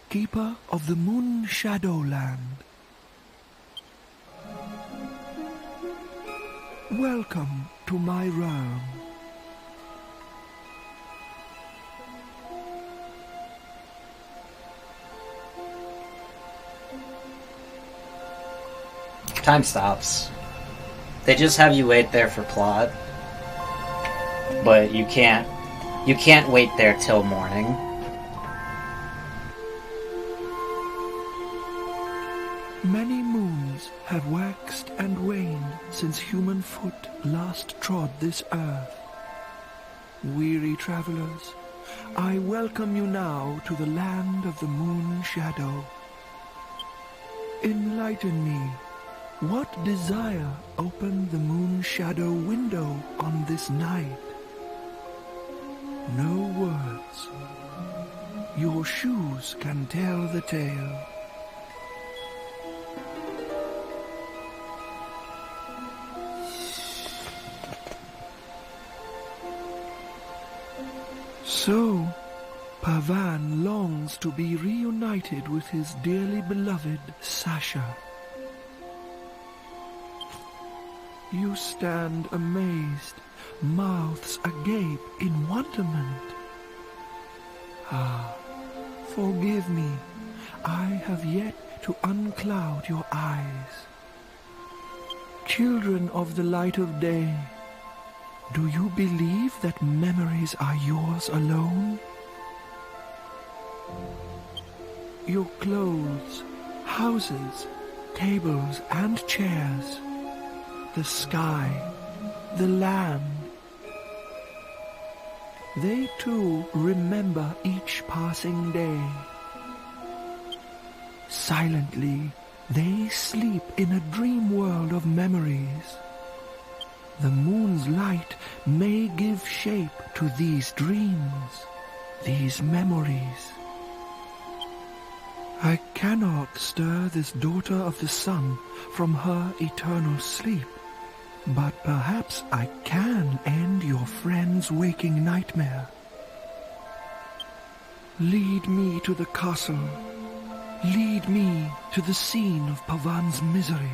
keeper of the Moon Shadowland. Welcome to my realm. Time stops. They just have you wait there for plot. But you can't wait there till morning. Many moons have waxed and waned since human foot last trod this earth. Weary travelers, I welcome you now to the land of the Moon Shadow. Enlighten me. What desire opened the Moon Shadow window on this night? No words. Your shoes can tell the tale. So, Pavan longs to be reunited with his dearly beloved Sasha. You stand amazed, mouths agape in wonderment. Ah, forgive me, I have yet to uncloud your eyes. Children of the light of day, do you believe that memories are yours alone? Your clothes, houses, tables and chairs, the sky, the land. They too remember each passing day. Silently, they sleep in a dream world of memories. The moon's light may give shape to these dreams, these memories. I cannot stir this daughter of the sun from her eternal sleep. But perhaps I can end your friend's waking nightmare. Lead me to the castle. Lead me to the scene of Pavan's misery.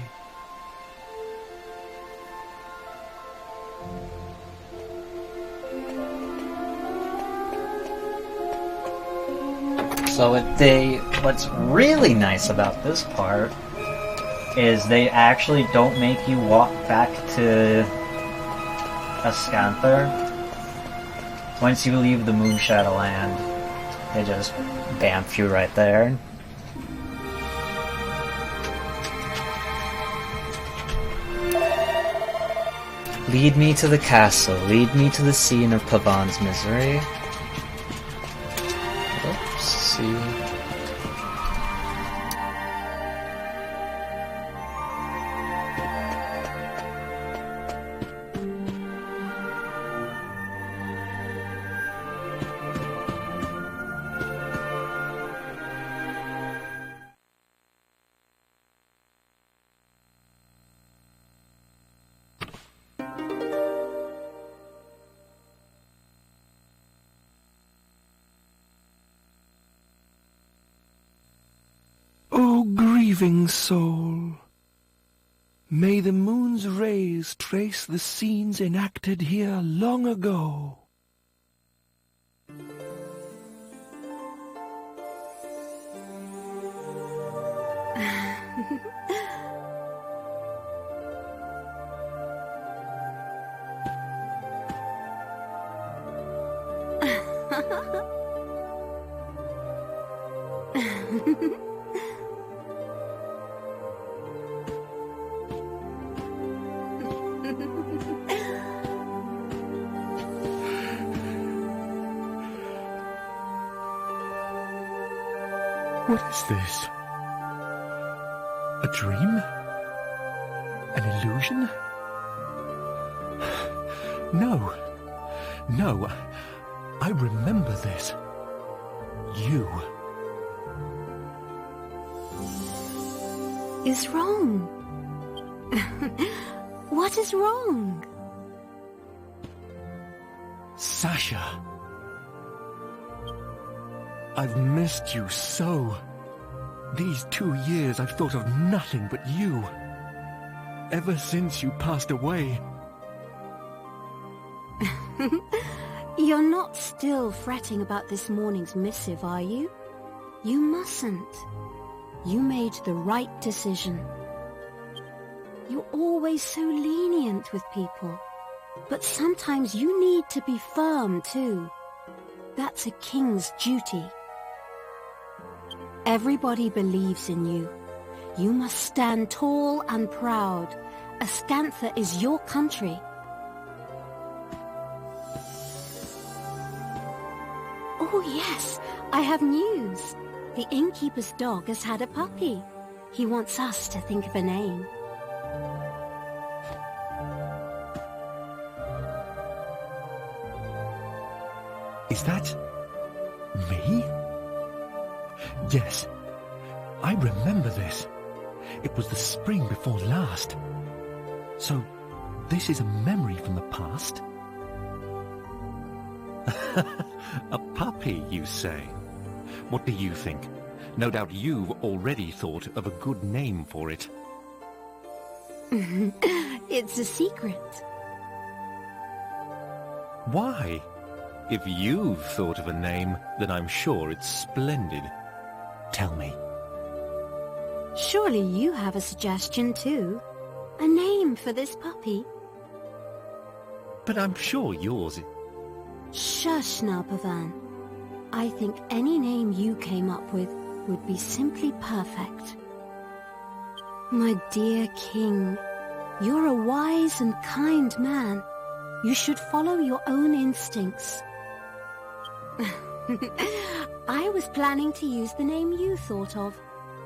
So what's really nice about this part is they actually don't make you walk back to Ascanther. Once you leave the Moon Shadowland, they just bamf you right there. Lead me to the castle, lead me to the scene of Pavan's misery. Oops, see. O grieving soul, may the moon's rays trace the scenes enacted here long ago. What is this? A dream? An illusion? No. No. I remember this. You. Is wrong? What is wrong? Sasha. I've missed you so. These 2 years I've thought of nothing but you. Ever since you passed away. You're not still fretting about this morning's missive, are you? You mustn't. You made the right decision. You're always so lenient with people. But sometimes you need to be firm, too. That's a king's duty. Everybody believes in you. You must stand tall and proud. Ascantha is your country. Oh yes, I have news. The innkeeper's dog has had a puppy. He wants us to think of a name. Is that me? Yes, I remember this. It was the spring before last. So, this is a memory from the past? A puppy, you say? What do you think? No doubt you've already thought of a good name for it. It's a secret. Why? If you've thought of a name, then I'm sure it's splendid. Tell me. Surely you have a suggestion too. A name for this puppy. But I'm sure yours... Shush now, Pavan. I think any name you came up with would be simply perfect. My dear king, you're a wise and kind man. You should follow your own instincts. I was planning to use the name you thought of.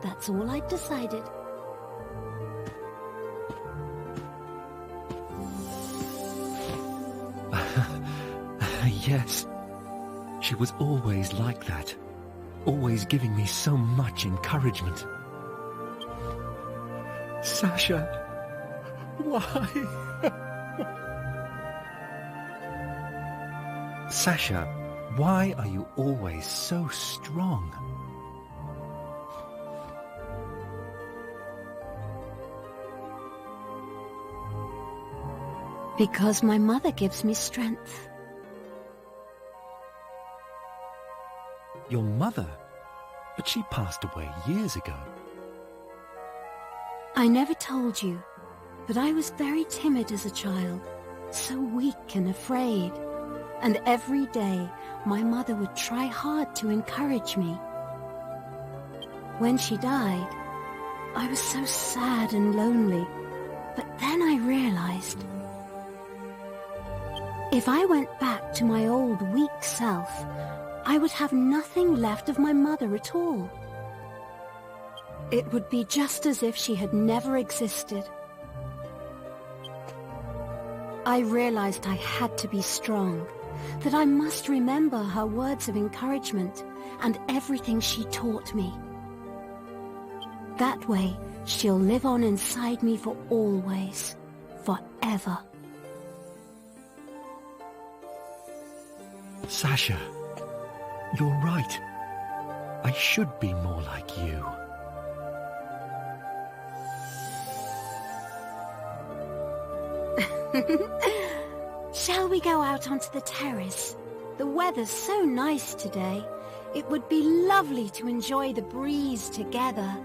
That's all I'd decided. Yes. She was always like that. Always giving me so much encouragement. Sasha, why? Sasha, why are you always so strong? Because my mother gives me strength. Your mother? But she passed away years ago. I never told you, but I was very timid as a child, so weak and afraid. And every day, my mother would try hard to encourage me. When she died, I was so sad and lonely, but then I realized, if I went back to my old weak self, I would have nothing left of my mother at all. It would be just as if she had never existed. I realized I had to be strong, that I must remember her words of encouragement and everything she taught me. That way, she'll live on inside me for always, forever. Sasha, you're right. I should be more like you. Shall we go out onto the terrace? The weather's so nice today. It would be lovely to enjoy the breeze together.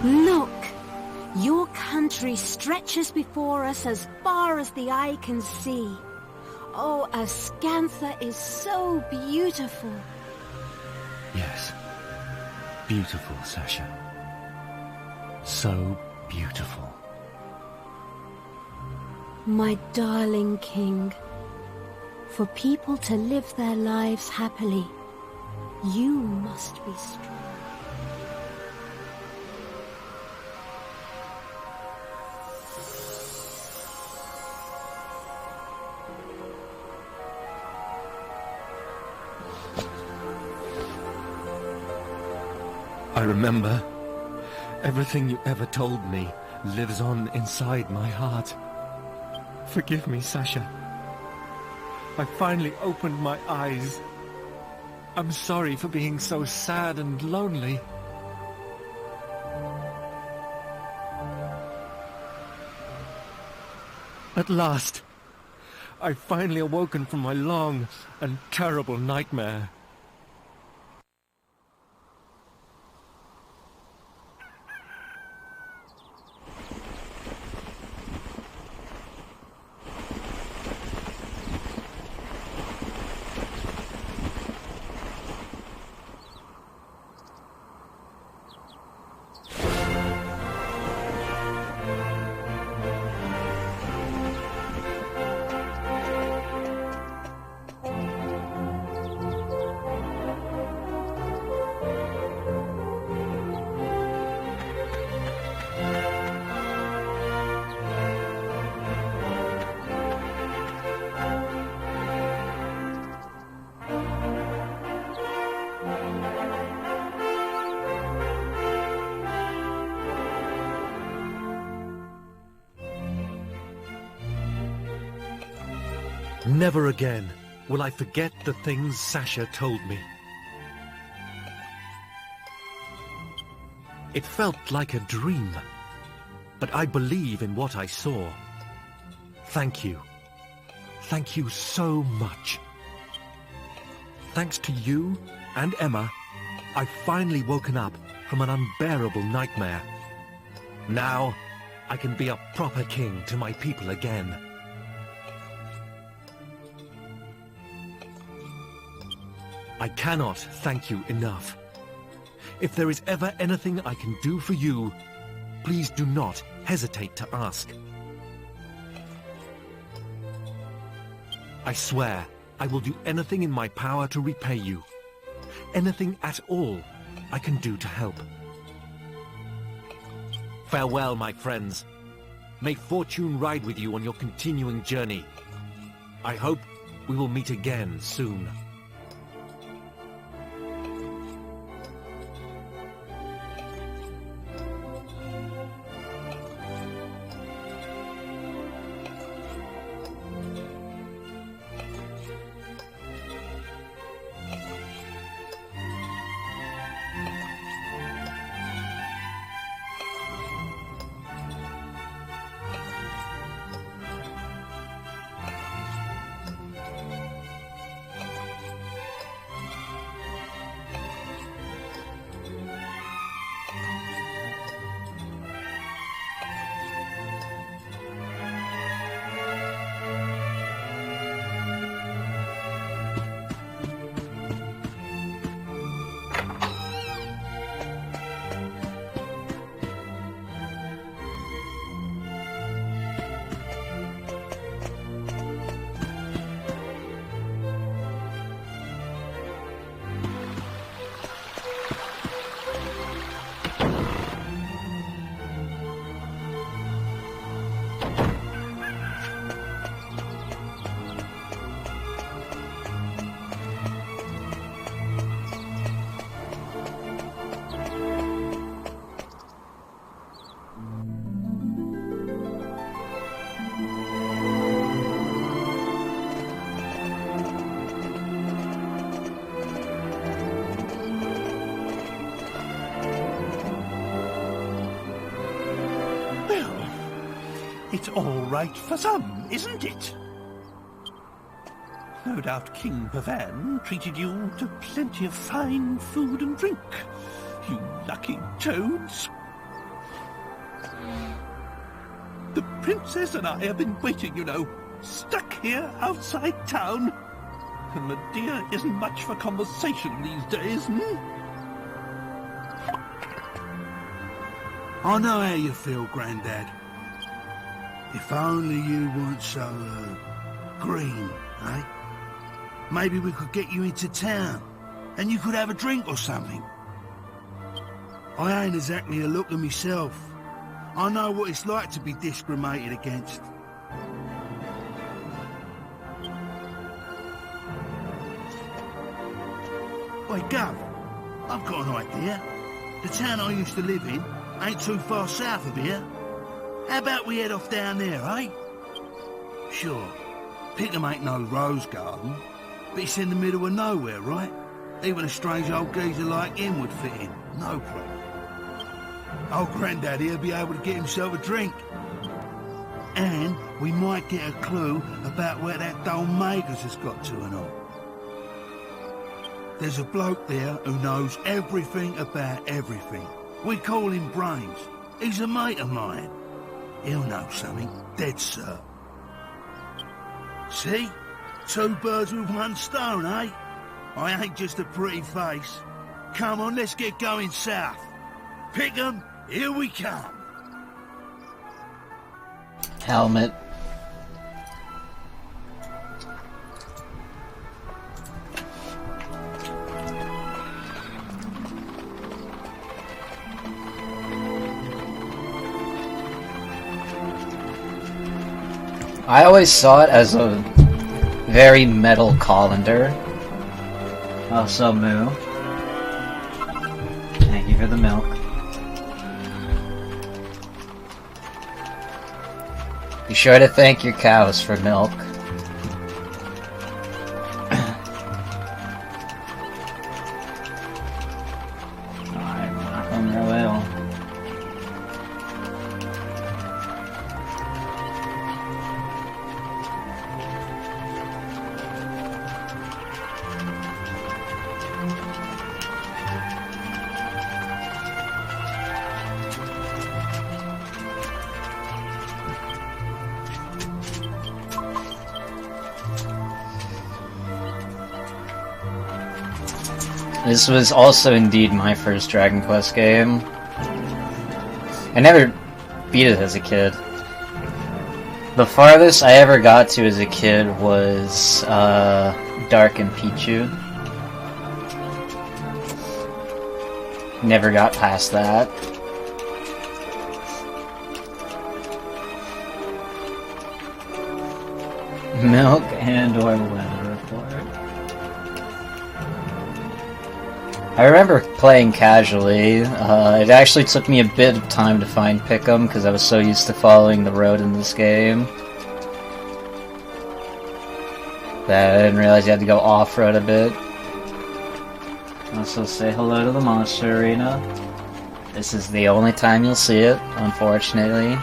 Look! Your country stretches before us as far as the eye can see. Oh, Ascantha is so beautiful. Yes. Beautiful, Sasha. So beautiful. My darling king, for people to live their lives happily, you must be strong. remember. Everything you ever told me lives on inside my heart. Forgive me, Sasha. I finally opened my eyes. I'm sorry for being so sad and lonely. At last, I've finally awoken from my long and terrible nightmare. Never again will I forget the things Sasha told me. It felt like a dream, but I believe in what I saw. Thank you. Thank you so much. Thanks to you and Emma, I've finally woken up from an unbearable nightmare. Now, I can be a proper king to my people again. I cannot thank you enough. If there is ever anything I can do for you, please do not hesitate to ask. I swear I will do anything in my power to repay you. Anything at all I can do to help. Farewell, my friends. May fortune ride with you on your continuing journey. I hope we will meet again soon. It's all right for some, isn't it? No doubt King Pavan treated you to plenty of fine food and drink, you lucky toads. The princess and I have been waiting, you know, stuck here outside town. And Medea isn't much for conversation these days, I know how you feel, Grandad. If only you weren't so, green, eh? Maybe we could get you into town, and you could have a drink or something. I ain't exactly a looker myself. I know what it's like to be discriminated against. Oi, Gov, I've got an idea. The town I used to live in ain't too far south of here. How about we head off down there, eh? Sure, Pickham ain't no rose garden, but it's in the middle of nowhere, right? Even a strange old geezer like him would fit in, no problem. Old Grandad here'll be able to get himself a drink. And we might get a clue about where that Thon Magus has got to and all. There's a bloke there who knows everything about everything. We call him Brains. He's a mate of mine. He'll know something, dead cert. See? 2 birds with 1 stone, eh? I ain't just a pretty face. Come on, let's get going south. Pick 'em, here we come. Helmet. I always saw it as a very metal colander. Also, Moo. Thank you for the milk. Be sure to thank your cows for milk. I'm not on their will. This was also indeed my first Dragon Quest game. I never beat it as a kid. The farthest I ever got to as a kid was Dark and Pichu. Never got past that. Milk and or weather report. I remember playing casually. It actually took me a bit of time to find Pickham because I was so used to following the road in this game that I didn't realize you had to go off-road a bit. Also say hello to the Monster Arena. This is the only time you'll see it, unfortunately.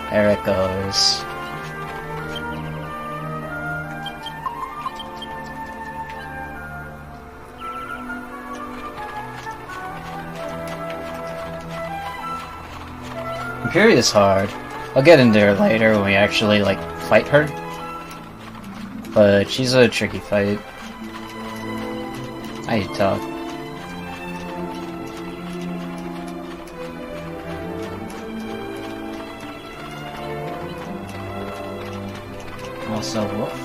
There it goes. Imperia's hard. I'll get into her later when we actually, like, fight her. But she's a tricky fight. I need to talk. Also, Wolf.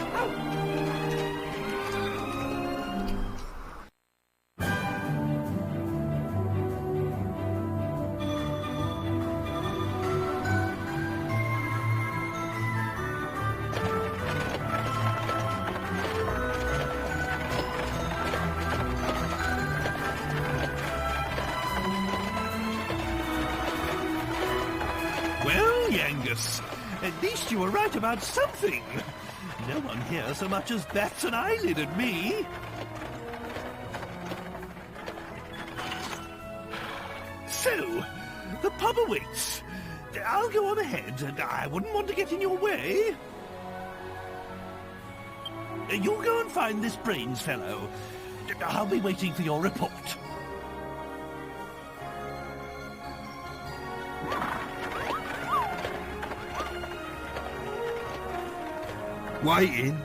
At least you were right about something. No one here so much as bats an eyelid at me. So, the pub awaits. I'll go on ahead, and I wouldn't want to get in your way. You go and find this Brains fellow. I'll be waiting for your report. Waiting?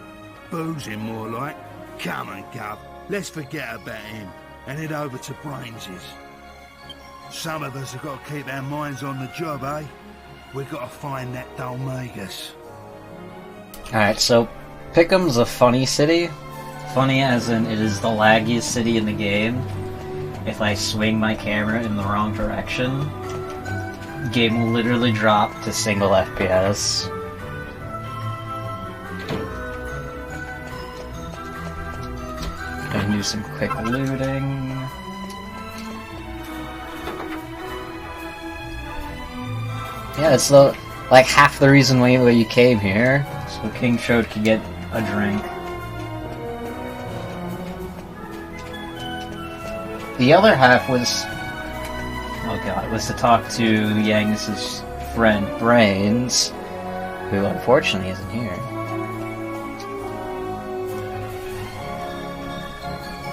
Boozing, more like. Come on, Gov. Let's forget about him and head over to Brains's. Some of us have got to keep our minds on the job, eh? We've got to find that Thon Magus. Alright, so Pickham's a funny city. Funny as in it is the laggiest city in the game. If I swing my camera in the wrong direction, the game will literally drop to single FPS. Gonna do some quick looting. Yeah, it's the, like half the reason why you came here, so King Shrode could get a drink. The other half was, oh god, was to talk to Yang's friend Brains, who unfortunately isn't here.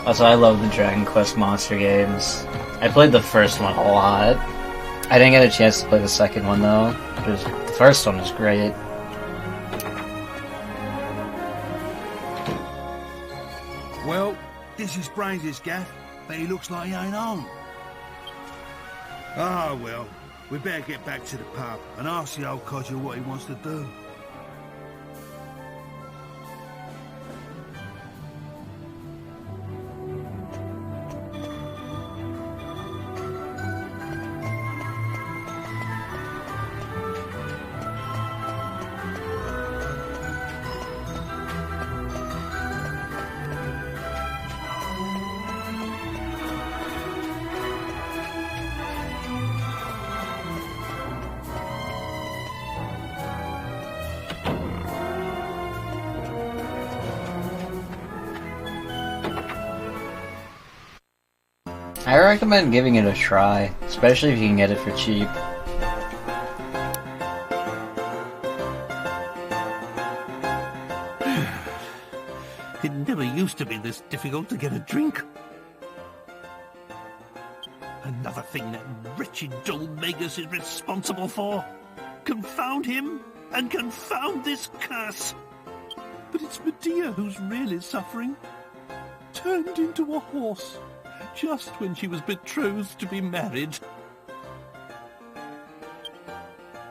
Also, I love the Dragon Quest monster games. I played the first one a lot. I didn't get a chance to play the second one though. The first one was great. Well, this is Brains' gaff, but he looks like he ain't home. Ah, well, we better get back to the pub and ask the old codger what he wants to do. I recommend giving it a try, especially if you can get it for cheap. It never used to be this difficult to get a drink. Another thing that wretched Dolmagus is responsible for. Confound him, and confound this curse. But it's Medea who's really suffering. Turned into a horse, just when she was betrothed to be married.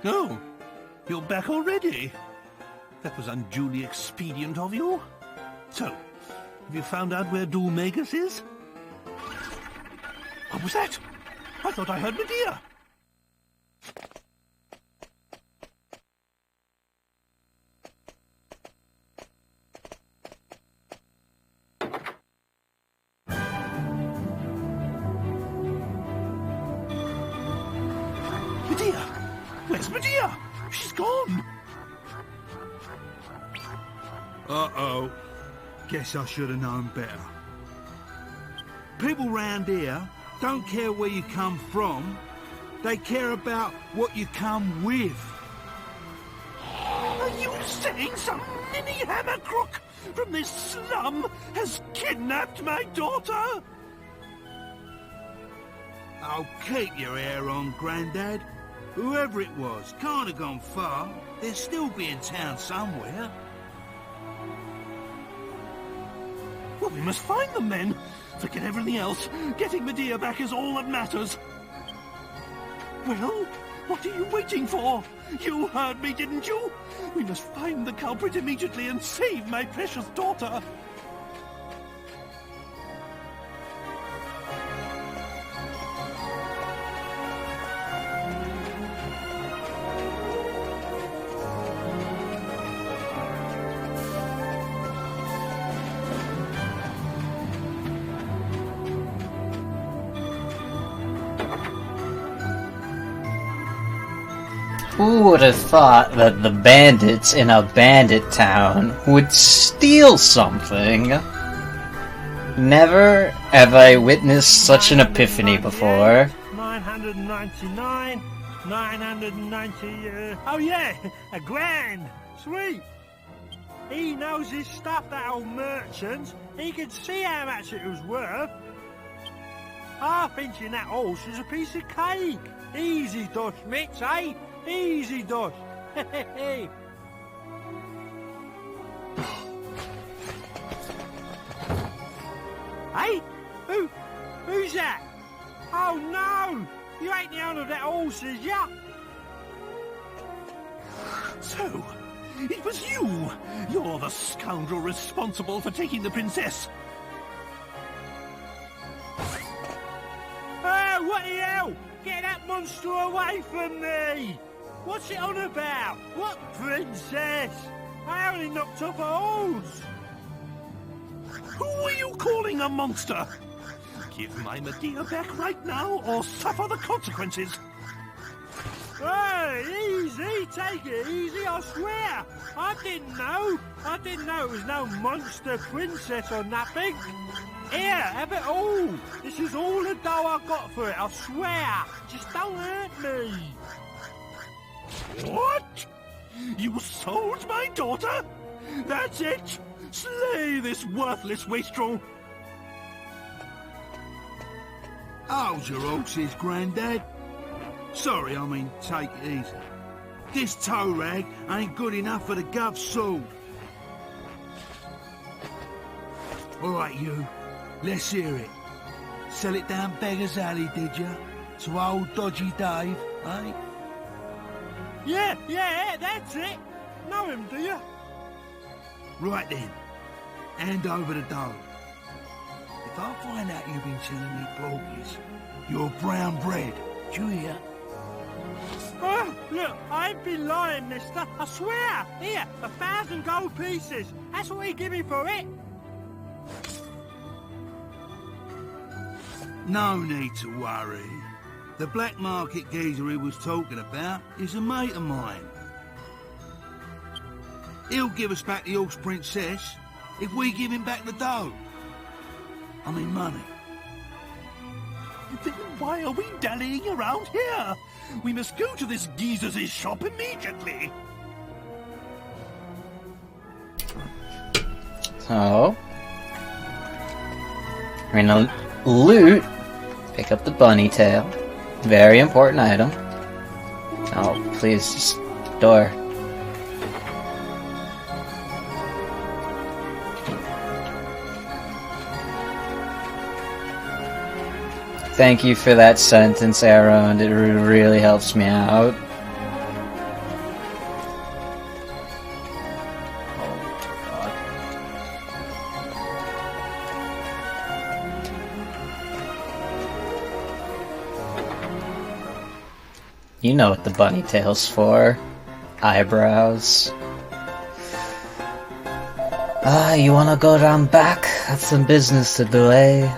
Oh, you're back already. That was unduly expedient of you. So, have you found out where Dolmagus is? What was that? I thought I heard Medea. Medea! Where's Medea? She's gone! Uh-oh. Guess I should have known better. People round here don't care where you come from. They care about what you come with. Are you saying some ninny hammer crook from this slum has kidnapped my daughter? Oh, keep your hair on, Grandad. Whoever it was can't have gone far. They'll still be in town somewhere. Well, we must find them then. Forget everything else. Getting Medea back is all that matters. Well, what are you waiting for? You heard me, didn't you? We must find the culprit immediately and save my precious daughter. Who would have thought that the bandits in a bandit town would steal something? Never have I witnessed such an epiphany before. 999, 990, oh yeah, a grand, sweet. He knows his stuff, that old merchant. He could see how much it was worth. Half inch in that horse is a piece of cake. Easy dosh, Mitch, eh? Easy dosh. Hey. Hey? Who's that? Oh no! You ain't the owner of that horse, is ya? So, it was you! You're the scoundrel responsible for taking the princess! Oh, what the hell? Get that monster away from me! What's it on about? What princess? I only knocked up a horse! Who are you calling a monster? Give my Medea back right now, or suffer the consequences! Hey, easy, take it easy, I swear. I didn't know it was no monster princess or nothing. Here, have it all. This is all the dough I got for it, I swear. Just don't hurt me. What? You sold my daughter? That's it! Slay this worthless wastrel! Hold your horses, Grandad. Sorry, I mean, take it easy. This tow rag ain't good enough for the gov's sword. All right, you. Let's hear it. Sell it down Beggar's Alley, did you? To old Dodgy Dave, eh? Yeah, that's it. Know him, do you? Right then. Hand over the dough. If I find out you've been telling me porgies, you're brown bread. Do you hear? Look, I ain't been lying, mister. I swear. Here, 1,000 gold pieces. That's what he give me for it. No need to worry. The black market geezer he was talking about is a mate of mine. He'll give us back the horse princess if we give him back the dough. I mean money. Then why are we dallying around here? We must go to this geezer's shop immediately. So, we're gonna loot, pick up the bunny tail. Very important item. Oh, please, just door. Thank you for that sentence, Aaron. It really helps me out. You know what the bunny tail's for. Eyebrows. Ah, you wanna go round back? Have some business to do, eh?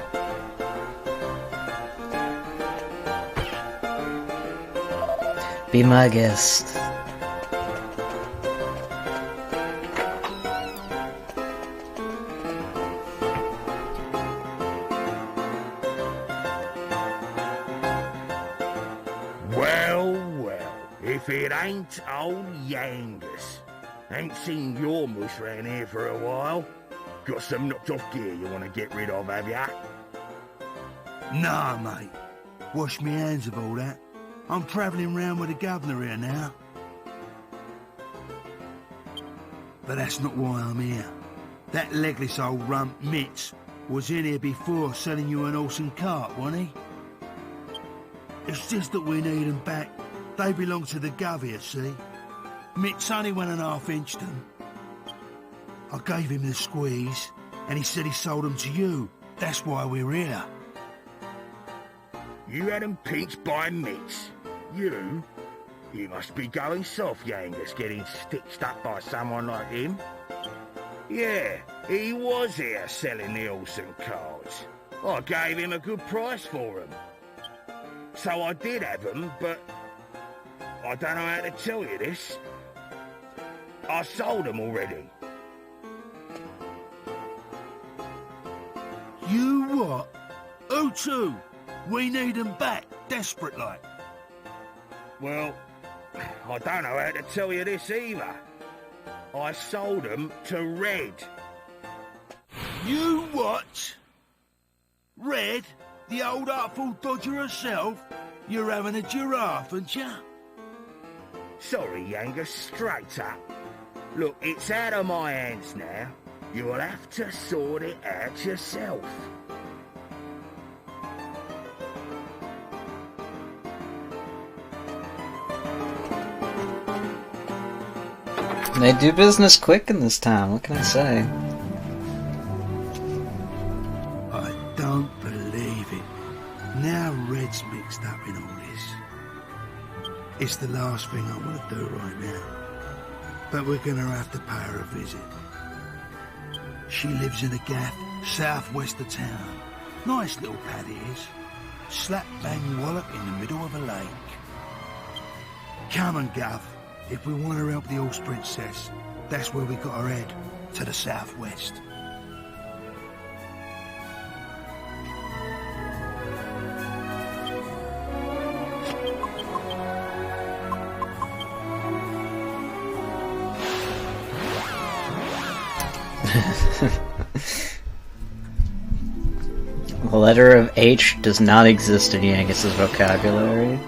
Be my guest. Well, if it ain't old Yangus. Ain't seen your mush round here for a while. Got some knocked off gear you want to get rid of, have ya? Nah, mate. Wash me hands of all that. I'm travelling round with the governor here now. But that's not why I'm here. That legless old rump Mitz was in here before selling you an horse and cart, wasn't he? It's just that we need them back. They belong to the gov here, see? Mitz only went and half-inched them. I gave him the squeeze, and he said he sold them to you. That's why we're here. You had them pinched by Mitz. You? You must be going soft, Yangus, getting stitched up by someone like him. Yeah, he was here selling the horse and carts. I gave him a good price for them. So I did have them, but I don't know how to tell you this. I sold them already. You what? Who to? We need them back, desperate like. Well, I don't know how to tell you this either. I sold them to Red. You what? Red? The old artful dodger herself? You're having a giraffe, aren't you? Sorry, Yangus, straight up. Look, it's out of my hands now. You'll have to sort it out yourself. They do business quick in this town, what can I say? I don't believe it. Now Red's mixed up in all this. It's the last thing I want to do right now. But we're gonna have to pay her a visit. She lives in a gaff southwest of town. Nice little pad it is. Slap bang wallop in the middle of a lake. Come on, Gov. If we want to help the Horse Princess, that's where we got our head, to the southwest. The letter of H does not exist in Yangus's vocabulary.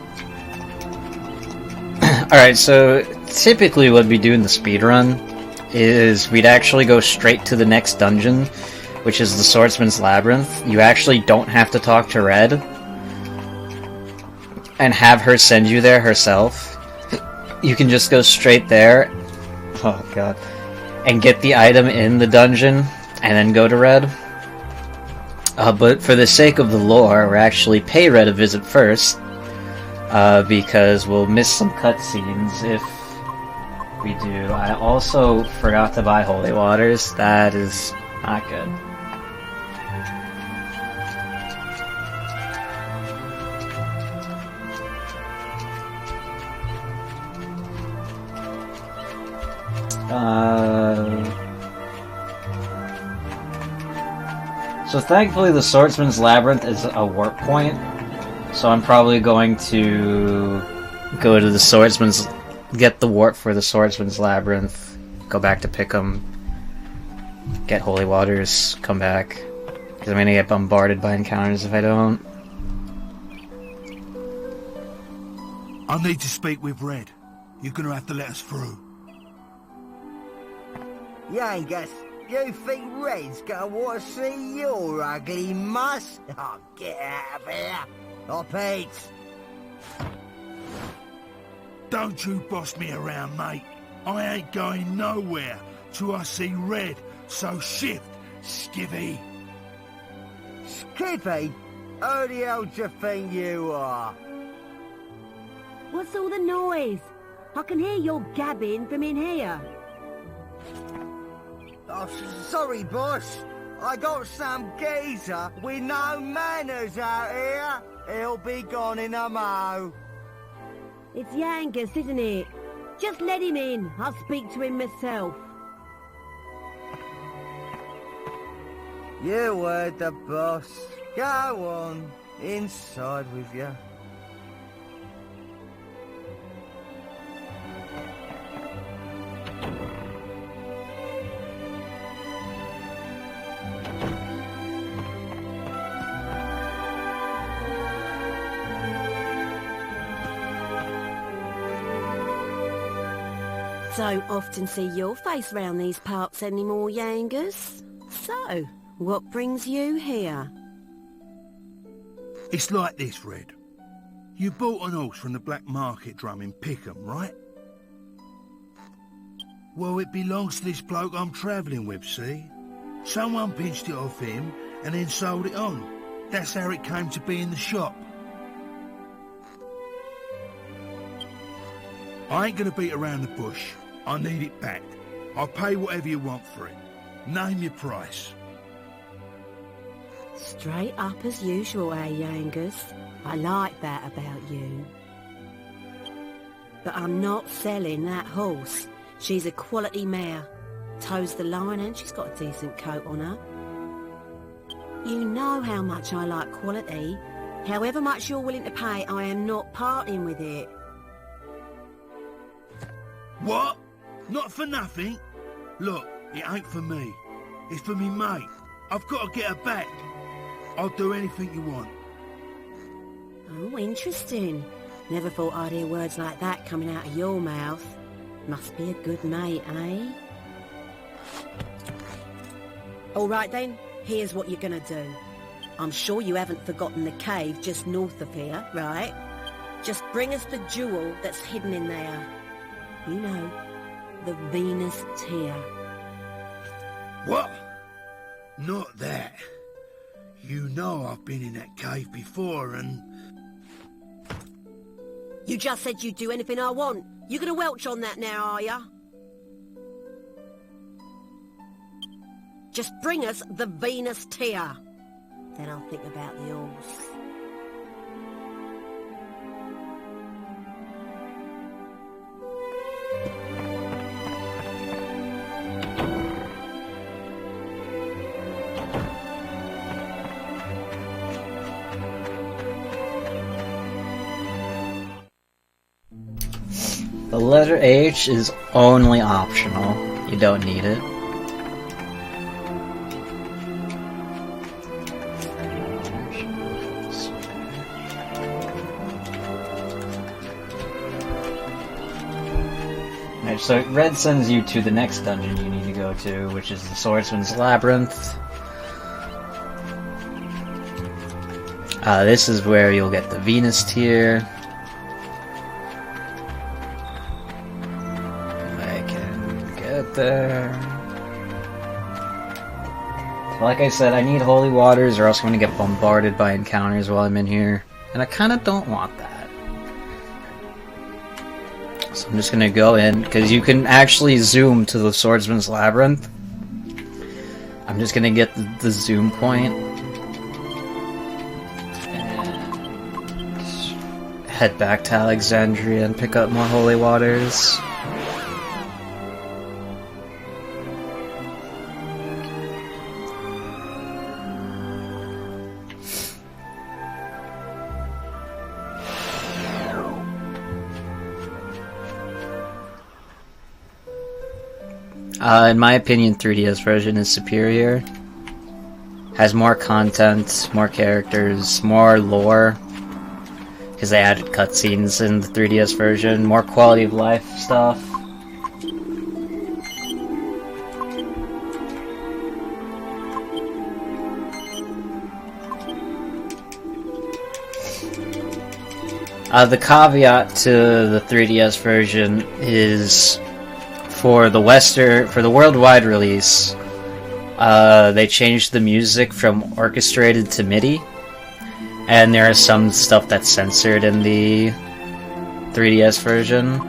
Alright, so typically what we do in the speedrun is we'd actually go straight to the next dungeon, which is the Swordsman's Labyrinth. You actually don't have to talk to Red and have her send you there herself. You can just go straight there, oh god, and get the item in the dungeon and then go to Red. But for the sake of the lore, we'll actually pay Red a visit first, because we'll miss some cutscenes if we do. I also forgot to buy holy waters. That is not good. So thankfully the Swordsman's Labyrinth is a warp point, so I'm probably going to go to the Swordsman's, get the warp for the Swordsman's Labyrinth, go back to Pickham, get holy waters, come back, because I'm gonna get bombarded by encounters if I don't. I need to speak with Red. You're gonna have to let us through. Yangus, you think Red's gonna want to see your ugly muss? Oh, get out of here! Or Pete! Don't you boss me around, mate. I ain't going nowhere till I see Red, so shift, skivvy. Skippy? Who the hell do you think you are? What's all the noise? I can hear your gabbing from in here. Oh, sorry, boss. I got some geezer with no manners out here. He'll be gone in a mo. It's Yangus, isn't it? Just let him in. I'll speak to him myself. You heard the boss. Go on. Inside with you. Don't often see your face round these parts anymore, Yangus. So, what brings you here? It's like this, Red. You bought an horse from the black market drum in Pickham, right? Well, it belongs to this bloke I'm travelling with, see? Someone pinched it off him and then sold it on. That's how it came to be in the shop. I ain't gonna beat around the bush. I need it back. I'll pay whatever you want for it. Name your price. Straight up as usual, eh, Yangus? I like that about you. But I'm not selling that horse. She's a quality mare. Toes the line and she's got a decent coat on her. You know how much I like quality. However much you're willing to pay, I am not parting with it. What? Not for nothing? Look, it ain't for me. It's for me mate. I've got to get her back. I'll do anything you want. Oh, interesting. Never thought I'd hear words like that coming out of your mouth. Must be a good mate, eh? All right then, here's what you're gonna do. I'm sure you haven't forgotten the cave just north of here, right? Just bring us the jewel that's hidden in there. You know, the Venus tear. What? Not that. You know I've been in that cave before and... You just said you'd do anything I want. You gonna welch on that now, are ya? Just bring us the Venus tear. Then I'll think about the horse. The letter H is only optional. You don't need it. Alright, so red sends you to the next dungeon you need to go to, which is the Swordsman's Labyrinth. This is where you'll get the Venus tier. I can get there. So like I said, I need holy waters or else I'm going to get bombarded by encounters while I'm in here. And I kind of don't want that. So I'm just going to go in, because you can actually zoom to the Swordsman's Labyrinth. I'm just going to get the zoom point. Head back to Alexandria and pick up more holy waters. In my opinion, 3DS version is superior. Has more content, more characters, more lore. Because they added cutscenes in the 3DS version, more quality of life stuff. The caveat to the 3DS version is for the worldwide release, they changed the music from orchestrated to MIDI. And there is some stuff that's censored in the 3DS version.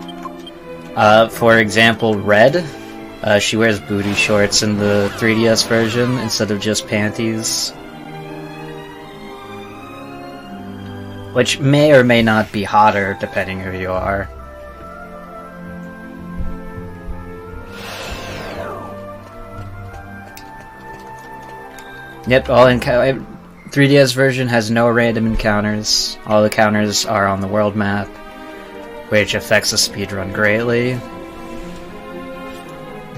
For example, Red. She wears booty shorts in the 3DS version instead of just panties. Which may or may not be hotter, depending who you are. Yep, 3DS version has no random encounters. All the encounters are on the world map, which affects the speedrun greatly.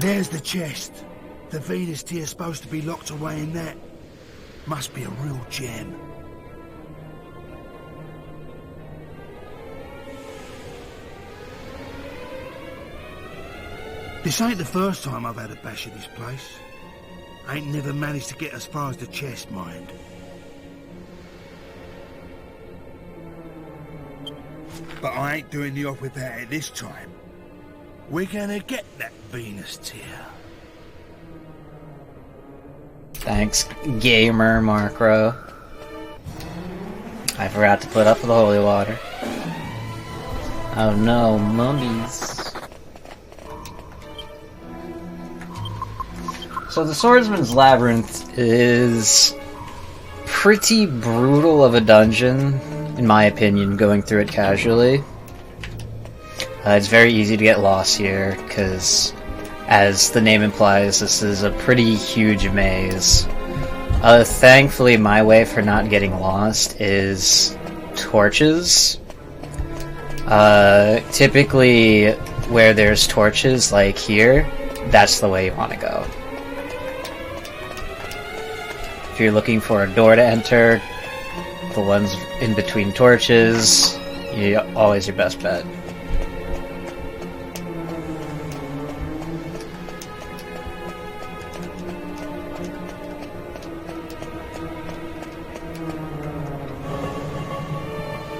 There's the chest. The Venus tier's supposed to be locked away in that. Must be a real gem. This ain't the first time I've had a bash at this place. I ain't never managed to get as far as the chest, mind. But I ain't doing the off without it this time. We're gonna get that Venus tier. Thanks, gamer Markro. I forgot to put up the holy water. Oh no, mummies. So the Swordsman's Labyrinth is pretty brutal of a dungeon, in my opinion, going through it casually. It's very easy to get lost here, because, as the name implies, this is a pretty huge maze. Thankfully, my way for not getting lost is torches. Typically, where there's torches, like here, that's the way you want to go. If you're looking for a door to enter, the ones in between torches, always your best bet.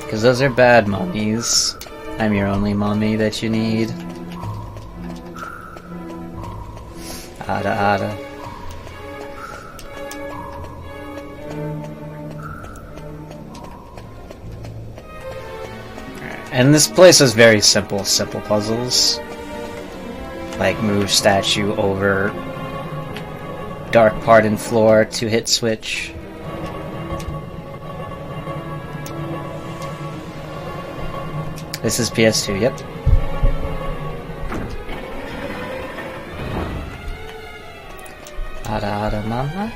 Because those are bad mummies. I'm your only mummy that you need. Ada ada. And this place has very simple puzzles. Like move statue over dark part in floor to hit switch. This is PS2, yep. Ada ada mama.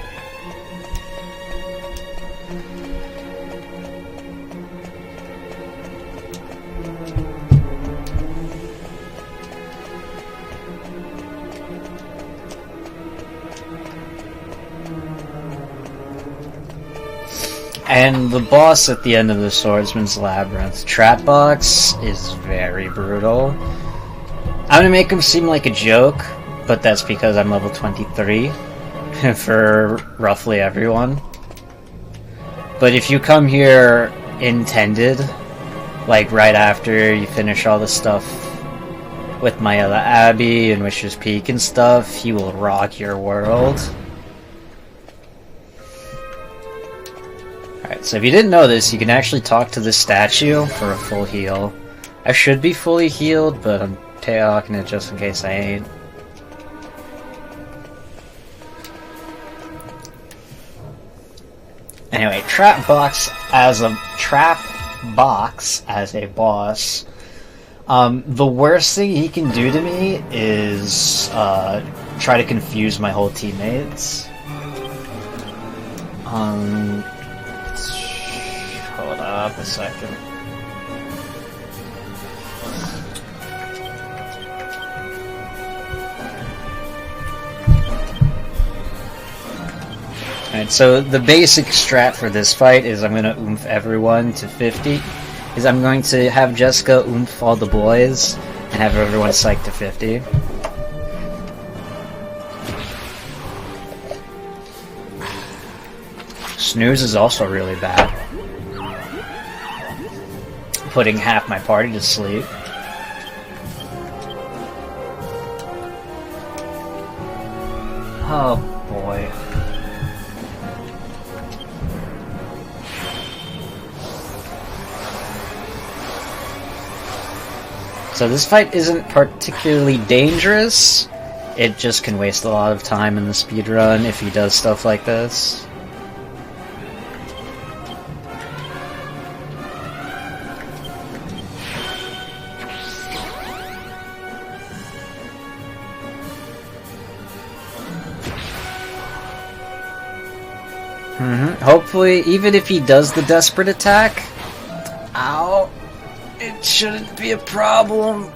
And the boss at the end of the Swordsman's Labyrinth, Trap Box, is very brutal. I'm gonna make him seem like a joke, but that's because I'm level 23 for roughly everyone. But if you come here intended, like right after you finish all the stuff with Mayella Abbey and Wish's Peak and stuff, he will rock your world. Alright, so if you didn't know this, you can actually talk to this statue for a full heal. I should be fully healed, but I'm talking it just in case I ain't. Anyway, Trap Box as a boss. The worst thing he can do to me is try to confuse my whole teammates. Hold up a second. Alright, so the basic strat for this fight is I'm gonna oomph everyone to 50. Is I'm going to have Jessica oomph all the boys and have everyone psyched to 50. Snooze is also really bad. Putting half my party to sleep. Oh boy. So this fight isn't particularly dangerous, it just can waste a lot of time in the speedrun if he does stuff like this. Hopefully, even if he does the desperate attack, ow, it shouldn't be a problem.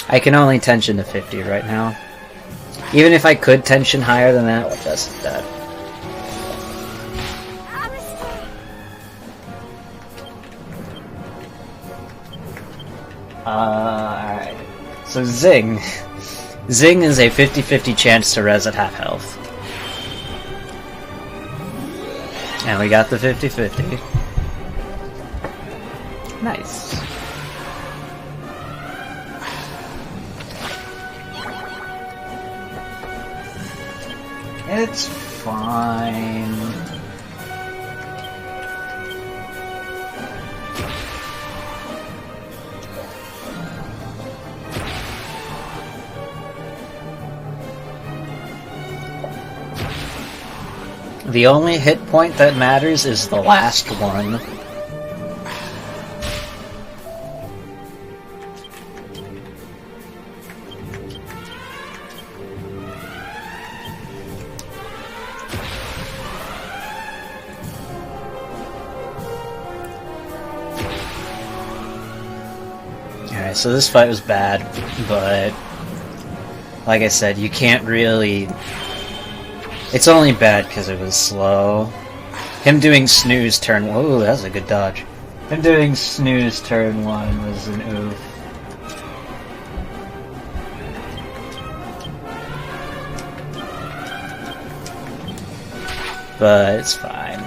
I can only tension to 50 right now. Even if I could tension higher than that, well, that's that. Alright. So Zing. Zing is a 50-50 chance to res at half health. And we got the 50-50. Nice. It's fine. The only hit point that matters is the last one. Alright, so this fight was bad, but like I said, you can't really... It's only bad because it was slow. Him doing snooze turn... Whoa, that was a good dodge. Him doing snooze turn 1 was an oof. But it's fine.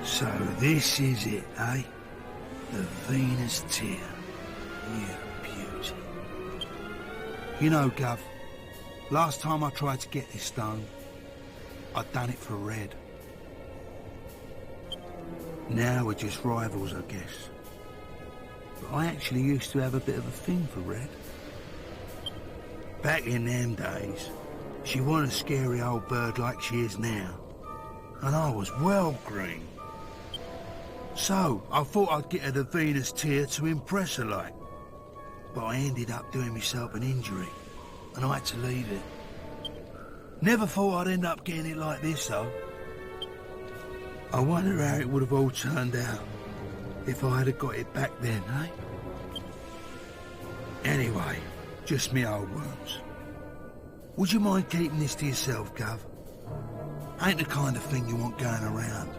So this is it, eh? The Venus Tear. You beauty. You know, Gov, Last time I tried to get this stone, I'd done it for Red. Now we're just rivals, I guess. But I actually used to have a bit of a thing for Red. Back in them days, she wasn't a scary old bird like she is now. And I was well green. So, I thought I'd get her the Venus tear to impress her like. But I ended up doing myself an injury, and I had to leave it. Never thought I'd end up getting it like this, though. I wonder how it would have all turned out if I had got it back then, eh? Anyway, just me old worms. Would you mind keeping this to yourself, Gov? Ain't the kind of thing you want going around.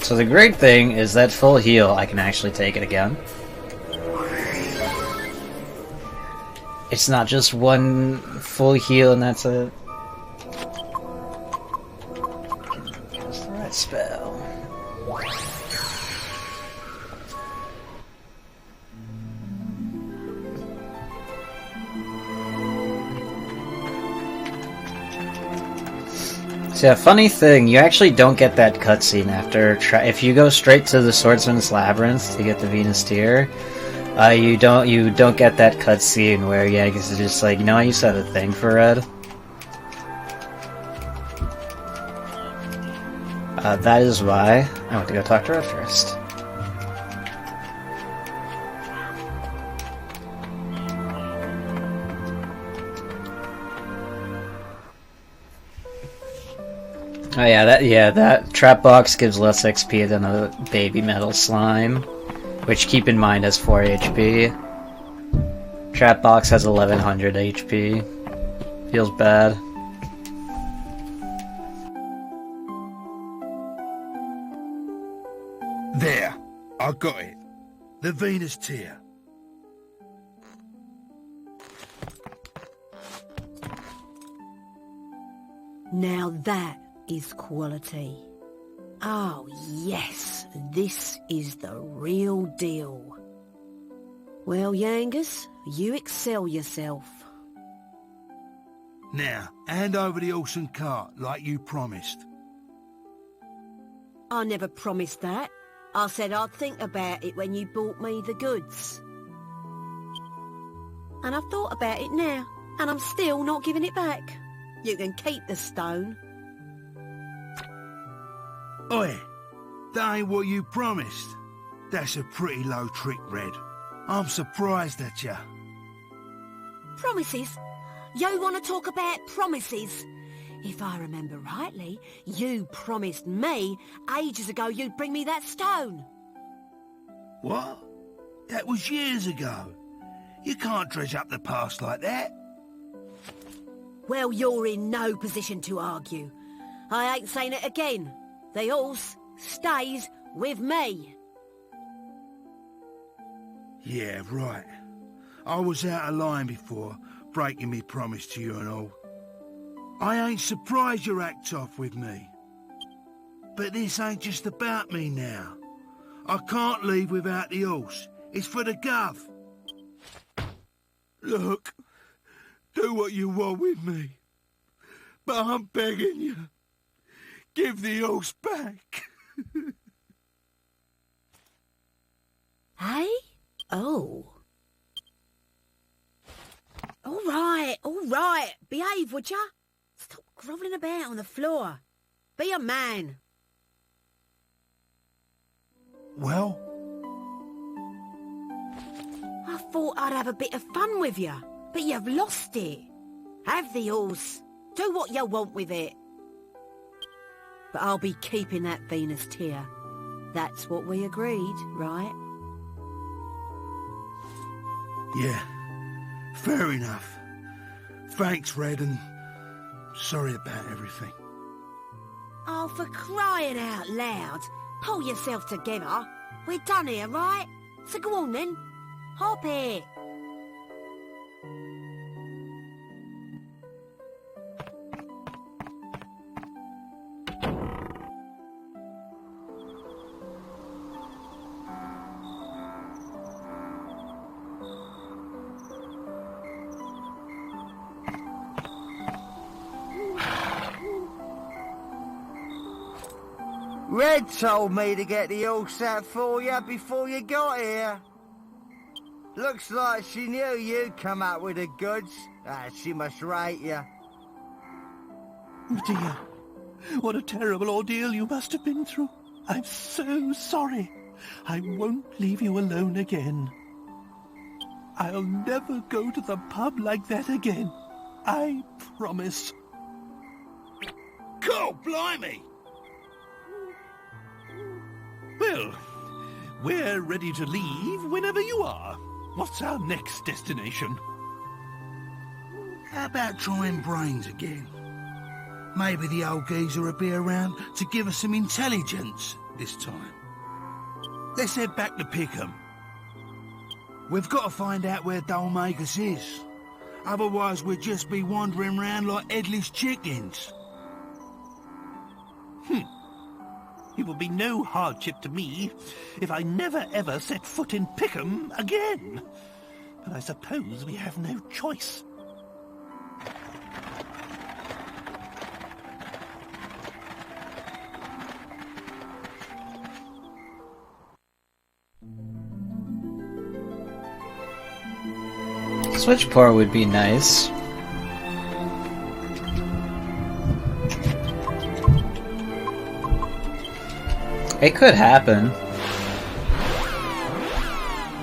So the great thing is that full heal, I can actually take it again. It's not just one full heal and that's it. Just the right spell. So yeah, funny thing, you actually don't get that cutscene after. If you go straight to the Swordsman's Labyrinth to get the Venus Tear, you don't get that cutscene where Yankees is just like, you know, I used to have a thing for Red. That is why I want to go talk to Red first. Oh yeah, that trap box gives less XP than a baby metal slime, which keep in mind has 4 HP. Trap box has 1100 HP. Feels bad. There, I got it. The Venus Tear. Now that is quality. Oh yes, this is the real deal. Well, Yangus, you excel yourself. Now, hand over the horse and cart like you promised. I never promised that. I said I'd think about it when you bought me the goods. And I've thought about it now, and I'm still not giving it back. You can keep the stone. Oi, that ain't what you promised. That's a pretty low trick, Red. I'm surprised at ya. Promises? You want to talk about promises? If I remember rightly, you promised me ages ago you'd bring me that stone. What? That was years ago. You can't dredge up the past like that. Well, you're in no position to argue. I ain't saying it again. The horse stays with me. Yeah, right. I was out of line before, breaking me promise to you and all. I ain't surprised you act off with me. But this ain't just about me now. I can't leave without the horse. It's for the Gov. Look, do what you want with me. But I'm begging you. Give the horse back. Hey? Oh. All right. Behave, would ya? Stop grovelling about on the floor. Be a man. Well? I thought I'd have a bit of fun with you, but you've lost it. Have the horse. Do what you want with it. But I'll be keeping that Venus Tear. That's what we agreed, right? Yeah, fair enough. Thanks, Red, and sorry about everything. Oh, for crying out loud. Pull yourself together. We're done here, right? So go on then. Hop it. Red told me to get the horse out for you before you got here. Looks like she knew you'd come out with the goods. She must rate you. Dear, what a terrible ordeal you must have been through. I'm so sorry. I won't leave you alone again. I'll never go to the pub like that again. I promise. God blimey! Well, we're ready to leave whenever you are. What's our next destination? How about trying brains again? Maybe the old geezer will be around to give us some intelligence this time. Let's head back to Pickham. We've got to find out where Dolmagus is. Otherwise we'll just be wandering around like headless chickens. It will be no hardship to me if I never ever set foot in Pickham again. But I suppose we have no choice. Switchport would be nice. It could happen.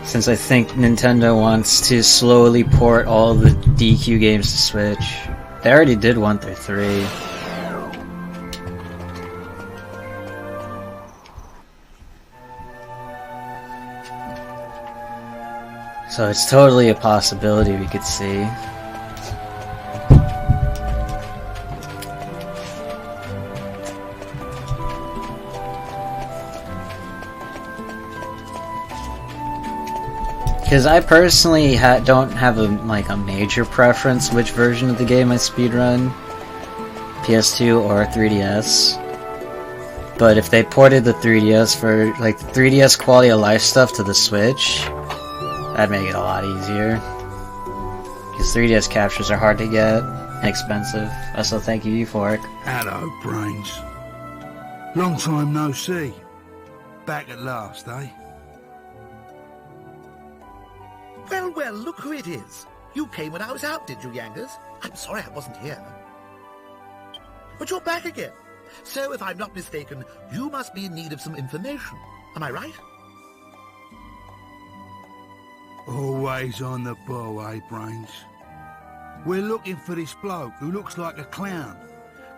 Since I think Nintendo wants to slowly port all the DQ games to Switch. They already did 1 through 3. So it's totally a possibility we could see. Because I personally don't have a major preference which version of the game I speedrun, PS2 or 3DS. But if they ported the 3DS for the 3DS quality of life stuff to the Switch, that'd make it a lot easier. Because 3DS captures are hard to get and expensive. Also, thank you, Euphoric. Hello, Brains. Long time no see. Back at last, eh? Well, well, look who it is. You came when I was out, did you, Yangas? I'm sorry I wasn't here. But you're back again. So, if I'm not mistaken, you must be in need of some information. Am I right? Always on the ball, eh, Brains? We're looking for this bloke who looks like a clown.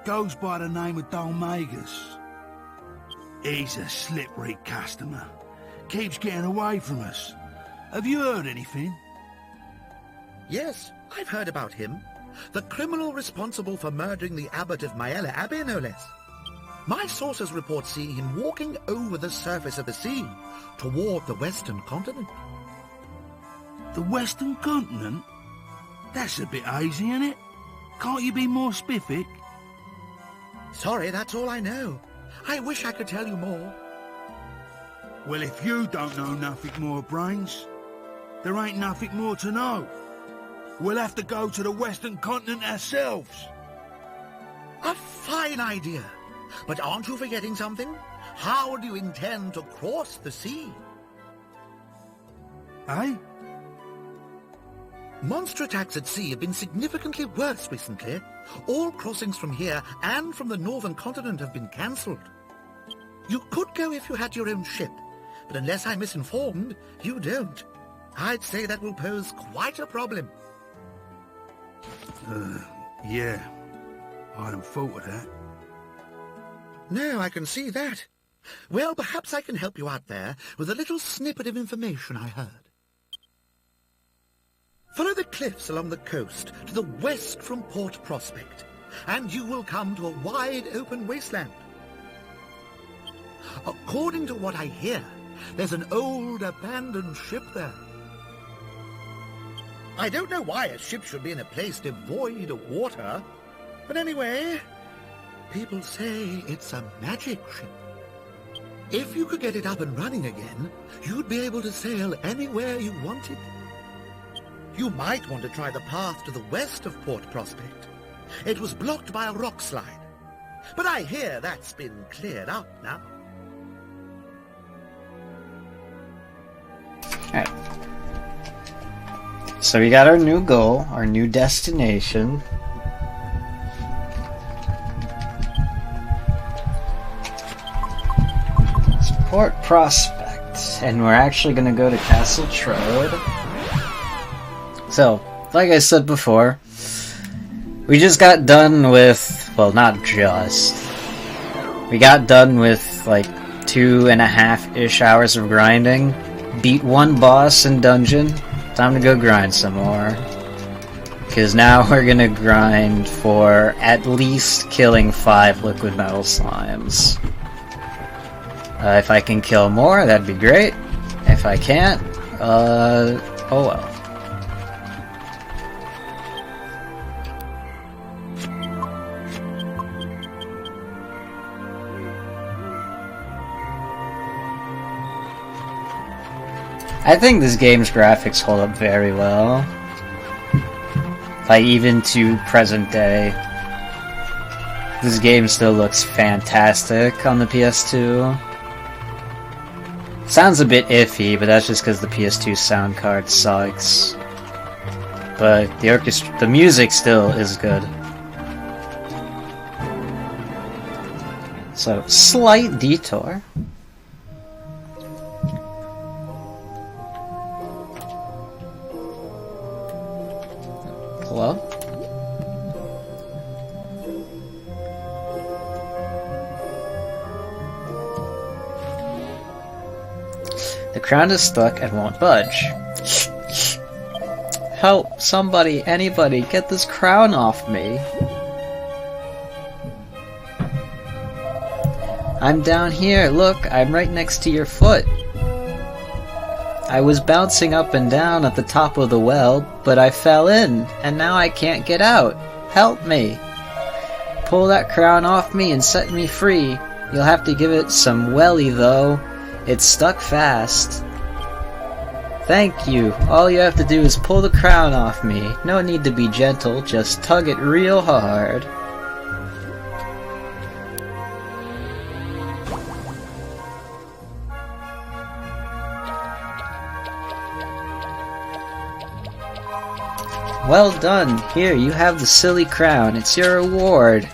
Goes by the name of Dolmagus. He's a slippery customer. Keeps getting away from us. Have you heard anything? Yes, I've heard about him. The criminal responsible for murdering the abbot of Maella Abbey, no less. My sources report seeing him walking over the surface of the sea toward the western continent. The western continent? That's a bit hazy, isn't it? Can't you be more specific? Sorry, that's all I know. I wish I could tell you more. Well, if you don't know nothing more, Brains, there ain't nothing more to know. We'll have to go to the western continent ourselves. A fine idea. But aren't you forgetting something? How do you intend to cross the sea? Eh? Monster attacks at sea have been significantly worse recently. All crossings from here and from the northern continent have been cancelled. You could go if you had your own ship, but unless I'm misinformed, you don't. I'd say that will pose quite a problem. Yeah. I hadn't thought of that. No, I can see that. Well, perhaps I can help you out there with a little snippet of information I heard. Follow the cliffs along the coast to the west from Port Prospect, and you will come to a wide open wasteland. According to what I hear, There's an old abandoned ship there. I don't know why a ship should be in a place devoid of water, but anyway, people say it's a magic ship. If you could get it up and running again, you'd be able to sail anywhere you wanted. You might want to try the path to the west of Port Prospect. It was blocked by a rock slide, but I hear that's been cleared up now. Alright. So we got our new goal, our new destination. It's Port Prospect, and we're actually going to go to Castle Trode. So, like I said before, we just got done with, well, not just. We got done with like 2.5-ish hours of grinding, beat one boss in dungeon. Time to go grind some more. Because now we're gonna grind for at least killing 5 liquid metal slimes. If I can kill more, that'd be great. If I can't, oh well. I think this game's graphics hold up very well. Like, even to present day. This game still looks fantastic on the PS2. Sounds a bit iffy, but that's just because the PS2 sound card sucks. But the music still is good. So, slight detour. Hello? The crown is stuck and won't budge. Help! Somebody, anybody, get this crown off me! I'm down here, look, I'm right next to your foot. I was bouncing up and down at the top of the well, but I fell in, and now I can't get out. Help me! Pull that crown off me and set me free. You'll have to give it some welly, though. It's stuck fast. Thank you. All you have to do is pull the crown off me. No need to be gentle, just tug it real hard. Well done. Here, you have the silly crown. It's your reward.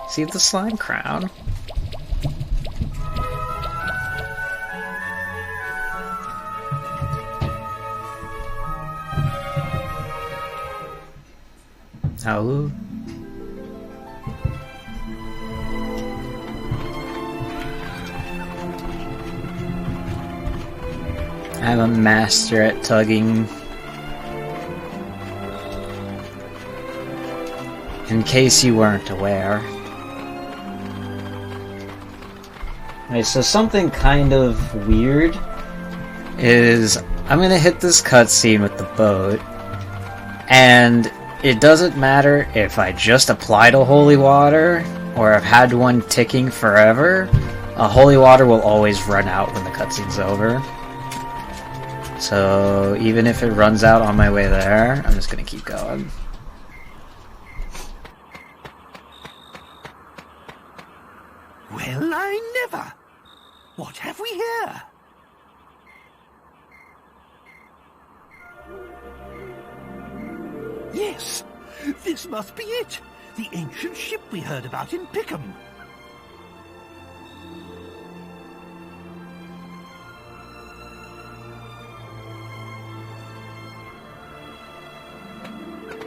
See the slime crown? Oh. I'm a master at tugging. In case you weren't aware. Okay, so something kind of weird is I'm gonna hit this cutscene with the boat, and it doesn't matter if I just applied a holy water or I've had one ticking forever. A holy water will always run out when the cutscene's over. So even if it runs out on my way there, I'm just gonna keep going. Well, I never! What have we here? Yes, this must be it. The ancient ship we heard about in Pickham.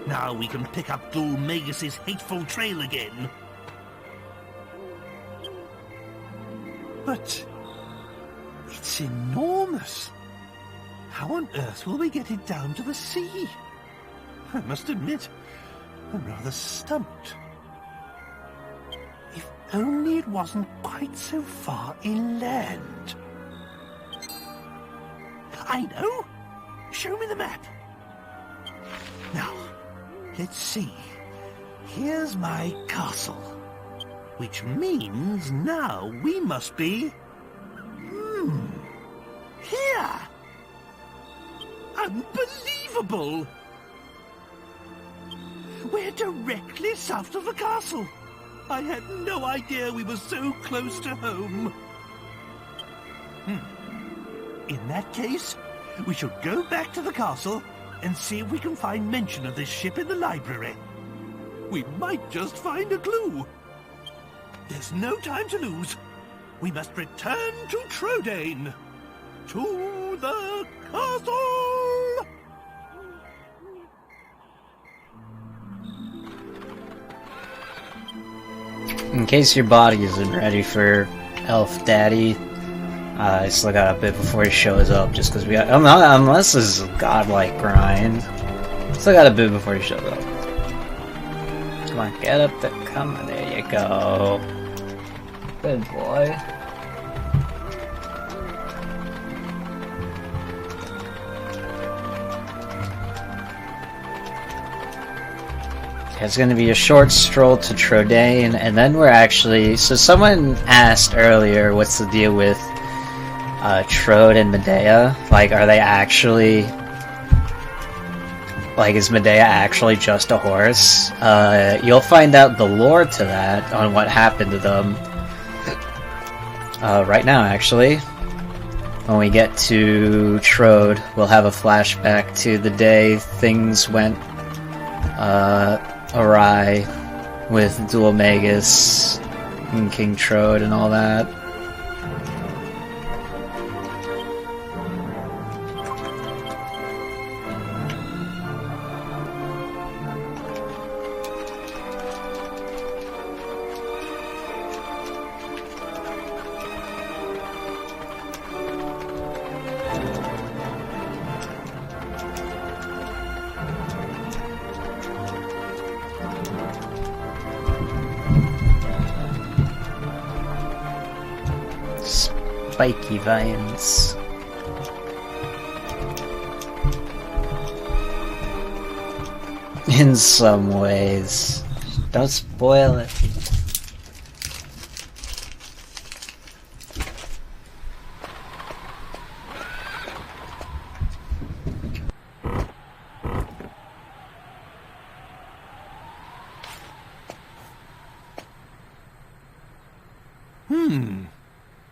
Now we can pick up Dul Magus's hateful trail again. But it's enormous. How on earth will we get it down to the sea? I must admit, I'm rather stumped. If Only it wasn't quite so far inland. I know! Show me the map! Now, let's see. Here's my castle. Which means now we must be... here! Unbelievable! We're directly south of the castle. I had no idea we were so close to home. In that case, we should go back to the castle and see if we can find mention of this ship in the library. We might just find a clue. There's no time to lose. We must return to Trodain. To the castle! In case your body isn't ready for Elf Daddy, I still got a bit before he shows up, just because we got... unless this is a godlike grind. Still got a bit before he shows up. Come on, get up the... come on, there you go. Good boy. It's going to be a short stroll to Trodain, and then we're actually... So someone asked earlier, what's the deal with Trode and Medea? Like, are they actually... Like, is Medea actually just a horse? You'll find out the lore to that, on what happened to them. Right now, actually. When we get to Trode, we'll have a flashback to the day things went... awry with Dual Magus and King Trode and all that. Spiky vines. In some ways. Don't spoil it.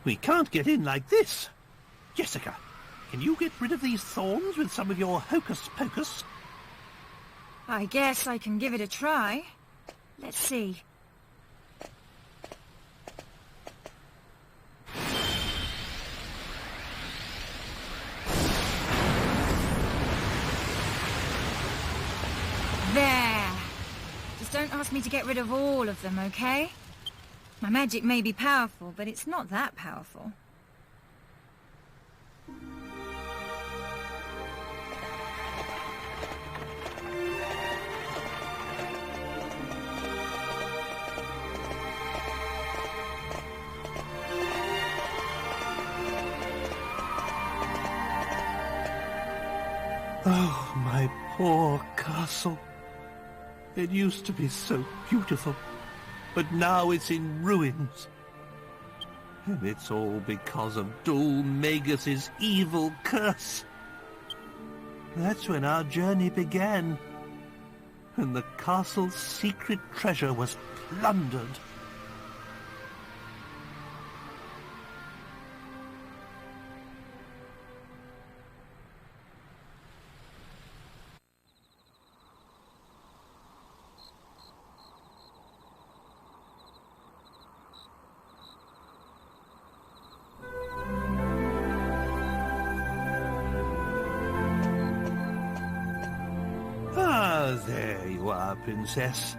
We can't get in like this. Jessica, can you get rid of these thorns with some of your hocus-pocus? I guess I can give it a try. Let's see. There! Just don't ask me to get rid of all of them, okay? My magic may be powerful, but it's not that powerful. Oh, my poor castle. It used to be so beautiful. But now it's in ruins. And it's all because of Dual Magus's evil curse. That's when our journey began. And the castle's secret treasure was plundered. There you are, Princess.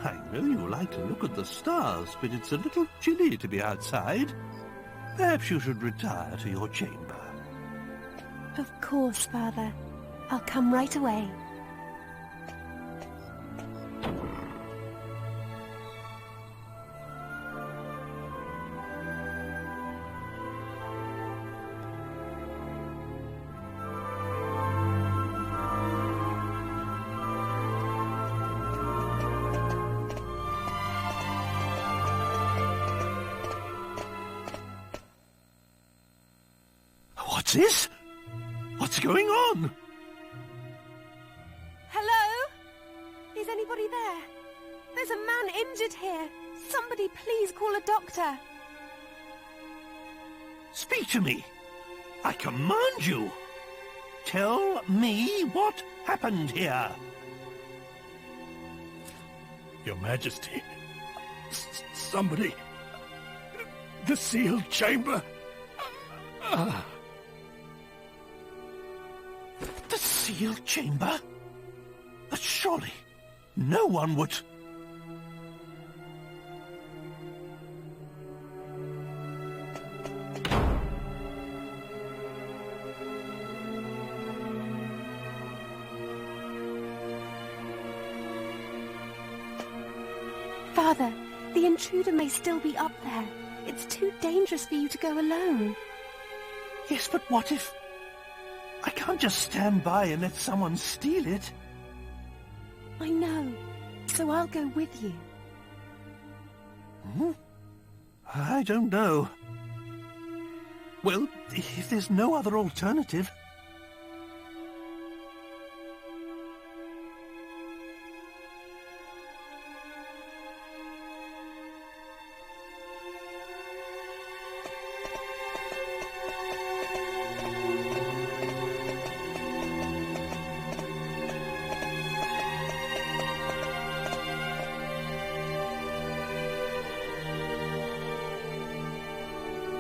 I know you like to look at the stars, but it's a little chilly to be outside. Perhaps you should retire to your chamber. Of course, Father. I'll come right away. Sis? What's going on? Hello? Is anybody there? There's a man injured here. Somebody please call a doctor. Speak to me. I command you. Tell me what happened here. Your Majesty, somebody... The sealed chamber... The sealed chamber? But surely, no one would... Father, the intruder may still be up there. It's too dangerous for you to go alone. Yes, but what if... I can't just stand by and let someone steal it. I know, so I'll go with you. Hmm? I don't know. Well, if there's no other alternative...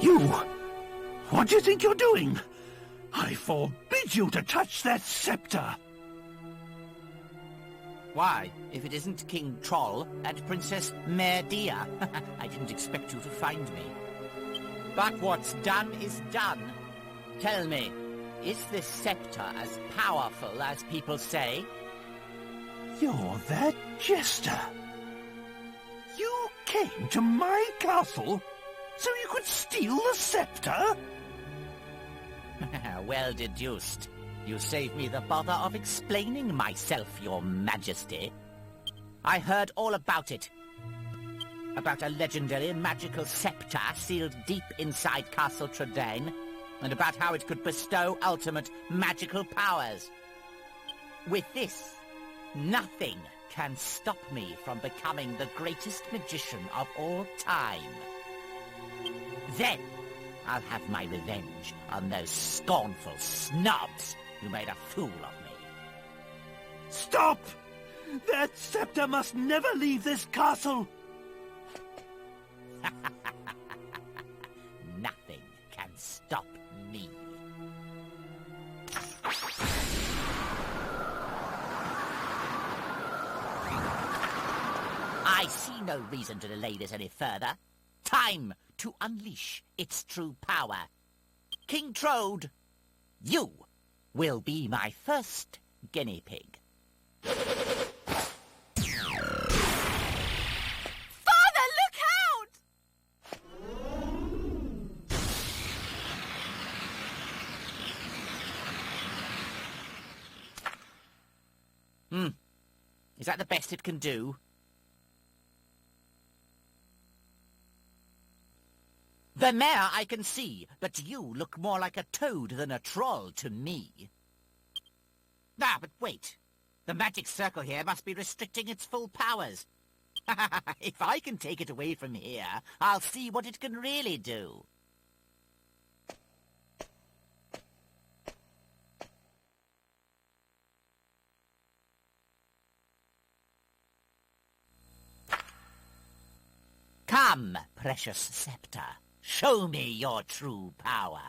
You! What do you think you're doing? I forbid you to touch that scepter! Why, if it isn't King Troll and Princess Medea, I didn't expect you to find me. But what's done is done. Tell me, is this scepter as powerful as people say? You're that jester. You came to my castle so you could steal the scepter? Well deduced. You saved me the bother of explaining myself, Your Majesty. I heard all about it. About a legendary magical scepter sealed deep inside Castle Tradaine, and about how it could bestow ultimate magical powers. With this, nothing can stop me from becoming the greatest magician of all time. Then, I'll have my revenge on those scornful snobs who made a fool of me. Stop! That scepter must never leave this castle! Nothing can stop me. I see no reason to delay this any further. Time to unleash its true power. King Trode, you will be my first guinea pig. Father, look out! Is that the best it can do? The mare I can see, but you look more like a toad than a troll to me. Ah, but wait. The magic circle here must be restricting its full powers. If I can take it away from here, I'll see what it can really do. Come, precious scepter. Show me your true power.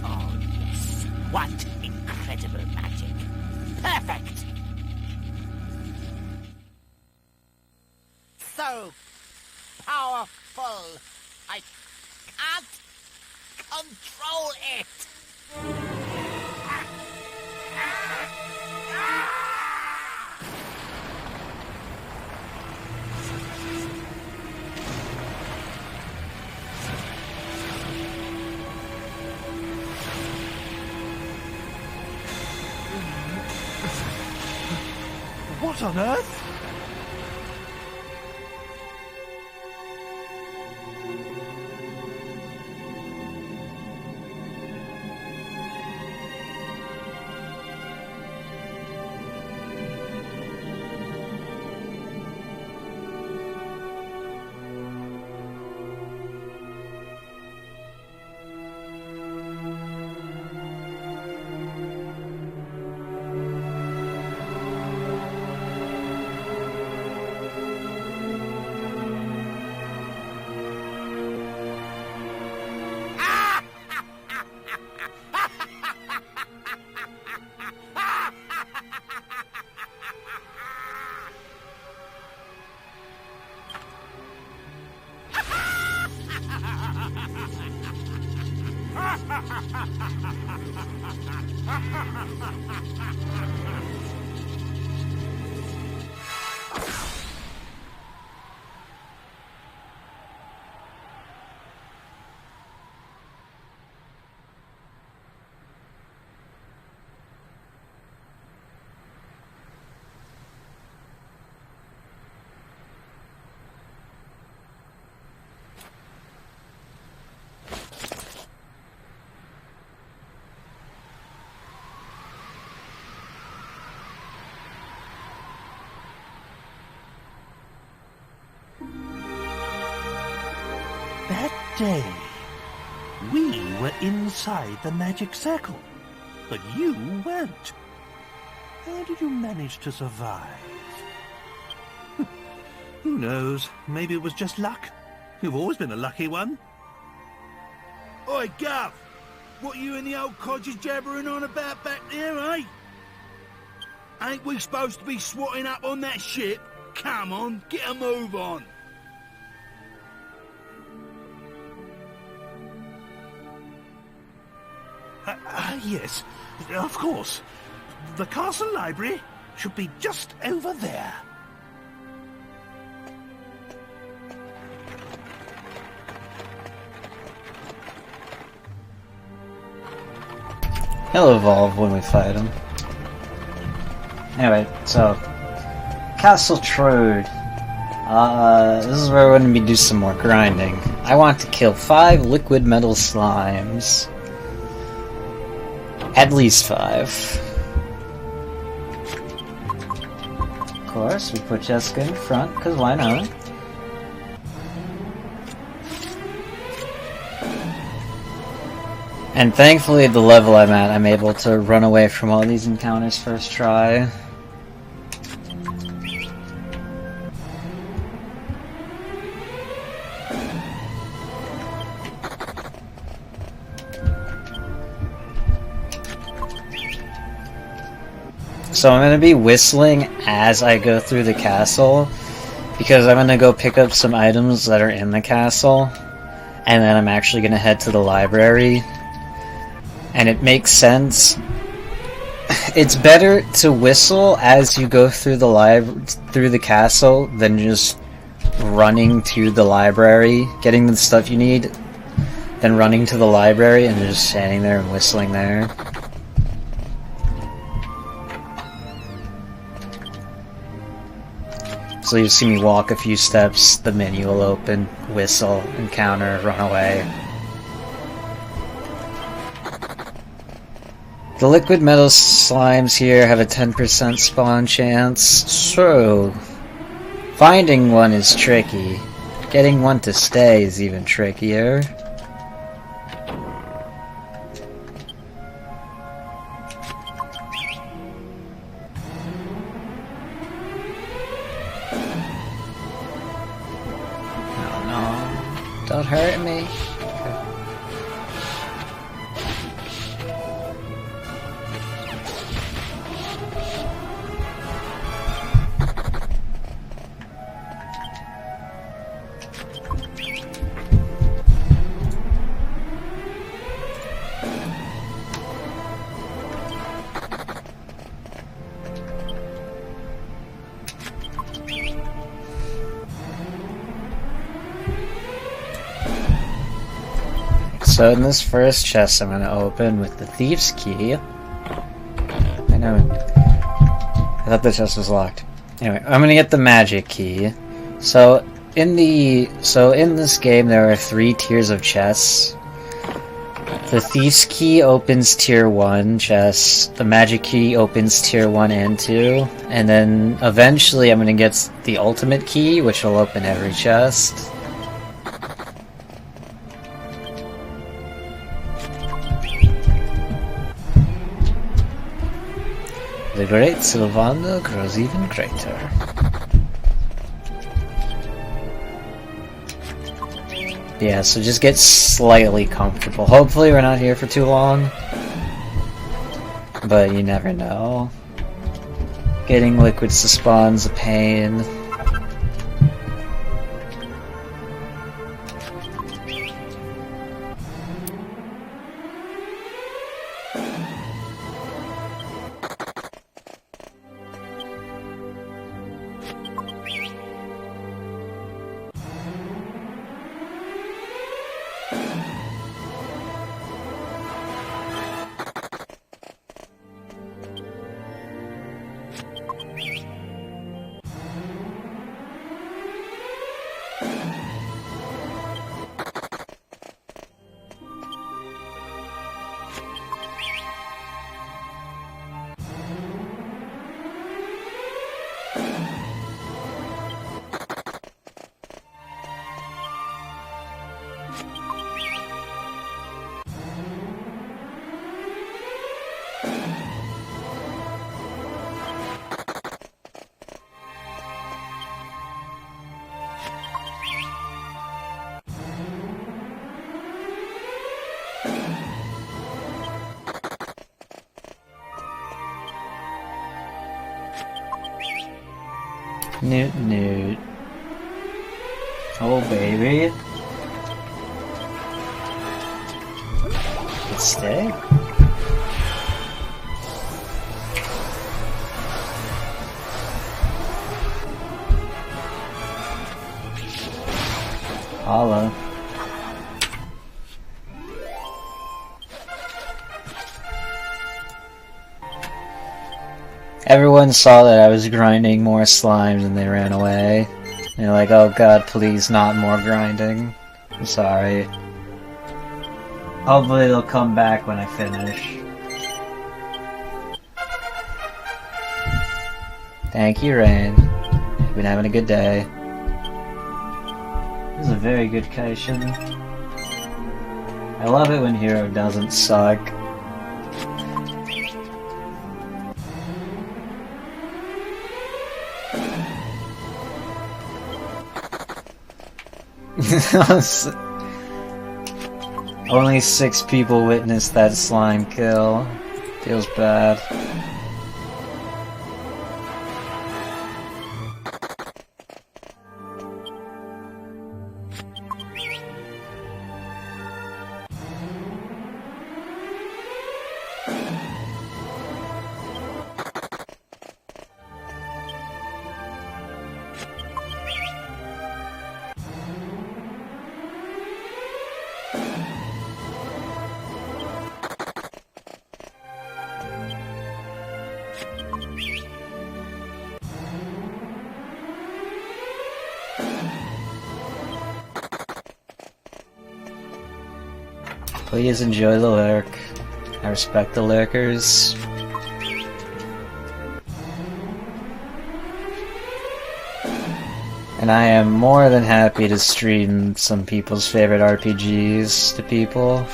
Oh, yes. What incredible magic. Perfect! So powerful, I can't control it. What on earth? That day, we were inside the magic circle, but you weren't. How did you manage to survive? Who knows? Maybe it was just luck. You've always been a lucky one. Oi, Gov! What you and the old codgers jabbering on about back there, eh? Ain't we supposed to be swatting up on that ship? Come on, get a move on. Yes, of course. The castle library should be just over there. He'll evolve when we fight him. Anyway, so Castle Trude. This is where we're going to do some more grinding. I want to kill 5 liquid metal slimes. At least 5. Of course, we put Jessica in front, because why not? And thankfully, at the level I'm at, I'm able to run away from all these encounters first try. So I'm going to be whistling as I go through the castle, because I'm going to go pick up some items that are in the castle, and then I'm actually going to head to the library. And it makes sense. It's better to whistle as you go through the castle than just running to the library, getting the stuff you need, then running to the library and just standing there and whistling there. So you see me walk a few steps, the menu will open, whistle, encounter, run away. The liquid metal slimes here have a 10% spawn chance, so finding one is tricky. Getting one to stay is even trickier. Don't hurt me. So in this first chest I'm going to open with the Thief's Key. I know. I thought the chest was locked. Anyway, I'm going to get the Magic Key. So in this game there are 3 tiers of chests. The Thief's Key opens tier 1 chests. The Magic Key opens tier 1 and 2. And then eventually I'm going to get the Ultimate Key, which will open every chest. The great Sylvanda grows even greater. Yeah, so just get slightly comfortable. Hopefully we're not here for too long. but you never know. Getting liquids to spawn's a pain. Newt Newt. Oh baby. Let's stay. Holla. Everyone saw that I was grinding more slimes and they ran away. They're like, oh god, please not more grinding. I'm sorry. Hopefully they'll come back when I finish. Thank you, Rain. You've been having a good day. This is a very good Kaishin. I love it when Hero doesn't suck. Only 6 people witnessed that slime kill. Feels bad. Please enjoy the lurk. I respect the lurkers. And I am more than happy to stream some people's favorite RPGs to people.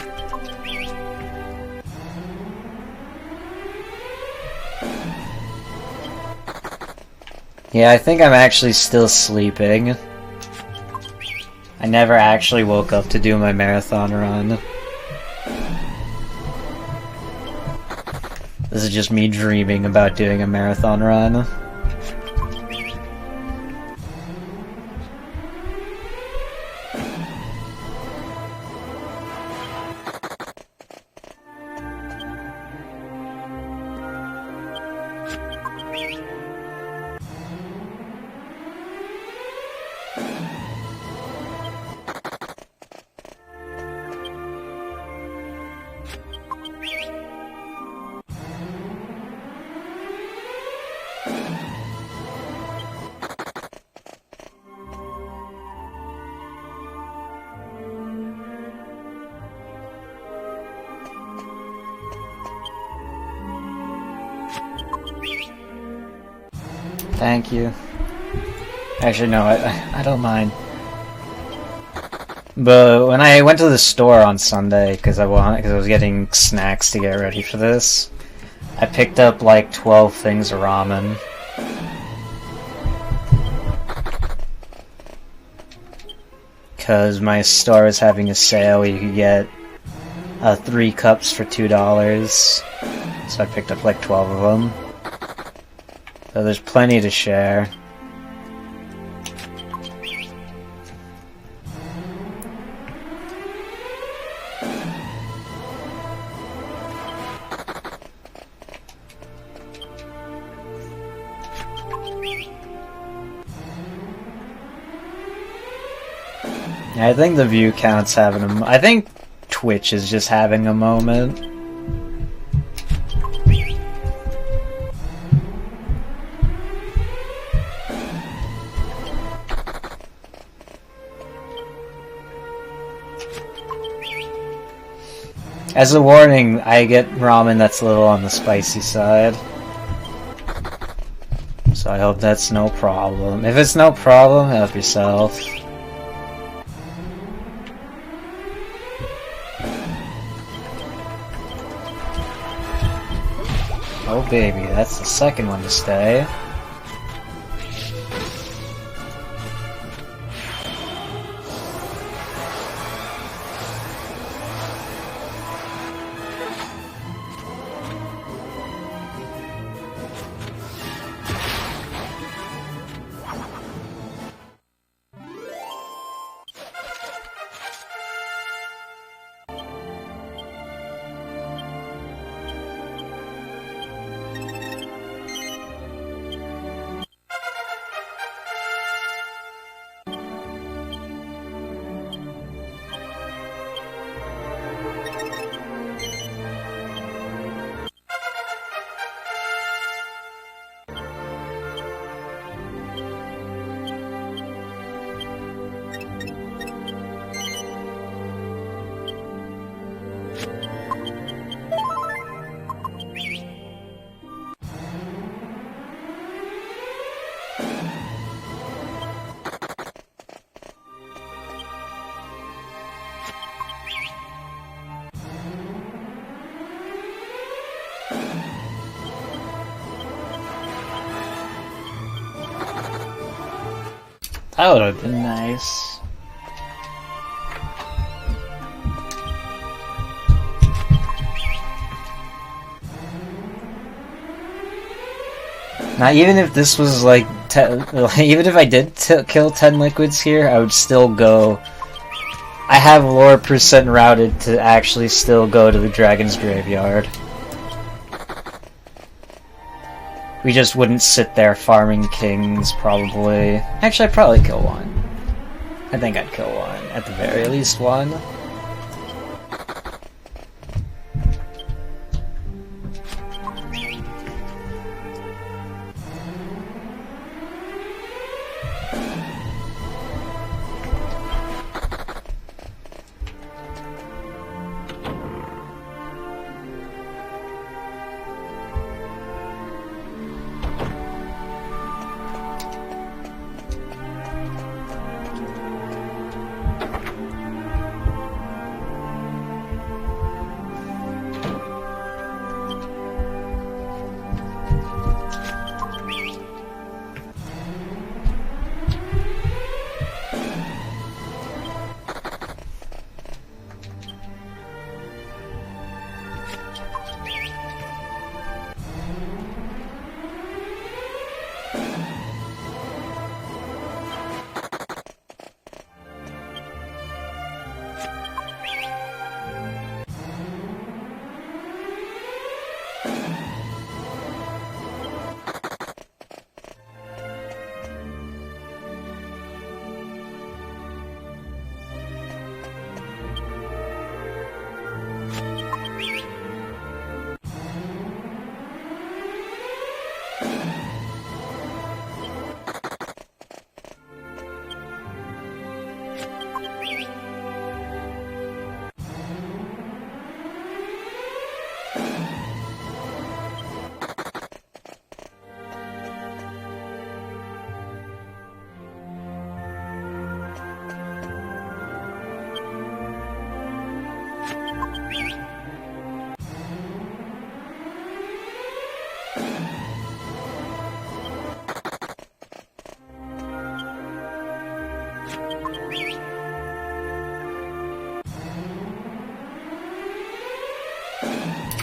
Yeah, I think I'm actually still sleeping. I never actually woke up to do my marathon run. This is just me dreaming about doing a marathon run. Thank you. Actually, no, I don't mind. But when I went to the store on Sunday, because I was getting snacks to get ready for this, I picked up like 12 things of ramen. Because my store is having a sale where you could get 3 cups for $2. So I picked up like 12 of them. So there's plenty to share. I think the view count's having a... I think Twitch is just having a moment. As a warning, I get ramen that's a little on the spicy side. So I hope that's no problem. If it's no problem, help yourself. Oh baby, that's the second one to stay. That would have been nice. Now, even if this was like, even if I did kill 10 liquids here, I would still go. I have lore percent routed to actually still go to the dragon's graveyard. We just wouldn't sit there farming kings, probably. Actually, I'd probably kill one. I think I'd kill one. At the very least, one.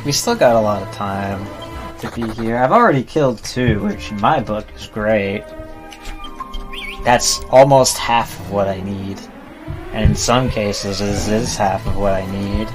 We still got a lot of time to be here. I've already killed 2, which in my book is great. That's almost half of what I need. And in some cases, this is half of what I need.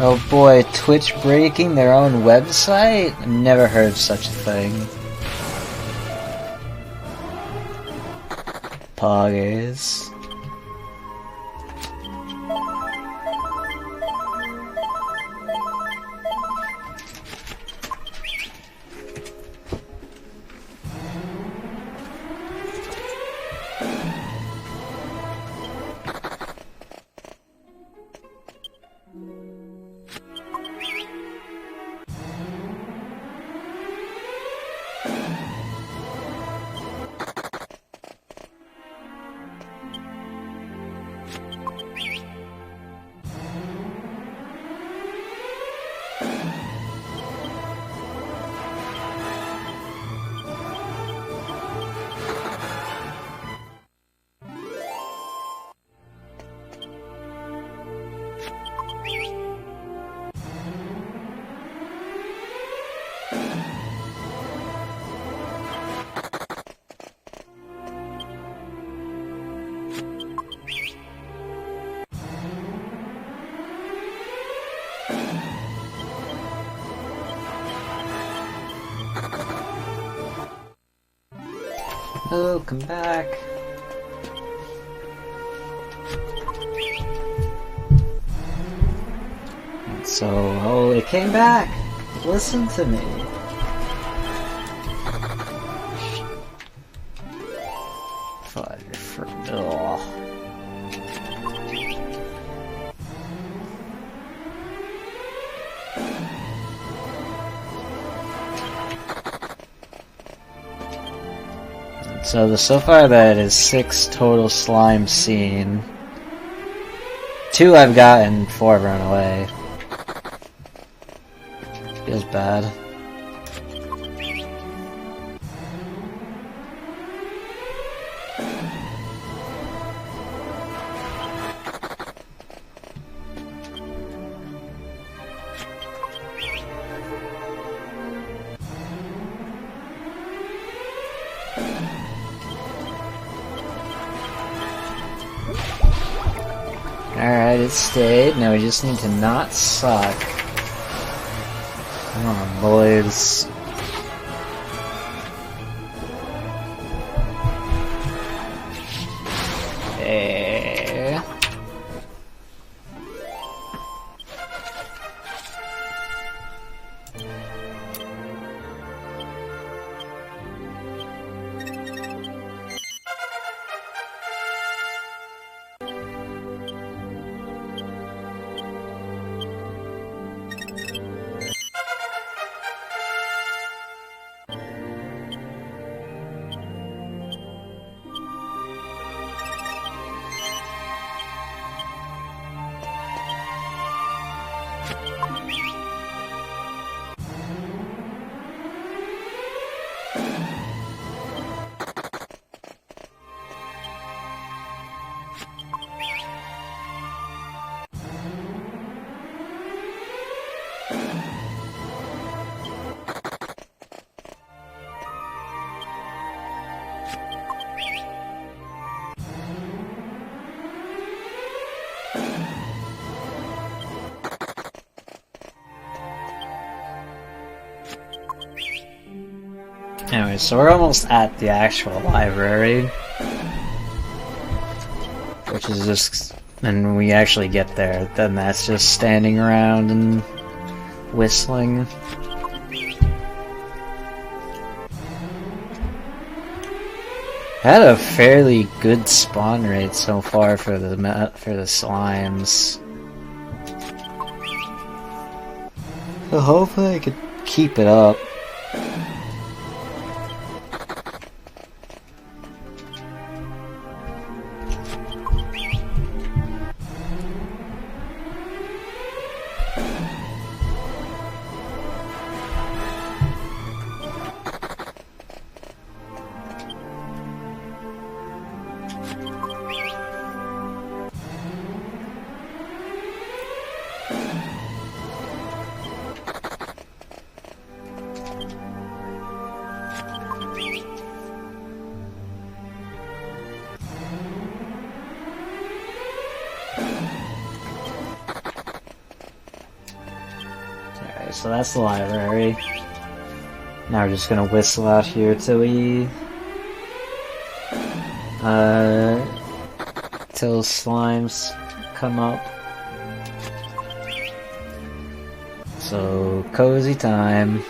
Oh boy, Twitch breaking their own website? I've never heard of such a thing. Poggers. Welcome back. So, oh, it came back. Listen to me. Flutter for ugh. So far that is 6 total slime seen. 2 I've gotten, 4 have run away. Feels bad. Alright, it stayed. Now we just need to not suck. Come on, boys. Okay. Anyway, so we're almost at the actual library, which is just, and when we actually get there, then that's just standing around and whistling. Had a fairly good spawn rate so far for the slimes. So hopefully I could keep it up. so that's the library. Now we're just gonna whistle out here till till slimes come up. So, cozy time.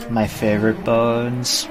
My favorite bones.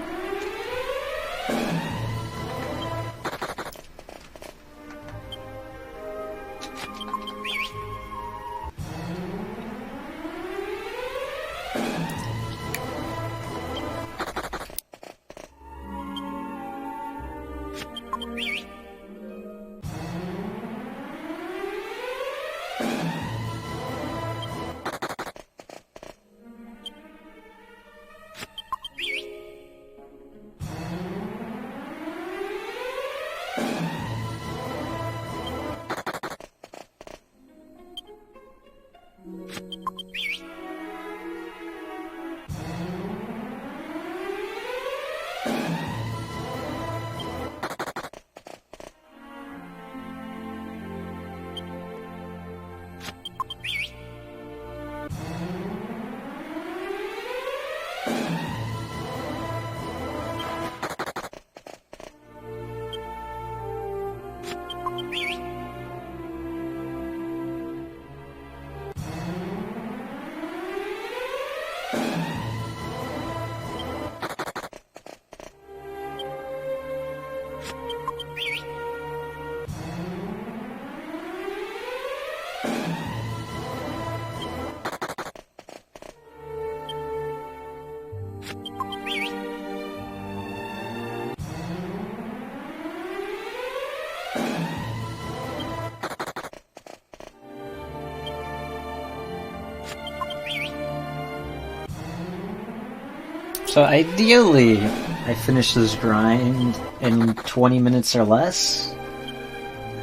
So ideally, I finish this grind in 20 minutes or less,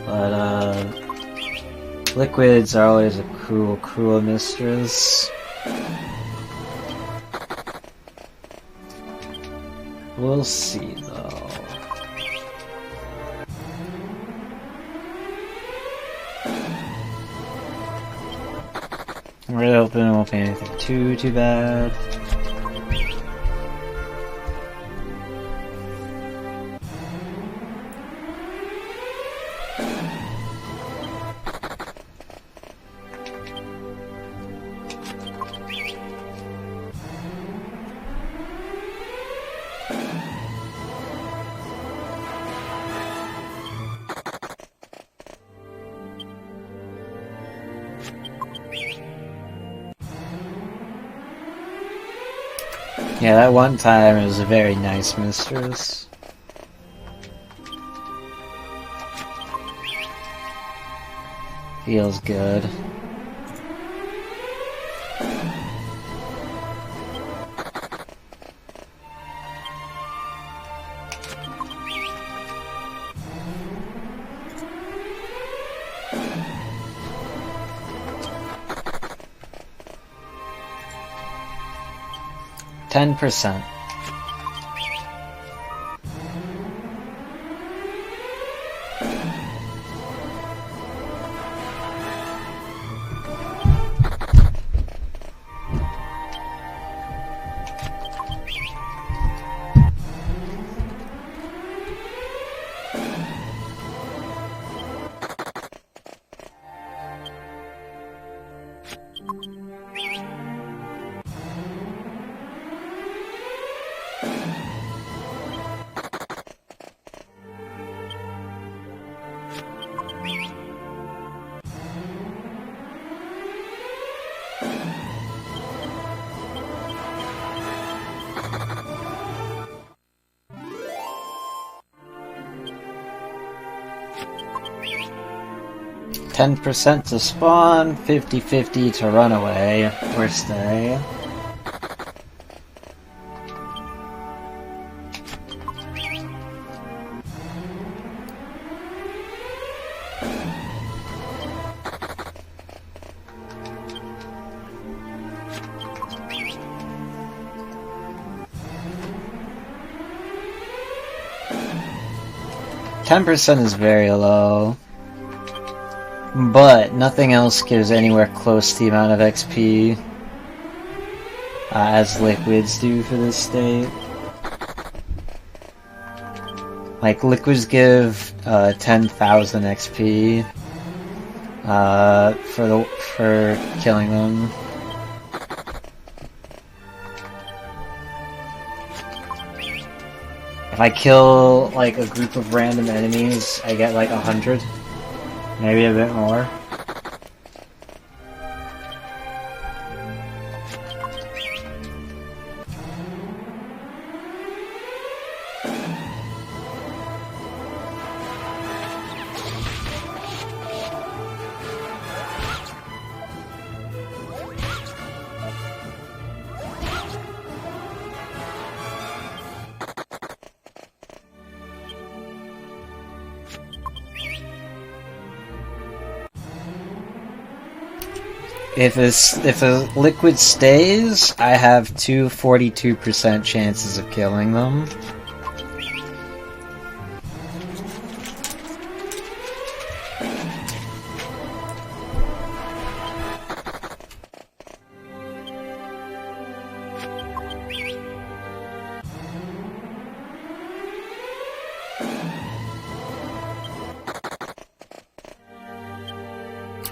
but liquids are always a cruel, cruel mistress. We'll see, though. I'm really hoping it won't be anything too bad. Yeah, that one time it was a very nice mistress. Feels good. %. 10% to spawn, 50-50 to run away or stay. %10 is very low, but nothing else gives anywhere close to the amount of XP as liquids do for this state. Like, liquids give 10,000 XP for killing them. If I kill, like, a group of random enemies, I get, like, 100. Maybe a bit more. If a liquid stays, I have two 42% chances of killing them.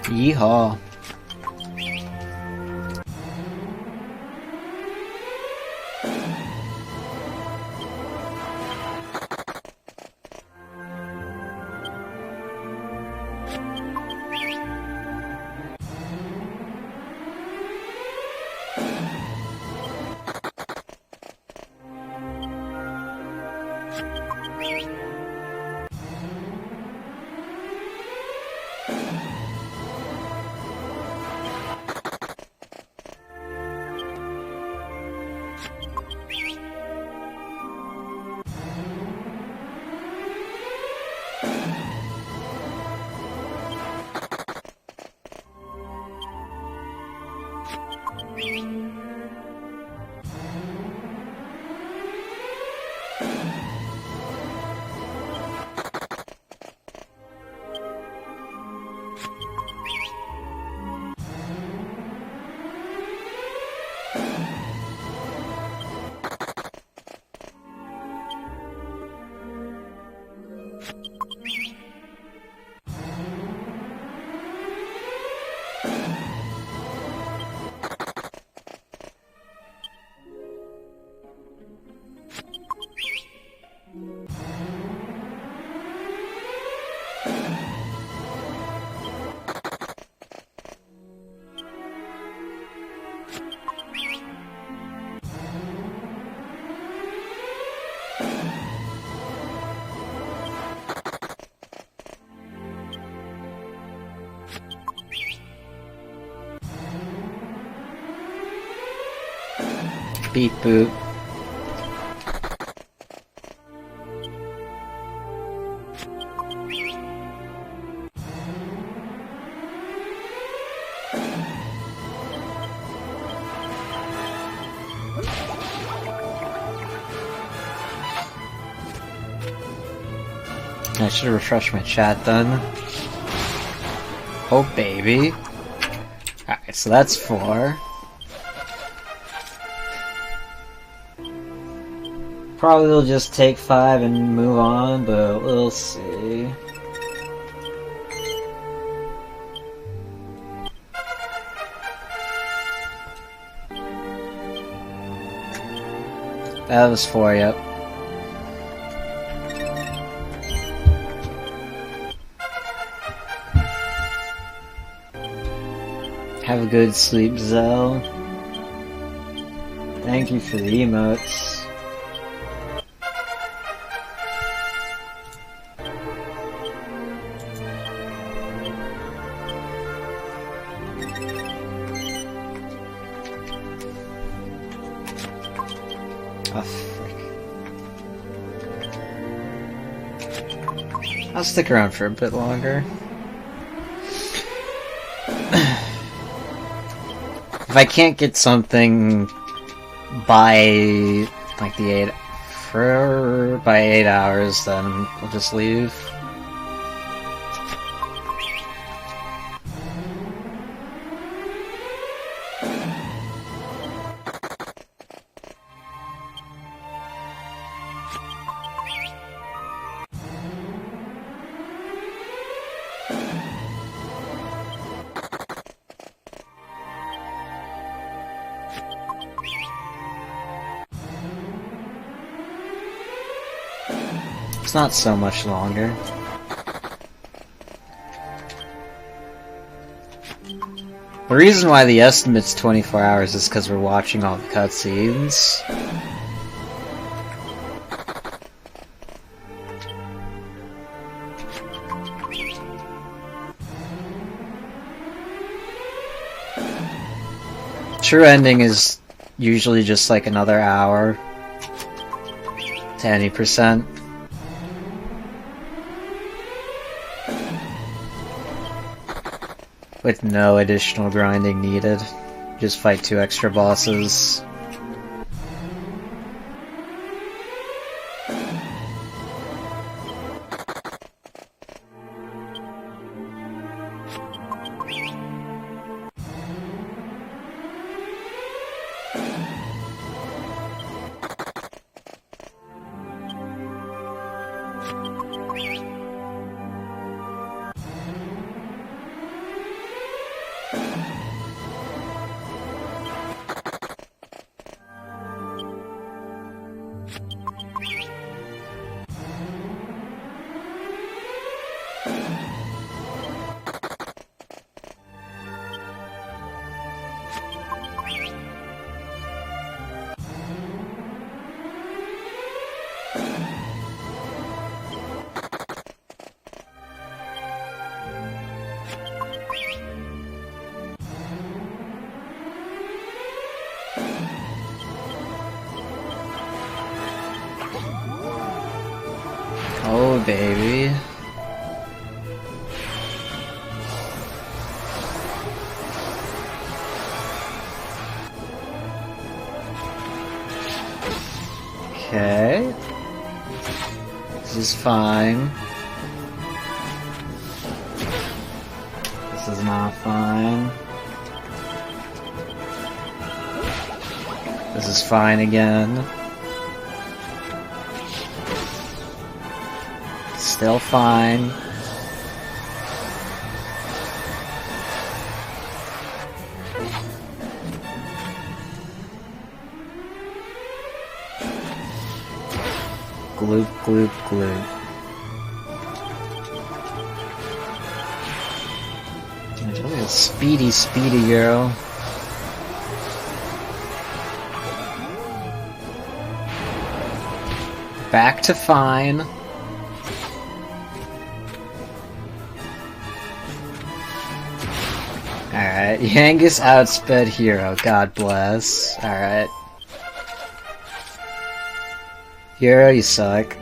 Yeehaw. Beep boop. I should refresh my chat then. Oh baby. Alright, so that's 4. Probably we'll just take 5 and move on, but we'll see. That was 4, yep. Have a good sleep, Zell. Thank you for the emotes. I'll stick around for a bit longer. If I can't get something by like by 8 hours, then I'll just leave. It's not so much longer. The reason why the estimate's 24 hours is because we're watching all the cutscenes. True ending is usually just like another hour to any percent. With no additional grinding needed. Just fight 2 extra bosses. Oh, baby. Okay. This is fine. This is not fine. This is fine again. Still fine. Gloop, gloop, gloop. Look at speedy, speedy girl. Back to fine. Alright, Yangus outsped Hero, God bless. Alright. Hero, you suck.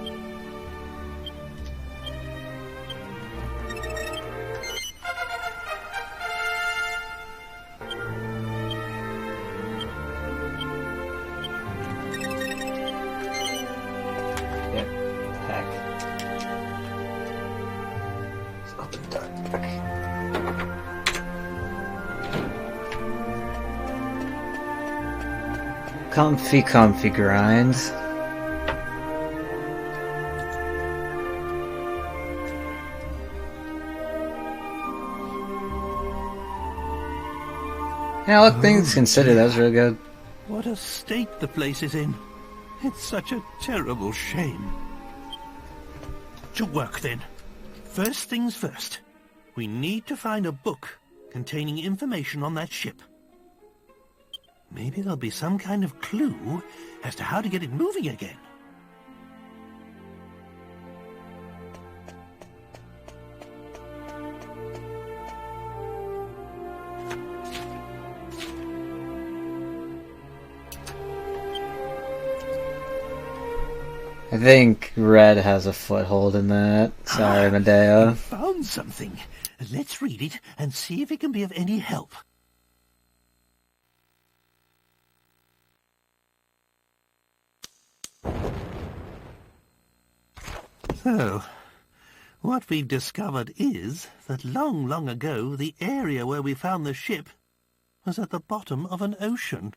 Comfy, comfy grind. Yeah, look, things considered, that was really good. What a state the place is in. It's such a terrible shame. To work then. First things first. We need to find a book containing information on that ship. Maybe there'll be some kind of clue as to how to get it moving again. I think Red has a foothold in that. Sorry, Medea. Found something. Let's read it and see if it can be of any help. So, what we've discovered is that long, long ago, the area where we found the ship was at the bottom of an ocean.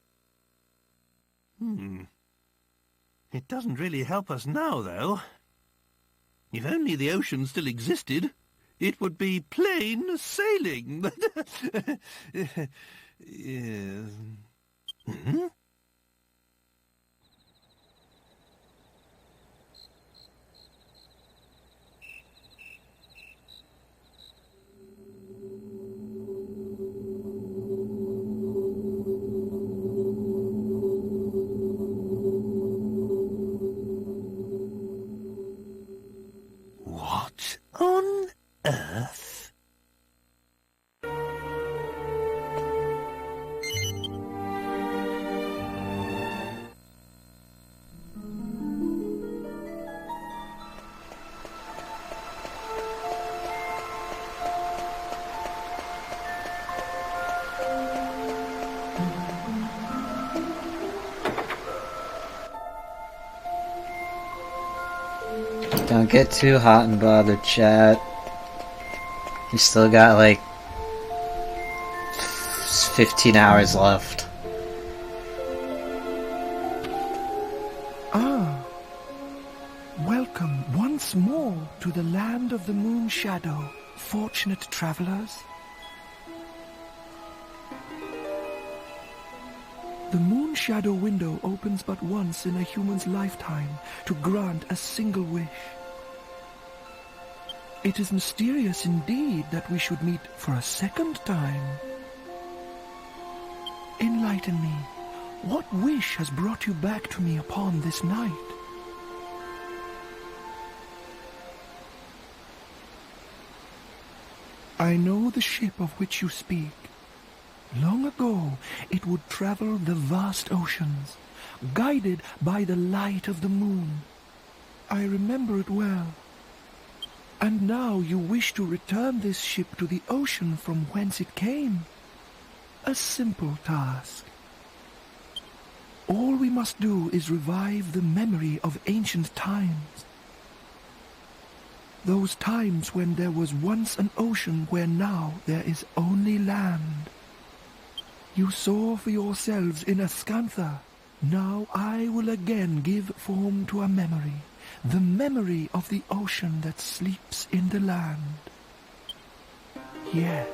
It doesn't really help us now, though. If only the ocean still existed, it would be plain sailing. Yes. What on earth? Don't get too hot and bothered, chat. You still got like 15 hours left. Welcome once more to the land of the moon shadow, fortunate travelers. The moon shadow window opens but once in a human's lifetime to grant a single wish. It is mysterious indeed that we should meet for a second time. Enlighten me. What wish has brought you back to me upon this night? I know the ship of which you speak. Long ago, it would travel the vast oceans, guided by the light of the moon. I remember it well. And now you wish to return this ship to the ocean from whence it came. A simple task. All we must do is revive the memory of ancient times. Those times when there was once an ocean where now there is only land. You saw for yourselves in Ascantha. Now I will again give form to a memory, the memory of the ocean that sleeps in the land. Yes,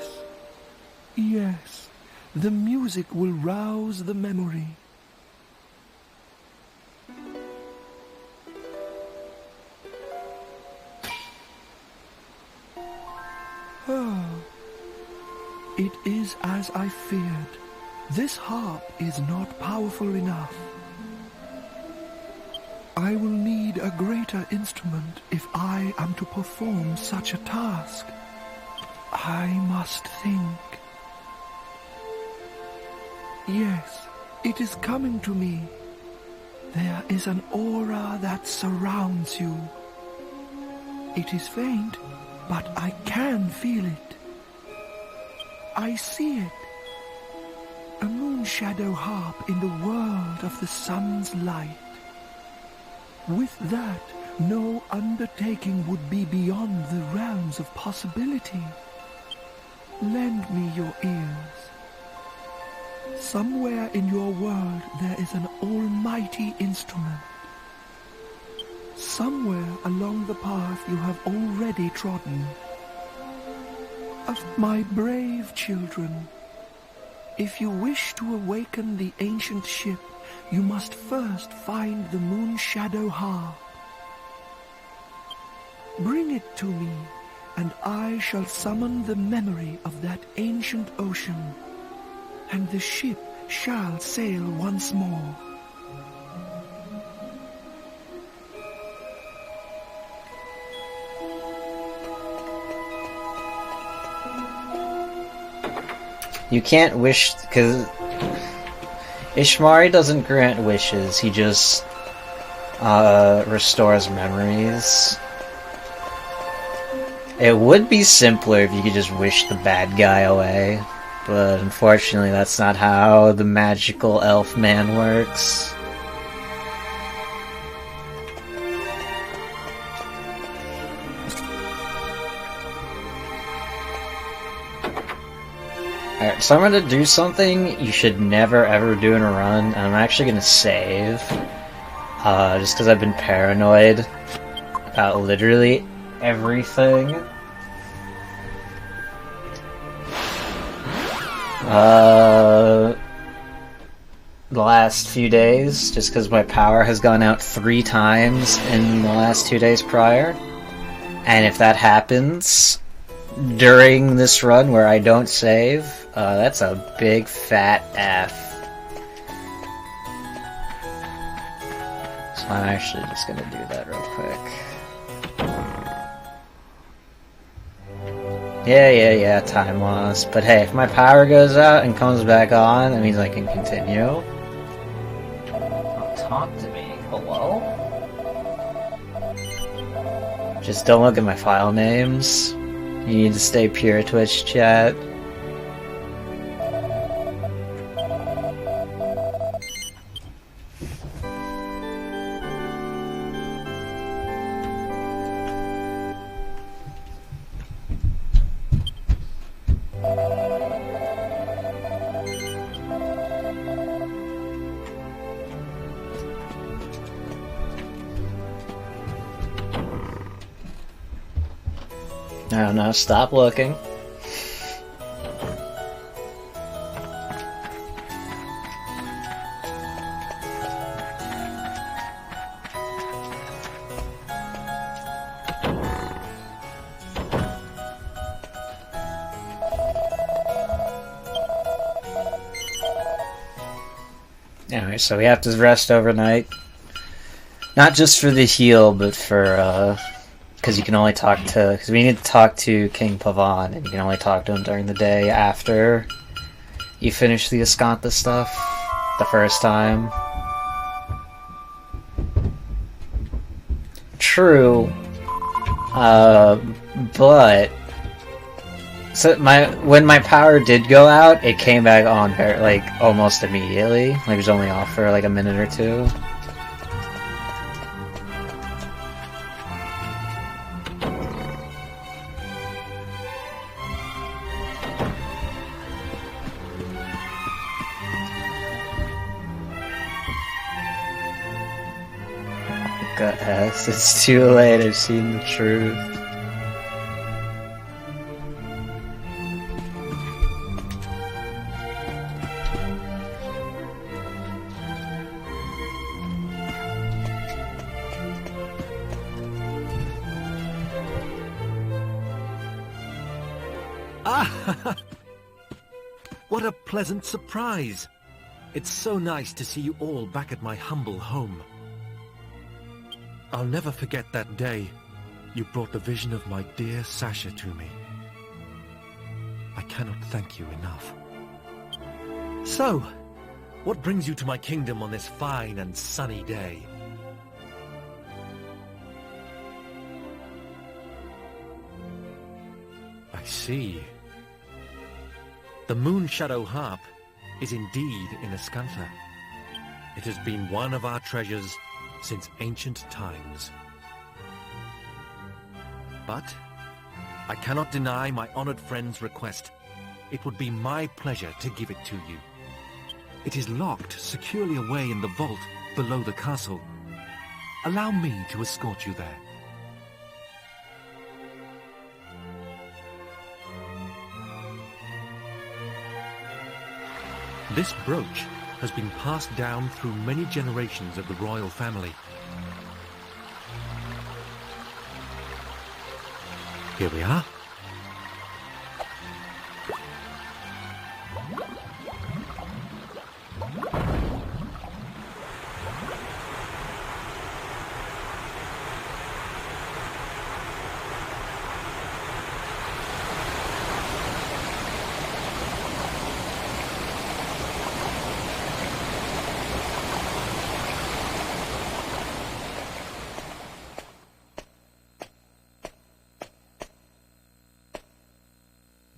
yes, the music will rouse the memory. Oh, it is as I feared. This harp is not powerful enough. I will need a greater instrument if I am to perform such a task. I must think. Yes, it is coming to me. There is an aura that surrounds you. It is faint, but I can feel it. I see it. A moon shadow harp in the world of the sun's light. With that, no undertaking would be beyond the realms of possibility. Lend me your ears. Somewhere in your world there is an almighty instrument. Somewhere along the path you have already trodden. Of my brave children, if you wish to awaken the ancient ship, you must first find the moon shadow harp. Bring it to me, and I shall summon the memory of that ancient ocean, and the ship shall sail once more. You can't wish, because Ishmari doesn't grant wishes, he just restores memories. It would be simpler if you could just wish the bad guy away, but unfortunately that's not how the magical elf man works. Alright, so I'm gonna do something you should never ever do in a run, and I'm actually gonna save. Just because I've been paranoid about literally everything. The last few days, just because my power has gone out 3 times in the last 2 days prior. And if that happens during this run where I don't save, that's a big fat F. So I'm actually just gonna do that real quick. Yeah, time loss. But hey, if my power goes out and comes back on, that means I can continue. Oh, talk to me. Hello? Just don't look at my file names. You need to stay pure, Twitch chat. I don't know, stop looking. Anyway, so we have to rest overnight. Not just for the heal, but for, because you can only talk to... Because we need to talk to King Pavan, and you can only talk to him during the day after you finish the Ascanta stuff the first time. True. But... So when my power did go out, it came back on like almost immediately. Like it was only off for like a minute or two. Yes, it's too late. I've seen the truth. Ah! What a pleasant surprise! It's so nice to see you all back at my humble home. I'll never forget that day you brought the vision of my dear Sasha to me. I cannot thank you enough. So, what brings you to my kingdom on this fine and sunny day? I see. The Moon Shadow Harp is indeed in Ascanta. It has been one of our treasures since ancient times. But I cannot deny my honored friend's request. It would be my pleasure to give it to you. It is locked securely away in the vault below the castle. Allow me to escort you there. This brooch has been passed down through many generations of the royal family. Here we are.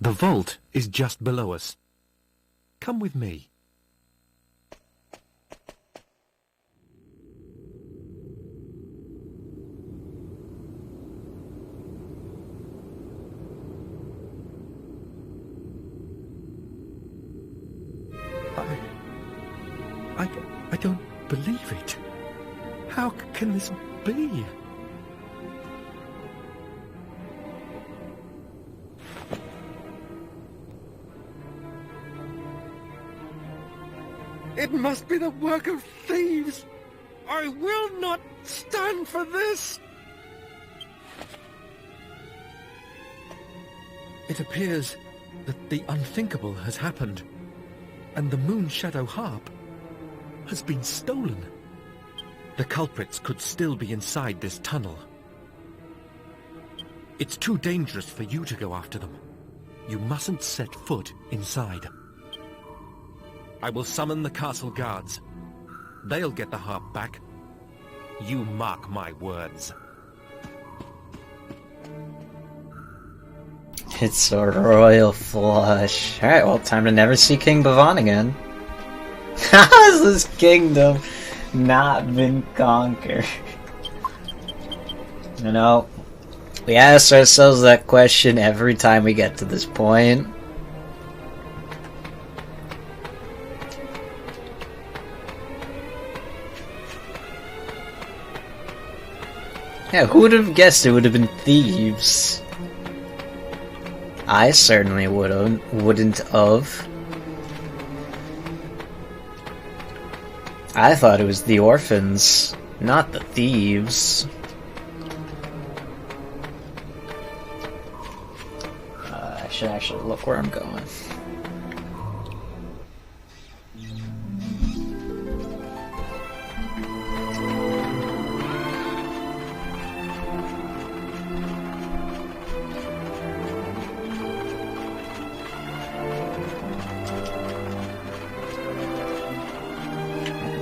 The vault is just below us. Come with me. I don't believe it. How can this be? It must be the work of thieves! I will not stand for this! It appears that the unthinkable has happened, and the Moon Shadow Harp has been stolen. The culprits could still be inside this tunnel. It's too dangerous for you to go after them. You mustn't set foot inside. I will summon the castle guards. They'll get the harp back. You mark my words. It's a royal flush. Alright, well, time to never see King Bhavan again. How has this kingdom not been conquered? You know, we ask ourselves that question every time we get to this point. Yeah, who would have guessed it would have been thieves? I certainly wouldn't have. I thought it was the orphans, not the thieves. I should actually look where I'm going.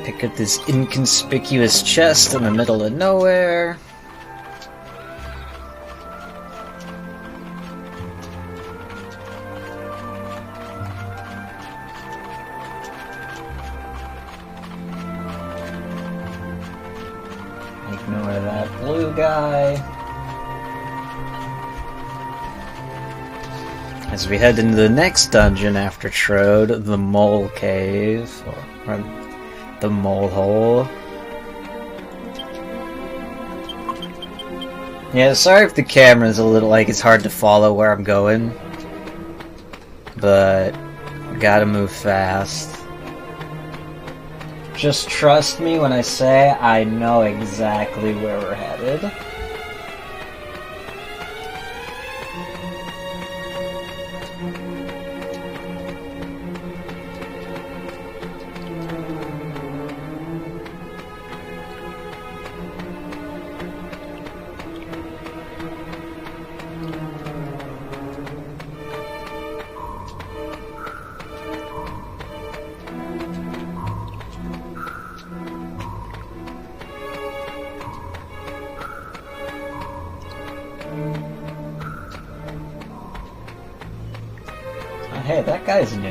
Pick up this inconspicuous chest in the middle of nowhere. Ignore that blue guy. As we head into the next dungeon after Trode, the Mole Cave, or the Mole Hole. Yeah, sorry if the camera's a little, like, it's hard to follow where I'm going. But, gotta move fast. Just trust me when I say I know exactly where we're headed. Hey, that guy's new.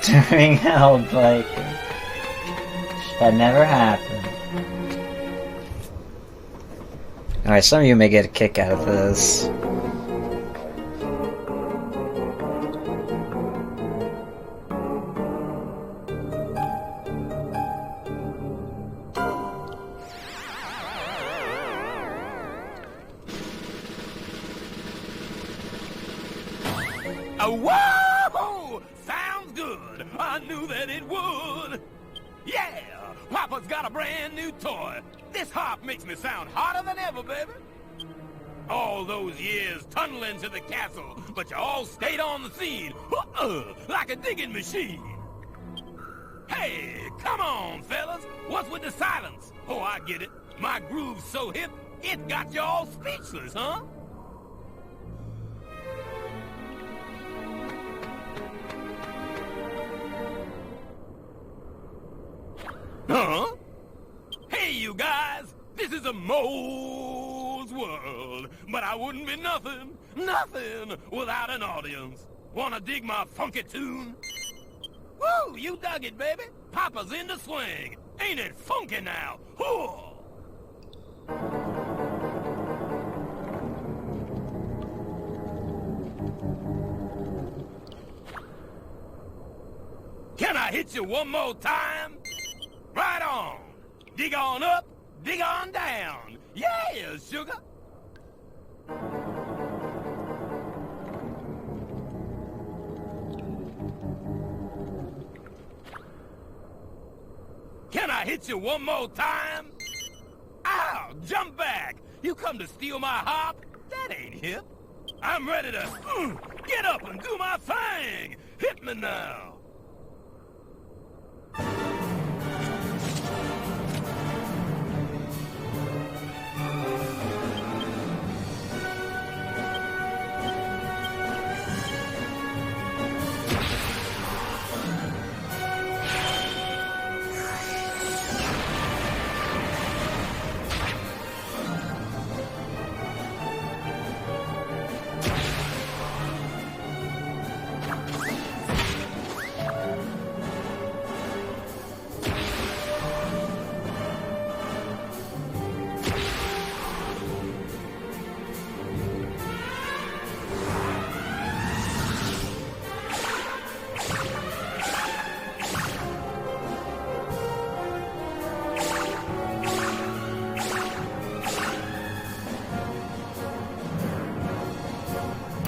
During Hell Biker. That never happened. Alright, some of you may get a kick out of this. Oh, whoa! Sounds good. I knew that it would. Yeah, Papa's got a brand new toy. This harp makes me sound hotter than ever, baby. All those years tunneling to the castle, but you all stayed on the scene, like a digging machine. Hey, come on, fellas. What's with the silence? Oh, I get it. My groove's so hip, It got you all speechless, huh? Huh? Hey, you guys! This is a mole's world, but I wouldn't be nothing without an audience. Wanna dig my funky tune? Woo! You dug it, baby! Papa's in the swing! Ain't it funky now? Whoa! Can I hit you one more time? Right on! Dig on up, dig on down! Yeah, sugar! Can I hit you one more time? Ow! Jump back! You come to steal my hop? That ain't hip. I'm ready to get up and do my thing! Hit me now!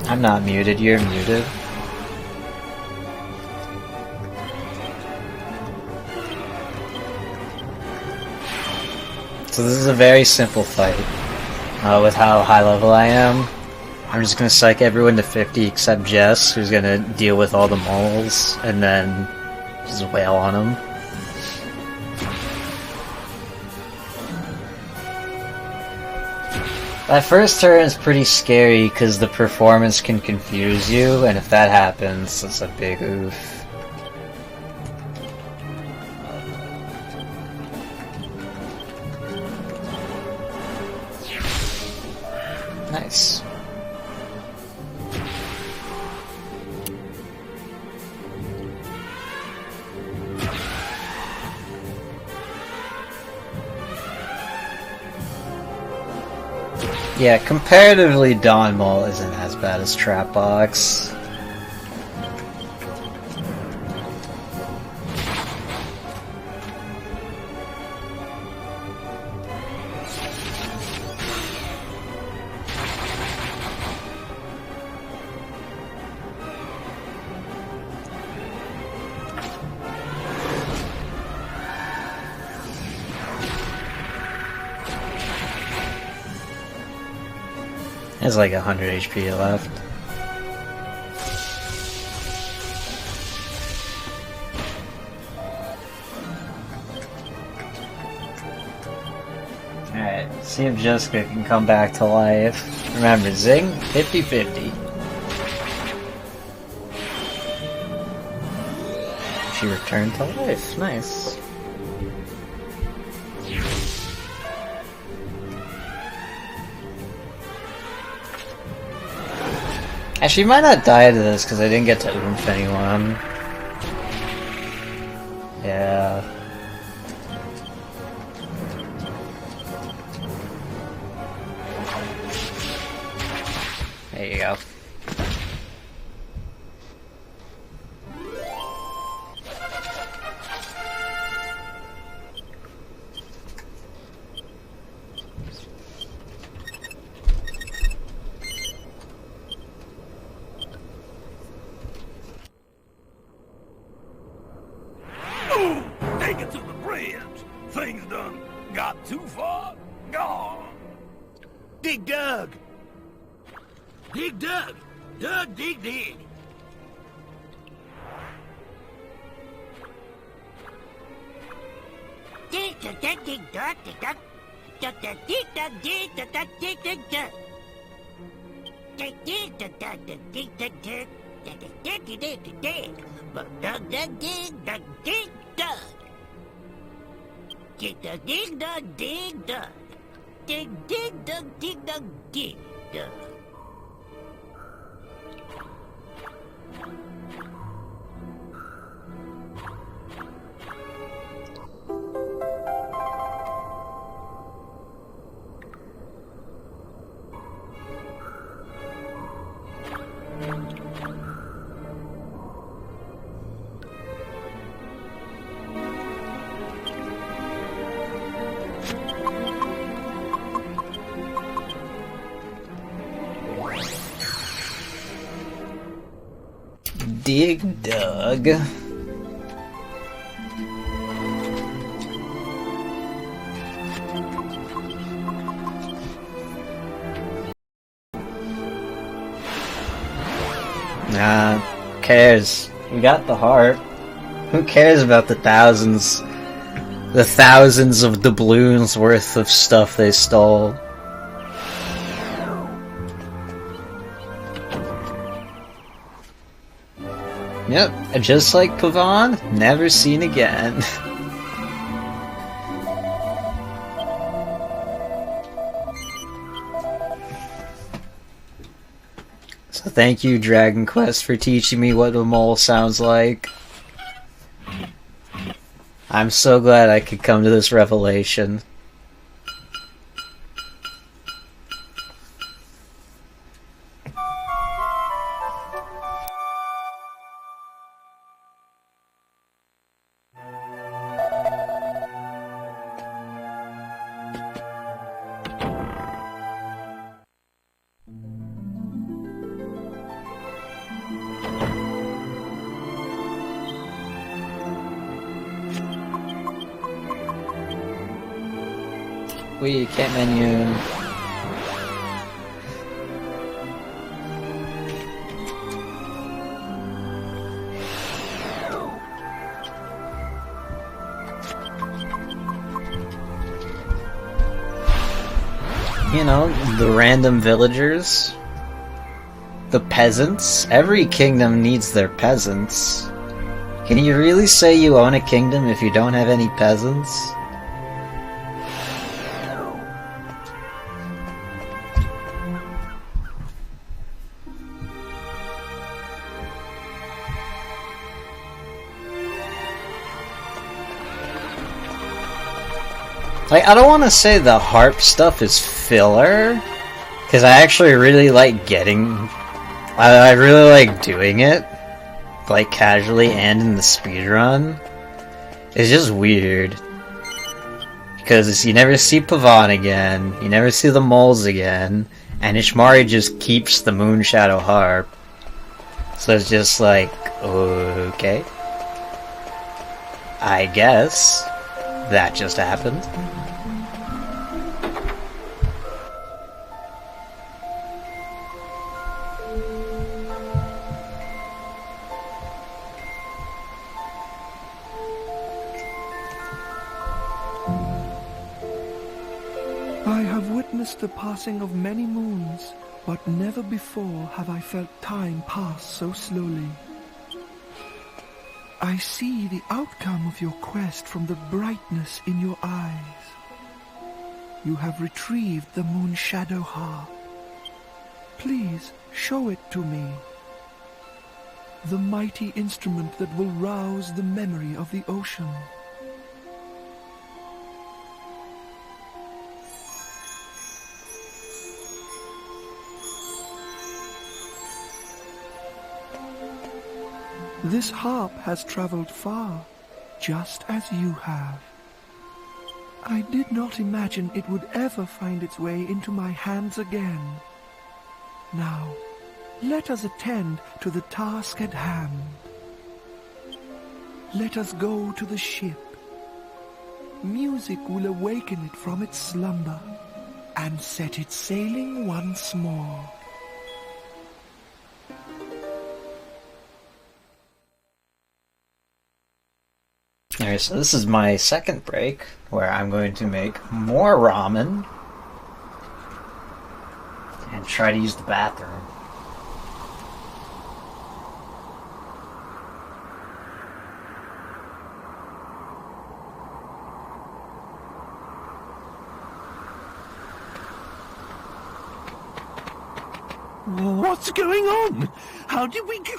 I'm not muted, you're muted. So this is a very simple fight. With how high level I am, I'm just gonna psych everyone to 50 except Jess, who's gonna deal with all the moles, and then just wail on them. That first turn is pretty scary because the performance can confuse you, and if that happens, it's a big oof. Nice. Yeah, comparatively, Dawn Mole isn't as bad as Trap Box. There's like 100 HP left. Alright, see if Jessica can come back to life. Remember, Zing, 50-50. She returned to life, nice. Actually, might not die to this because I didn't get to oomph anyone. Yeah. There you go. Take it to the bridge. Things done got too far. Gone. Dig Doug! Dig Doug! Doug, dig, dig! Dig, dig, dig, dig, Doug, dig, Doug. Dig Dug. Nah, who cares? We got the heart. Who cares about the thousands of doubloons worth of stuff they stole? Yep, just like Pavan, never seen again. So thank you, Dragon Quest, for teaching me what a mole sounds like. I'm so glad I could come to this revelation. We can't menu. You know, the random villagers, the peasants. Every kingdom needs their peasants. Can you really say you own a kingdom if you don't have any peasants? Like, I don't want to say the harp stuff is filler, because I actually really like I really like doing it, like, casually and in the speedrun. It's just weird. Because you never see Pavan again, you never see the moles again, and Ishmari just keeps the Moonshadow harp. So it's just like, okay. I guess that just happened. I have witnessed the passing of many moons, but never before have I felt time pass so slowly. I see the outcome of your quest from the brightness in your eyes. You have retrieved the Moonshadow harp. Please show it to me. The mighty instrument that will rouse the memory of the ocean. This harp has traveled far, just as you have. I did not imagine it would ever find its way into my hands again. Now, let us attend to the task at hand. Let us go to the ship. Music will awaken it from its slumber and set it sailing once more. Alright, so this is my second break, where I'm going to make more ramen and try to use the bathroom. What's going on? How did we get...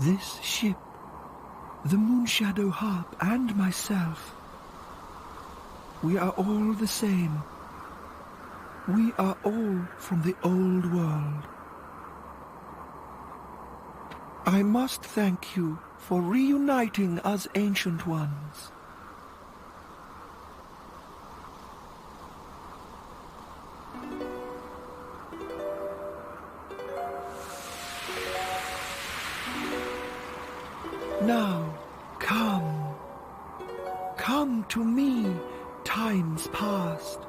This ship, the Moonshadow Harp, and myself, we are all the same. We are all from the old world. I must thank you for reuniting us ancient ones. Now, come. Come to me, times past.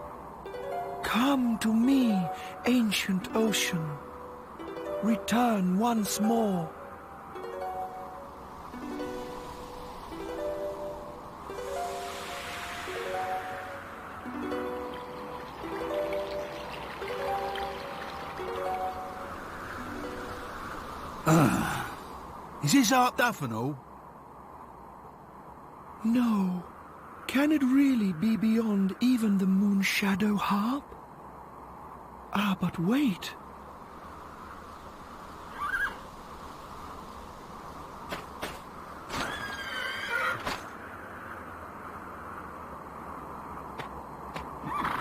Come to me, ancient ocean. Return once more. Is this harp duff and all? No. Can it really be beyond even the Moonshadow Harp? Ah, but wait.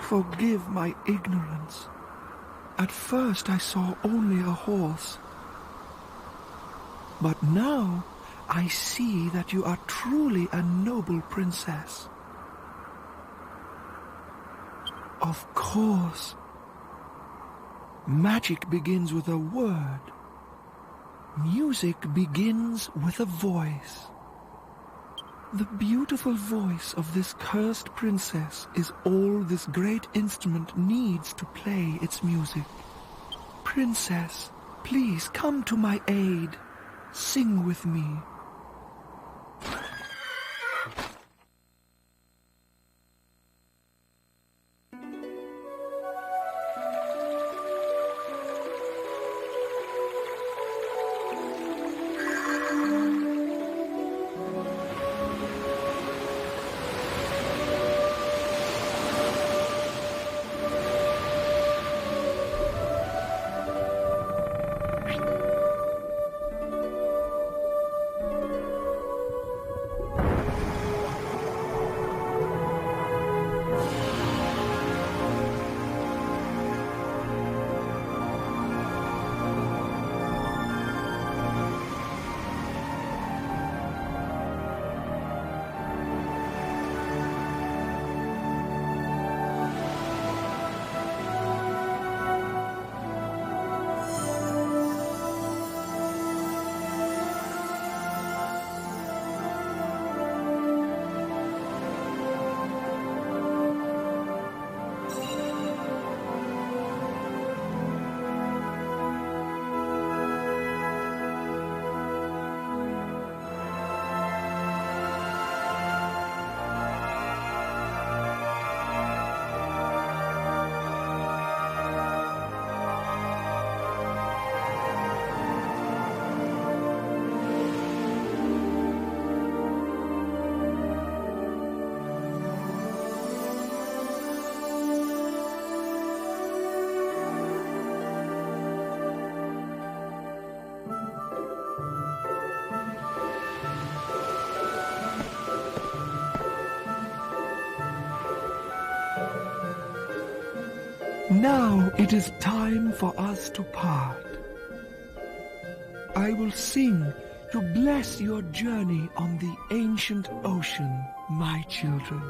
Forgive my ignorance. At first I saw only a horse. But now I see that you are truly a noble princess. Of course. Magic begins with a word. Music begins with a voice. The beautiful voice of this cursed princess is all this great instrument needs to play its music. Princess, please come to my aid. Sing with me. Now it is time for us to part. I will sing to bless your journey on the ancient ocean, my children.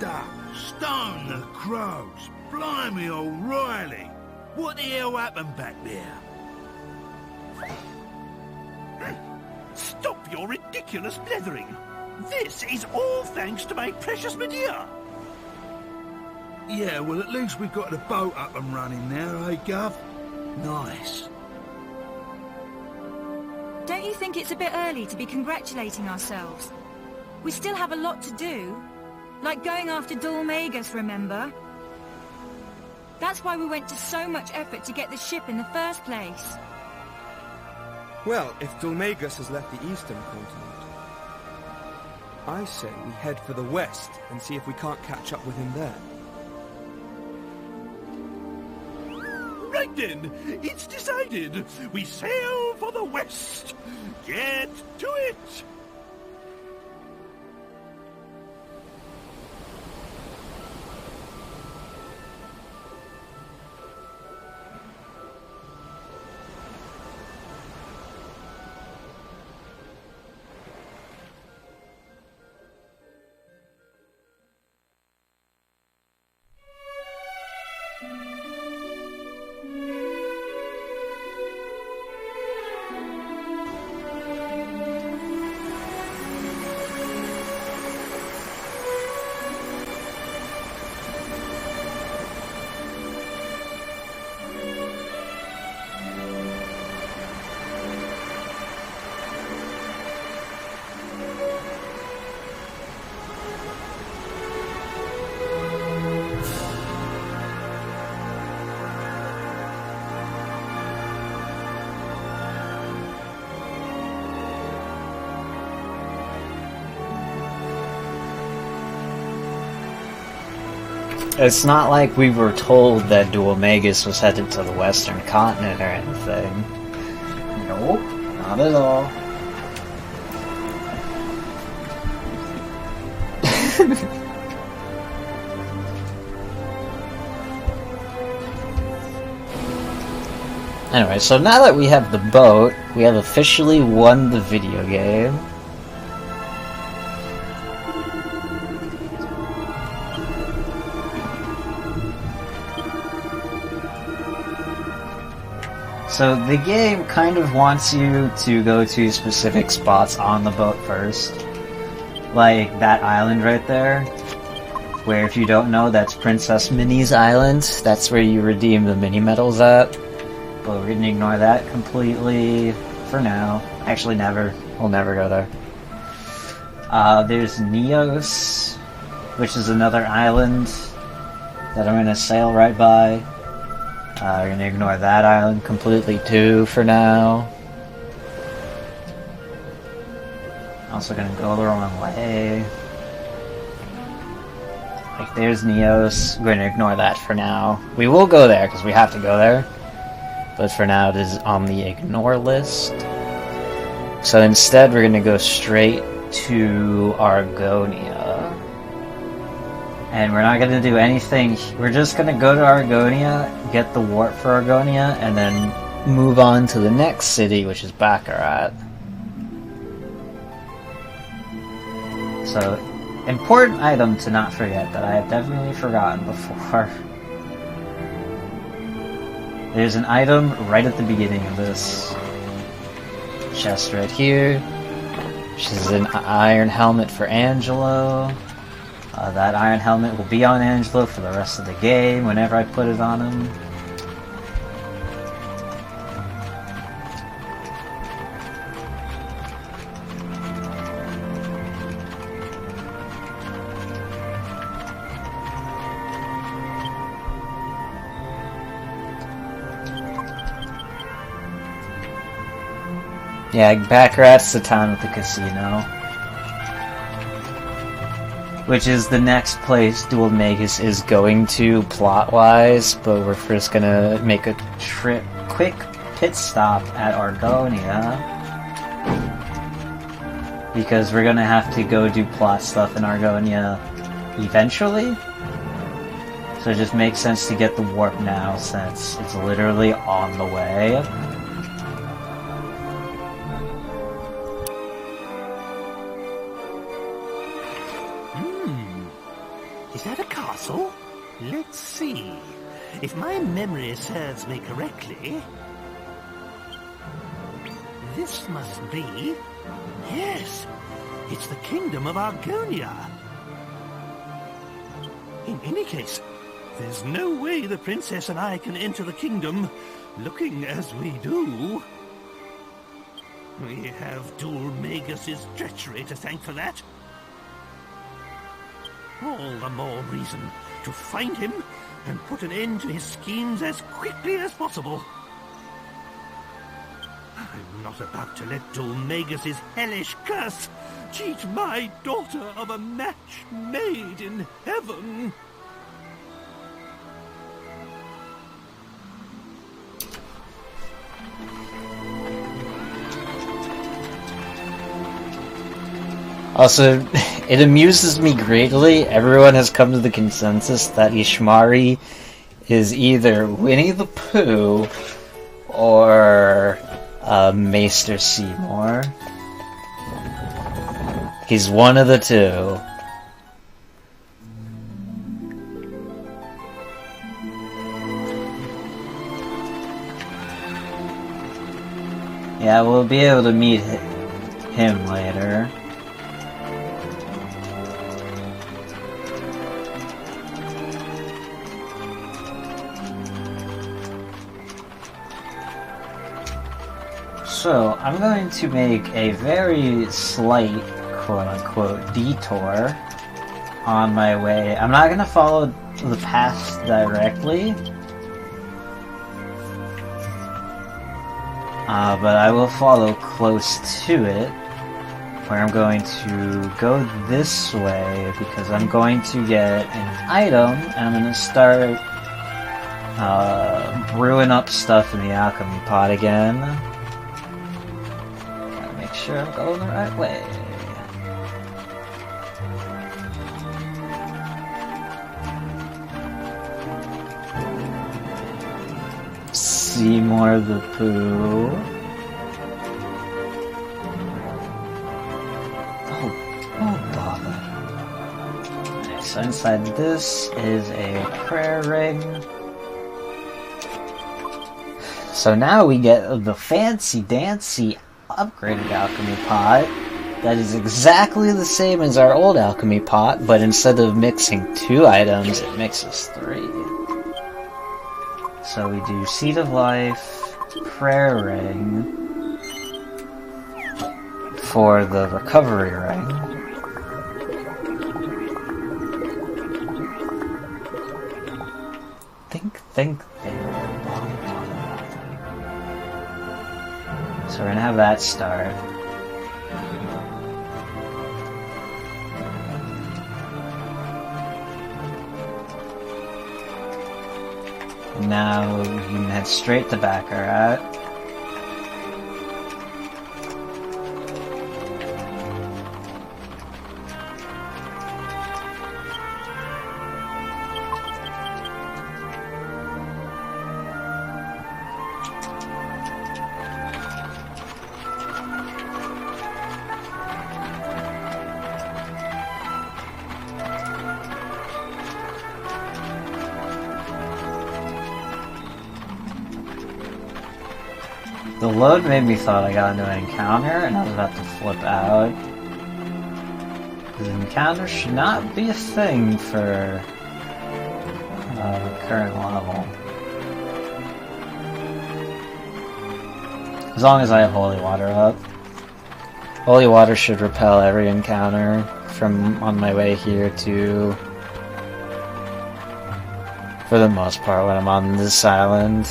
up. Stone the crows. Blimey, O'Reilly. What the hell happened back there? Stop your ridiculous blethering. This is all thanks to my precious Medea. Yeah, well, at least we've got the boat up and running now, eh, Gov? Nice. Don't you think it's a bit early to be congratulating ourselves? We still have a lot to do. Like going after Dulmagus, remember? That's why we went to so much effort to get the ship in the first place. Well, if Dulmagus has left the eastern continent, I say we head for the west and see if we can't catch up with him there. Right then, it's decided. We sail for the west. Get to it. It's not like we were told that Dulmagus was headed to the western continent or anything. Nope, not at all. Anyway, so now that we have the boat, we have officially won the video game. So the game kind of wants you to go to specific spots on the boat first. Like that island right there, where if you don't know, that's Princess Minnie's Island. That's where you redeem the mini medals at. But we're gonna ignore that completely for now. Actually, never. We'll never go there. There's Neos, which is another island that I'm gonna sail right by. We're gonna ignore that island completely too for now. Also gonna go the wrong way. Like there's Neos. We're gonna ignore that for now. We will go there because we have to go there. But for now it is on the ignore list. So instead we're gonna go straight to Argonia. And we're not going to do anything. We're just going to go to Argonia, get the warp for Argonia, and then move on to the next city, which is Baccarat. So, important item to not forget that I have definitely forgotten before. There's an item right at the beginning of this chest right here, which is an iron helmet for Angelo. That iron helmet will be on Angelo for the rest of the game whenever I put it on him. Yeah, Baccarat's the town with the casino. Which is the next place Dulmagus is going to plot-wise, but we're first gonna make a quick pit stop at Argonia. Because we're gonna have to go do plot stuff in Argonia eventually. So it just makes sense to get the warp now, since it's literally on the way. The castle? Let's see. If my memory serves me correctly, this must be... Yes, it's the Kingdom of Argonia. In any case, there's no way the princess and I can enter the kingdom looking as we do. We have Dulmagus's treachery to thank for that. All the more reason to find him and put an end to his schemes as quickly as possible. I'm not about to let Dulmagus's hellish curse cheat my daughter of a match made in heaven. Also, it amuses me greatly. Everyone has come to the consensus that Ishmari is either Winnie the Pooh or Maester Seymour. He's one of the two. Yeah, we'll be able to meet him later. So, I'm going to make a very slight, quote-unquote, detour on my way. I'm not going to follow the path directly, but I will follow close to it, where I'm going to go this way, because I'm going to get an item, and I'm going to start brewing up stuff in the alchemy pot again. Sure I'm going the right way. Seymour the Pooh. Oh bother. Okay, so inside this is a prayer ring. So now we get the fancy dancy upgraded alchemy pot that is exactly the same as our old alchemy pot, but instead of mixing 2 items, it mixes 3. So we do Seed of Life, Prayer Ring for the Recovery Ring. Think. So we're gonna have that start. Now we can head straight to Baccarat. The load made me thought I got into an encounter and I was about to flip out. The encounter should not be a thing for current level. As long as I have Holy Water up. Holy Water should repel every encounter from on my way here to... for the most part when I'm on this island.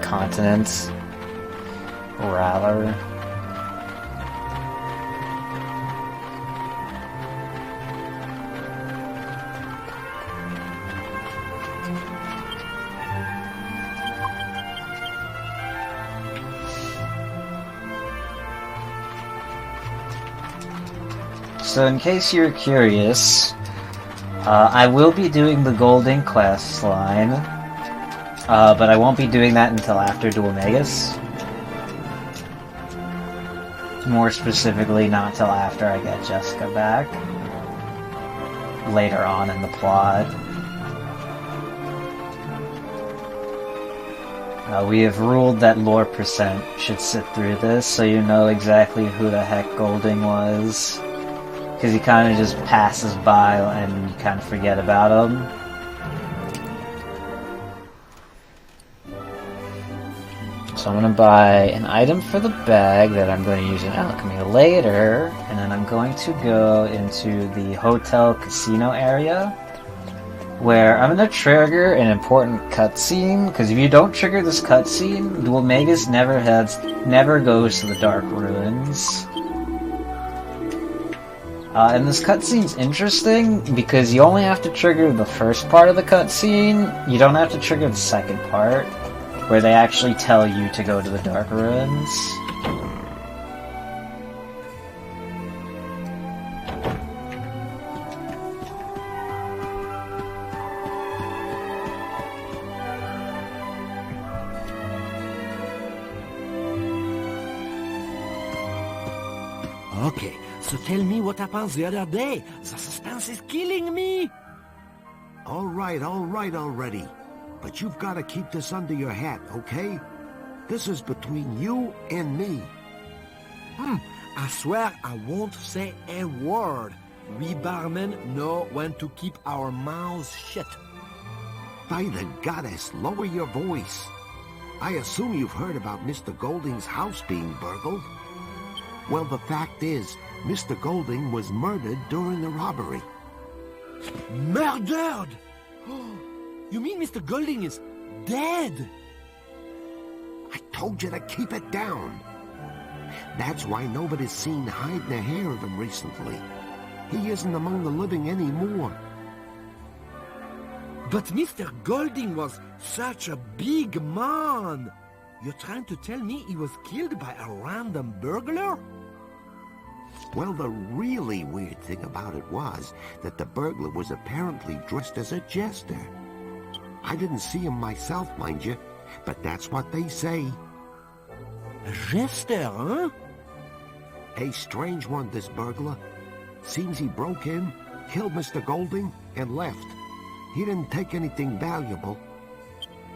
Continent, rather. So in case you're curious, I will be doing the Golden Quest line. But I won't be doing that until after Dulmagus. More specifically, not till after I get Jessica back. later on in the plot. We have ruled that lore percent should sit through this, so you know exactly who the heck Golding was. Because he kind of just passes by and you kind of forget about him. So I'm going to buy an item for the bag that I'm going to use in alchemy later, and then I'm going to go into the hotel casino area, where I'm going to trigger an important cutscene, because if you don't trigger this cutscene, Dual Magus never goes to the Dark Ruins. And this cutscene's interesting, because you only have to trigger the first part of the cutscene, you don't have to trigger the second part, where they actually tell you to go to the Dark Ruins. Okay, so tell me what happened the other day. The suspense is killing me. All right already. But you've got to keep this under your hat, okay? This is between you and me. I swear I won't say a word. We barmen know when to keep our mouths shut. By the goddess, lower your voice. I assume you've heard about Mr. Golding's house being burgled. Well, the fact is, Mr. Golding was murdered during the robbery. Murdered? You mean Mr. Golding is dead? I told you to keep it down. That's why nobody's seen hide nor hair of him recently. He isn't among the living anymore. But Mr. Golding was such a big man. You're trying to tell me he was killed by a random burglar? Well, the really weird thing about it was that the burglar was apparently dressed as a jester. I didn't see him myself, mind you, but that's what they say. A jester, huh? A strange one, this burglar. Seems he broke in, killed Mr. Golding, and left. He didn't take anything valuable.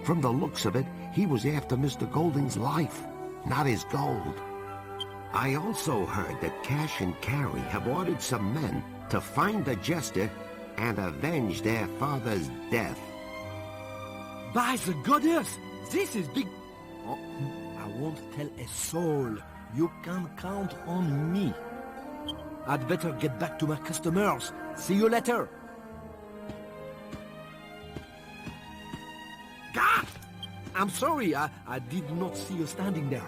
From the looks of it, he was after Mr. Golding's life, not his gold. I also heard that Cash and Carrie have ordered some men to find the jester and avenge their father's death. By the goddess, this is big. Oh, I won't tell a soul. You can count on me. I'd better get back to my customers. See you later. Ah! I'm sorry, I did not see you standing there.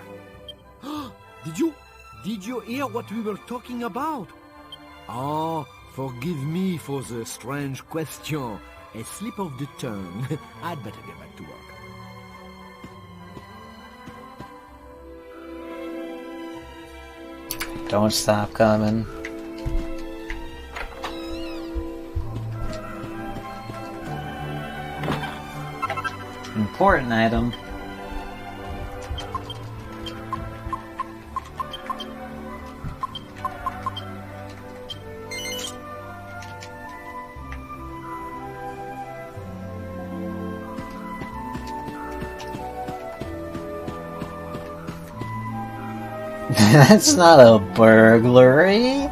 Did you hear what we were talking about? Oh, forgive me for the strange question. A slip of the tongue. I'd better get back to work. Don't stop coming. Important item. That's not a burglary.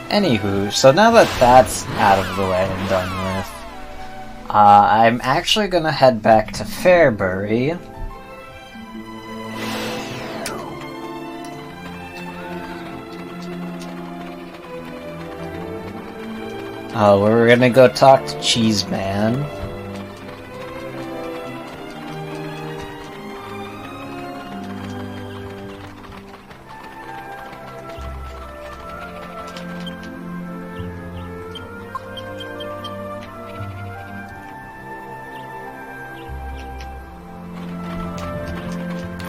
Anywho, so now that that's out of the way and done with, I'm actually gonna head back to Fairbury. We're gonna go talk to Cheese Man.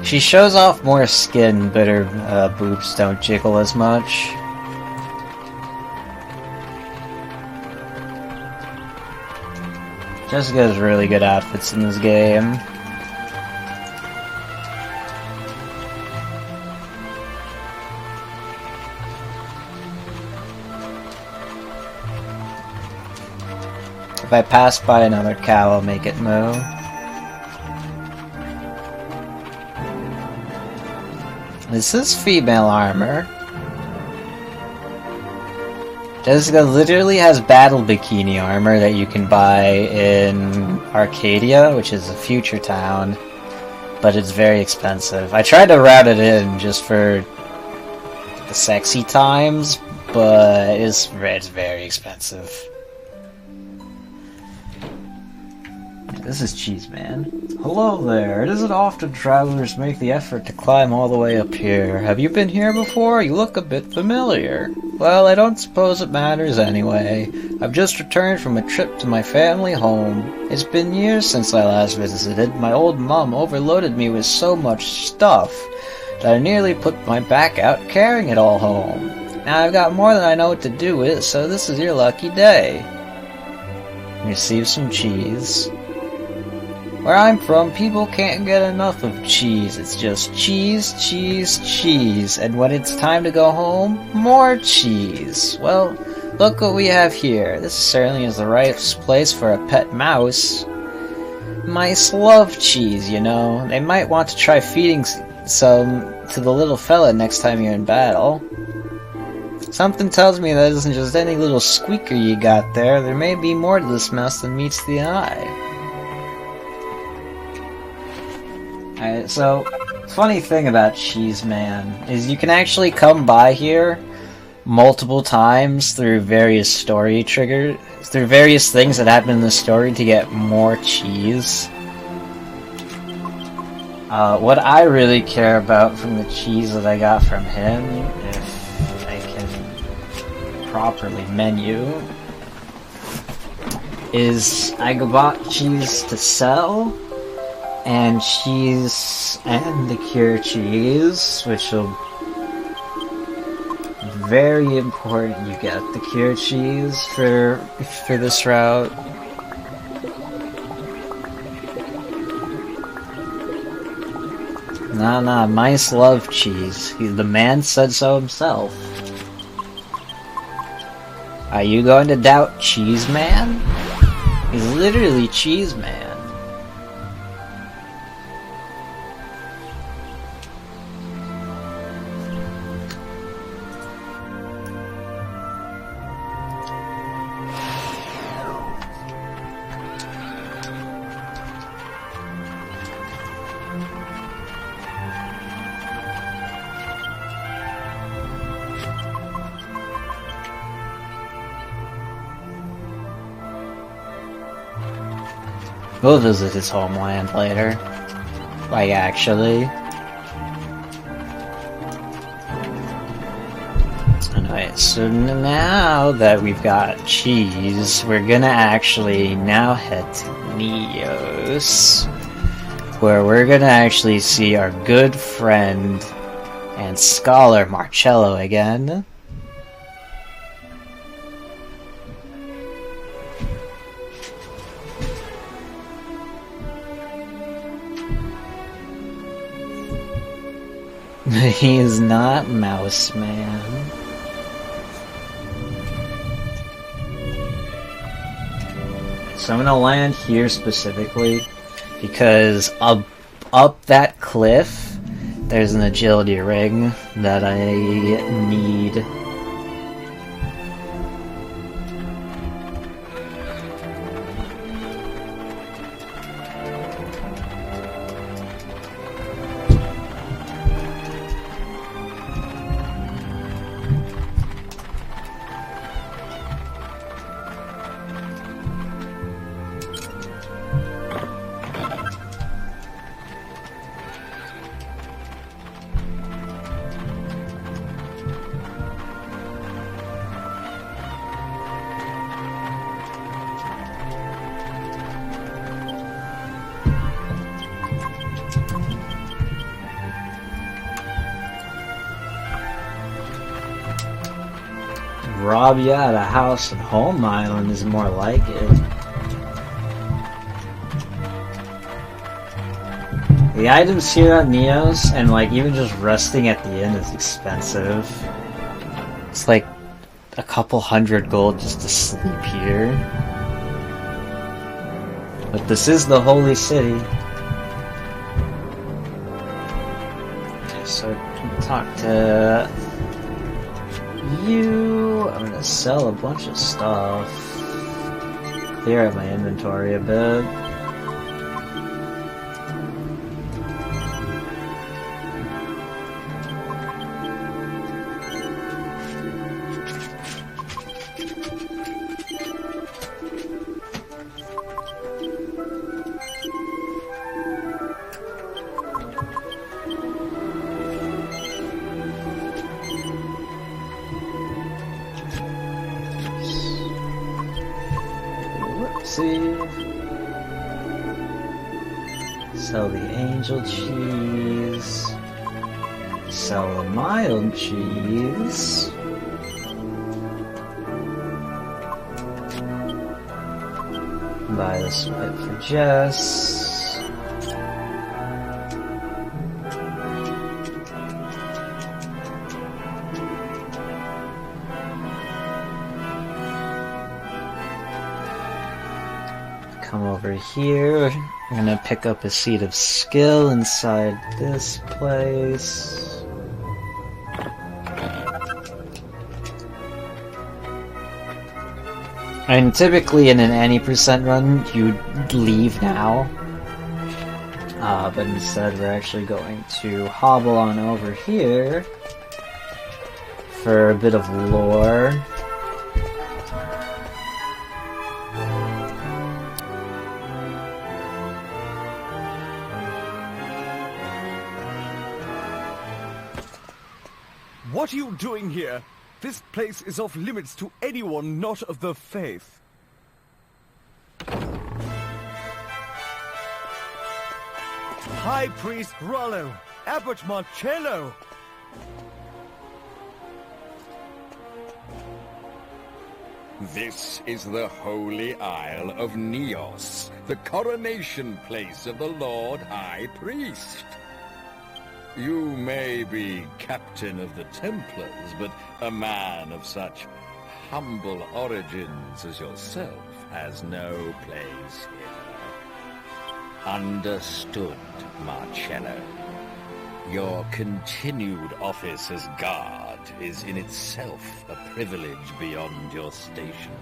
She shows off more skin, but her boobs don't jiggle as much. Jessica has really good outfits in this game. If I pass by another cow, I'll make it moo. This is female armor. Jessica literally has battle bikini armor that you can buy in Arcadia, which is a future town, but it's very expensive. I tried to route it in just for the sexy times, but it's very expensive. This is Cheese Man. Hello there. It isn't often travelers make the effort to climb all the way up here. Have you been here before? You look a bit familiar. Well, I don't suppose it matters anyway. I've just returned from a trip to my family home. It's been years since I last visited. My old mum overloaded me with so much stuff that I nearly put my back out carrying it all home. Now I've got more than I know what to do with, so this is your lucky day. Receive some cheese. Where I'm from, people can't get enough of cheese. It's just cheese, cheese, cheese. And when it's time to go home, more cheese. Well, look what we have here. This certainly is the right place for a pet mouse. Mice love cheese, you know. They might want to try feeding some to the little fella next time you're in battle. Something tells me that isn't just any little squeaker you got there. There may be more to this mess than meets the eye. Alright, so, funny thing about Cheese Man is you can actually come by here multiple times through various story triggers, through various things that happen in the story to get more cheese. What I really care about from the cheese that I got from him, if I can properly menu, is I bought cheese to sell, and cheese and the cure cheese, which will very important you get the cure cheese for this route. Nah, mice love cheese. The man said so himself. Are you going to doubt Cheese Man? He's literally Cheese Man. We'll visit his homeland later. Like, actually. Alright, so now that we've got cheese, we're gonna actually now head to Neos, where we're gonna actually see our good friend and scholar Marcello again. He's not Mouse Man. So I'm gonna land here specifically because up that cliff there's an agility ring that I need. Rob you out of house and home island is more like it. The items here at Neos, and like even just resting at the inn is expensive. It's like a couple hundred gold just to sleep here. But this is the holy city. So talk to you. I'm gonna sell a bunch of stuff. Clear out my inventory a bit. Sell the angel cheese. Sell the mild cheese. Buy the spit for Jess. Come over here. I'm gonna pick up a seed of skill inside this place. And typically in an any percent run, you'd leave now. But instead we're actually going to hobble on over here for a bit of lore. What are you doing here? This place is off limits to anyone not of the faith. High Priest Rollo, Abbot Marcello. This is the Holy Isle of Neos, the coronation place of the Lord High Priest. You may be captain of the Templars, but a man of such humble origins as yourself has no place here. Understood, Marcello. Your continued office as guard is in itself a privilege beyond your station.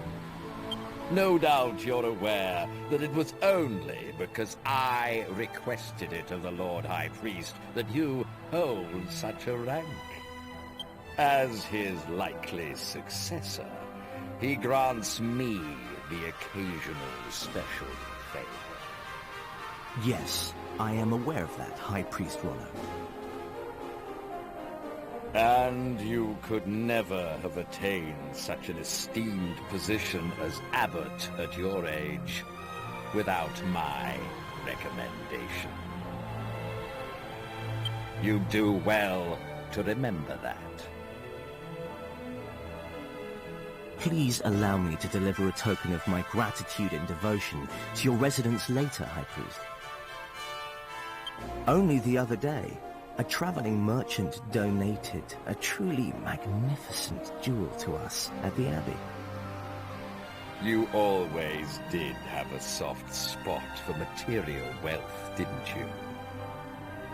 No doubt you're aware that it was only because I requested it of the Lord High Priest that you hold such a rank. As his likely successor, he grants me the occasional special favor. Yes, I am aware of that, High Priest Rollo. And you could never have attained such an esteemed position as abbot at your age without my recommendation. You do well to remember that. Please allow me to deliver a token of my gratitude and devotion to your residence later, High Priest. Only the other day, a traveling merchant donated a truly magnificent jewel to us at the Abbey. You always did have a soft spot for material wealth, didn't you?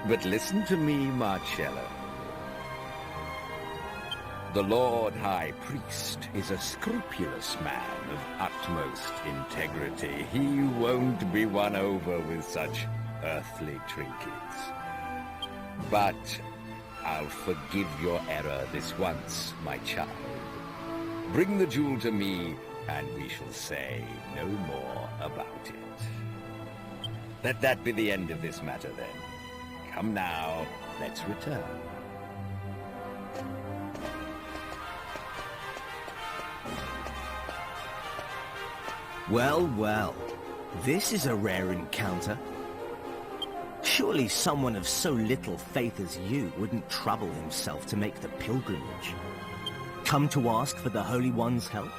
But listen to me, Marcello. The Lord High Priest is a scrupulous man of utmost integrity. He won't be won over with such earthly trinkets. But I'll forgive your error this once, my child. Bring the jewel to me, and we shall say no more about it. Let that be the end of this matter, then. Come now, let's return. Well, well. This is a rare encounter. Surely someone of so little faith as you wouldn't trouble himself to make the pilgrimage. Come to ask for the Holy One's help?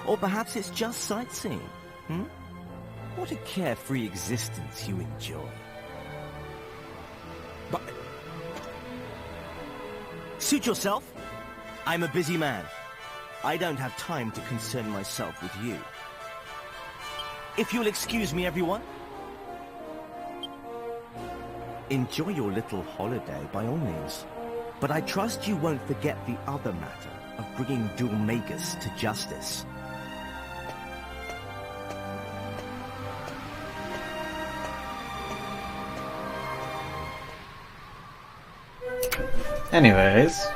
Or perhaps it's just sightseeing, What a carefree existence you enjoy. But... Suit yourself. I'm a busy man. I don't have time to concern myself with you. If you'll excuse me, everyone. Enjoy your little holiday, by all means. But I trust you won't forget the other matter of bringing Dulmagus to justice. Anyways,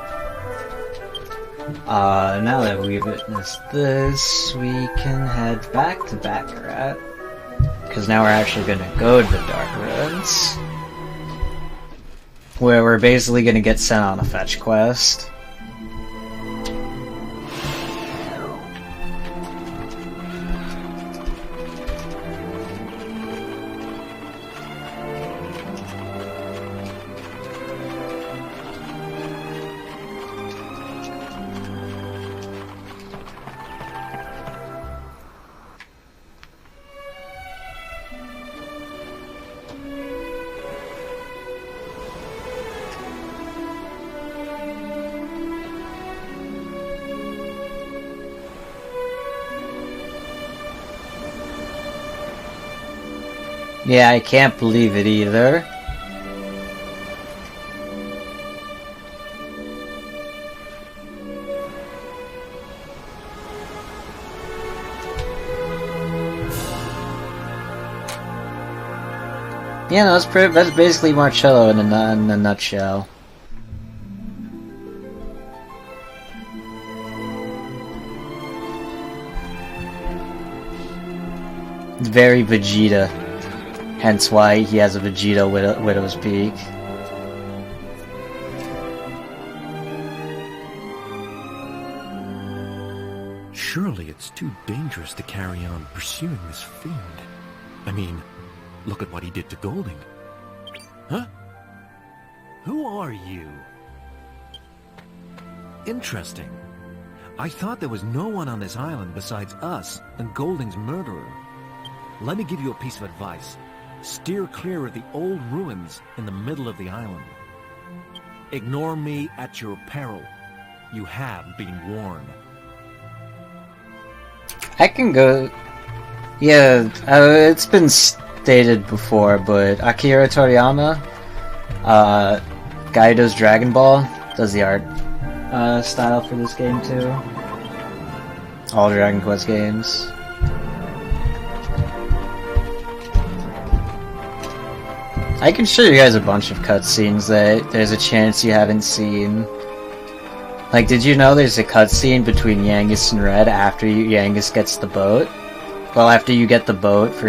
now that we've witnessed this, we can head back to Baccarat, because now we're actually going to go to the Dark Ruins, where we're basically going to get sent on a fetch quest. Yeah, I can't believe it either. Yeah, no, that's basically Marcello in a nutshell. It's very Vegeta. Hence why he has a Vegeta Widow's Peak. Surely it's too dangerous to carry on pursuing this fiend. I mean, look at what he did to Golding. Huh? Who are you? Interesting. I thought there was no one on this island besides us and Golding's murderer. Let me give you a piece of advice. Steer clear of the old ruins in the middle of the island. Ignore me at your peril. You have been warned. I can go... Yeah, it's been stated before, but Akira Toriyama, guy who does Dragon Ball, does the art style for this game too. All Dragon Quest games. I can show you guys a bunch of cutscenes that there's a chance you haven't seen. Like, did you know there's a cutscene between Yangus and Red after Yangus gets the boat? Well, after you get the boat for,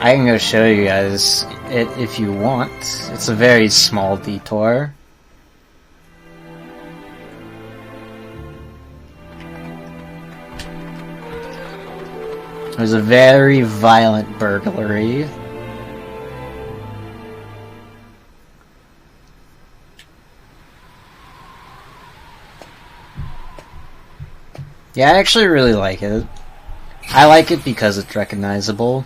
I can go show you guys it if you want. It's a very small detour. There's a very violent burglary. Yeah, I actually really like it. I like it because it's recognizable.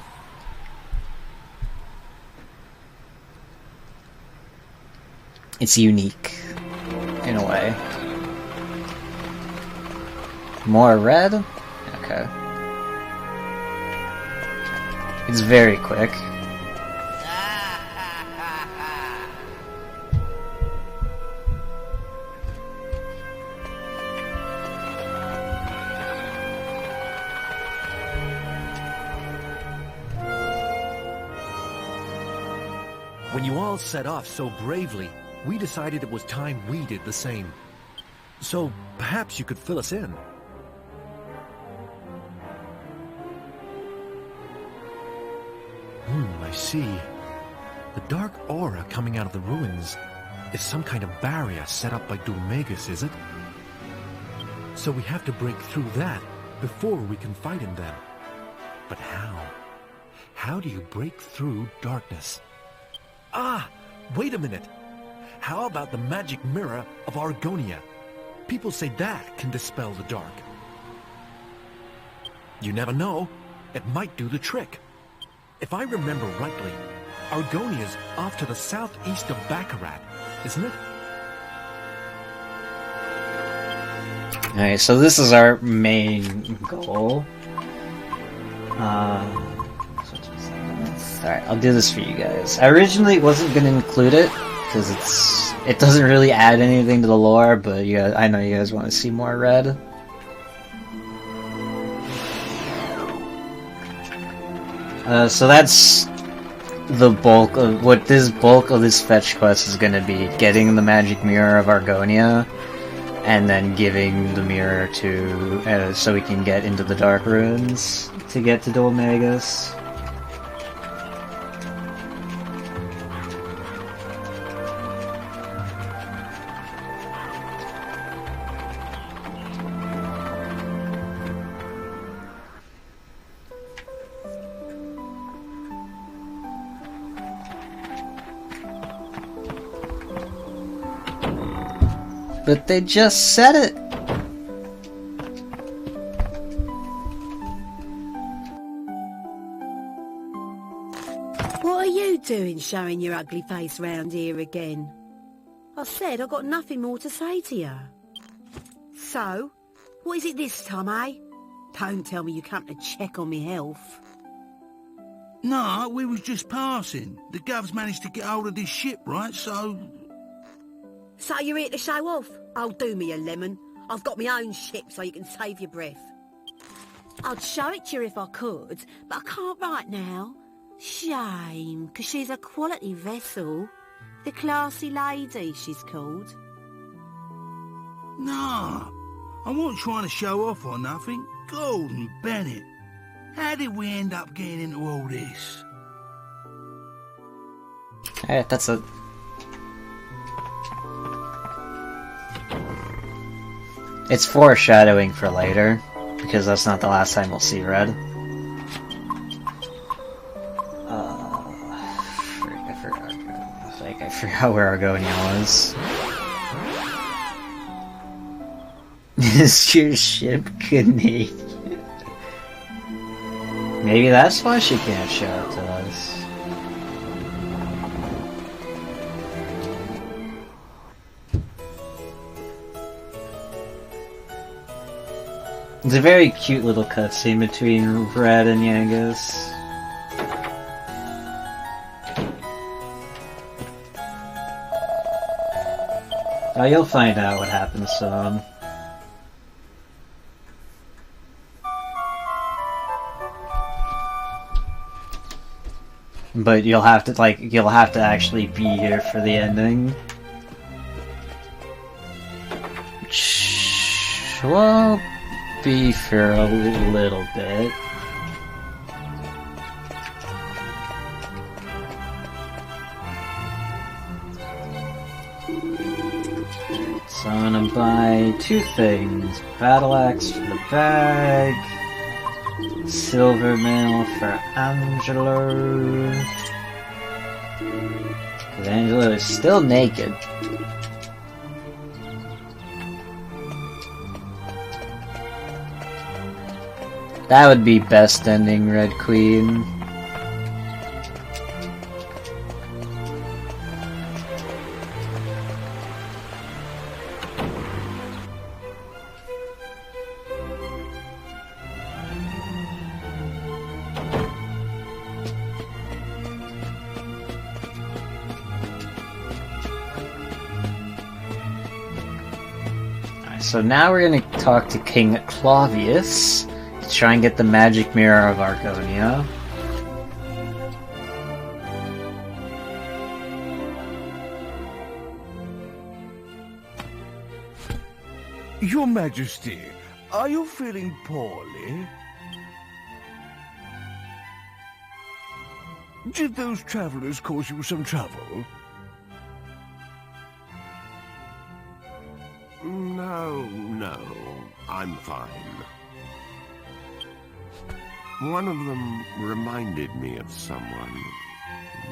It's unique, in a way. More red? Okay. It's very quick. When you all set off so bravely, we decided it was time we did the same. So, perhaps you could fill us in. I see. The dark aura coming out of the ruins is some kind of barrier set up by Dulmagus, is it? So we have to break through that before we can fight him then. But how? How do you break through darkness? Ah! Wait a minute! How about the magic mirror of Argonia? People say that can dispel the dark. You never know. It might do the trick. If I remember rightly, Argonia's off to the southeast of Baccarat, isn't it? Alright, so this is our main goal. Alright, I'll do this for you guys. I originally wasn't gonna include it, because it doesn't really add anything to the lore, but I know you guys want to see more red. So that's the bulk of what this fetch quest is gonna be: getting the magic mirror of Argonia, and then giving the mirror to so we can get into the Dark Ruins to get to Dol Magus. But they just said it! What are you doing showing your ugly face round here again? I said I got nothing more to say to you. So, what is it this time, eh? Don't tell me you come to check on me health. No, we was just passing. The gov's managed to get hold of this ship, right? So you're here to show off? Oh, do me a lemon. I've got my own ship so you can save your breath. I'd show it to you if I could, but I can't right now. Shame, because she's a quality vessel. The Classy Lady, she's called. no, I wasn't trying to show off or nothing. Golden Bennett, how did we end up getting into all this? Alright, that's it. It's foreshadowing for later, because that's not the last time we'll see Red. I forgot where Argonia was. Is your ship Canadian? Maybe that's why she can't show up to us. It's a very cute little cutscene between Red and Yangus. Oh, you'll find out what happens to them. But you'll have to actually be here for the ending. Which will be for a little bit. So I'm gonna buy 2 things. Battle Axe for the bag. Silver Mail for Angelo. Because Angelo is still naked. That would be best ending, Red Queen. So now we're going to talk to King Clavius to try and get the magic mirror of Argonia. Your Majesty, are you feeling poorly? Did those travelers cause you some trouble? No, I'm fine. One of them reminded me of someone,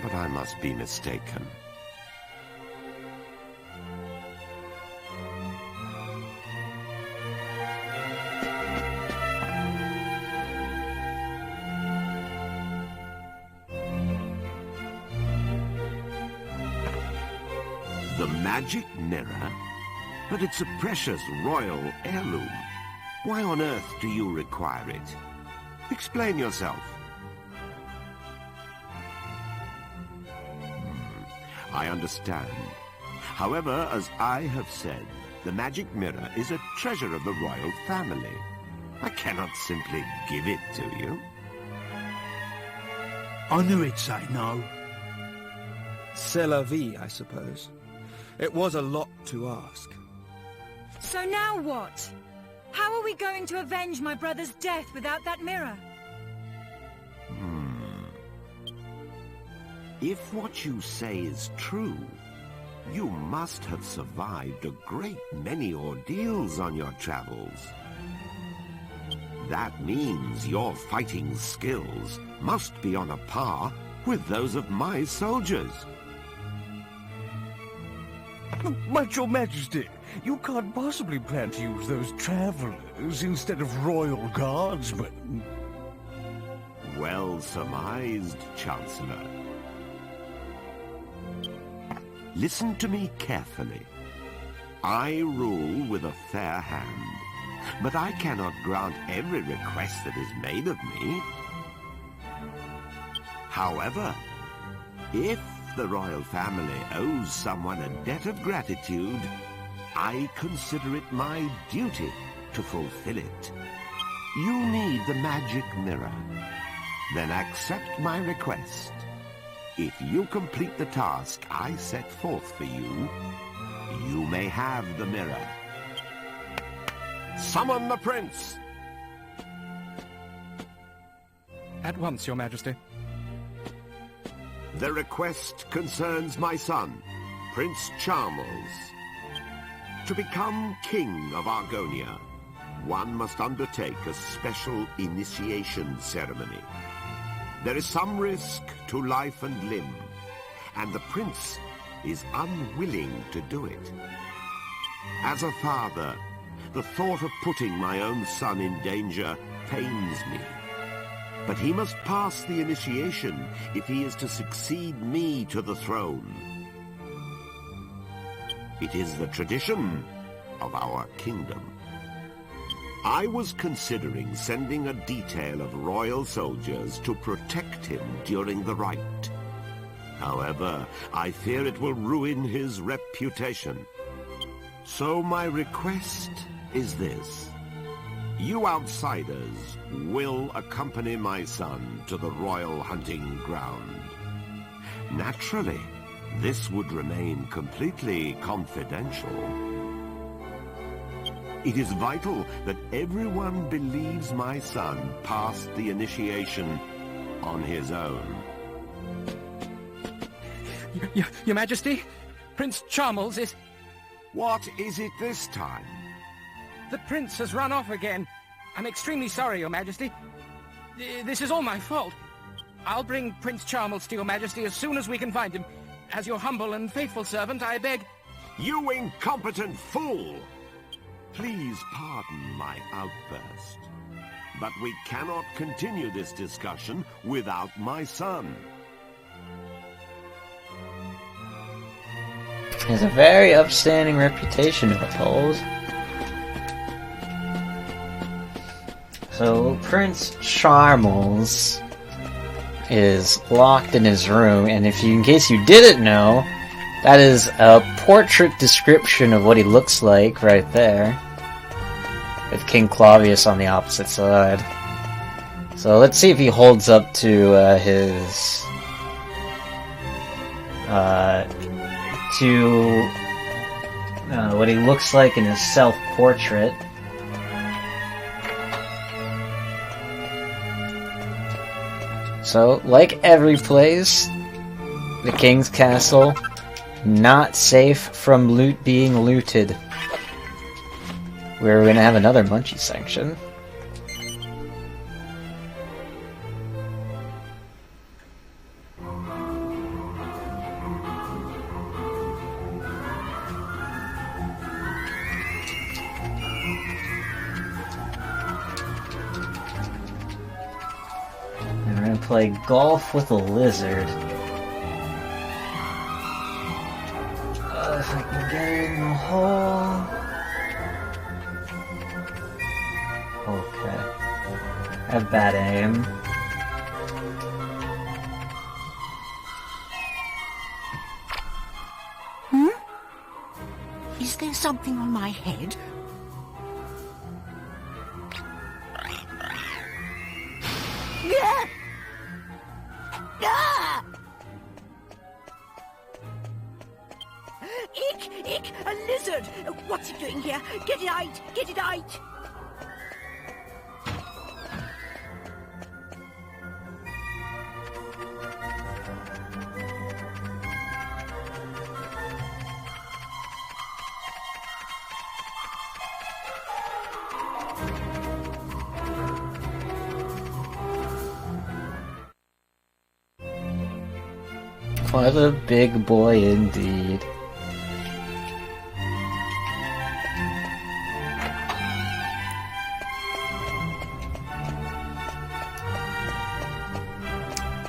but I must be mistaken. The magic mirror? but it's a precious royal heirloom. Why on earth do you require it? Explain yourself. I understand. However, as I have said, the magic mirror is a treasure of the royal family. I cannot simply give it to you. I knew he'd say no. C'est la vie, I suppose. It was a lot to ask. So now what? How are we going to avenge my brother's death without that mirror? If what you say is true, you must have survived a great many ordeals on your travels. That means your fighting skills must be on a par with those of my soldiers. But Your Majesty, you can't possibly plan to use those travelers instead of royal guardsmen. Well surmised, Chancellor. Listen to me carefully. I rule with a fair hand, but I cannot grant every request that is made of me. However, if the royal family owes someone a debt of gratitude, I consider it my duty to fulfill it. You need the magic mirror. Then accept my request. If you complete the task I set forth for you, you may have the mirror. Summon the prince! At once, Your Majesty. The request concerns my son, Prince Charles. To become king of Argonia, one must undertake a special initiation ceremony. There is some risk to life and limb, and the prince is unwilling to do it. As a father, the thought of putting my own son in danger pains me. But he must pass the initiation if he is to succeed me to the throne. It is the tradition of our kingdom. I was considering sending a detail of royal soldiers to protect him during the rite. However, I fear it will ruin his reputation. So my request is this. You outsiders will accompany my son to the royal hunting ground. Naturally, this would remain completely confidential. It is vital that everyone believes my son passed the initiation on his own. Your Majesty, Prince Charles is... What is it this time? The prince has run off again. I'm extremely sorry, Your Majesty. This is all my fault. I'll bring Prince Charles to Your Majesty as soon as we can find him. As your humble and faithful servant, I beg... You incompetent fool! Please pardon my outburst, but we cannot continue this discussion without my son. He has a very upstanding reputation, we're told. So, Prince Charles is locked in his room, and in case you didn't know, that is a portrait description of what he looks like right there, with King Claudius on the opposite side. So let's see if he holds up to what he looks like in his self-portrait. So, like every place, the king's castle, not safe from being looted. We're gonna have another Munchie section. And we're gonna play golf with a lizard. if I can get in the hole. Okay. I have bad aim. Is there something on my head? Ah! Ah! Ick! A lizard! What's it doing here? Get it out! Get it out! What a big boy indeed.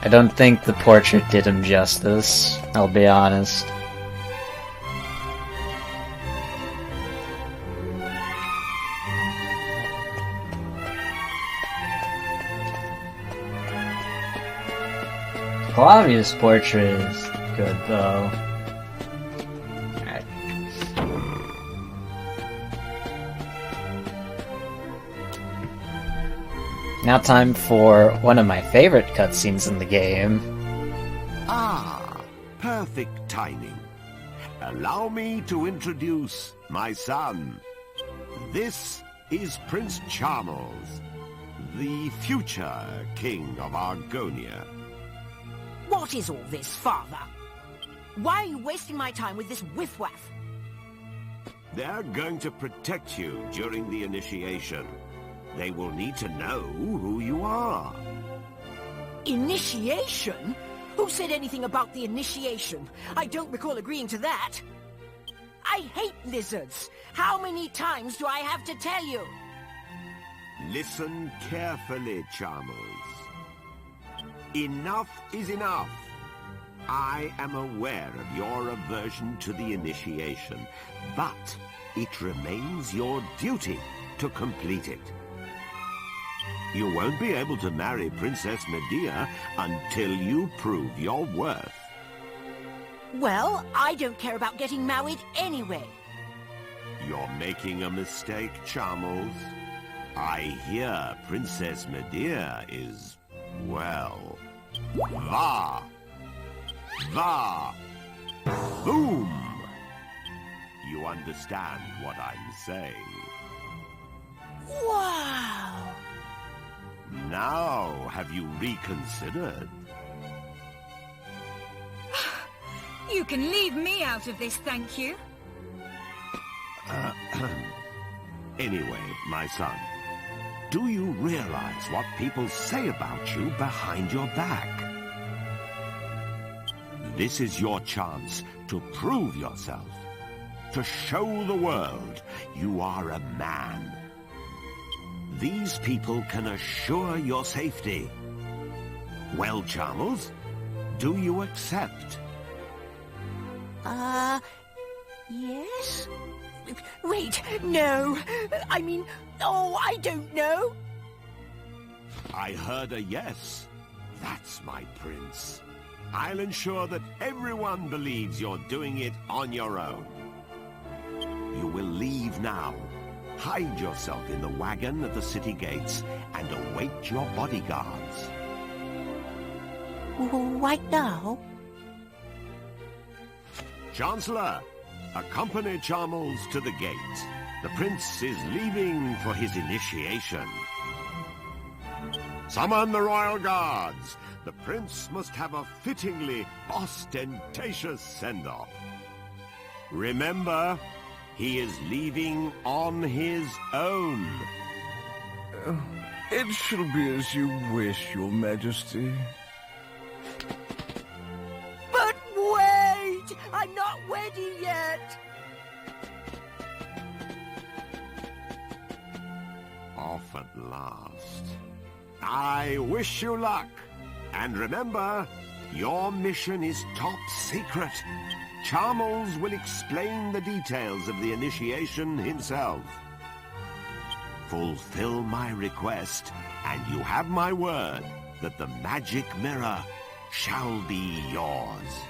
I don't think the portrait did him justice, I'll be honest. Claudia's portrait is good, though. Alright. Now time for one of my favorite cutscenes in the game. Ah, perfect timing. Allow me to introduce my son. This is Prince Charmles, the future King of Argonia. What is all this, Father? Why are you wasting my time with this whiff-waff? They're going to protect you during the initiation. They will need to know who you are. Initiation? Who said anything about the initiation? I don't recall agreeing to that. I hate lizards. How many times do I have to tell you? Listen carefully, Charmles. Enough is enough. I am aware of your aversion to the initiation, but it remains your duty to complete it. You won't be able to marry Princess Medea until you prove your worth. Well, I don't care about getting married anyway. You're making a mistake, Charmles. I hear Princess Medea is, well, boom! You understand what I'm saying? Wow! Now, have you reconsidered? You can leave me out of this, thank you. Anyway, my son, do you realize what people say about you behind your back? This is your chance to prove yourself, to show the world you are a man. These people can assure your safety. Well, Charmles, do you accept? Yes? Wait, no. I mean, oh, I don't know. I heard a yes. That's my prince. I'll ensure that everyone believes you're doing it on your own. You will leave now. Hide yourself in the wagon at the city gates and await your bodyguards. Right now? Chancellor, accompany Charmles to the gate. The prince is leaving for his initiation. Summon the royal guards. The prince must have a fittingly ostentatious send-off. Remember, he is leaving on his own. It shall be as you wish, Your Majesty. But wait! I'm not ready yet! Off at last. I wish you luck. And remember, your mission is top secret. Charmels will explain the details of the initiation himself. Fulfill my request, and you have my word that the magic mirror shall be yours.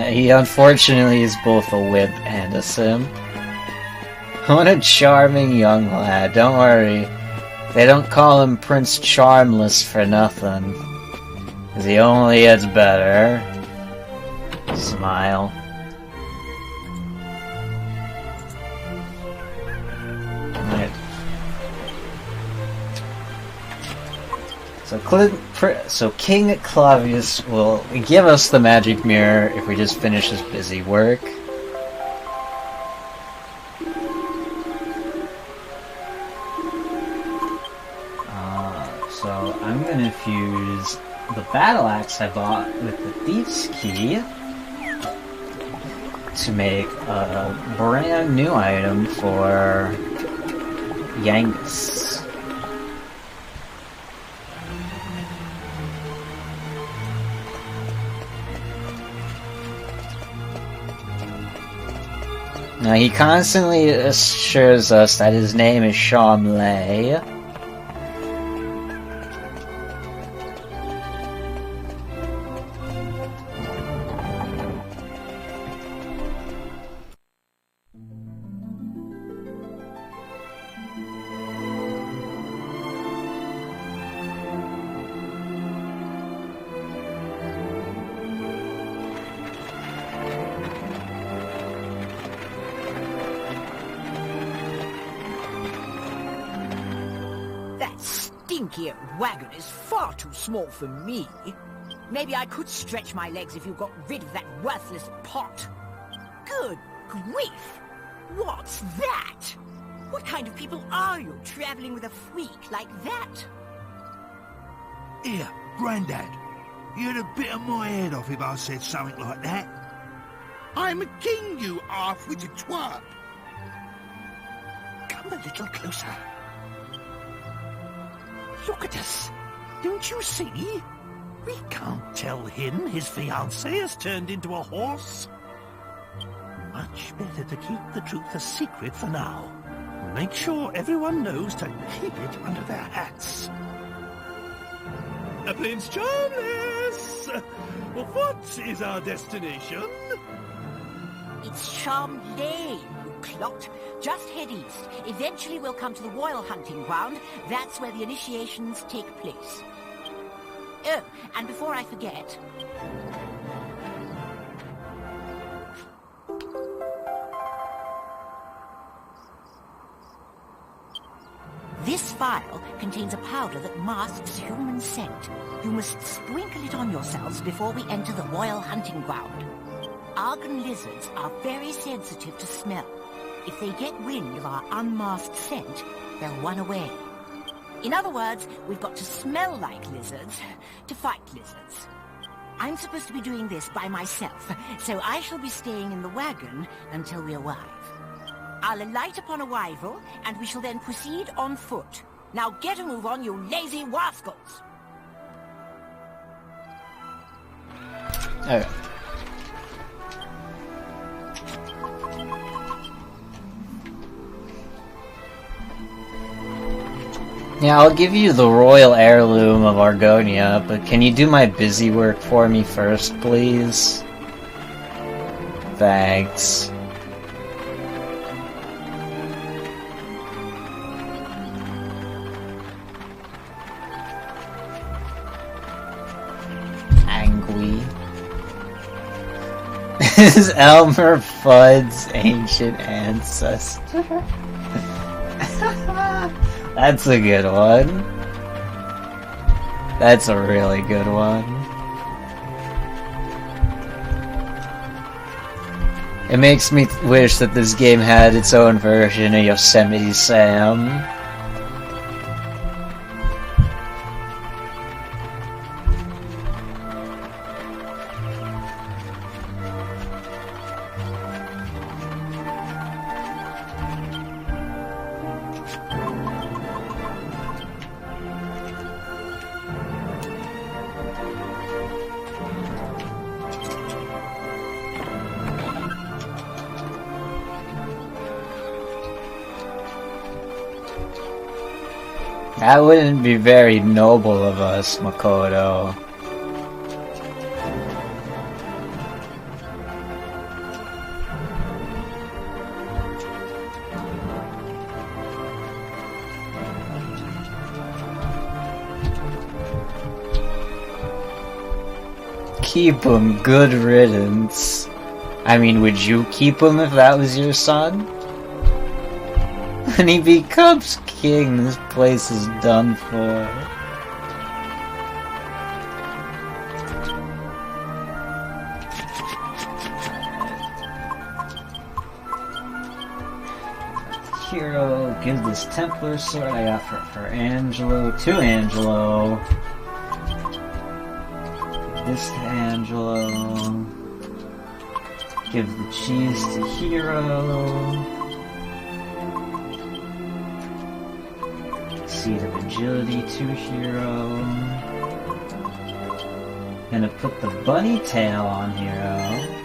He unfortunately is both a wimp and a simp. What a charming young lad, don't worry. They don't call him Prince Charmless for nothing. 'Cause he only gets better. Smile. Right. So King Clavius will give us the magic mirror if we just finish his busy work. So I'm gonna fuse the battle axe I bought with the Thief's Key to make a brand new item for Yangus. Now he constantly assures us that his name is Shamlay. Stinky wagon is far too small for me. Maybe I could stretch my legs if you got rid of that worthless pot. Good grief! What's that? What kind of people are you, traveling with a freak like that? Here, Grandad. You'd a bit of my head off if I said something like that. I'm a king, you half-witted twat. Come a little closer. Look at us. Don't you see? We can't tell him his fiancée has turned into a horse. Much better to keep the truth a secret for now. Make sure everyone knows to keep it under their hats. Prince Charmless! What is our destination? It's Shamlay, you clot. Just head east. Eventually we'll come to the royal hunting ground. That's where the initiations take place. Oh, and before I forget... This vial contains a powder that masks human scent. You must sprinkle it on yourselves before we enter the royal hunting ground. Argon lizards are very sensitive to smell. If they get wind of our unmasked scent, they'll run away. In other words, we've got to smell like lizards to fight lizards. I'm supposed to be doing this by myself, so I shall be staying in the wagon until we arrive. I'll alight upon arrival, and we shall then proceed on foot. Now get a move on, you lazy rascals! Okay. Yeah, I'll give you the royal heirloom of Argonia, but can you do my busy work for me first, please? Thanks. Angry. Is Elmer Fudd's ancient ancestor? That's a good one. That's a really good one. It makes me wish that this game had its own version of Yosemite Sam. That wouldn't be very noble of us, Makoto. Keep him, good riddance. I mean, would you keep him if that was your son? When he becomes king, this place is done for. Hero, give this Templar sword I got for Angelo to Angelo. This to Angelo. Give the cheese to Hero. Seed of Agility to Hero. Gonna put the bunny tail on Hero.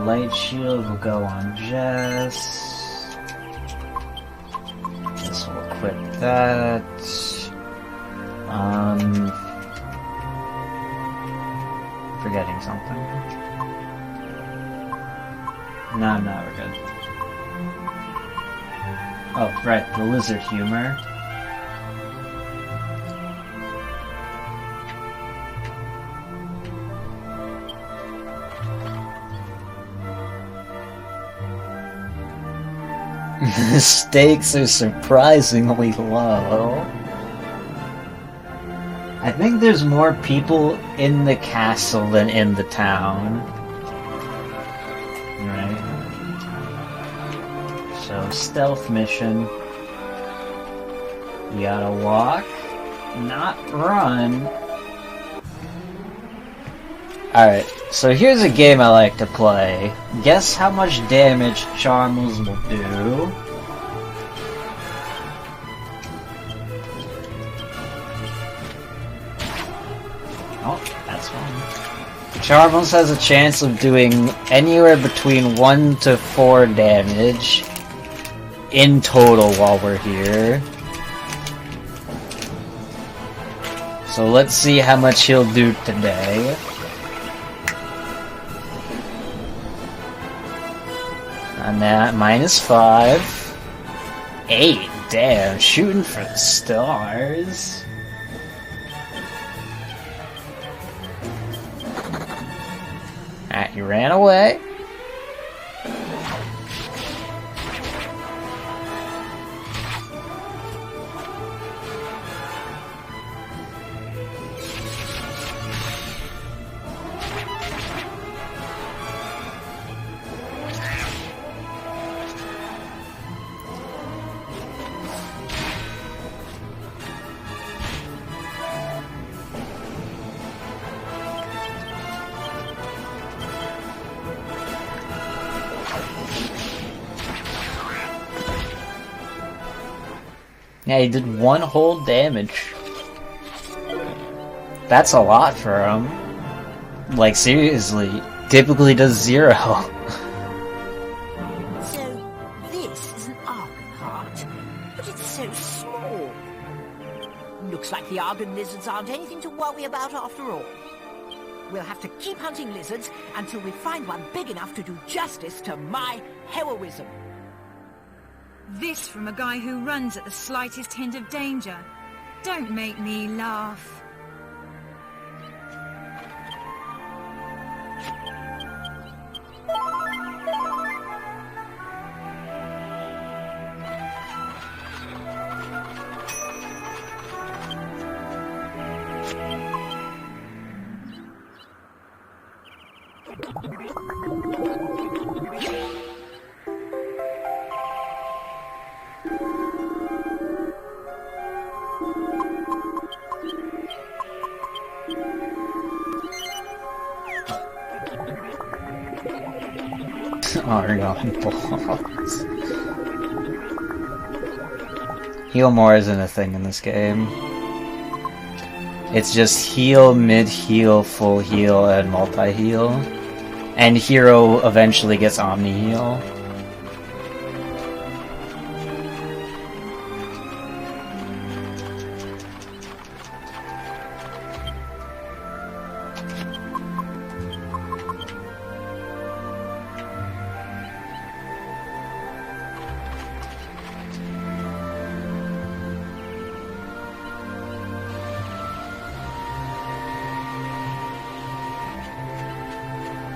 Light shield will go on Jess. This will equip that. Forgetting something. No, we're good. Oh, right, the lizard humor. The stakes are surprisingly low. I think there's more people in the castle than in the town. Right. So, stealth mission. You gotta walk, not run. Alright, so here's a game I like to play. Guess how much damage Charmels will do. Oh, that's one. Charmels has a chance of doing anywhere between 1 to 4 damage in total while we're here. So let's see how much he'll do today. And that, -5. 8, damn, shooting for the stars. Alright, he ran away. Yeah, he did 1 whole damage. That's a lot for him. Like, seriously. Typically does 0. So, this is an Argon heart, but it's so small. Looks like the Argon lizards aren't anything to worry about after all. We'll have to keep hunting lizards until we find one big enough to do justice to my heroism. This from a guy who runs at the slightest hint of danger. Don't make me laugh. Argon balls. Heal more isn't a thing in this game. It's just heal, mid-heal, full heal, and multi-heal. And hero eventually gets omni-heal.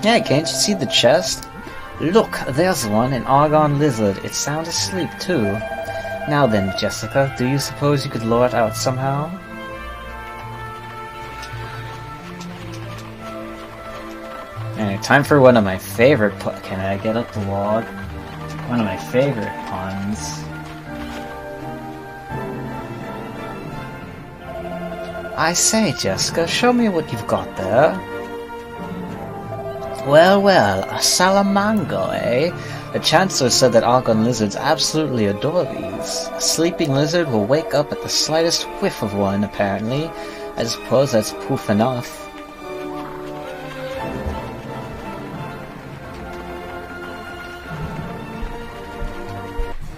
Yeah, can't you see the chest? Look, there's one, an Argon lizard. It's sound asleep, too. Now then, Jessica, do you suppose you could lure it out somehow? Alright, time for one of my favorite can I get up the log? One of my favorite puns. I say, Jessica, show me what you've got there. Well, well, a salamango, eh? The Chancellor said that Argon lizards absolutely adore these. A sleeping lizard will wake up at the slightest whiff of one, apparently. I suppose that's proof enough.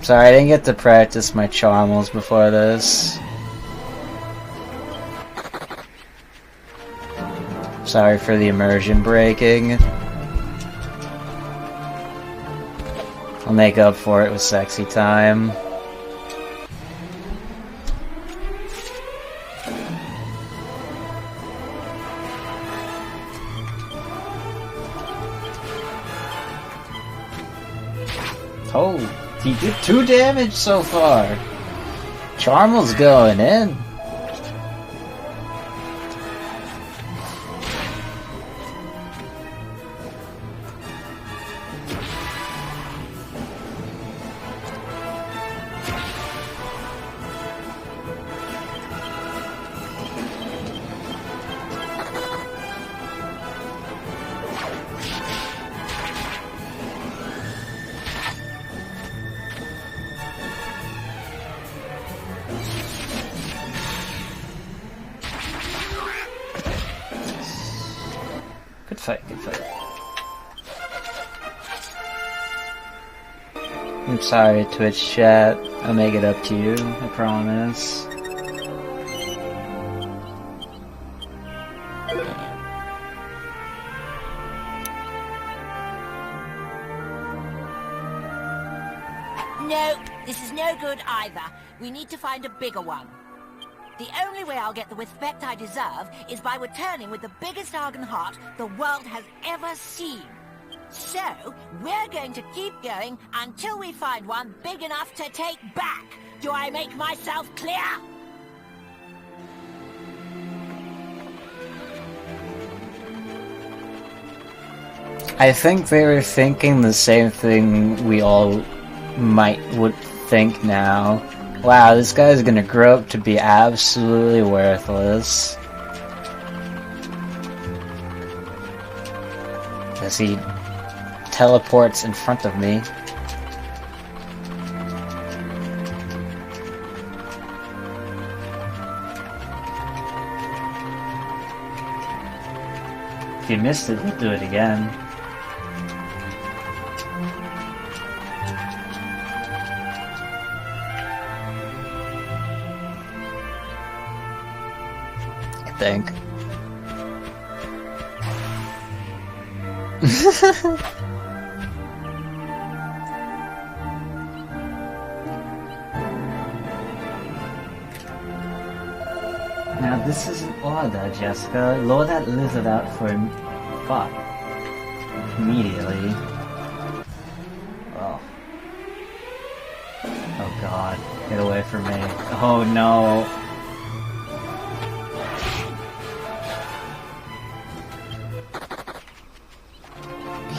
Sorry, I didn't get to practice my charmels before this. Sorry for the immersion breaking. I'll make up for it with sexy time. Oh, he did 2 damage so far. Charmel's going in. Good fight, good fight. I'm sorry, Twitch chat. I'll make it up to you, I promise. No, this is no good either. We need to find a bigger one. The only way I'll get the respect I deserve is by returning with the biggest Argon heart the world has ever seen. So, we're going to keep going until we find one big enough to take back. Do I make myself clear? I think they were thinking the same thing we all would think now. Wow, this guy's gonna grow up to be absolutely worthless. As he teleports in front of me. If you missed it, we'll do it again. Think. Now this is an order, Jessica. Lure that lizard out for him. Fuck. Immediately. Oh. Oh god. Get away from me. Oh no.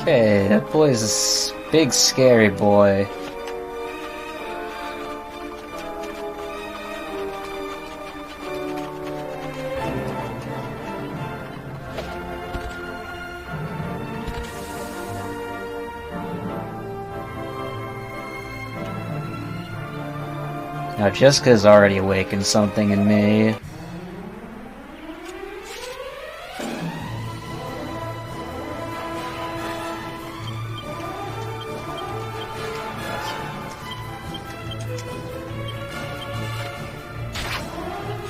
Okay, that boy's a big scary boy. Now Jessica's already awakened something in me.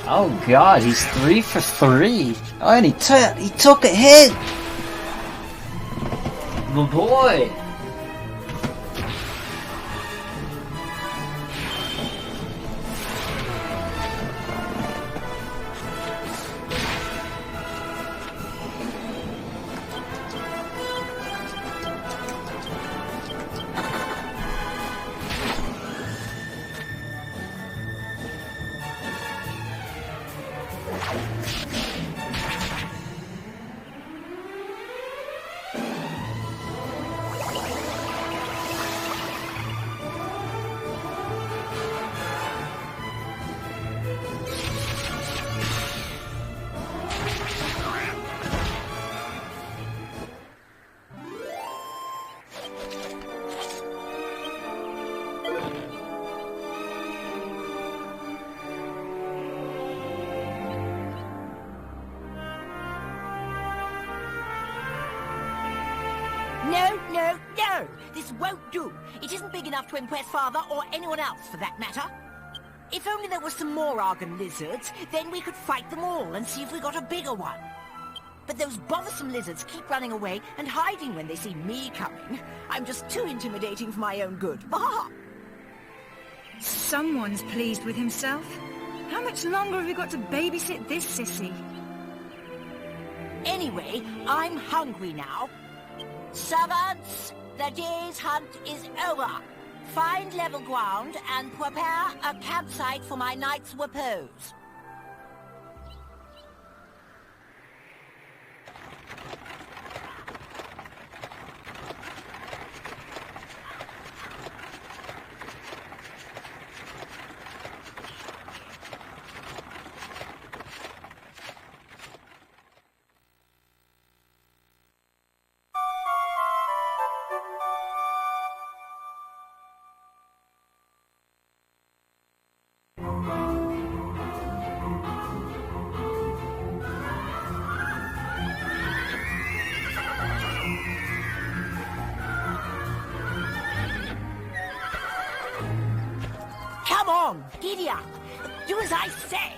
Oh god, he's 3 for 3. Oh, and he took a hit. My boy. No! This won't do. It isn't big enough to impress Father or anyone else, for that matter. If only there were some more Argon lizards, then we could fight them all and see if we got a bigger one. But those bothersome lizards keep running away and hiding when they see me coming. I'm just too intimidating for my own good. Bah! Someone's pleased with himself. How much longer have we got to babysit this sissy? Anyway, I'm hungry now. Servants, the day's hunt is over. Find level ground and prepare a campsite for my night's repose. Come on, giddy up. Do as I say.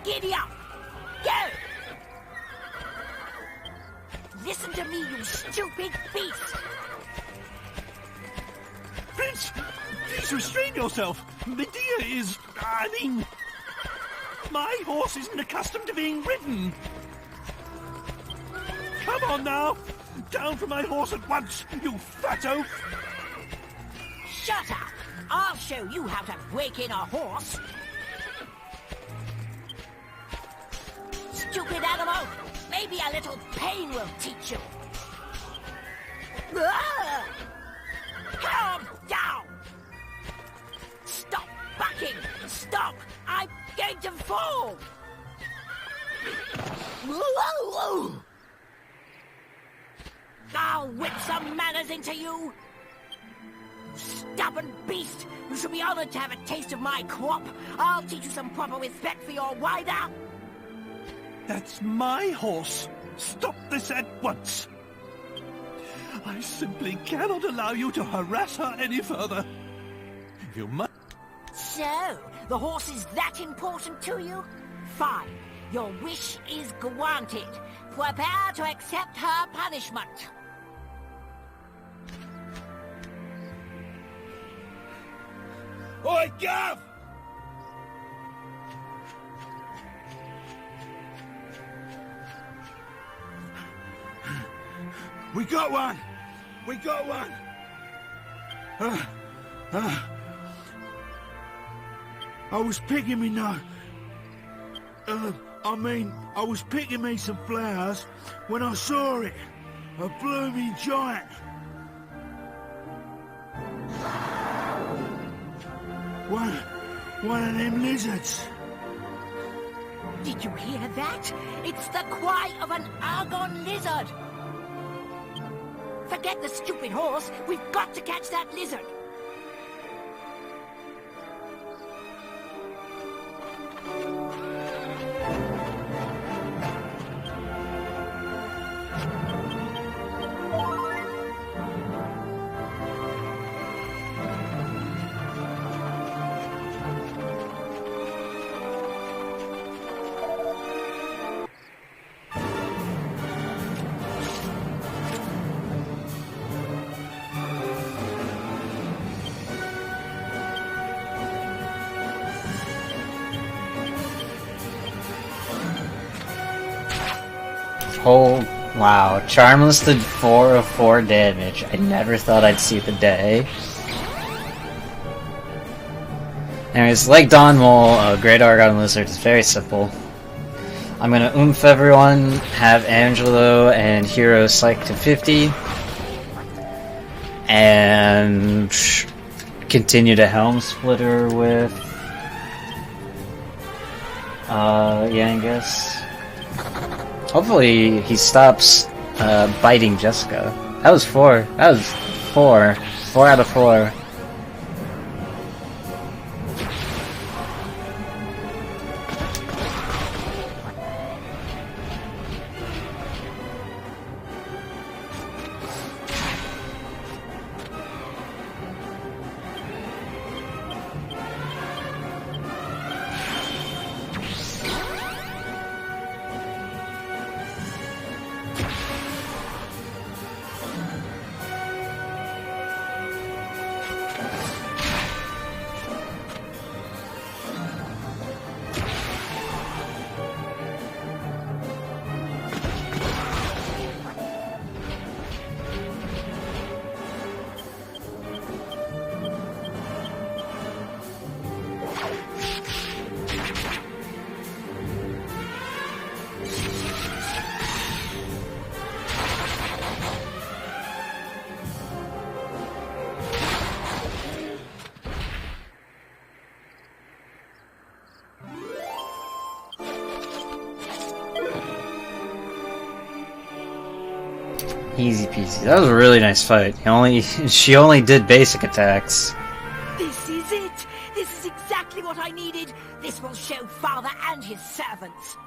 Giddy up. Go. Listen to me, you stupid beast. Prince, please restrain yourself. Medea is... my horse isn't accustomed to being ridden. Come on now. Down from my horse at once, you fat oaf. Shut up. I'll show you how to break in a horse. Stupid animal. Maybe a little pain will teach you. Ah! Calm down. Stop bucking. Stop. I'm going to fall. I'll whip some manners into you. Stubborn beast! You should be honored to have a taste of my crop. I'll teach you some proper respect for your rider. That's my horse. Stop this at once. I simply cannot allow you to harass her any further. You must... So, the horse is that important to you? Fine. Your wish is granted. Prepare to accept her punishment. Oi, Gav! We got one! We got one! I was picking me I was picking me some flowers when I saw it. A blooming giant. One of them lizards. Did you hear that? It's the cry of an Argon lizard. Forget the stupid horse. We've got to catch that lizard. Oh, wow. Charmless did 4 of 4 damage. I never thought I'd see the day. Anyways, like Dawn Mole, Great Argon Lizard is very simple. I'm gonna oomph everyone, have Angelo and Hero psych to 50, and continue to Helm Splitter with Yangus. Hopefully he stops biting Jessica. That was 4. That was 4. 4 out of 4. Easy peasy. That was a really nice fight. She only did basic attacks. This is it! This is exactly what I needed! This will show Father and his servants!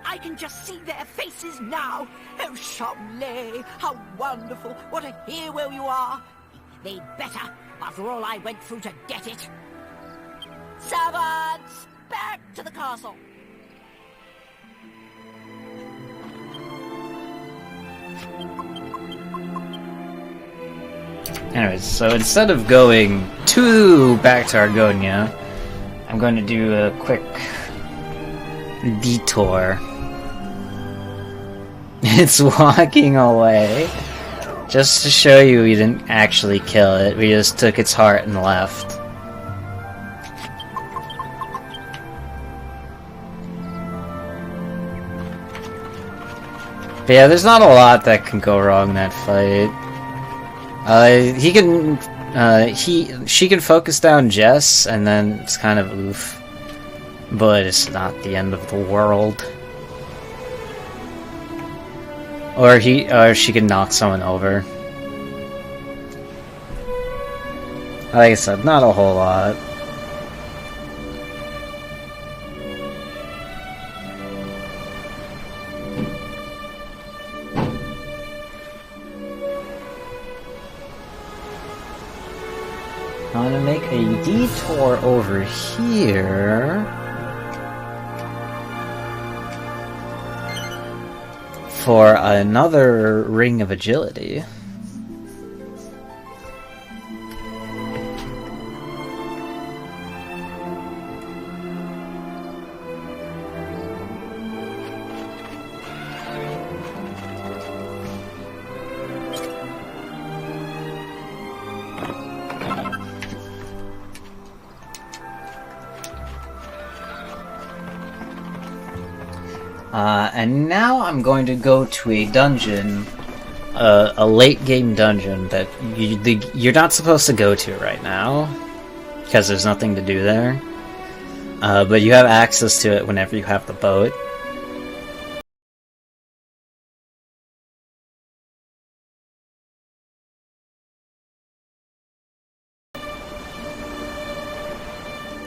I can just see their faces now! Oh, Chomley! How wonderful! What a hero you are! They'd better, after all I went through to get it! Servants! Back to the castle! Anyways, so instead of going back to Argonia, I'm going to do a quick detour. It's walking away. Just to show you we didn't actually kill it, we just took its heart and left. But yeah, there's not a lot that can go wrong in that fight. She can focus down Jess, and then it's kind of oof. But it's not the end of the world. Or she can knock someone over. Like I said, not a whole lot. I'm gonna make a detour over here for another Ring of Agility. And now I'm going to go to a dungeon, a late game dungeon that you're not supposed to go to right now, because there's nothing to do there. But you have access to it whenever you have the boat.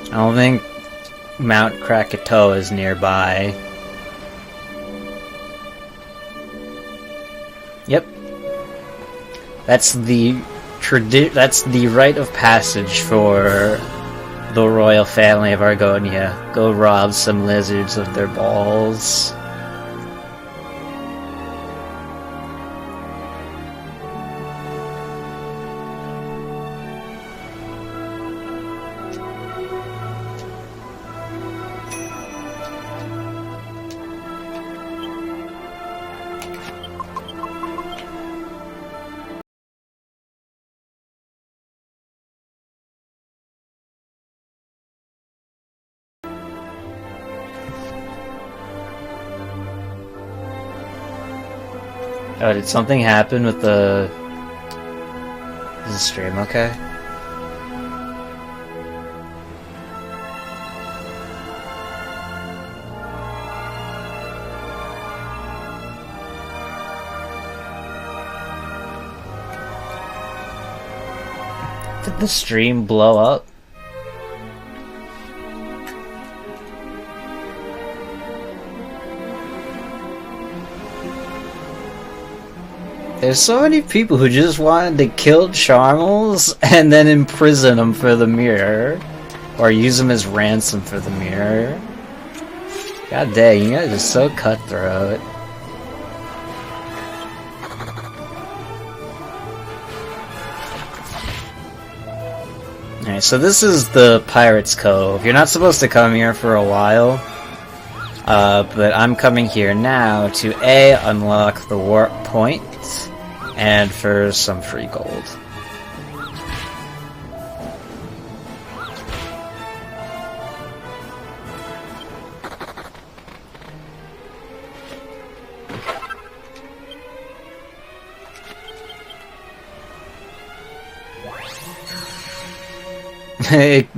I don't think Mount Krakatoa is nearby. Yep. That's the rite of passage for the royal family of Argonia. Go rob some lizards of their balls. Oh, did something happen with the... Is the stream okay? Did the stream blow up? There's so many people who just wanted to kill Charmels and then imprison him for the mirror. Or use him as ransom for the mirror. God dang, you guys are so cutthroat. Alright, so this is the Pirate's Cove. You're not supposed to come here for a while. But I'm coming here now to A, unlock the warp point, and for some free gold.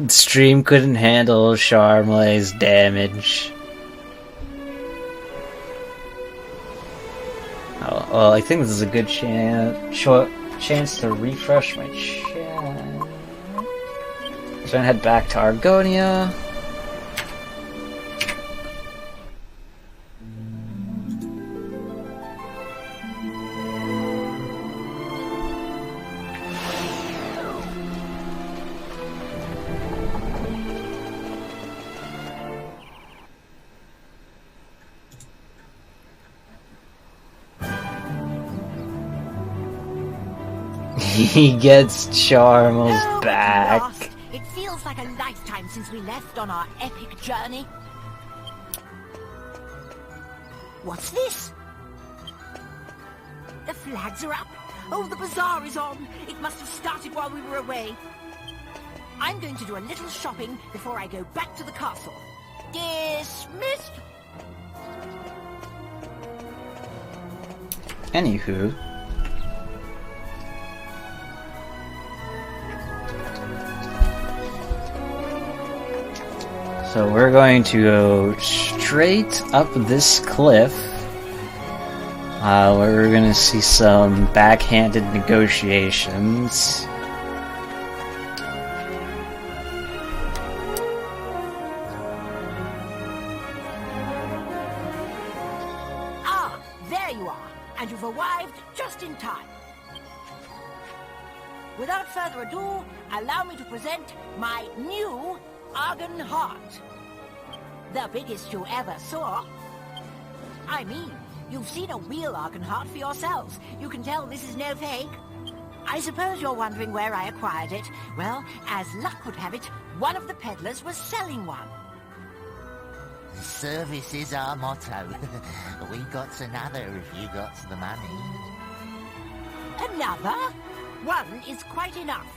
Stream couldn't handle Charmele's damage. Oh, well, I think this is a good chance to refresh my chat. So I'm gonna head back to Argonia. He gets Charmels back. Lost. It feels like a lifetime since we left on our epic journey. What's this? The flags are up. Oh, the bazaar is on. It must have started while we were away. I'm going to do a little shopping before I go back to the castle. Dismissed. Anywho. So we're going to go straight up this cliff, where we're going to see some backhanded negotiations. Ah, there you are, and you've arrived just in time. Without further ado, allow me to present my new Argon Heart. The biggest you ever saw. I mean, you've seen a real Argon Heart for yourselves. You can tell this is no fake. I suppose you're wondering where I acquired it. Well, as luck would have it, one of the peddlers was selling one. Service is our motto. We got another if you got the money. Another? One is quite enough.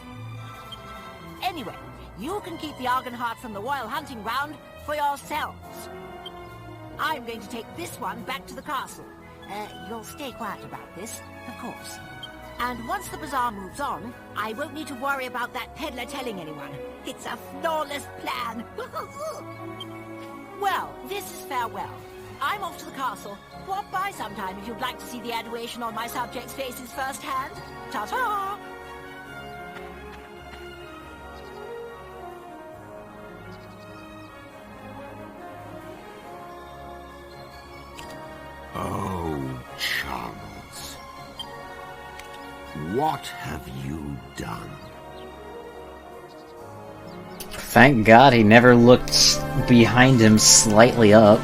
Anyway, you can keep the Argon Heart from the Royal Hunting Ground for yourselves. I'm going to take this one back to the castle. You'll stay quiet about this, of course. And once the bazaar moves on, I won't need to worry about that peddler telling anyone. It's a flawless plan. Well, this is farewell. I'm off to the castle. Walk by sometime if you'd like to see the adoration on my subjects' faces firsthand. Ta-ta! Oh, Charles. What have you done? Thank God he never looked behind him slightly up.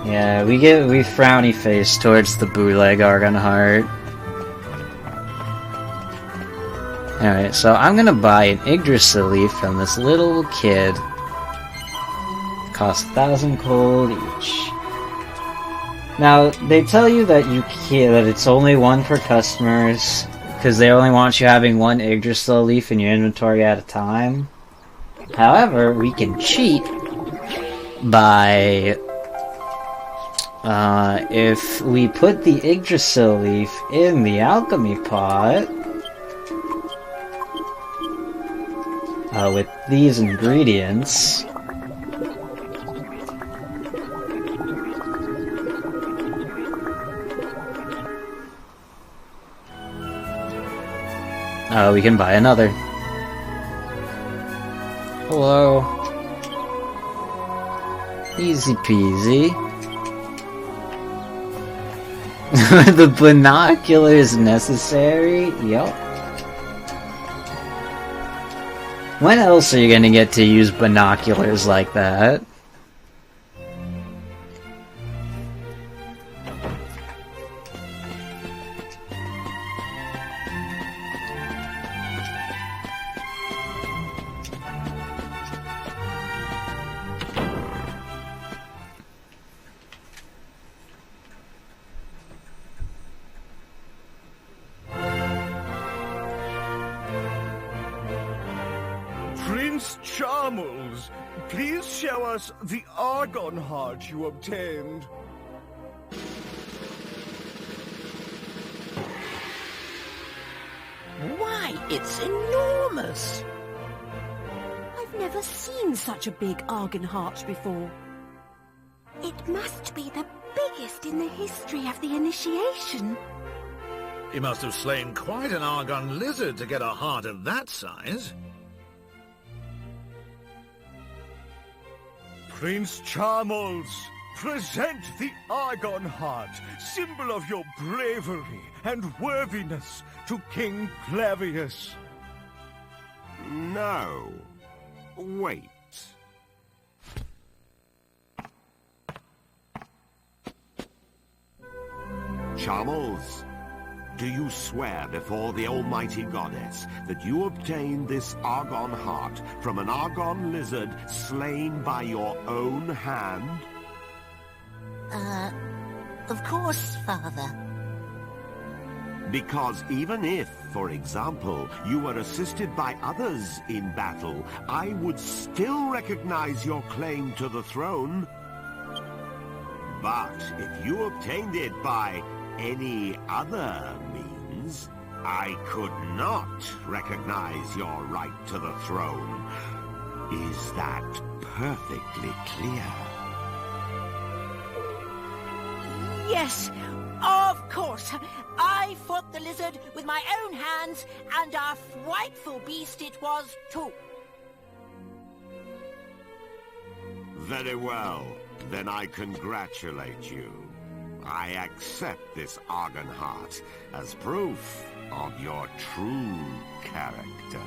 Yeah, we frowny face towards the bootleg Argon Heart. Alright, so I'm gonna buy an Yggdrasil leaf from this little kid. Cost 1,000 gold each. Now, they tell you that that it's only one per customers, because they only want you having one Yggdrasil leaf in your inventory at a time. However, we can cheat by If we put the Yggdrasil leaf in the alchemy pot, with these ingredients, we can buy another. Hello. Easy peasy. The binoculars necessary? Yup. When else are you gonna get to use binoculars like that? Prince Charmles, please show us the Argon heart you obtained. Why, it's enormous! I've never seen such a big Argon heart before. It must be the biggest in the history of the initiation. He must have slain quite an Argon lizard to get a heart of that size. Prince Charmles, present the Argon heart, symbol of your bravery and worthiness, to King Clavius. No. Wait. Charmles, do you swear before the almighty goddess that you obtained this Argon heart from an Argon lizard slain by your own hand? Of course, Father. Because even if, for example, you were assisted by others in battle, I would still recognize your claim to the throne. But if you obtained it by any other means, I could not recognize your right to the throne. Is that perfectly clear? Yes, of course. I fought the lizard with my own hands, and a frightful beast it was, too. Very well. Then I congratulate you. I accept this Argon heart as proof of your true character.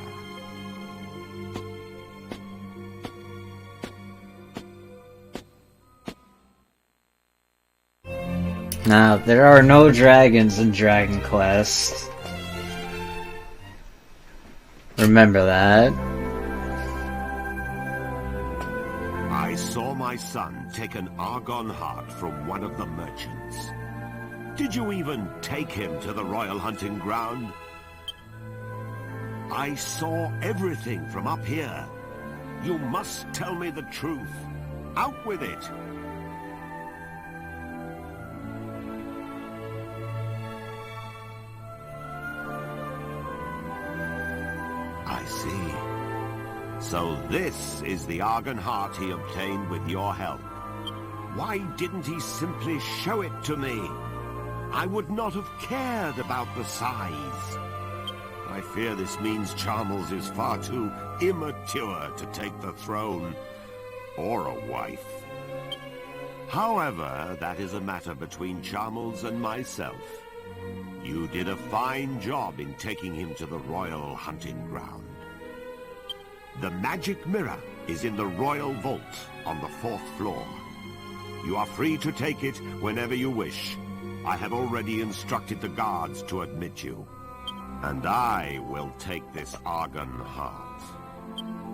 Now, there are no dragons in Dragon Quest. Remember that. I saw my son take an Argon heart from one of the merchants. Did you even take him to the royal hunting ground? I saw everything from up here. You must tell me the truth. Out with it! I see. So this is the Argon heart he obtained with your help. Why didn't he simply show it to me? I would not have cared about the size. I fear this means Charmles is far too immature to take the throne, or a wife. However, that is a matter between Charmles and myself. You did a fine job in taking him to the royal hunting ground. The magic mirror is in the royal vault on the 4th floor. You are free to take it whenever you wish. I have already instructed the guards to admit you. And I will take this Argon heart.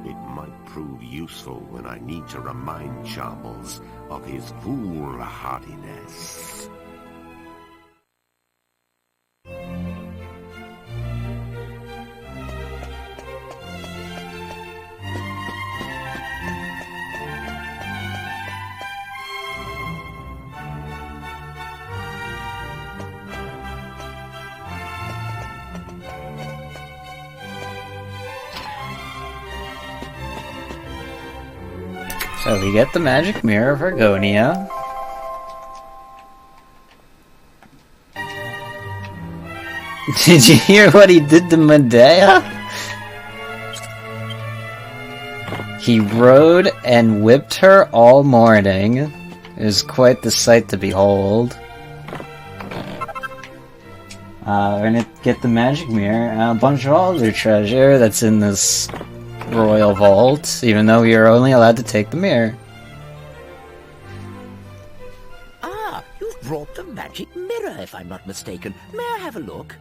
It might prove useful when I need to remind Charmles of his foolhardiness. So we get the magic mirror of Argonia. Did you hear what he did to Medea? He rode and whipped her all morning. It was quite the sight to behold. We're gonna get the magic mirror and a bunch of other treasure that's in this royal vault, even though we are only allowed to take the mirror. Ah, you've brought the magic mirror, if I'm not mistaken. May I have a look?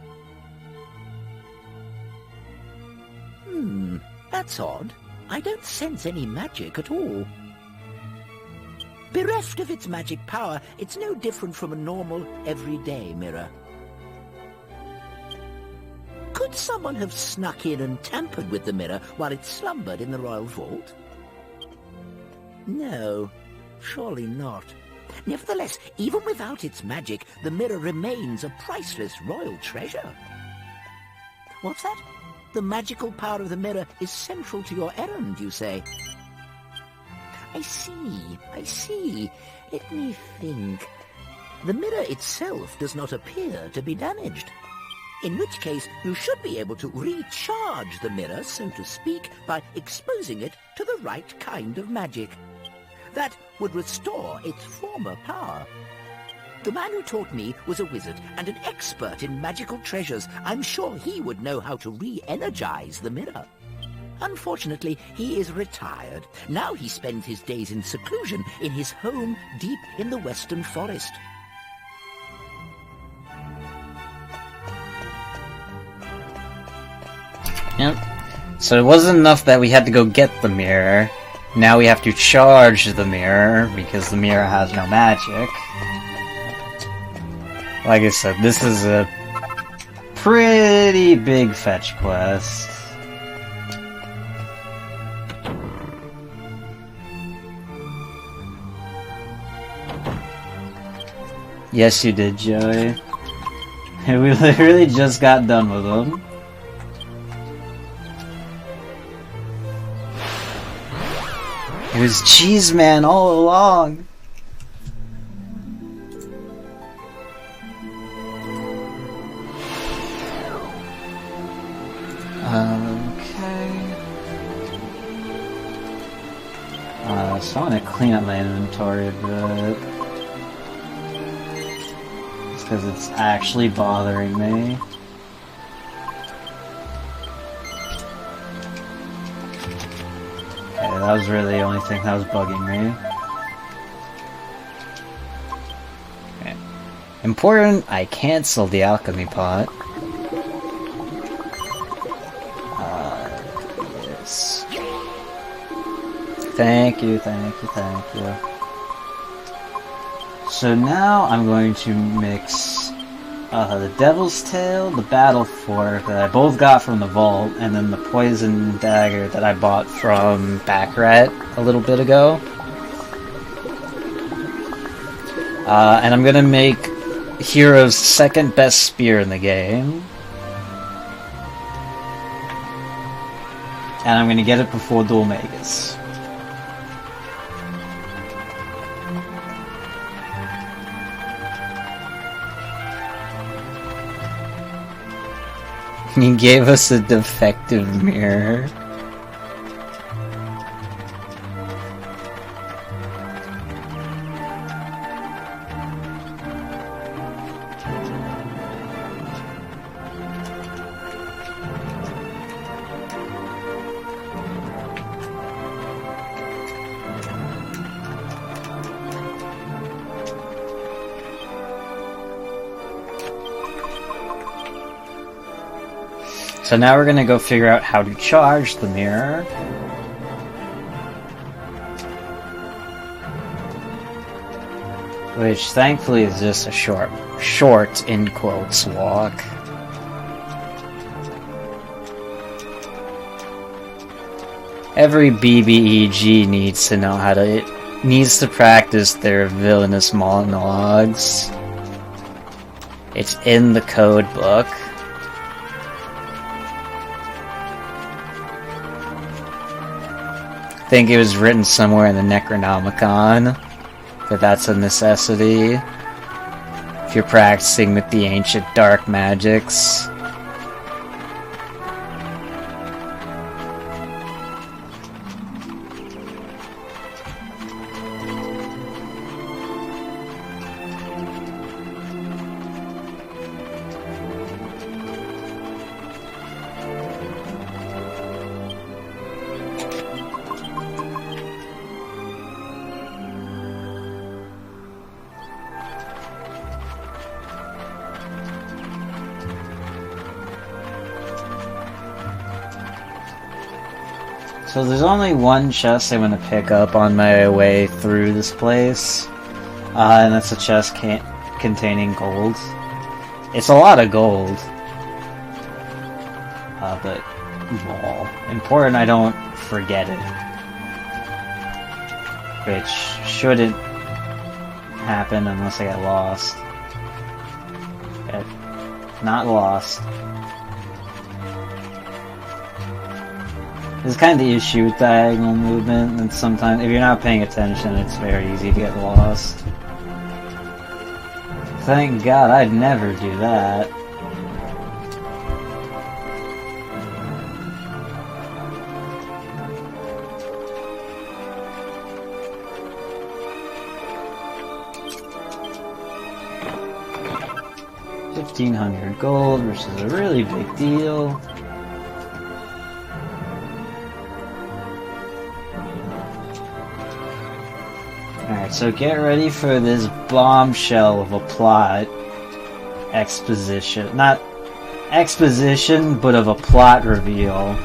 That's odd. I don't sense any magic at all. Bereft of its magic power, it's no different from a normal, everyday mirror. Could someone have snuck in and tampered with the mirror while it slumbered in the royal vault? No, surely not. Nevertheless, even without its magic, the mirror remains a priceless royal treasure. What's that? The magical power of the mirror is central to your errand, you say? I see. Let me think. The mirror itself does not appear to be damaged. In which case, you should be able to recharge the mirror, so to speak, by exposing it to the right kind of magic. That would restore its former power. The man who taught me was a wizard and an expert in magical treasures. I'm sure he would know how to re-energize the mirror. Unfortunately, he is retired. Now he spends his days in seclusion in his home deep in the western forest. Yep. So it wasn't enough that we had to go get the mirror. Now we have to charge the mirror, because the mirror has no magic. Like I said, this is a pretty big fetch quest. Yes, you did, Joey. We literally just got done with them. It was Cheese Man all along. Okay. So I'm gonna clean up my inventory a bit. Just because it's actually bothering me. Okay, that was really the only thing that was bugging me. Okay. Important, I canceled the alchemy pot. Yes. Thank you. So now I'm going to mix the Devil's Tail, the Battle Fork that I both got from the vault, and then the Poison Dagger that I bought from Backrat a little bit ago. And I'm gonna make Hero's second best spear in the game. And I'm gonna get it before Dual Magus. He gave us a defective mirror. So now we're gonna go figure out how to charge the mirror. Which thankfully is just a short in quotes walk. Every BBEG needs to know how to needs to practice their villainous monologues. It's in the code book. think it was written somewhere in the Necronomicon that that's a necessity if you're practicing with the ancient dark magics. So there's only one chest I'm going to pick up on my way through this place, and that's a chest containing gold. It's a lot of gold, but important I don't forget it, which shouldn't happen unless I get lost. Not lost. This is kind of the issue with diagonal movement, and sometimes, if you're not paying attention, it's very easy to get lost. Thank God I'd never do that. $1,500 gold, which is a really big deal. Alright, so get ready for this bombshell of a plot exposition. Not exposition, but of a plot reveal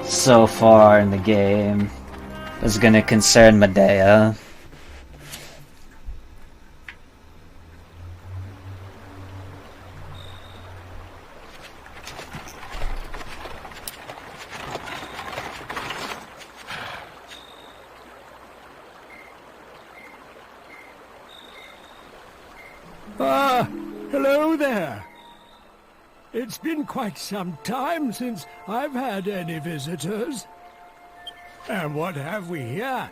so far in the game. It's gonna concern Medea. Hello there. It's been quite some time since I've had any visitors. And what have we here?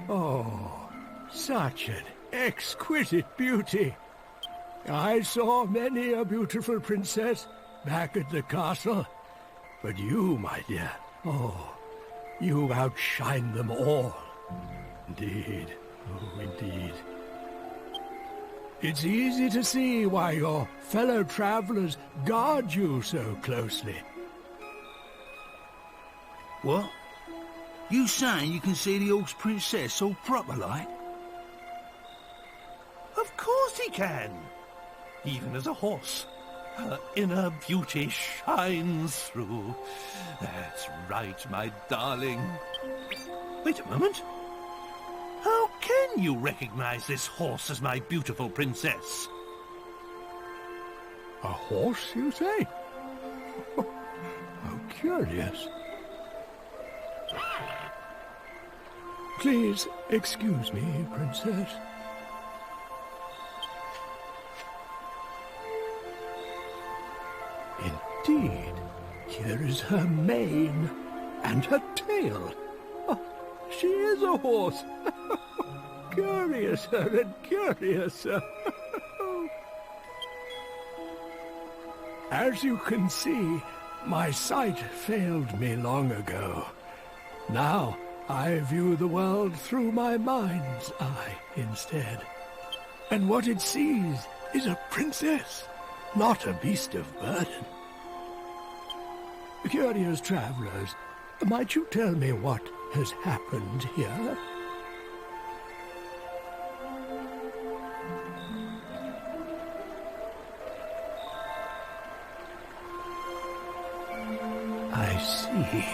Oh, such an exquisite beauty. I saw many a beautiful princess back at the castle. But you, my dear, oh, you outshine them all. Indeed, oh, indeed. It's easy to see why your fellow travelers guard you so closely. What? You saying you can see the horse princess all proper like? Of course he can. Even as a horse, her inner beauty shines through. That's right, my darling. Wait a moment. How can you recognize this horse as my beautiful princess? A horse, you say? How curious. Please excuse me, princess. Indeed, here is her mane and her tail. Oh, she is a horse. Curiouser and curiouser. As you can see, my sight failed me long ago. Now I view the world through my mind's eye instead. And what it sees is a princess, not a beast of burden. Curious travelers, might you tell me what has happened here? I see.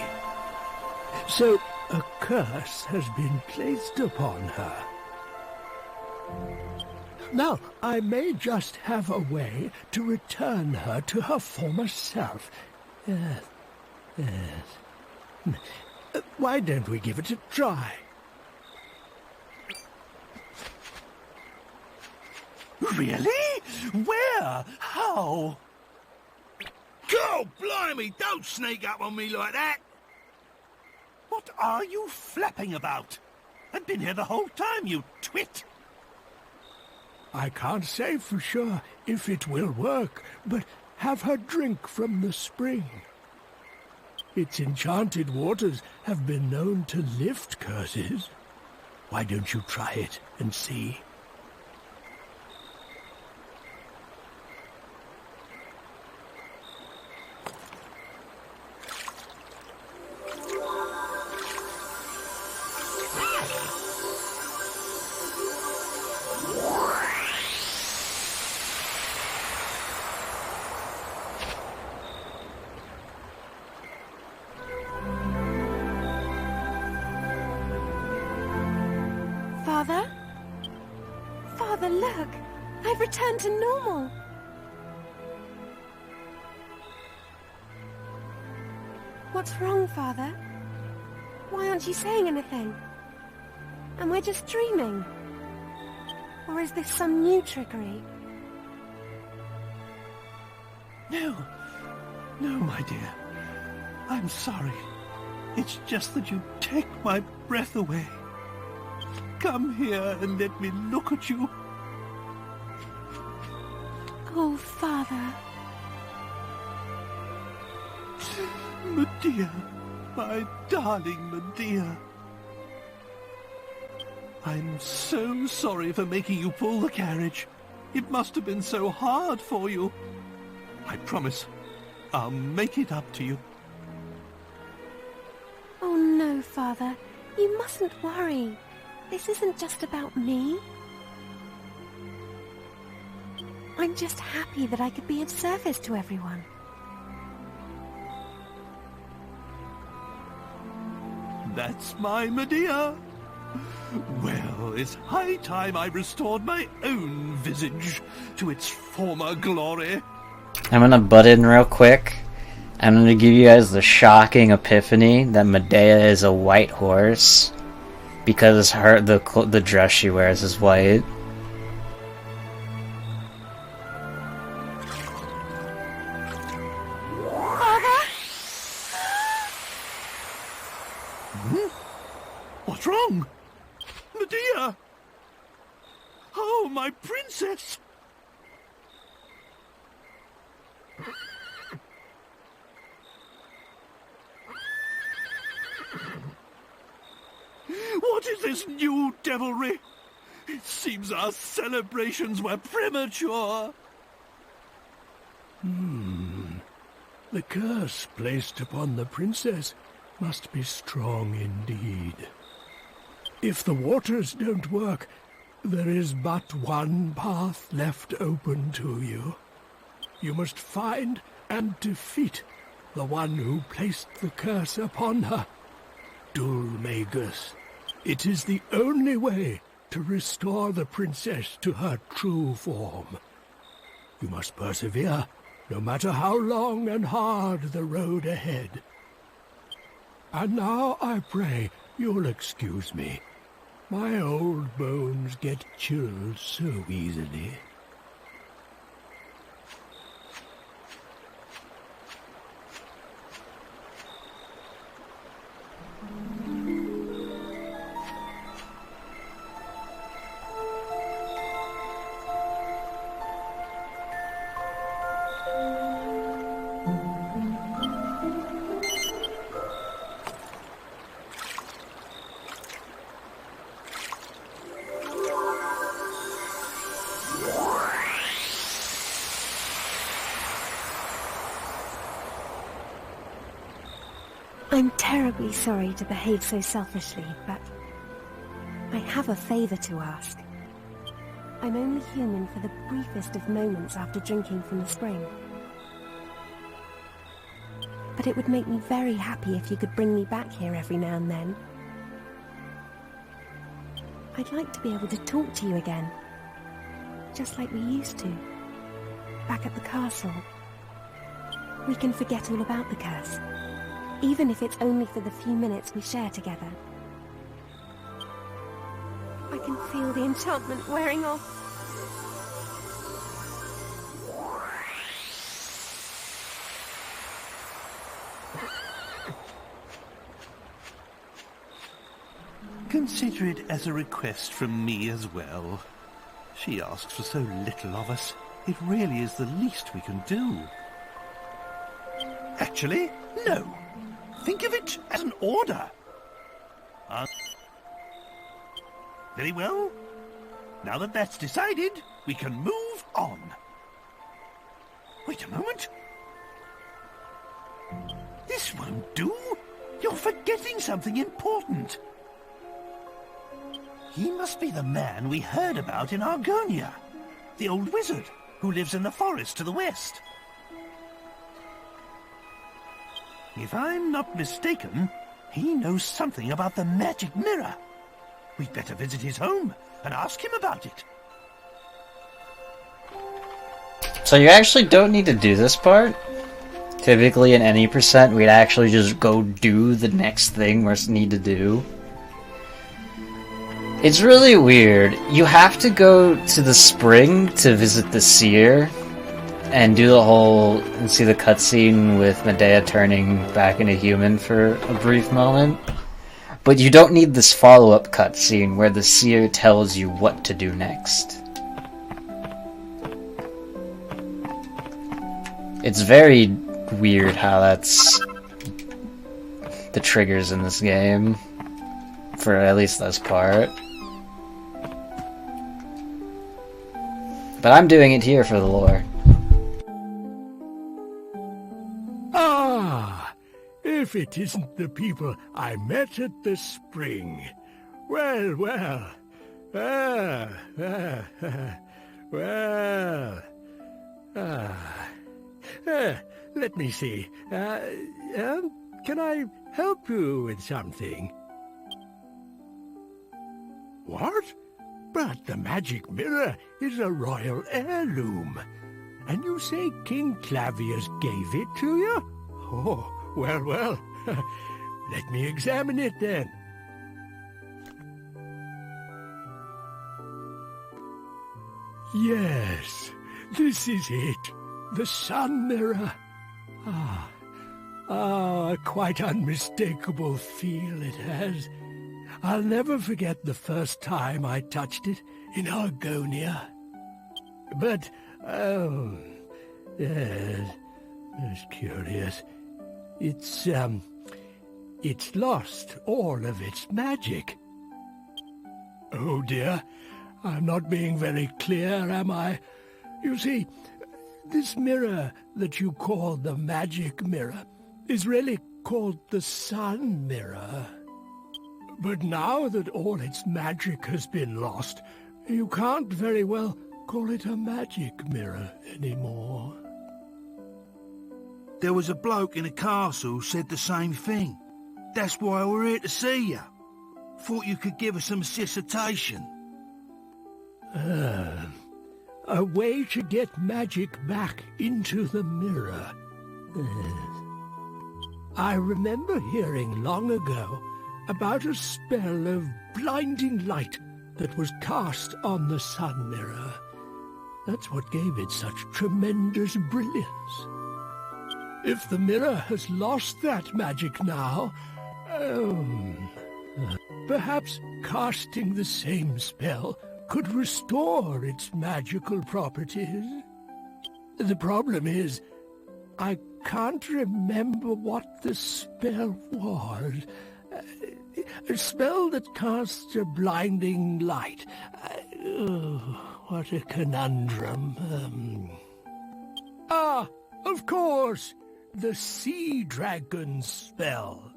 So a curse has been placed upon her. Now, I may just have a way to return her to her former self. Yes. Why don't we give it a try? Really? Where? How? God blimey, don't sneak up on me like that! What are you flapping about? I've been here the whole time, you twit! I can't say for sure if it will work, but have her drink from the spring. Its enchanted waters have been known to lift curses. Why don't you try it and see? Father? Father, look! I've returned to normal! What's wrong, Father? Why aren't you saying anything? Am I just dreaming? Or is this some new trickery? No, my dear. I'm sorry. It's just that you take my breath away. Come here and let me look at you. Oh, Father. Medea, my darling Medea. I'm so sorry for making you pull the carriage. It must have been so hard for you. I promise I'll make it up to you. Oh, no, Father. You mustn't worry. This isn't just about me. I'm just happy that I could be of service to everyone. That's my Medea. Well, it's high time I restored my own visage to its former glory. I'm gonna butt in real quick. I'm gonna give you guys the shocking epiphany that Medea is a white horse because the dress she wears is white. What's wrong? Medea! Oh, my princess! What is this new devilry? It seems our celebrations were premature. The curse placed upon the princess must be strong indeed. If the waters don't work, there is but one path left open to you. You must find and defeat the one who placed the curse upon her, Dulmagus. It is the only way to restore the princess to her true form. You must persevere, no matter how long and hard the road ahead. And now I pray you'll excuse me. My old bones get chilled so easily. I'm terribly sorry to behave so selfishly, but I have a favor to ask. I'm only human for the briefest of moments after drinking from the spring. But it would make me very happy if you could bring me back here every now and then. I'd like to be able to talk to you again, just like we used to, back at the castle. We can forget all about the curse, even if it's only for the few minutes we share together. I can feel the enchantment wearing off. Consider it as a request from me as well. She asks for so little of us. It really is the least we can do. Actually, no. Think of it as an order. Very well. Now that that's decided, we can move on. Wait a moment. This won't do. You're forgetting something important. He must be the man we heard about in Argonia. The old wizard who lives in the forest to the west. If I'm not mistaken, he knows something about the magic mirror. We'd better visit his home and ask him about it. So you actually don't need to do this part? Typically in any percent, we'd actually just go do the next thing we need to do. It's really weird. You have to go to the spring to visit the seer and do the whole and see the cutscene with Medea turning back into human for a brief moment. But you don't need this follow-up cutscene where the seer tells you what to do next. It's very weird how that's the triggers in this game, for at least this part. But I'm doing it here for the lore. Ah, if it isn't the people I met at the spring. Well, well. Let me see. Can I help you with something? What? But the magic mirror is a royal heirloom. And you say King Clavius gave it to you? Oh, well, well. Let me examine it then. Yes, this is it. The sun mirror. A quite unmistakable feel it has. I'll never forget the first time I touched it in Argonia. But, yes, it's curious. It's lost all of its magic. Oh dear, I'm not being very clear, am I? You see, this mirror that you call the magic mirror is really called the sun mirror. But now that all its magic has been lost, you can't very well call it a magic mirror anymore. There was a bloke in a castle who said the same thing. That's why we're here to see you. Thought you could give us some dissertation. A way to get magic back into the mirror. I remember hearing long ago about a spell of blinding light that was cast on the sun mirror. That's what gave it such tremendous brilliance. If the mirror has lost that magic now, perhaps casting the same spell could restore its magical properties. The problem is, I can't remember what the spell was. A spell that casts a blinding light. What a conundrum. Of course, the sea dragon spell.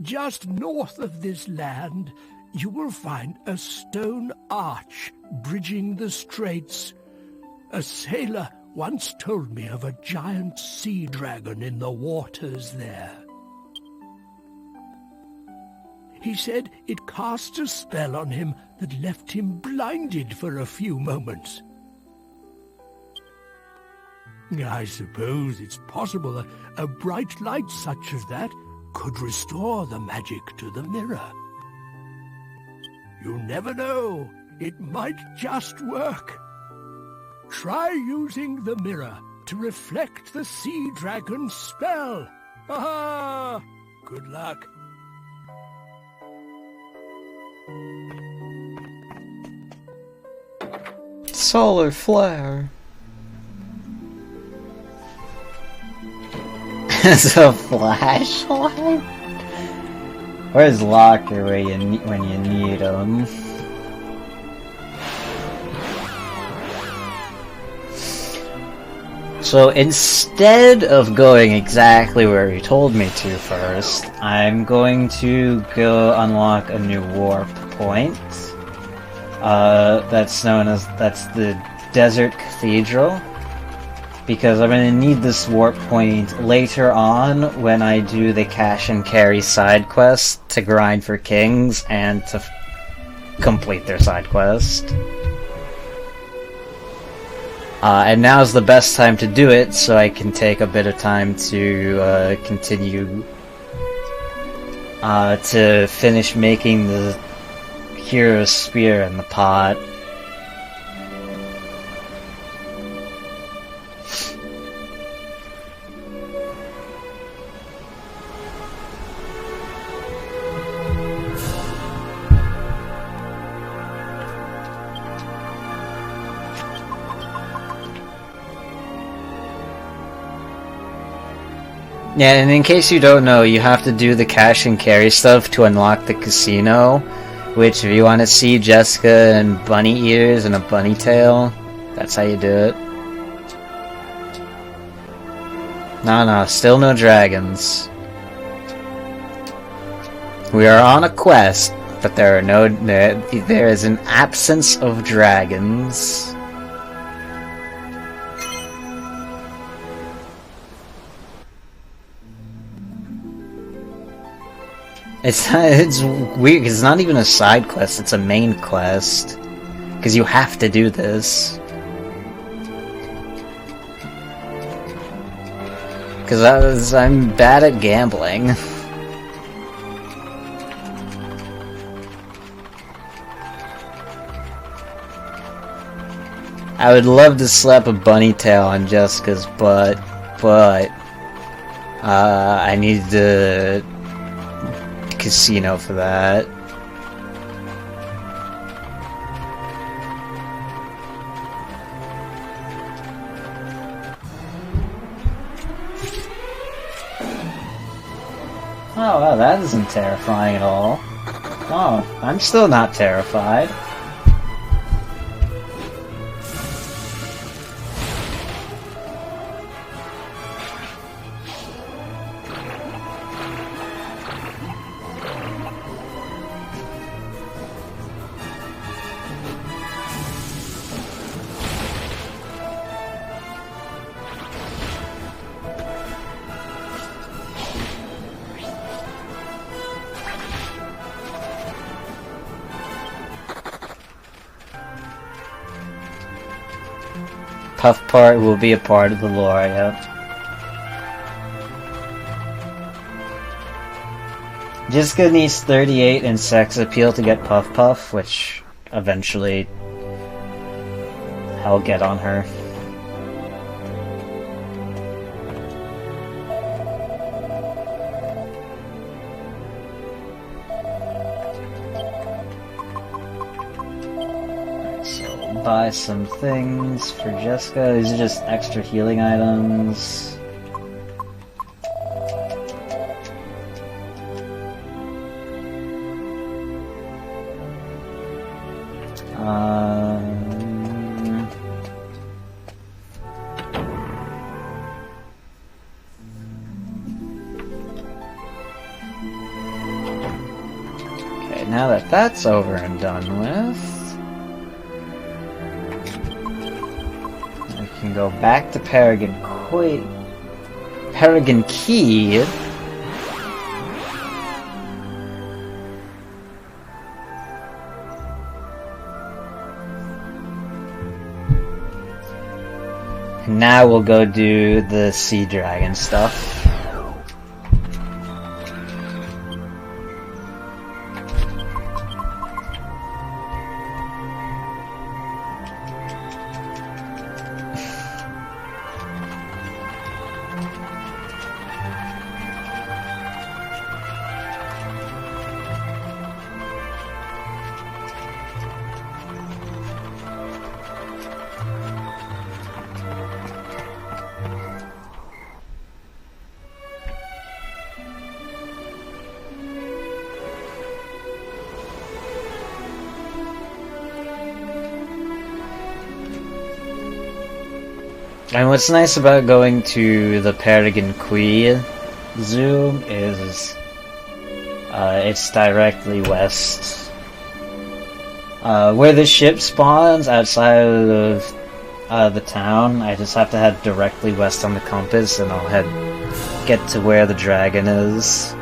Just north of this land, you will find a stone arch bridging the straits. A sailor once told me of a giant sea dragon in the waters there. He said it cast a spell on him that left him blinded for a few moments. I suppose it's possible a bright light such as that could restore the magic to the mirror. You never know. It might just work. Try using the mirror to reflect the sea dragon's spell. Good luck. solar flare. It's a flashlight? Where's Locker when you need him? So instead of going exactly where he told me to first, I'm going to go unlock a new warp point. That's the Desert Cathedral. Because I'm going to need this warp point later on when I do the cash and carry side quest to grind for kings and to complete their side quest. And now's the best time to do it, so I can take a bit of time to continue to finish making the hero's spear in the pot. Yeah, and in case you don't know, you have to do the cash and carry stuff to unlock the casino, which if you want to see Jessica and bunny ears and a bunny tail, that's how you do it. No, still no dragons. We are on a quest, but there is an absence of dragons. It's weird, it's not even a side quest, it's a main quest. Because you have to do this. Because I'm bad at gambling. I would love to slap a bunny tail on Jessica's butt, but I need the casino for that. Oh wow, that isn't terrifying at all. Oh, I'm still not terrified. Puff part will be a part of the lore, yep. Jessica needs 38 in sex appeal to get Puff Puff, which eventually I'll get on her. Buy some things for Jessica. These are just extra healing items. Okay, now that that's over and done with, can go back to Paragon Key. And now we'll go do the Sea Dragon stuff. And what's nice about going to the Peregrine Quay Zoo is it's directly west. Where the ship spawns outside of the town, I just have to head directly west on the compass and I'll get to where the dragon is.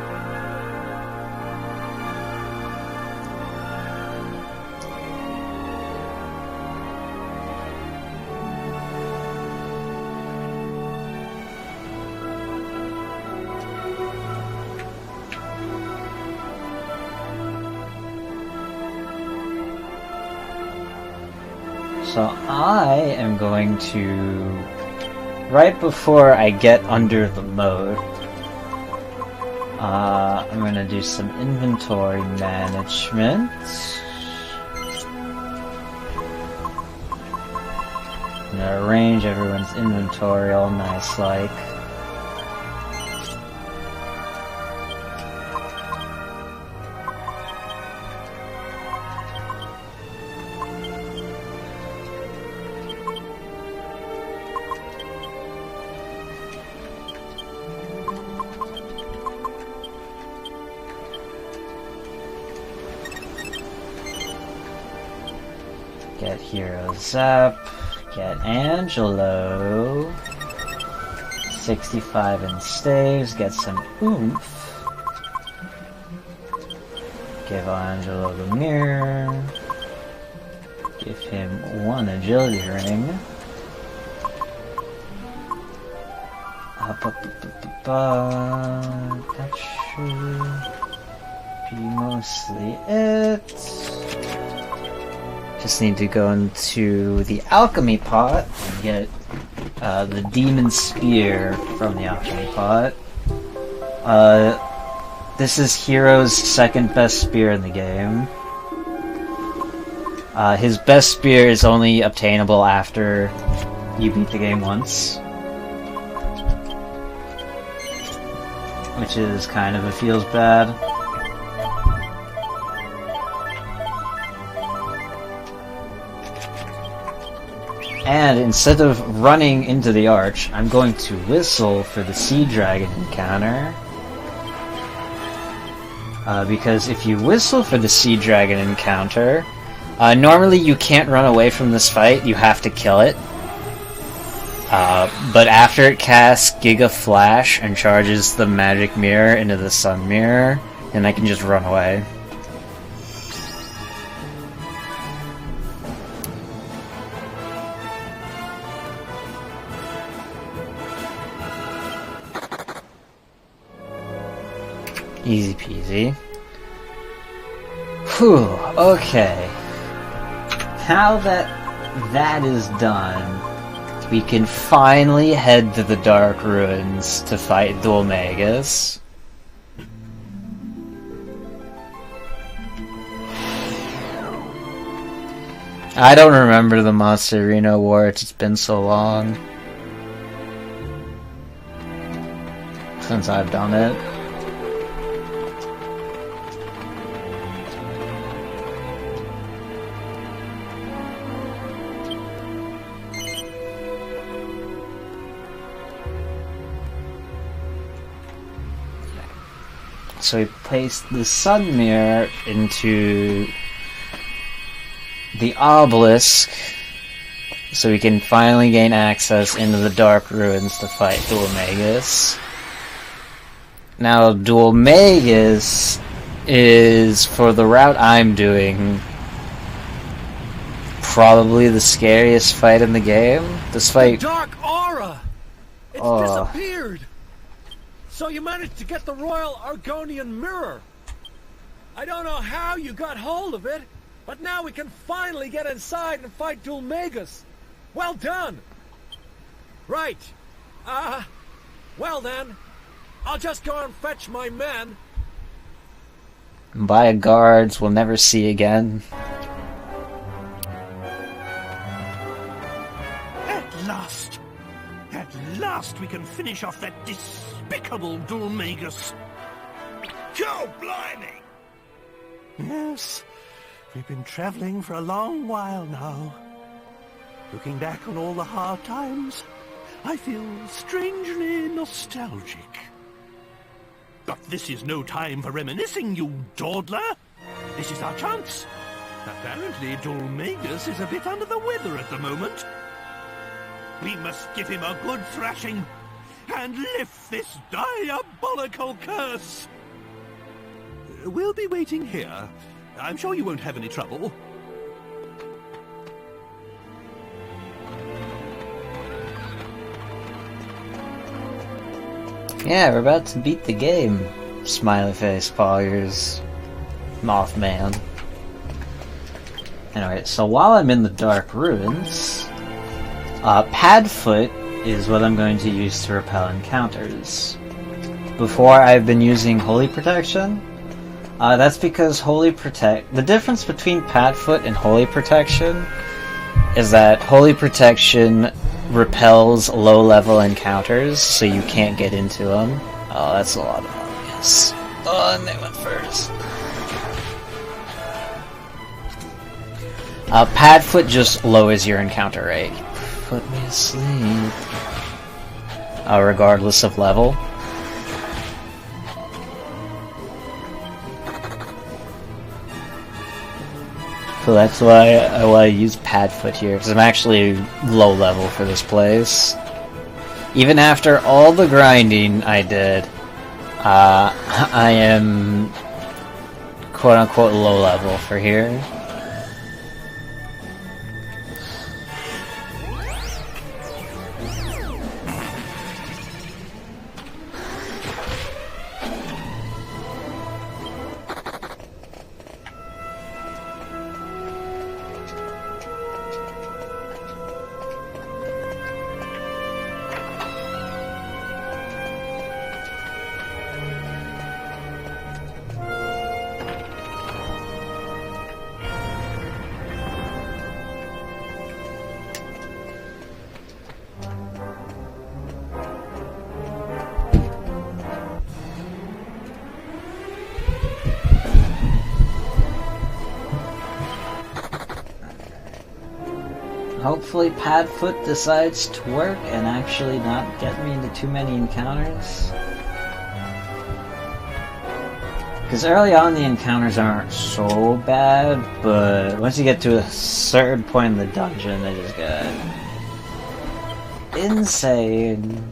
So I am going to, right before I get under the moat, I'm going to do some inventory management. I'm going to arrange everyone's inventory all nice like. Get Hero Zap, get Angelo, 65 in staves, get some oomph, give Angelo the mirror, give him 1 agility ring, that should be mostly it. Just need to go into the alchemy pot and get the demon spear from the alchemy pot. This is Hero's second best spear in the game. His best spear is only obtainable after you beat the game once, which is kind of feels bad. And instead of running into the arch, I'm going to whistle for the sea dragon encounter. Because if you whistle for the sea dragon encounter, normally you can't run away from this fight, you have to kill it. But after it casts Giga Flash and charges the magic mirror into the sun mirror, then I can just run away. Easy peasy. Whew, okay. Now that is done, we can finally head to the Dark Ruins to fight Dulmagus. I don't remember the Monster Arena War, it's just been so long since I've done it. So we placed the sun mirror into the obelisk so we can finally gain access into the Dark Ruins to fight Dulmagus. Now Dulmagus is, for the route I'm doing, probably the scariest fight in the game. This fight... The dark aura! It's disappeared! So you managed to get the Royal Argonian Mirror. I don't know how you got hold of it, but now we can finally get inside and fight Dulmagus. Well done! Right. Well then, I'll just go and fetch my men. By guards we'll never see again. At last we can finish off that despicable Dulmagus. Go, blimey! Yes, we've been traveling for a long while now. Looking back on all the hard times, I feel strangely nostalgic. But this is no time for reminiscing, you dawdler. This is our chance. Apparently, Dolmagus is a bit under the weather at the moment. We must give him a good thrashing and lift this diabolical curse. We'll be waiting here. I'm sure you won't have any trouble. Yeah, we're about to beat the game. Smiley face, Poggers, Mothman. Anyway, so while I'm in the Dark Ruins, Padfoot is what I'm going to use to repel encounters. Before, I've been using Holy Protection. That's because the difference between Padfoot and Holy Protection is that Holy Protection repels low-level encounters, so you can't get into them. Oh, that's a lot of obvious. Oh, and they went first. Padfoot just lowers your encounter rate. Put me to sleep. Regardless of level. So that's why I use Padfoot here, because I'm actually low level for this place. Even after all the grinding I did, I am quote-unquote low level for here. Hopefully Padfoot decides to work and actually not get me into too many encounters. Because early on the encounters aren't so bad, but once you get to a certain point in the dungeon, they just get insane.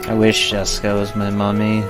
I wish Jessica was my mummy.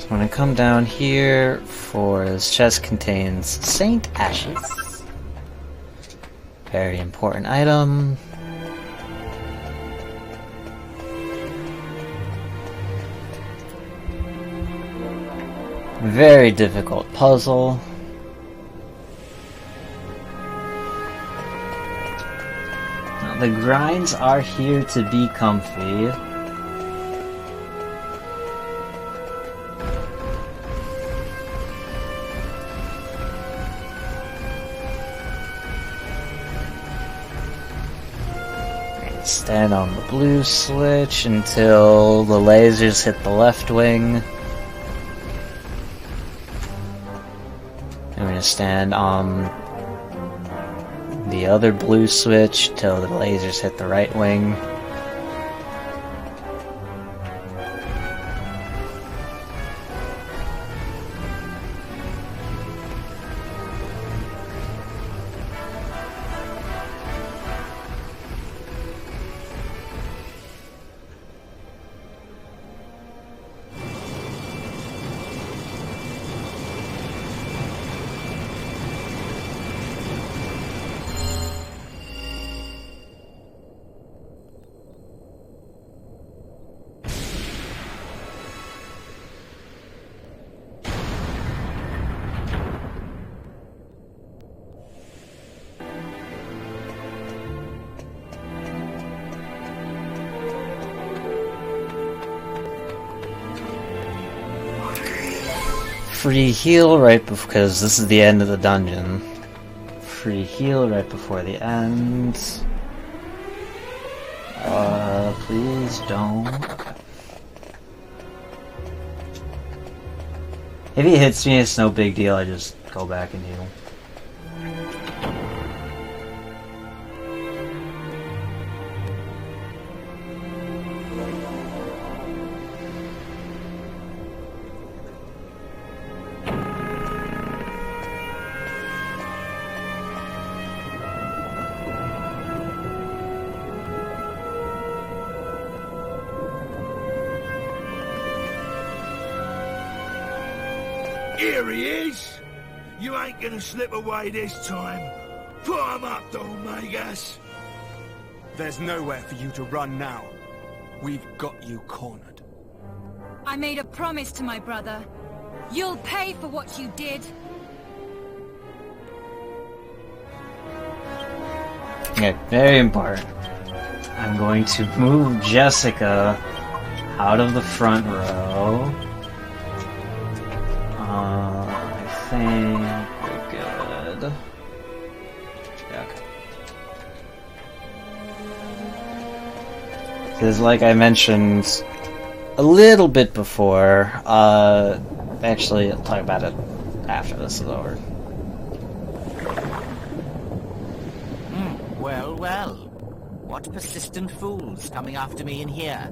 I'm gonna come down here for this chest contains Saint Ashes. Very important item. Very difficult puzzle. Now, the grinds are here to be comfy. Stand on the blue switch until the lasers hit the left wing. I'm going to stand on the other blue switch till the lasers hit the right wing. Free heal right before, because this is the end of the dungeon. Free heal right before the end. Please don't. If he hits me, it's no big deal. I just go back and heal. Here he is! You ain't gonna slip away this time. Put him up, Dolmagus! There's nowhere for you to run now. We've got you cornered. I made a promise to my brother. You'll pay for what you did. Okay, very important. I'm going to move Jessica out of the front row. I think we're good. Yeah, okay. Because like I mentioned a little bit before, actually I'll talk about it after this is over. Well, well. What persistent fools coming after me in here.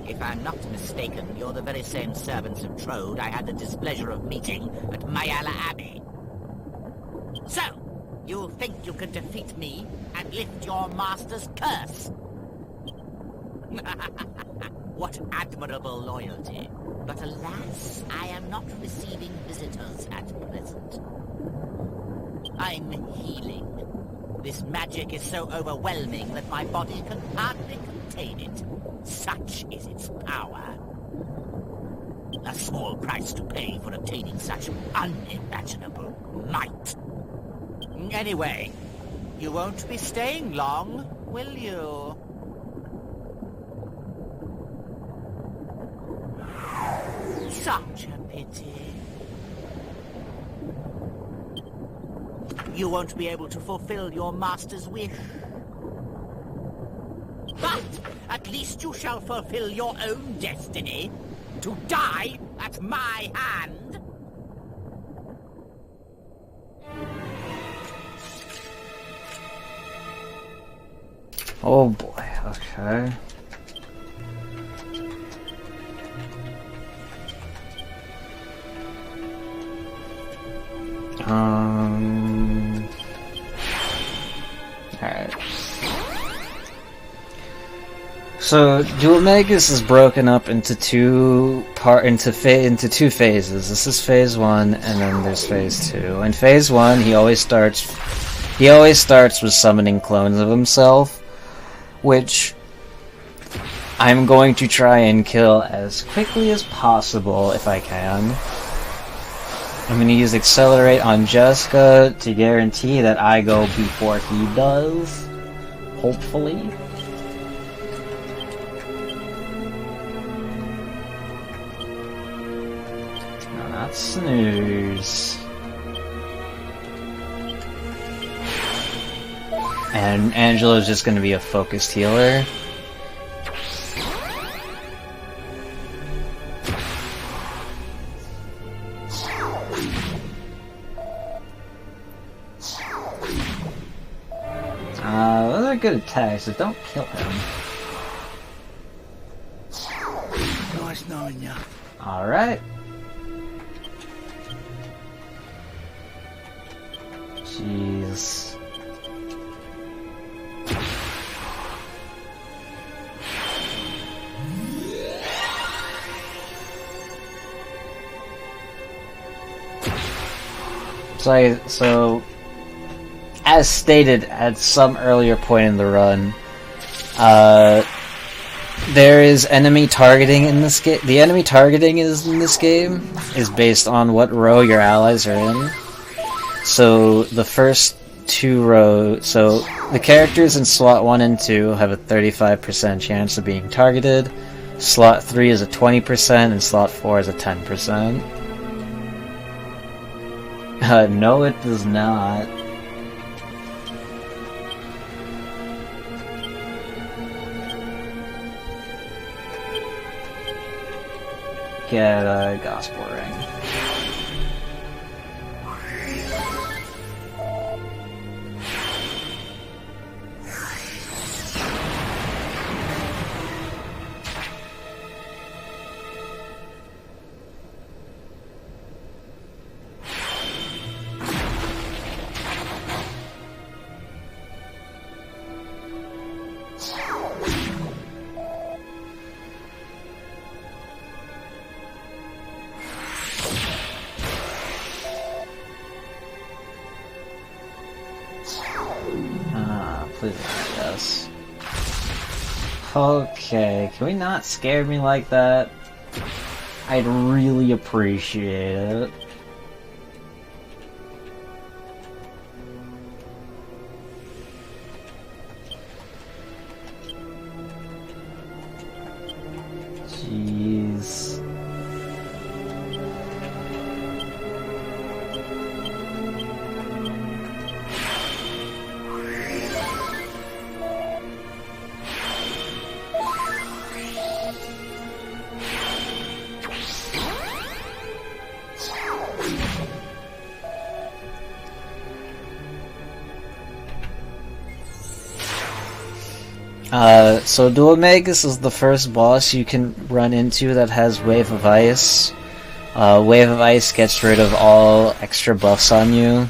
If I'm not mistaken, you're the very same servants of Trode I had the displeasure of meeting at Mayala Abbey. So, you think you can defeat me and lift your master's curse? What admirable loyalty. But alas, I am not receiving visitors at present. I'm healing. This magic is so overwhelming that my body can hardly contain it. Such is its power. A small price to pay for obtaining such unimaginable might. Anyway, you won't be staying long, will you? Such a pity. You won't be able to fulfill your master's wish. But at least you shall fulfill your own destiny, to die at my hand. Oh boy, okay. Alright. So Duomegas is broken up into two phases. This is phase 1, and then there's phase 2. In phase 1, he always starts with summoning clones of himself, which I'm going to try and kill as quickly as possible if I can. I'm going to use Accelerate on Jessica to guarantee that I go before he does, hopefully. No, not snooze. And Angela's just going to be a focused healer. Those are good attacks, so don't kill him. Nice knowing ya. Alright. Jeez. So, as stated at some earlier point in the run, there is enemy targeting in this game. The enemy targeting in this game is based on what row your allies are in. So the first 2 rows, so the characters in slot 1 and 2 have a 35% chance of being targeted. Slot 3 is a 20%, and slot 4 is a 10%. No, it does not. Get a gospel ring. Yes. Okay, can we not scare me like that? I'd really appreciate it. Jeez. So Duomegas is the first boss you can run into that has Wave of Ice. Wave of Ice gets rid of all extra buffs on you.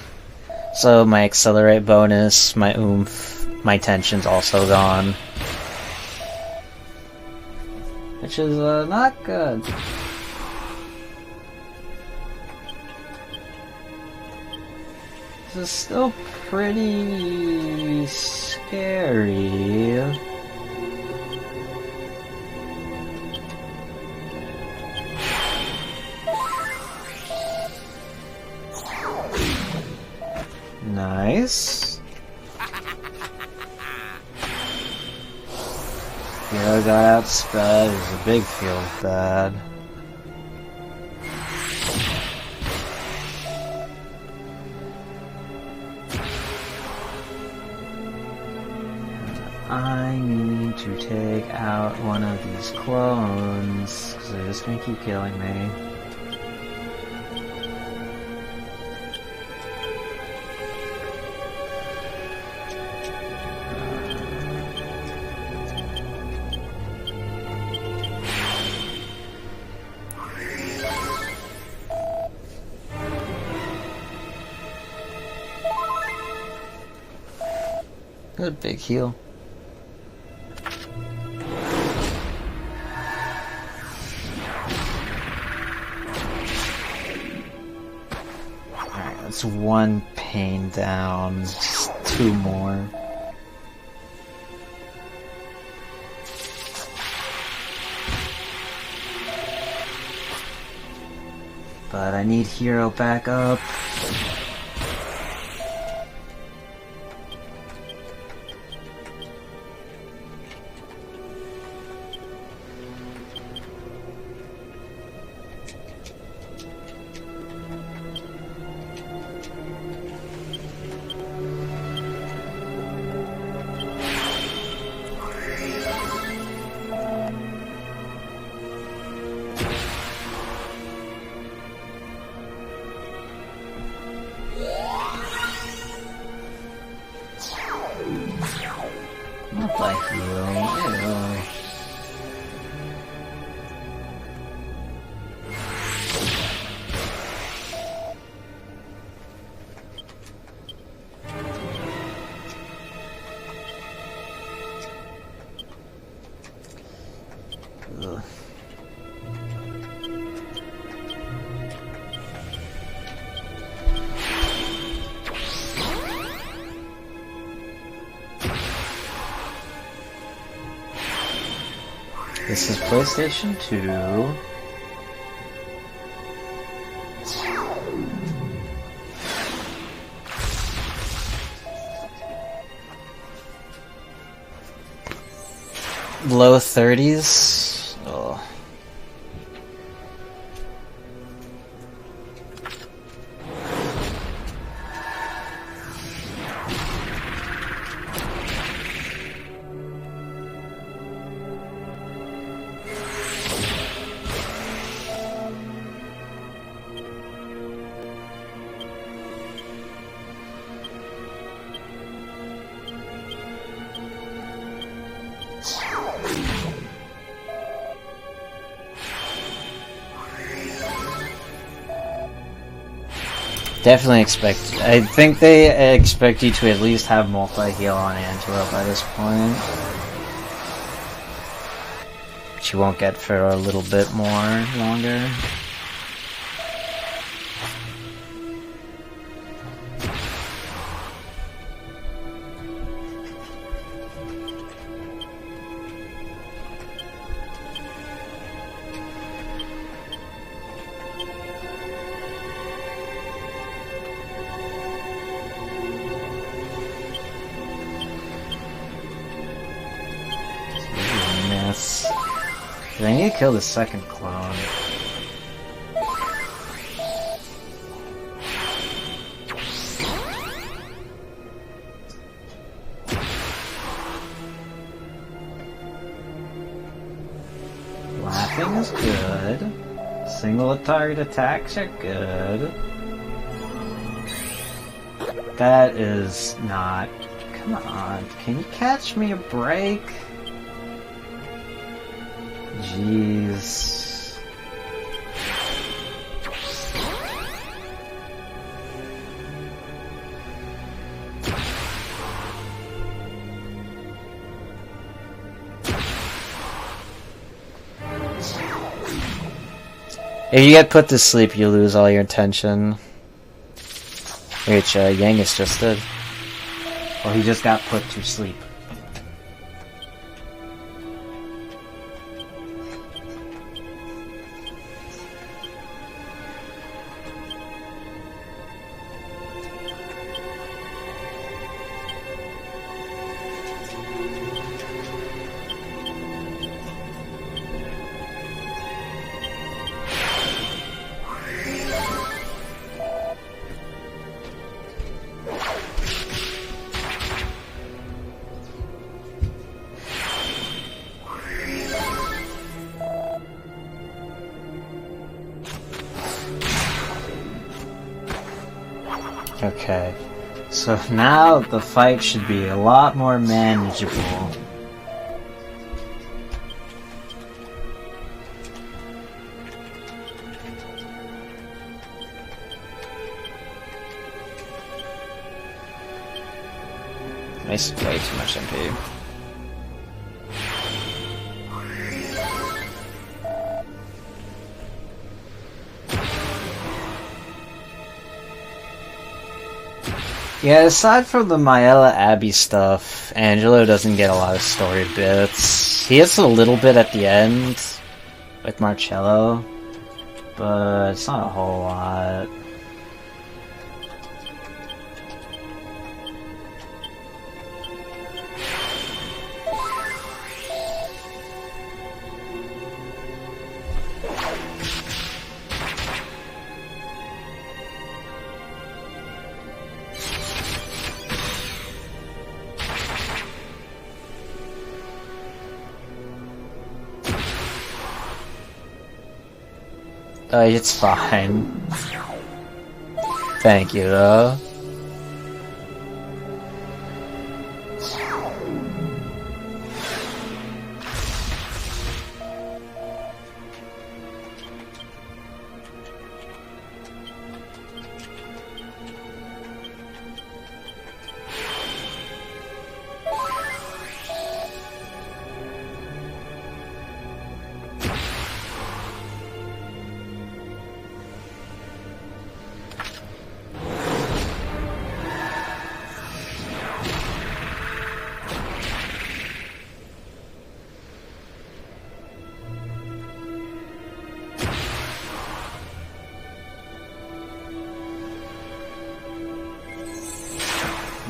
So my Accelerate bonus, my Oomph, my Tension's also gone. Which is not good. This is still pretty scary. Nice. The other guy outsped is a big field bad. I need to take out one of these clones, because they're just gonna keep killing me. Good big heal. just one pain down. Just 2 more. But I need hero backup. This is PlayStation 2. Low 30s. Oh. Definitely expect. I think they expect you to at least have multi-heal on Angela by this point. Which you won't get for a little bit more longer. I need to kill the second clone. Laughing is good. Single target attacks are good. That is not... Come on, can you catch me a break? Jeez. If you get put to sleep, you lose all your attention. Which Yangus just did. Well, he just got put to sleep. Okay, so now the fight should be a lot more manageable. Wasted way too much MP. Yeah, aside from the Maella Abbey stuff, Angelo doesn't get a lot of story bits. He gets a little bit at the end with Marcello, but it's not a whole lot. It's fine. Thank you, though.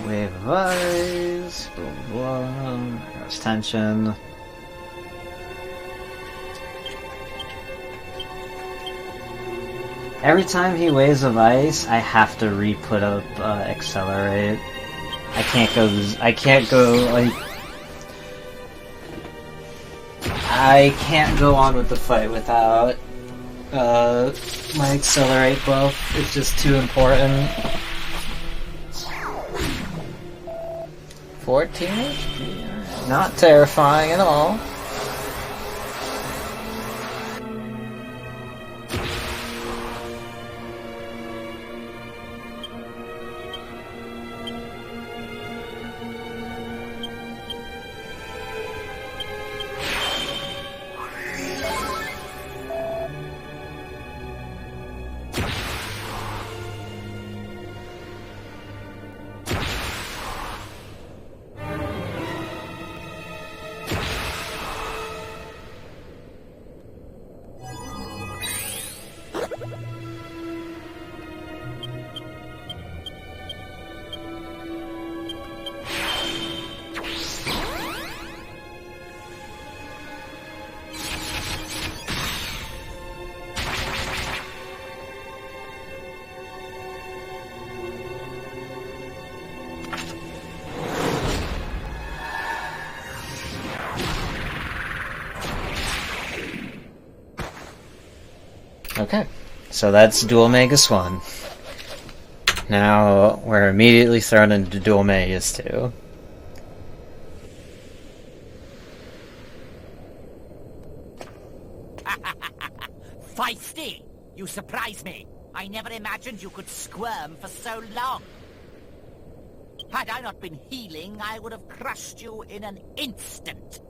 Wave of Ice, boom boom, there's tension. Every time he waves of ice, I have to re-put up accelerate. I can't go like I can't go on with the fight without my accelerate buff. It's just too important. 14 HP? Not terrifying at all. Okay, so that's Dual Magus 1. Now we're immediately thrown into Dual Magus 2. Feisty! You surprise me. I never imagined you could squirm for so long. Had I not been healing, I would have crushed you in an instant.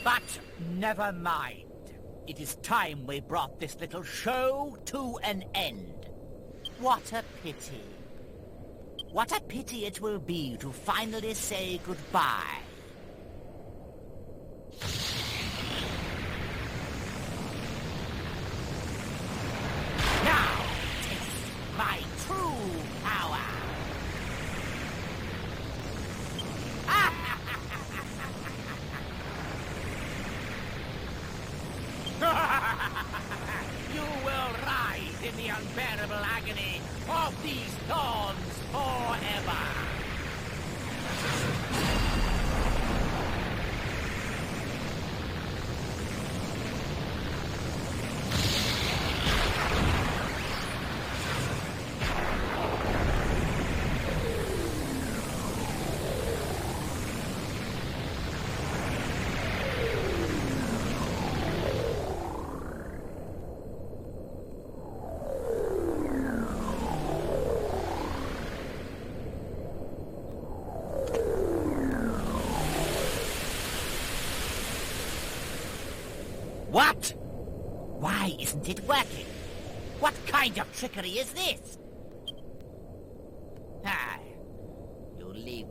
But never mind. It is time we brought this little show to an end. What a pity. What a pity it will be to finally say goodbye. Now, taste my true power. You will rise in the unbearable agony of these thorns forever. What? Why isn't it working? What kind of trickery is this?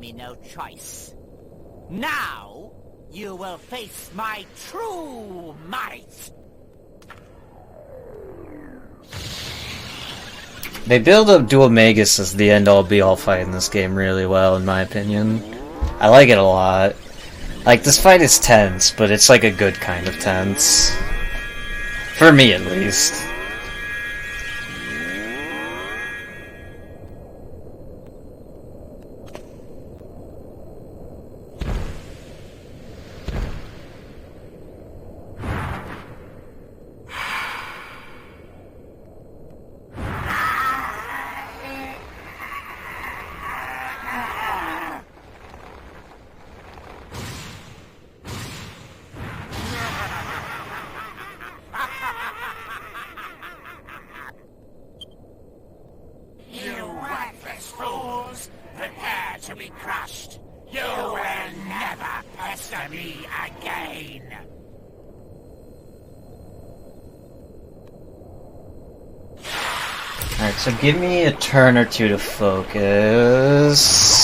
me no choice. Now, you will face my true might! They build up Dual Magus as the end-all be-all fight in this game really well, in my opinion. I like it a lot. Like, this fight is tense, but it's like a good kind of tense. For me, at least. Alright, so give me a turn or two to focus.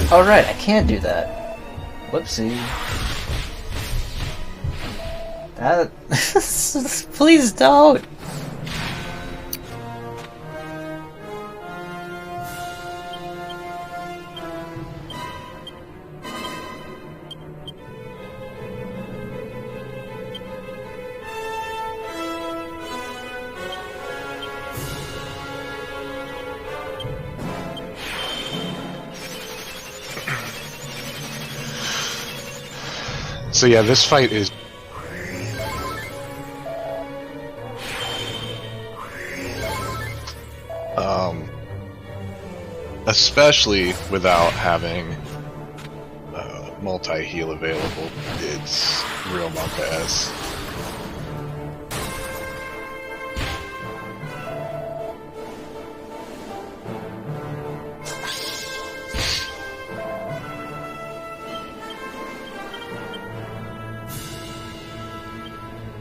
Oh right, I can't do that. Whoopsie. That... Please don't! So yeah, this fight is especially without having multi-heal available, it's real monk ass.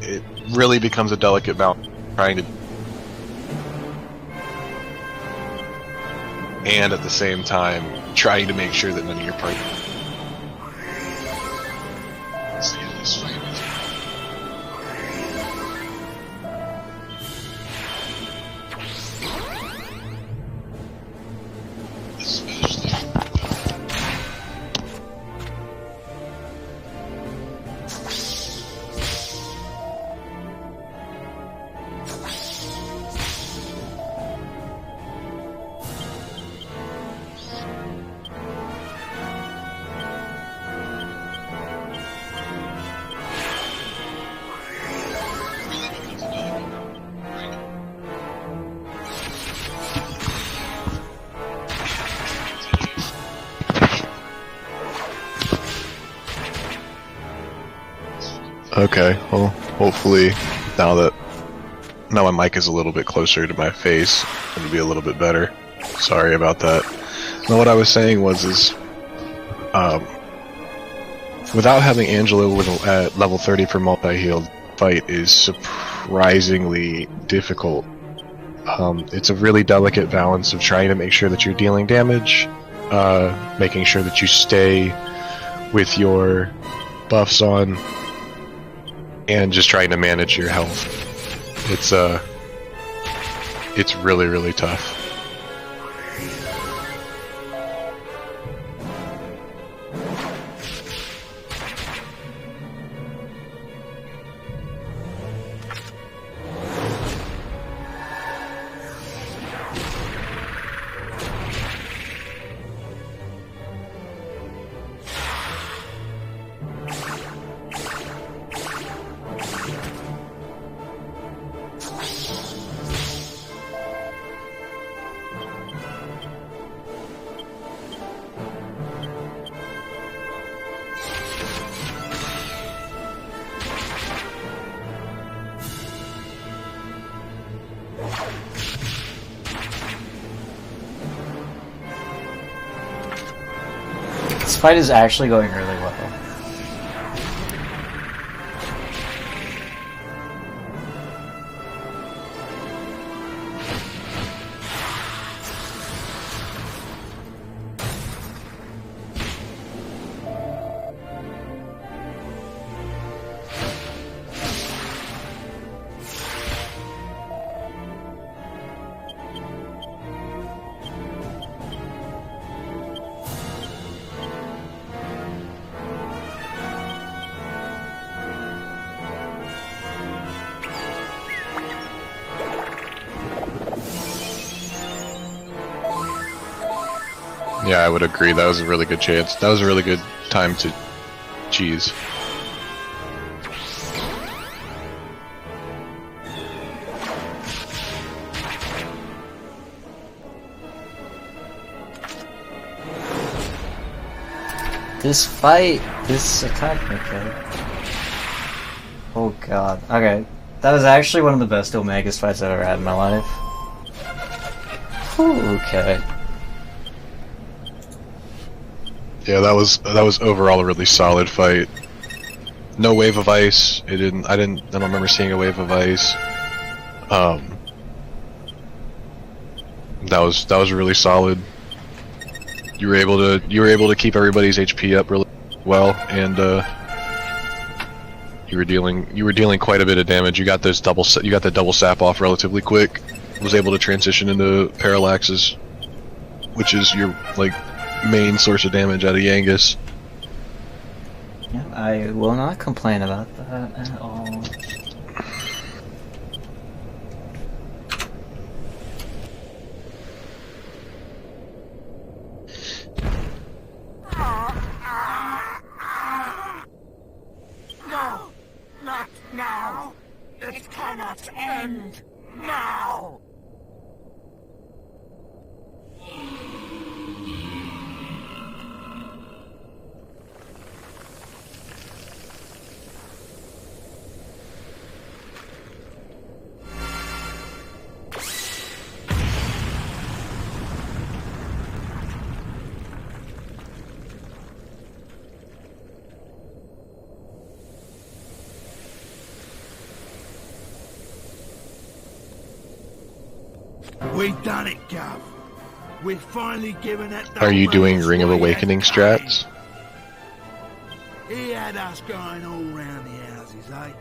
It really becomes a delicate balance trying to, and at the same time trying to make sure that none of your party. So yeah, this fight Okay, well, hopefully now my mic is a little bit closer to my face, it'll be a little bit better. Sorry about that. No, what I was saying was without having Angelo at level 30 for multi-healed, fight is surprisingly difficult. It's a really delicate balance of trying to make sure that you're dealing damage, making sure that you stay with your buffs on, and just trying to manage your health. It's really, really tough. fight is actually going really well. Yeah, I would agree. That was a really good chance. That was a really good time to cheese. This fight is attack. Okay. Oh god. Okay. That was actually one of the best Omegas fights I've ever had in my life. Whew, okay. Yeah, that was overall a really solid fight. No wave of ice. I don't remember seeing a wave of ice. That was really solid. You were able to keep everybody's HP up really well, and you were dealing quite a bit of damage. You got the double sap off relatively quick. Was able to transition into parallaxes, which is your main source of damage out of Yangus. Yeah, I will not complain about that at all. No! Not now! It cannot end now! We done it, Gov. We've finally given that. Are you doing Ring of Awakening strats? He had us going all round the houses, eh?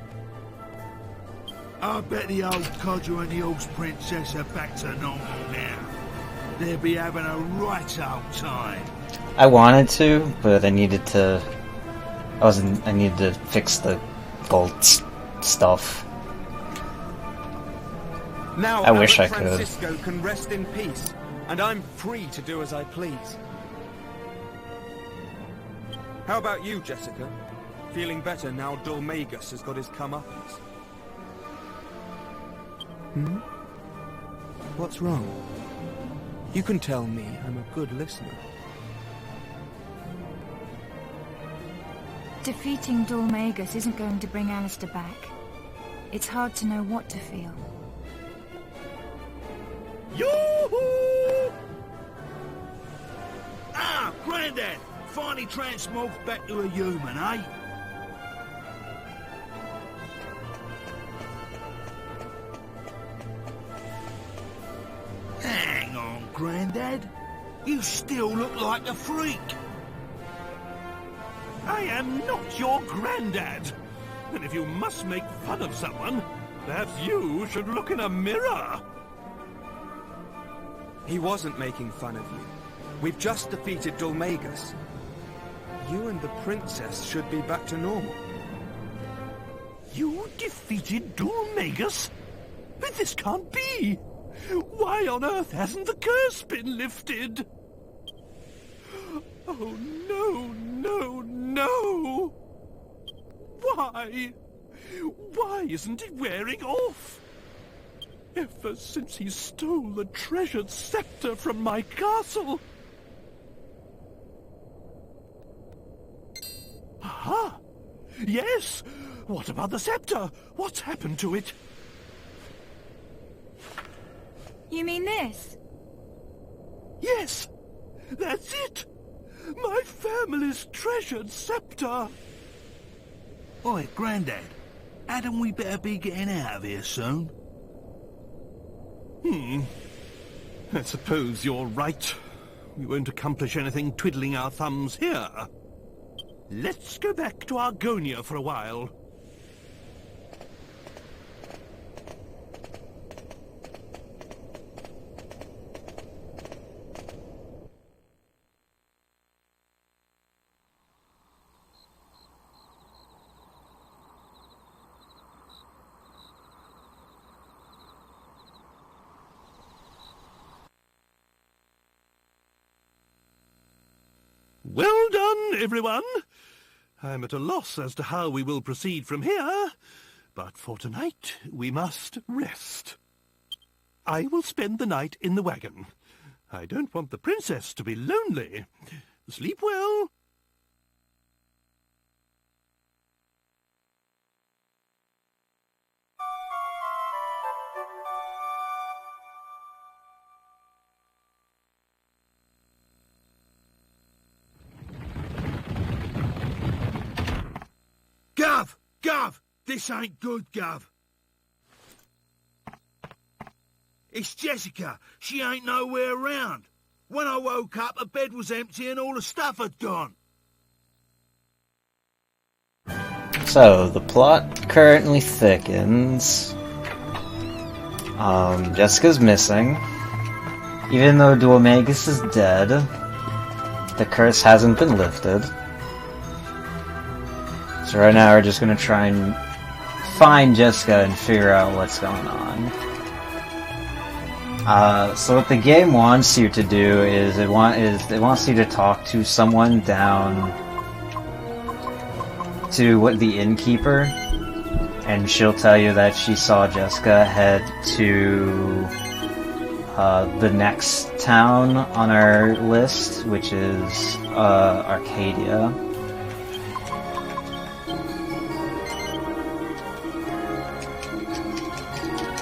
I bet the old codger and the Orcs princess are back to normal now. They'll be having a right old time. I wanted to, but I needed to. I needed to fix the bolts stuff. Now I wish I Abbot could. Francisco can rest in peace, and I'm free to do as I please. How about you, Jessica? Feeling better now Dulmagus has got his comeuppance? Hmm? What's wrong? You can tell me. I'm a good listener. Defeating Dulmagus isn't going to bring Alistair back. It's hard to know what to feel. Yoo-hoo! Ah, Grandad! Finally transmorphed back to a human, eh? Hang on, Grandad. You still look like a freak. I am not your granddad. And if you must make fun of someone, perhaps you should look in a mirror. He wasn't making fun of you. We've just defeated Dulmagus. You and the princess should be back to normal. You defeated Dulmagus? This can't be! Why on earth hasn't the curse been lifted? Oh no, no, no! Why? Why isn't it wearing off? Ever since he stole the treasured scepter from my castle. Aha! Yes! What about the scepter? What's happened to it? You mean this? Yes! That's it! My family's treasured scepter! Oi, Grandad. Hadn't we better be getting out of here soon? I suppose you're right. We won't accomplish anything twiddling our thumbs here. Let's go back to Argonia for a while. Well done, everyone. I'm at a loss as to how we will proceed from here, but for tonight we must rest. I will spend the night in the wagon. I don't want the princess to be lonely. Sleep well. Gov! Gov! This ain't good, Gov. It's Jessica. She ain't nowhere around. When I woke up, the bed was empty and all the stuff had gone. So, the plot currently thickens. Jessica's missing. Even though Duomegus is dead, the curse hasn't been lifted. So right now we're just gonna try and find Jessica and figure out what's going on. So what the game wants you to do is it wants you to talk to someone down to the innkeeper, and she'll tell you that she saw Jessica head to the next town on our list, which is Arcadia.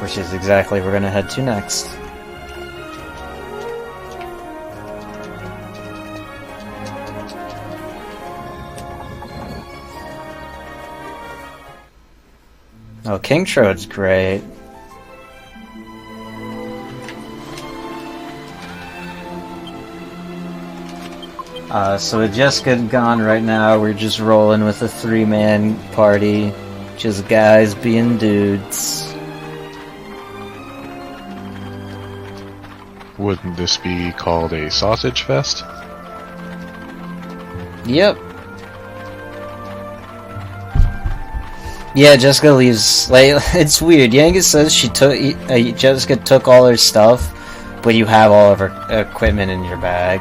Which is exactly where we're gonna head to next. Oh, King Troad's great. So with Jessica gone right now, we're just rolling with a 3-man party. Just guys being dudes. Wouldn't this be called a sausage fest? Yep. Yeah, Jessica leaves. Like, it's weird. Yangus says Jessica took all her stuff, but you have all of her equipment in your bag.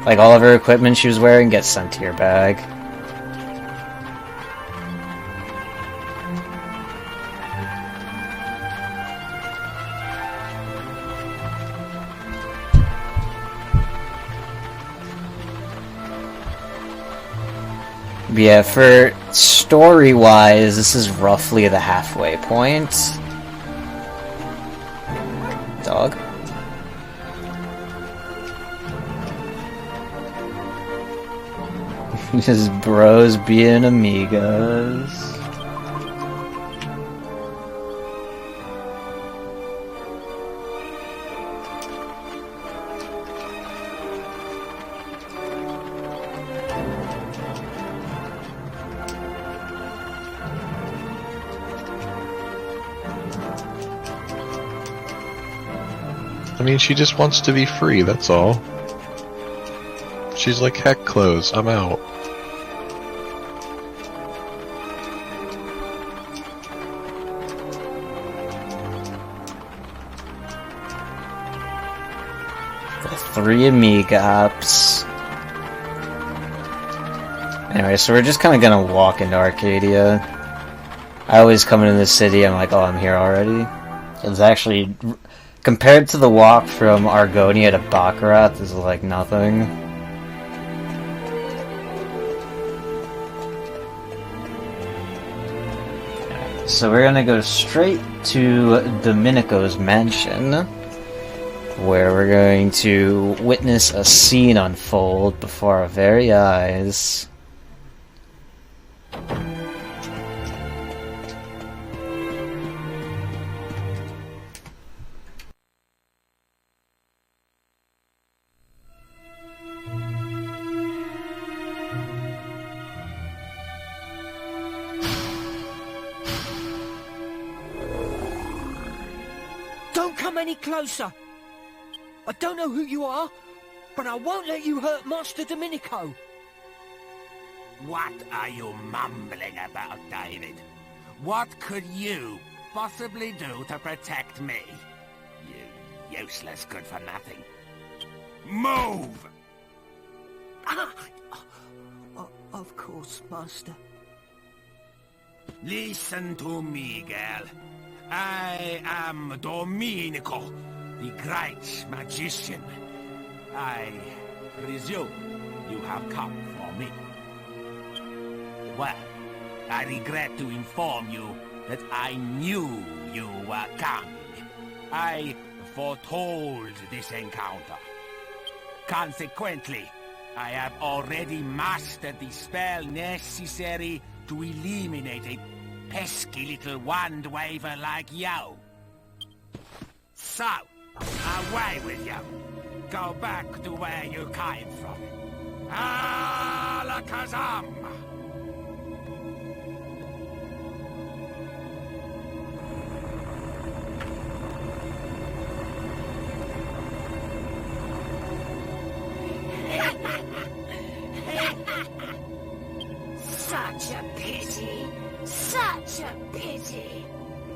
Like, all of her equipment she was wearing gets sent to your bag. Yeah, for story-wise, this is roughly the halfway point. Dog. Just bros being amigas. I mean, she just wants to be free, that's all. She's like, heck clothes, I'm out. The 3 amigops. Anyway, so we're just kind of gonna walk into Arcadia. I always come into the city, I'm like, oh, I'm here already. It's actually, compared to the walk from Argonia to Baccarat, this is like nothing. So we're gonna go straight to Domenico's mansion, where we're going to witness a scene unfold before our very eyes. Don't come any closer! I don't know who you are, but I won't let you hurt Master Domenico! What are you mumbling about, David? What could you possibly do to protect me? You useless good-for-nothing. Move! Of course, Master. Listen to me, girl. I am Domenico, the great magician. I presume you have come for me. Well, I regret to inform you that I knew you were coming. I foretold this encounter. Consequently, I have already mastered the spell necessary to eliminate a pesky little wand waver like you. So, away with you. Go back to where you came from. Alakazam! Such a pity. Such a pity.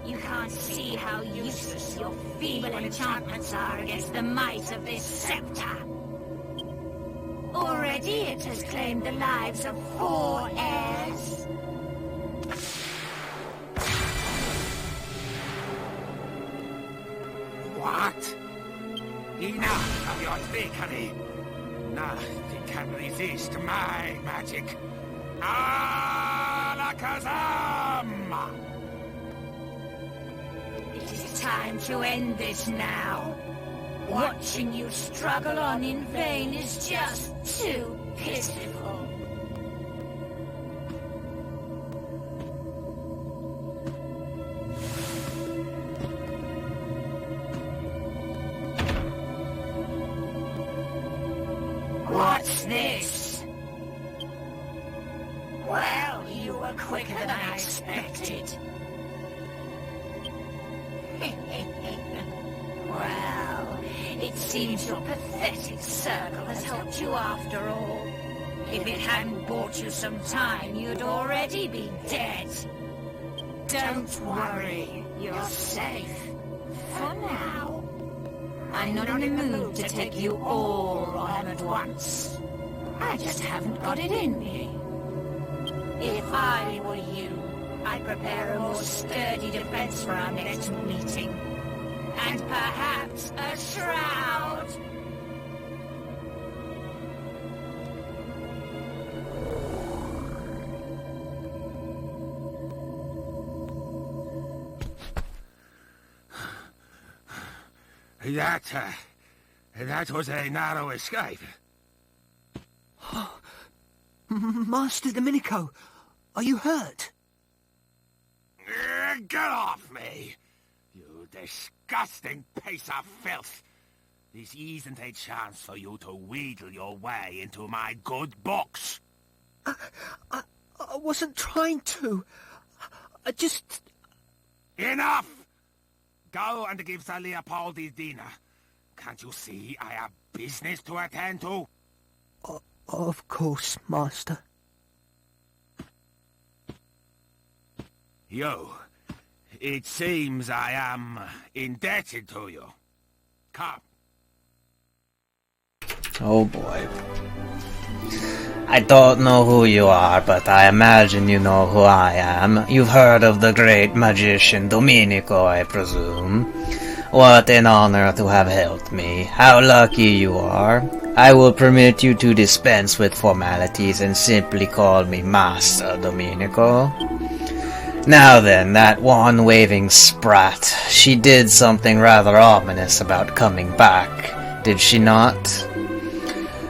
You can't see how useless your feeble enchantments are against the might of this scepter. Already it has claimed the lives of 4 heirs. What? Enough of your trickery. Nothing can resist my magic. Alakazam! It is time to end this now. Watching you struggle on in vain is just too pitiful. What's this? Well, you were quicker than I expected. Well, it seems your pathetic circle has helped you after all. If it hadn't bought you some time, you'd already be dead. Don't worry, you're safe. For now. I'm not in the mood to take you all on at once. I just haven't got it in me. If I were you, I'd prepare a more sturdy defense for our next meeting. And perhaps a shroud. That was a narrow escape. Master Domenico, are you hurt? Get off me! You disgusting piece of filth! This isn't a chance for you to wheedle your way into my good books. I wasn't trying to. I just... Enough! Go and give Sir Leopold his dinner. Can't you see I have business to attend to? Of course, Master. You. It seems I am indebted to you. Come. Oh boy. I don't know who you are, but I imagine you know who I am. You've heard of the great magician Domenico, I presume. What an honor to have helped me. How lucky you are. I will permit you to dispense with formalities and simply call me Master Domenico. Now then, that wand-waving sprat. She did something rather ominous about coming back, did she not?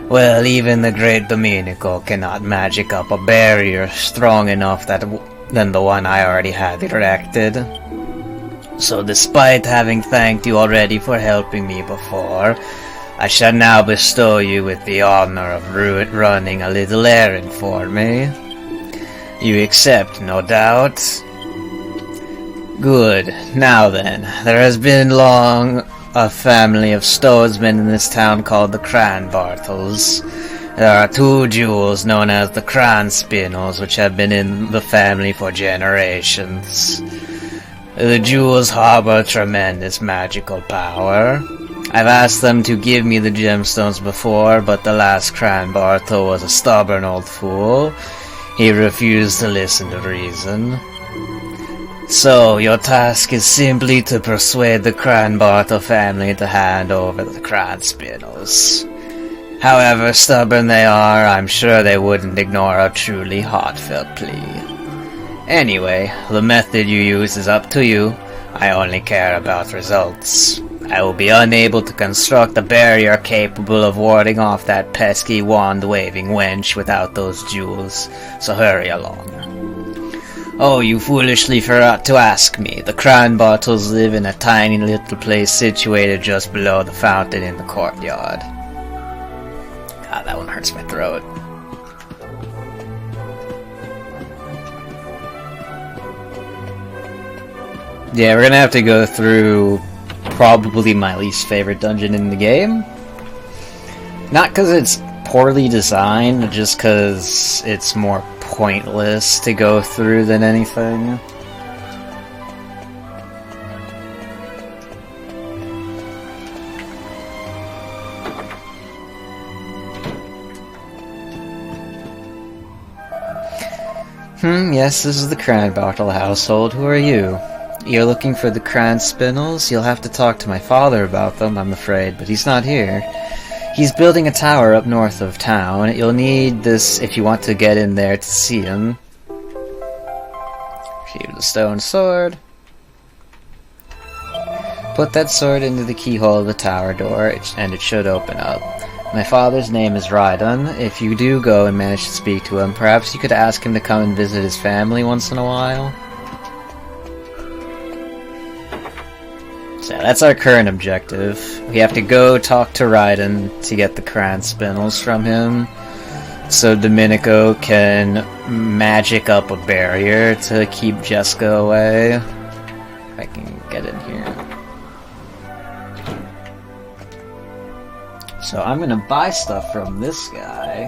Well, even the great Domenico cannot magic up a barrier strong enough than the one I already had erected. So despite having thanked you already for helping me before, I shall now bestow you with the honor of running a little errand for me. You accept, no doubt? Good. Now then, there has been long a family of Stonesmen in this town called the Cranbartles. There are 2 jewels known as the Cranspinels, which have been in the family for generations. The jewels harbor tremendous magical power. I've asked them to give me the gemstones before, but the last Cranbartle was a stubborn old fool. He refused to listen to reason. So, your task is simply to persuade the Cranbartle family to hand over the Cranspinels. However stubborn they are, I'm sure they wouldn't ignore a truly heartfelt plea. Anyway, the method you use is up to you. I only care about results. I will be unable to construct a barrier capable of warding off that pesky wand-waving wench without those jewels, so hurry along. Oh, you foolishly forgot to ask me. The Cranbartles live in a tiny little place situated just below the fountain in the courtyard. God, that one hurts my throat. Yeah, we're gonna have to go through probably my least favorite dungeon in the game. Not because it's poorly designed, just because it's more pointless to go through than anything. Yes, this is the Cranbartle household. Who are you? You're looking for the Cranspinels? You'll have to talk to my father about them, I'm afraid, but he's not here. He's building a tower up north of town. You'll need this if you want to get in there to see him. Sheave the stone sword. Put that sword into the keyhole of the tower door, and it should open up. My father's name is Rydon. If you do go and manage to speak to him, perhaps you could ask him to come and visit his family once in a while. So that's our current objective. We have to go talk to Rydon to get the Cranspinels from him, so Domenico can magic up a barrier to keep Jessica away. If I can get in here. So I'm gonna buy stuff from this guy,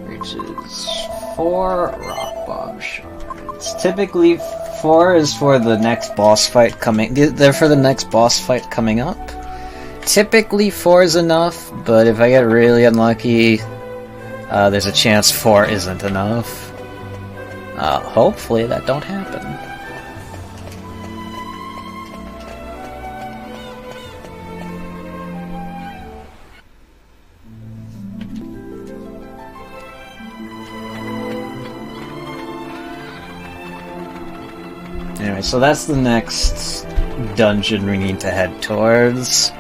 which is 4 rock bomb shards. Typically 4 is for the next boss fight coming. They're for the next boss fight coming up. Typically 4 is enough, but if I get really unlucky, there's a chance 4 isn't enough. Hopefully that don't happen. Anyway, so that's the next dungeon we need to head towards.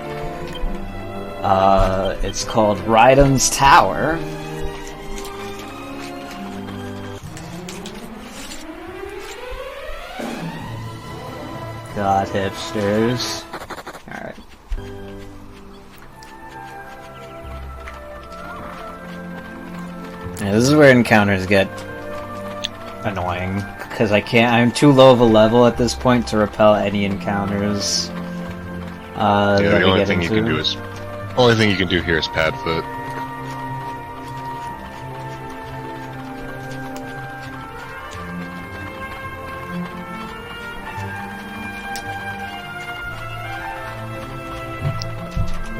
It's called Rydon's Tower. God, hipsters. Alright. Yeah, this is where encounters get annoying. Because I'm too low of a level at this point to repel any encounters. The only thing you can do is... only thing you can do here is Padfoot.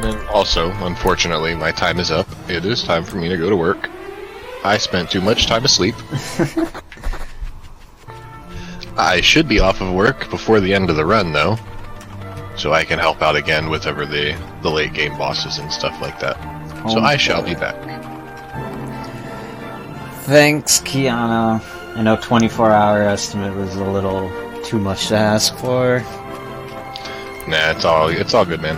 And also, unfortunately, my time is up. It is time for me to go to work. I spent too much time asleep. I should be off of work before the end of the run, though, so I can help out again with over the late game bosses and stuff like that. So I shall be back. Thanks, Kiana. I know 24-hour estimate was a little too much to ask for. Nah, it's all good, man.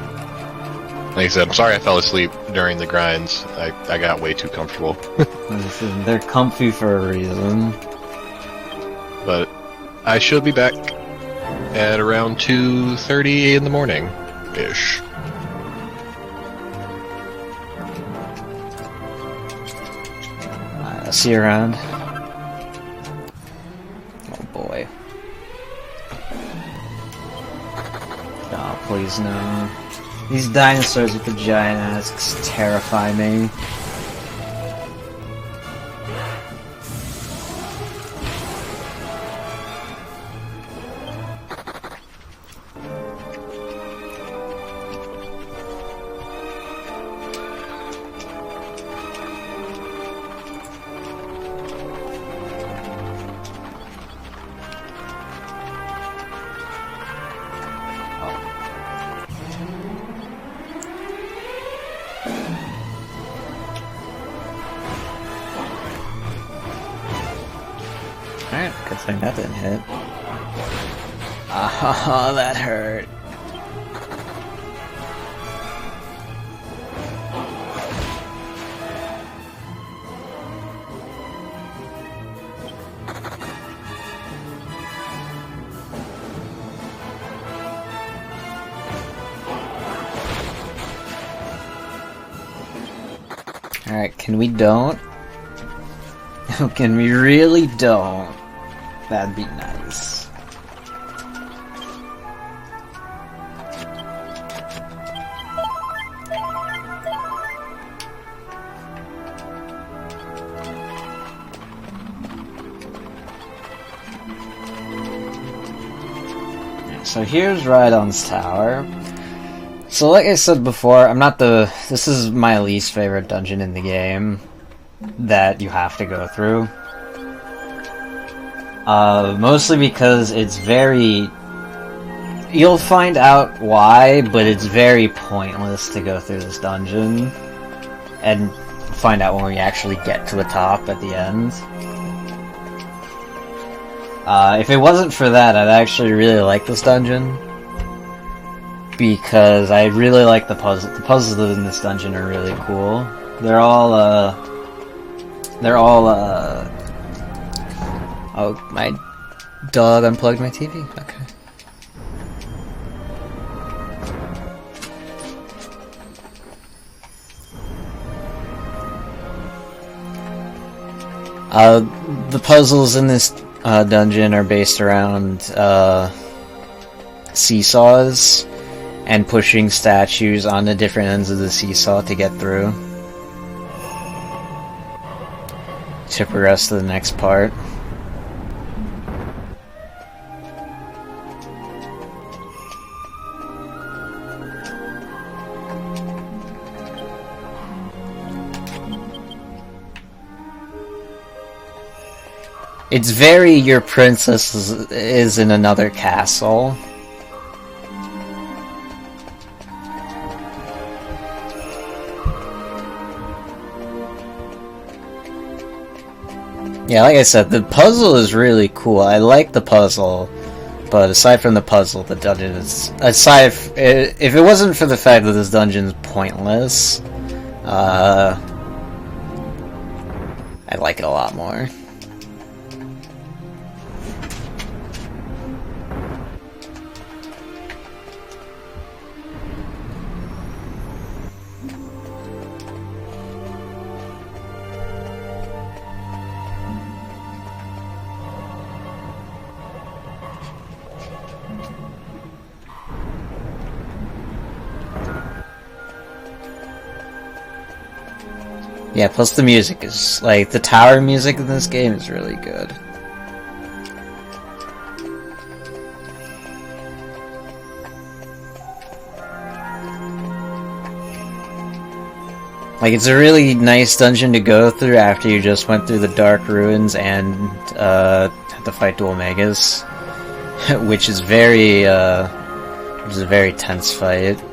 Like I said, I'm sorry I fell asleep during the grinds. I got way too comfortable. Listen, they're comfy for a reason. But I should be back at around 2:30 in the morning, ish. I'll see you around. Oh boy. Oh, please no. These dinosaurs with the giant asks terrify me. Alright, good thing that didn't hit. Ah, that hurt. Alright, can we don't? Can we really don't? That'd be nice. So here's Rhydon's tower. So like I said before, this is my least favorite dungeon in the game that you have to go through. Mostly because it's very... You'll find out why, but it's very pointless to go through this dungeon. And find out when we actually get to the top at the end. If it wasn't for that, I'd actually really like this dungeon. Because I really like the puzzles. The puzzles in this dungeon are really cool. They're all, oh, my dog unplugged my TV? Okay. The puzzles in this dungeon are based around seesaws and pushing statues on the different ends of the seesaw to get through to progress to the next part. It's very your princess is in another castle. Yeah, like I said, the puzzle is really cool. I like the puzzle, but aside from the puzzle, the dungeon is... if it wasn't for the fact that this dungeon's pointless, I like it a lot more. Yeah, plus the music is, like, the tower music in this game is really good. Like, it's a really nice dungeon to go through after you just went through the Dark Ruins and, had to fight Dual Megas. which is a very tense fight.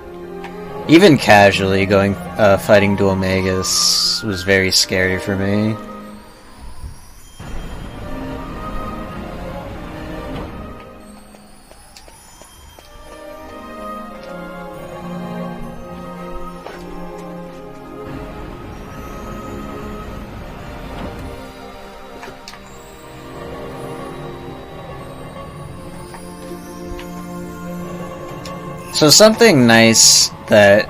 Even casually fighting Dual Megas was very scary for me. So something nice that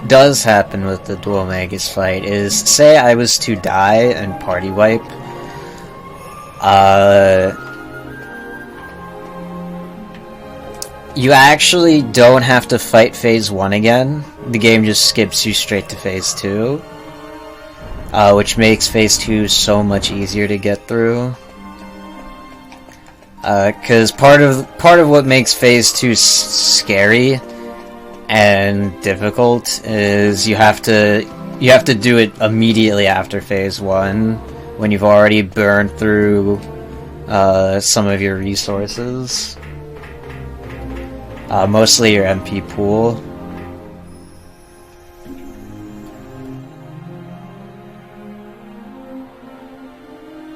does happen with the Dual Magus fight is, say I was to die and party wipe, you actually don't have to fight Phase 1 again. The game just skips you straight to Phase 2, which makes Phase 2 so much easier to get through. Because part of what makes Phase 2 scary and difficult is you have to do it immediately after Phase 1 when you've already burned through some of your resources, mostly your MP pool.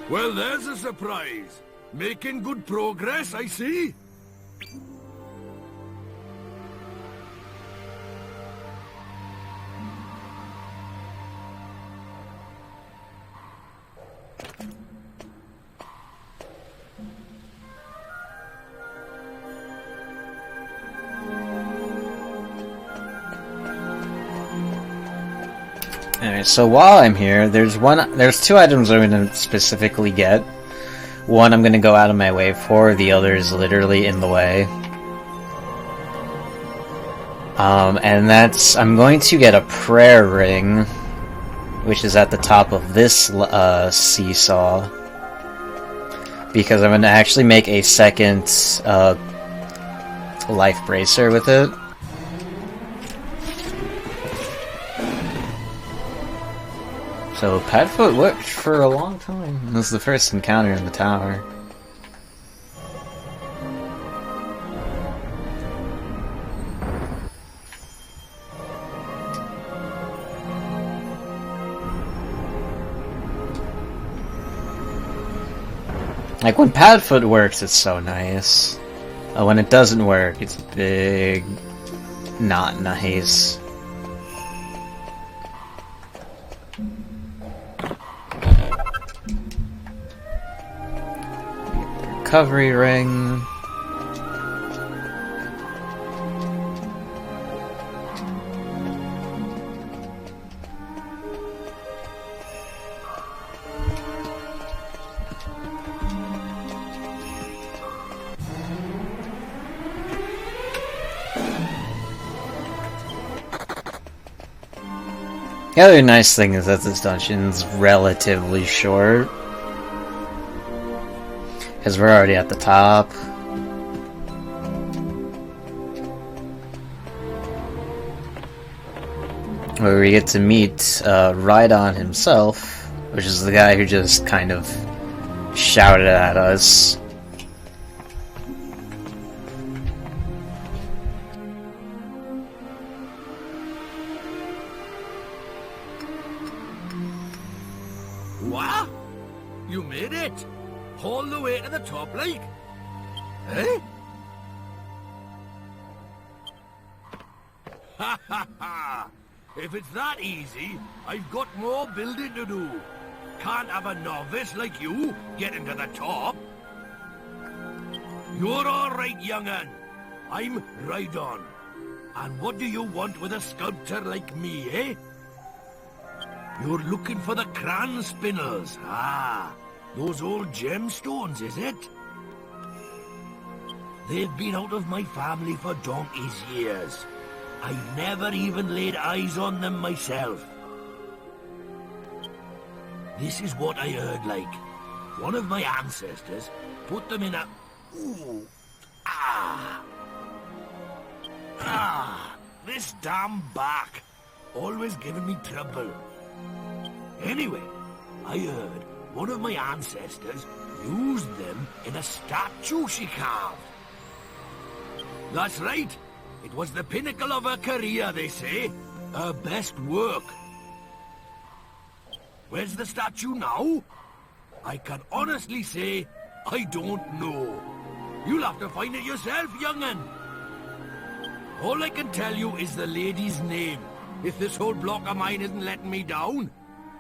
Well, there's a surprise. Making good progress, I see. Alright, so while I'm here, there's two items I'm going to specifically get. One I'm going to go out of my way for, the other is literally in the way. And that's, I'm going to get a prayer ring, which is at the top of this seesaw, because I'm going to actually make a second life bracer with it. So Padfoot worked for a long time. This was the first encounter in the tower. Like, when Padfoot works, it's so nice. When it doesn't work, it's big not nice. Recovery ring. The other nice thing is that this dungeon's relatively short, because we're already at the top. Where we get to meet Rhydon himself, which is the guy who just kind of shouted at us. What? You made it? All the way to the top, like? Eh? Ha ha ha! If it's that easy, I've got more building to do. Can't have a novice like you getting to the top. You're all right, young'un. I'm Rhydon. And what do you want with a sculptor like me, eh? You're looking for the cran spinners. Ah, those old gemstones, is it? They've been out of my family for donkey's years. I've never even laid eyes on them myself. This is what I heard, like. One of my ancestors put them in a... Ooh. Ah. Ah. This damn back. Always giving me trouble. Anyway, I heard one of my ancestors used them in a statue she carved. That's right. It was the pinnacle of her career, they say. Her best work. Where's the statue now? I can honestly say, I don't know. You'll have to find it yourself, young'un. All I can tell you is the lady's name, if this whole block of mine isn't letting me down.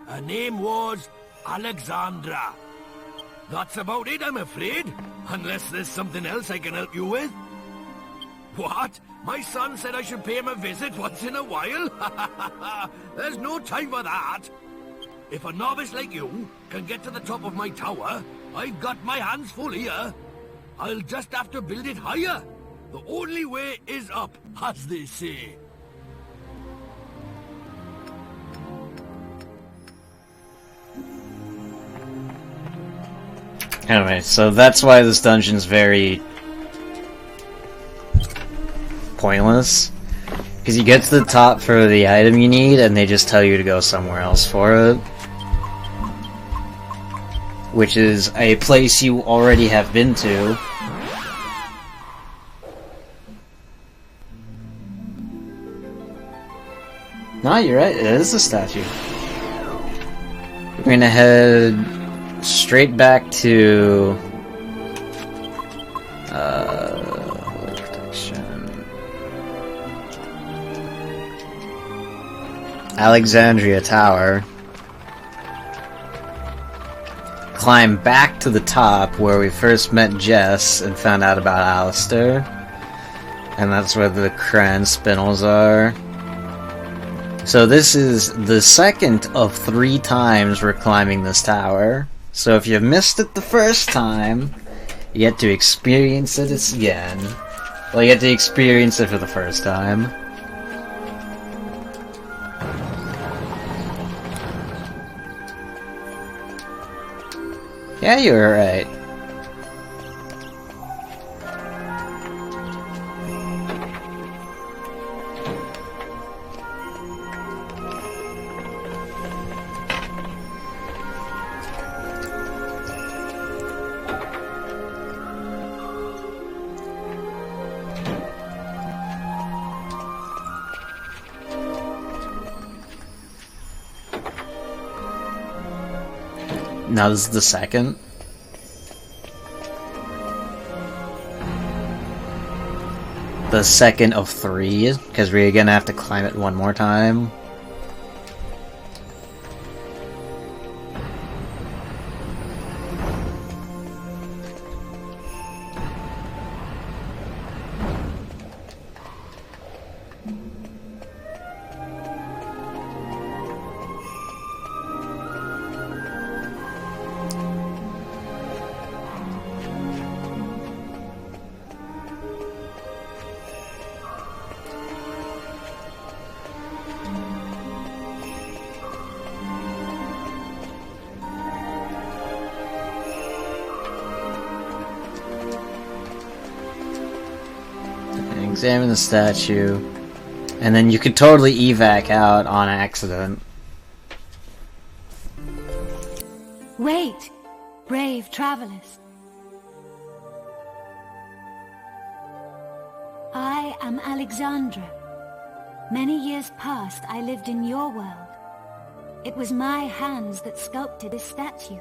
Her name was Alexandra. That's about it, I'm afraid. Unless there's something else I can help you with. What? My son said I should pay him a visit once in a while? There's no time for that. If a novice like you can get to the top of my tower, I've got my hands full here. I'll just have to build it higher. The only way is up, as they say. Anyway, so that's why this dungeon's very pointless. Because you get to the top for the item you need, and they just tell you to go somewhere else for it. Which is a place you already have been to. No, you're right, it is a statue. We're gonna head straight back to Alexandria Tower. Climb back to the top where we first met Jess and found out about Alistair. And that's where the cran spindles are. So this is the second of 3 times we're climbing this tower. So if you missed it the first time, you get to experience it again. Well, you get to experience it for the first time. Yeah, you were right. Now this is the second. The second of 3, because we're gonna have to climb it one more time. Examine the statue, and then you could totally evac out on accident. Wait, brave travelers. I am Alexandra. Many years past, I lived in your world. It was my hands that sculpted this statue.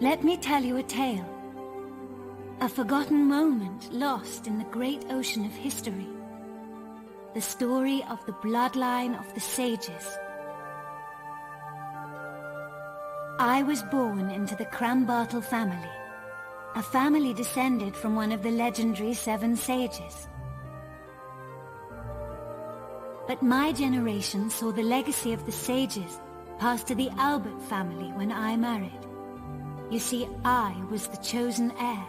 Let me tell you a tale. A forgotten moment lost in the great ocean of history. The story of the bloodline of the sages. I was born into the Crambartle family, a family descended from one of the legendary 7 sages. But my generation saw the legacy of the sages pass to the Albert family when I married. You see, I was the chosen heir.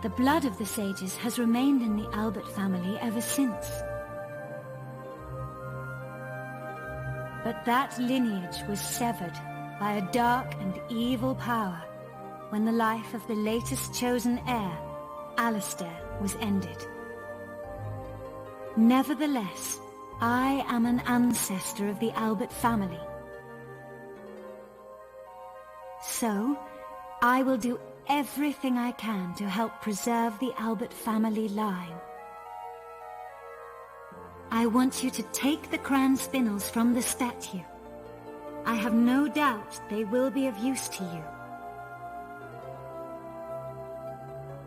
The blood of the sages has remained in the Albert family ever since. But that lineage was severed by a dark and evil power when the life of the latest chosen heir, Alistair, was ended. Nevertheless, I am an ancestor of the Albert family. So, I will do everything I can to help preserve the Albert family line. I want you to take the cran spindles from the statue. I have no doubt they will be of use to you.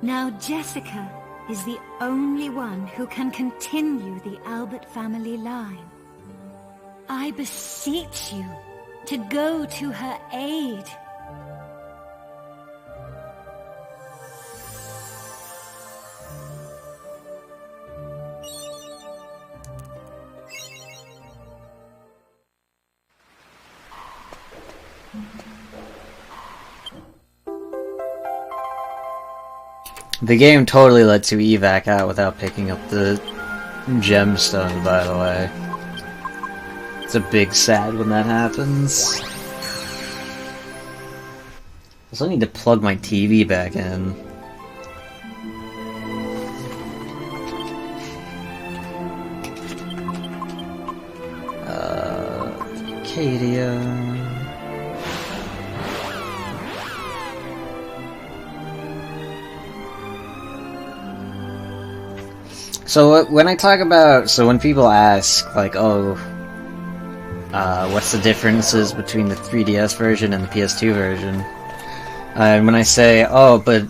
Now Jessica is the only one who can continue the Albert family line. I beseech you, to go to her aid. The game totally lets you evac out without picking up the gemstone, by the way. It's a big sad when that happens. I also need to plug my TV back in. Acadia... So when I talk about, when people ask, like, oh, what's the differences between the 3DS version and the PS2 version? And when I say, oh, but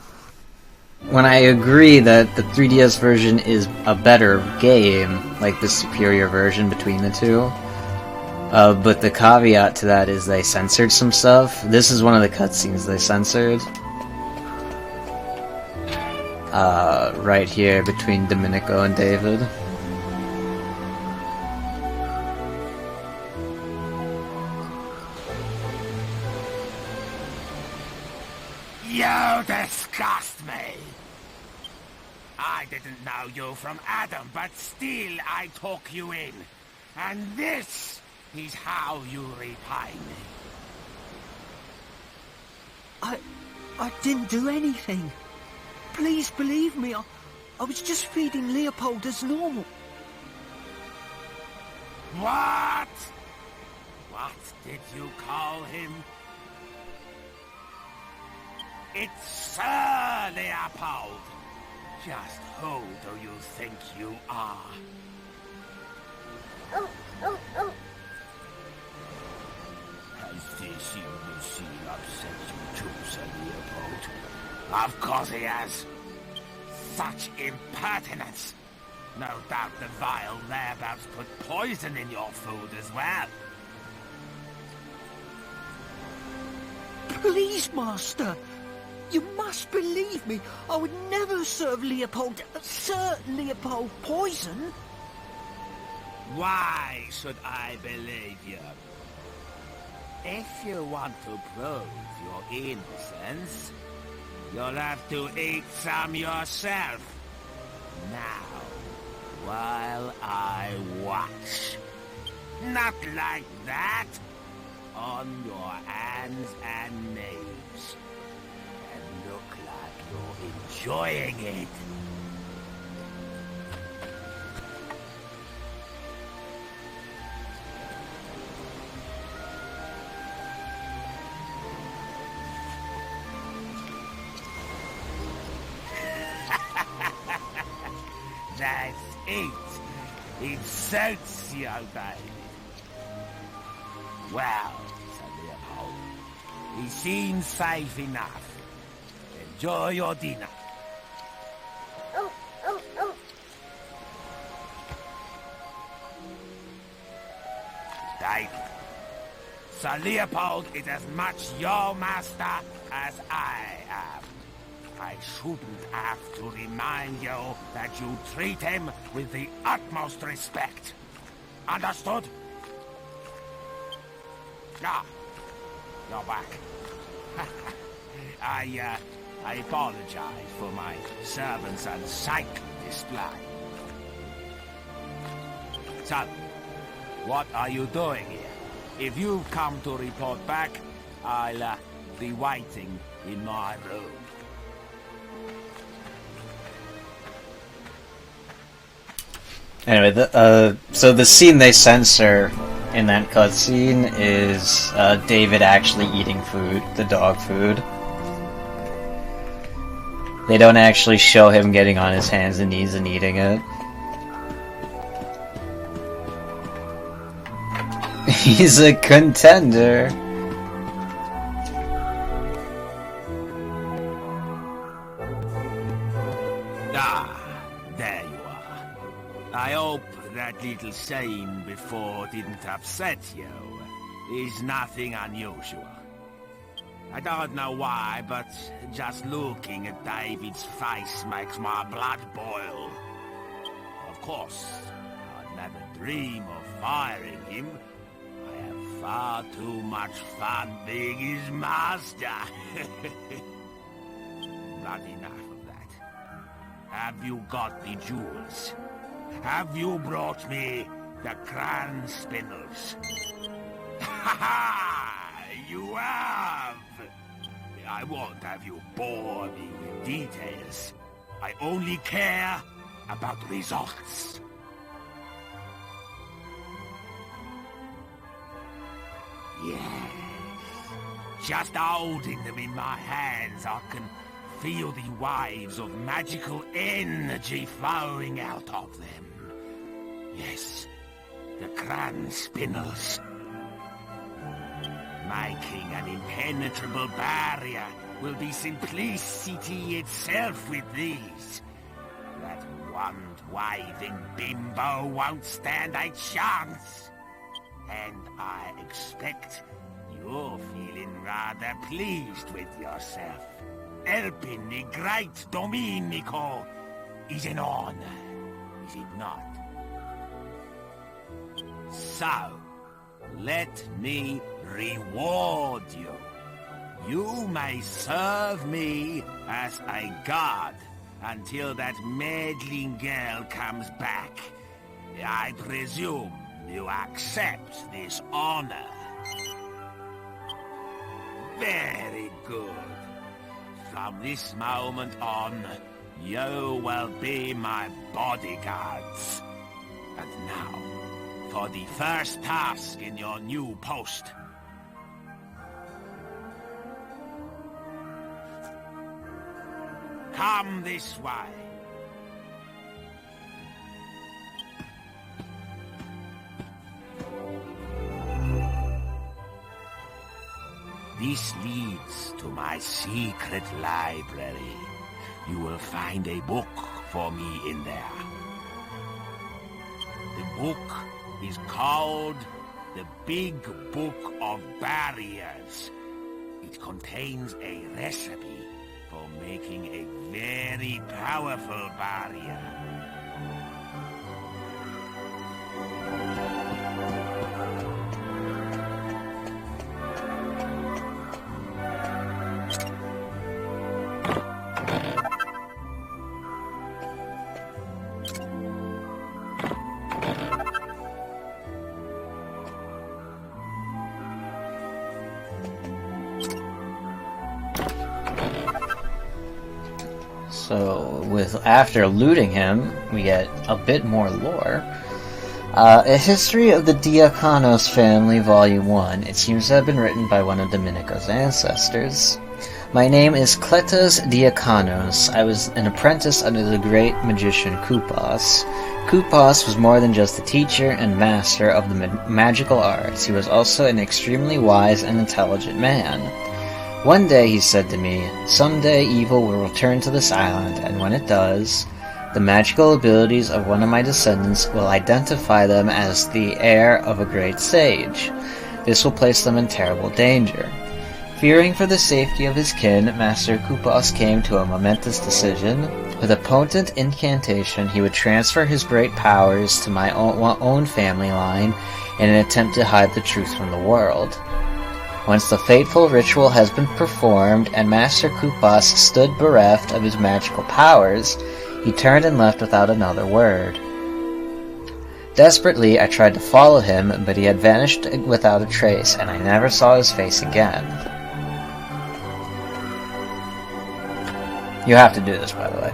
when I agree that the 3DS version is a better game, like the superior version between the two, but the caveat to that is they censored some stuff. This is one of the cutscenes they censored. Right here between Domenico and David. You disgust me! I didn't know you from Adam, but still I took you in. And this is how you repay me. I didn't do anything. Please believe me, I was just feeding Leopold as normal. What? What did you call him? It's Sir Leopold. Just who do you think you are? Has this imbecile upset you too, Sir Leopold? Of course he has. Such impertinence. No doubt the vile thereabouts put poison in your food as well. Please, Master. You must believe me. I would never serve Leopold, Sir Leopold, poison. Why should I believe you? If you want to prove your innocence, you'll have to eat some yourself. Now, while I watch. Not like that. On your hands and knees. And look like you're enjoying it. That's it. It suits you, baby. Well, Sir Leopold, he seems safe enough. Enjoy your dinner. David, Sir Leopold is as much your master as I am. I shouldn't have to remind you that you treat him with the utmost respect. Understood? Ah, you're back. I apologize for my servant's unsightly display. So, what are you doing here? If you've come to report back, I'll be waiting in my room. Anyway, so the scene they censor in that cutscene is David actually eating food, the dog food. They don't actually show him getting on his hands and knees and eating it. He's a contender. There you are. I hope that little scene before didn't upset you. is nothing unusual. I don't know why, but just looking at David's face makes my blood boil. Of course, I'd never dream of firing him. I have far too much fun being his master. Not enough of that. Have you got the jewels? Have you brought me the crown spindles? Ha ha! You have! I won't have you bore me with details. I only care about results. Yes. Just holding them in my hands, I can feel the waves of magical energy flowing out of them. Yes, the crown spindles. Making an impenetrable barrier will be simplicity itself with these. That wand-waving bimbo won't stand a chance. And I expect you're feeling rather pleased with yourself. Helping the great Domenico is an honor, is it not? So, let me reward you. You may serve me as a god until that meddling girl comes back. I presume you accept this honor. Very good. From this moment on, you will be my bodyguards. And now, for the first task in your new post. Come this way. This leads to my secret library. You will find a book for me in there. The book is called the Big Book of Barriers. It contains a recipe for making a very powerful barrier. So, after looting him, we get a bit more lore. A History of the Diaconos Family, Volume 1. It seems to have been written by one of Domenico's ancestors. My name is Kletos Diaconos. I was an apprentice under the great magician Kupos. Kupos was more than just a teacher and master of the magical arts. He was also an extremely wise and intelligent man. One day he said to me, "Someday evil will return to this island, and when it does, the magical abilities of one of my descendants will identify them as the heir of a great sage. This will place them in terrible danger." Fearing for the safety of his kin, Master Kupos came to a momentous decision. With a potent incantation, he would transfer his great powers to my own family line in an attempt to hide the truth from the world. Once the fateful ritual has been performed and Master Kupos stood bereft of his magical powers, he turned and left without another word. Desperately, I tried to follow him, but he had vanished without a trace, and I never saw his face again. You have to do this, by the way.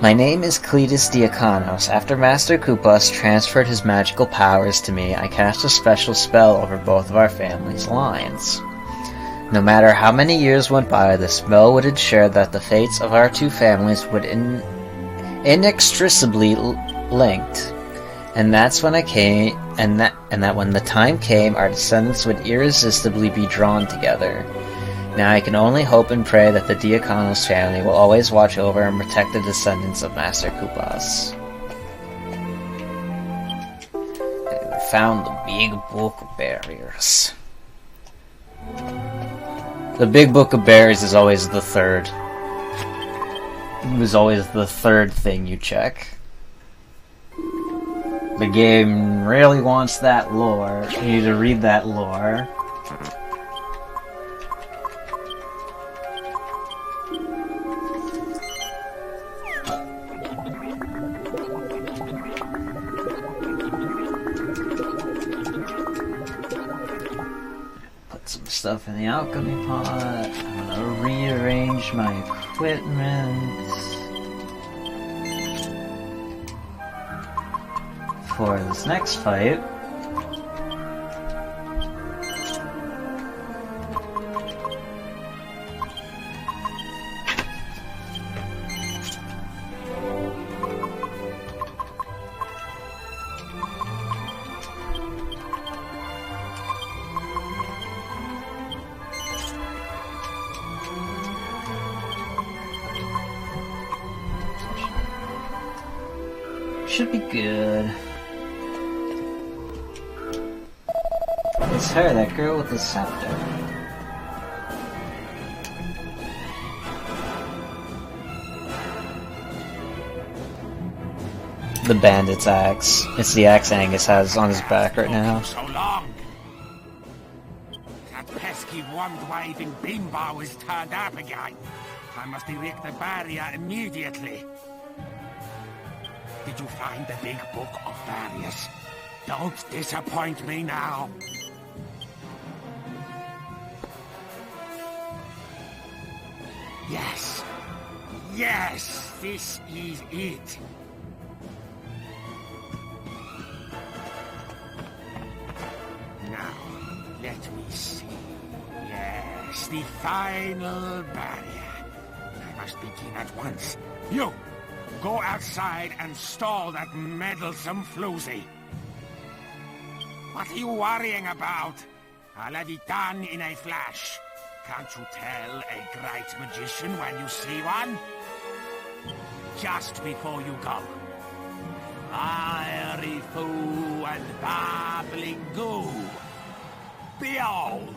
My name is Kletos Diaconos. After Master Kupos transferred his magical powers to me, I cast a special spell over both of our family's lines. No matter how many years went by, the spell would ensure that the fates of our two families would inextricably linked, and that's when I came, and that when the time came, our descendants would irresistibly be drawn together. Now I can only hope and pray that the Diaconos family will always watch over and protect the descendants of Master Kupos. found the Big Book of Barriers. The Big Book of Barriers is always the third. It was always the third thing you check. The game really wants that lore. You need to read that lore. Some stuff in the alchemy pot. I'm gonna rearrange my equipment for this next fight. Should be good. It's her, that girl with the scepter. The bandit's axe. It's the axe Angus has on his back right now. So long. That pesky wand-waving bimbo has turned up again. I must erect the barrier immediately. Did you find the Big Book of Barriers? Don't disappoint me now. Yes. Yes, this is it. Now, let me see. Yes, the final barrier. I must begin at once. You! Go outside and stall that meddlesome floozy. What are you worrying about? I'll have it done in a flash. Can't you tell a great magician when you see one? Just before you go. Fiery foo and babbling goo. Behold!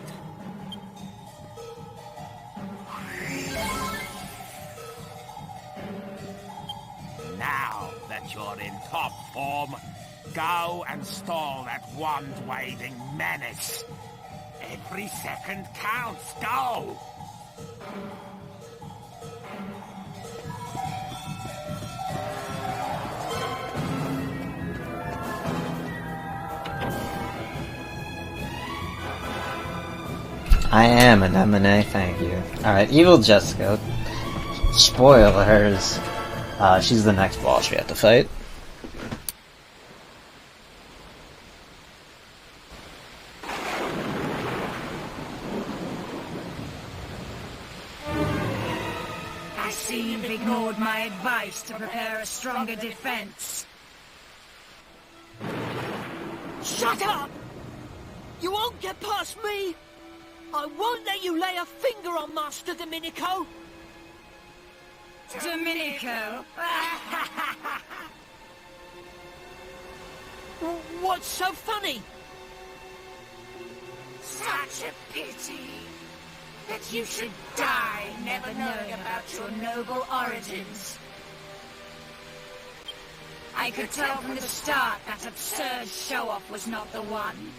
Now that you're in top form, go and stall that wand-waving menace. Every second counts. Go! I am an M&A, thank you. Alright, Evil Jessica. Spoilers. She's the next boss we have to fight. I see you've ignored my advice to prepare a stronger defense. Shut up! You won't get past me! I won't let you lay a finger on Master Domenico! Domenico? What's so funny? Such a pity that you should die never knowing about your noble origins. I could tell from the start that absurd show-off was not the one.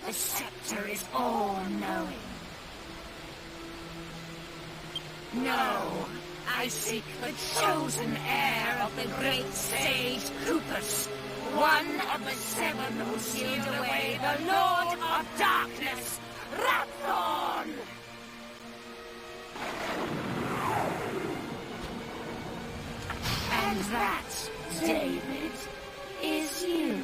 The scepter is all-knowing. No, I seek the chosen heir of the great sage Kupus, one of the seven who sealed away the Lord of Darkness, Thon! And that, David, is you.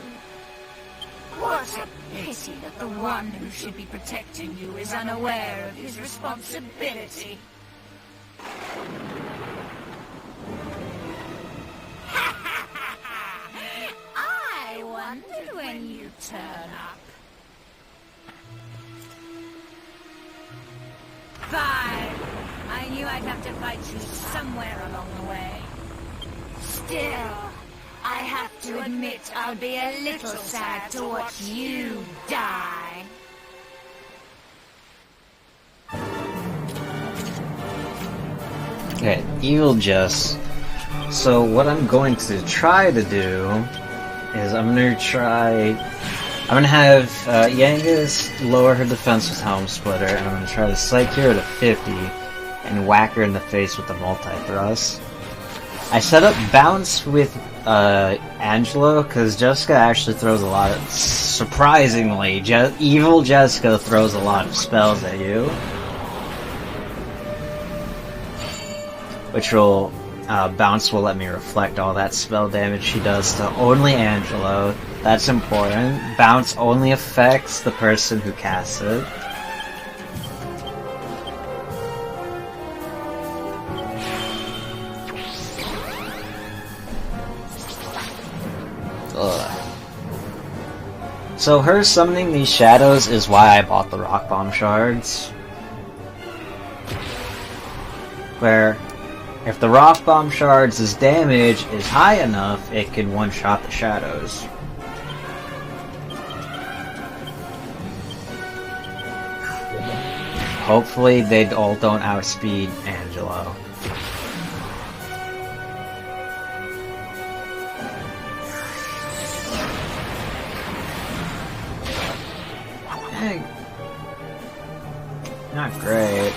What a pity that the one who should be protecting you is unaware of his responsibility. I wondered when you'd turn up. Fine. I knew I'd have to fight you somewhere along the way. Still, I have to admit I'll be a little sad to watch you die. Okay, evil Jess. So what I'm going to try to do is I'm gonna have Yangus lower her defense with Helm Splitter, and I'm gonna try to psych her to 50 and whack her in the face with the multi-thrust. I set up bounce with Angelo because Jessica actually throws a lot of, surprisingly, evil Jessica throws a lot of spells at you, which will bounce will let me reflect all that spell damage she does to only Angelo. That's important. Bounce only affects the person who casts it. So her summoning these shadows is why I bought the Rock Bomb shards. Where, if the Rock Bomb shards' damage is high enough, it can one-shot the shadows. Hopefully they all don't outspeed Angelo. Not great.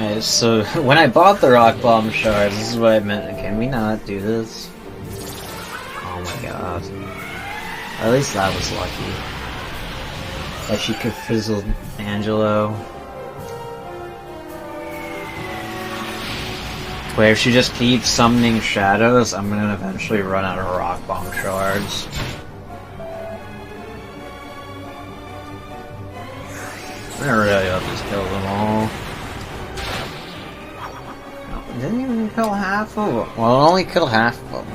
Okay, so when I bought the Rock Bomb shards, this is what I meant. Can we not do this? Oh my god. At least that was lucky. That she could fizzle Angelo. Where if she just keeps summoning shadows, I'm gonna eventually run out of Rock Bomb shards. I'm gonna really hope just kill them all. No, didn't even kill half of them. Well, it only killed half of them.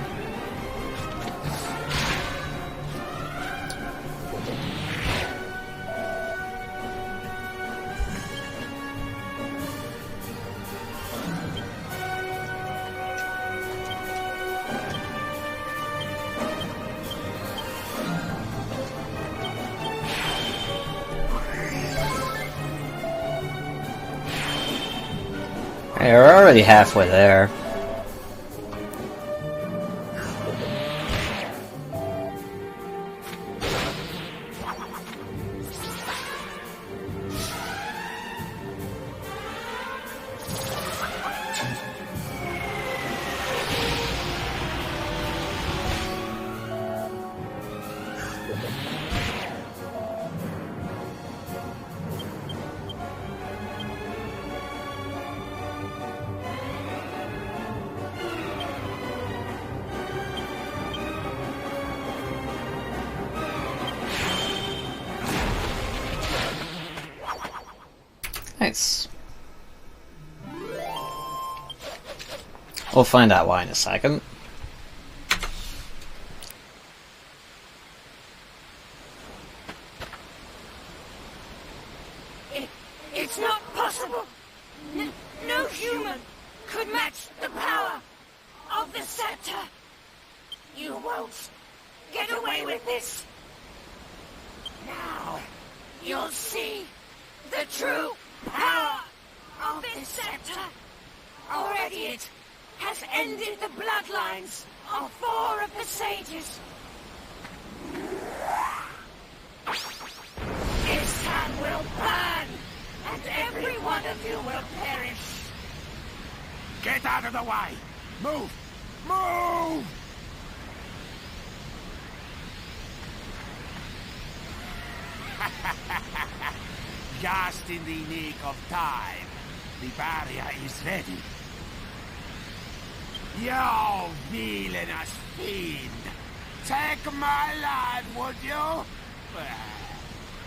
Hey, we're already halfway there. Nice. We'll find out why in a second. It's not possible! No human could match the power of the scepter! You won't get away with this! Now, you'll see the true power of this scepter! Already it has ended the bloodlines of 4 of the sages. This town will burn, and every one of you will perish. Get out of the way! Move! Move! Just in the nick of time, the barrier is ready. You villainous fiend! Take my life, would you? Well,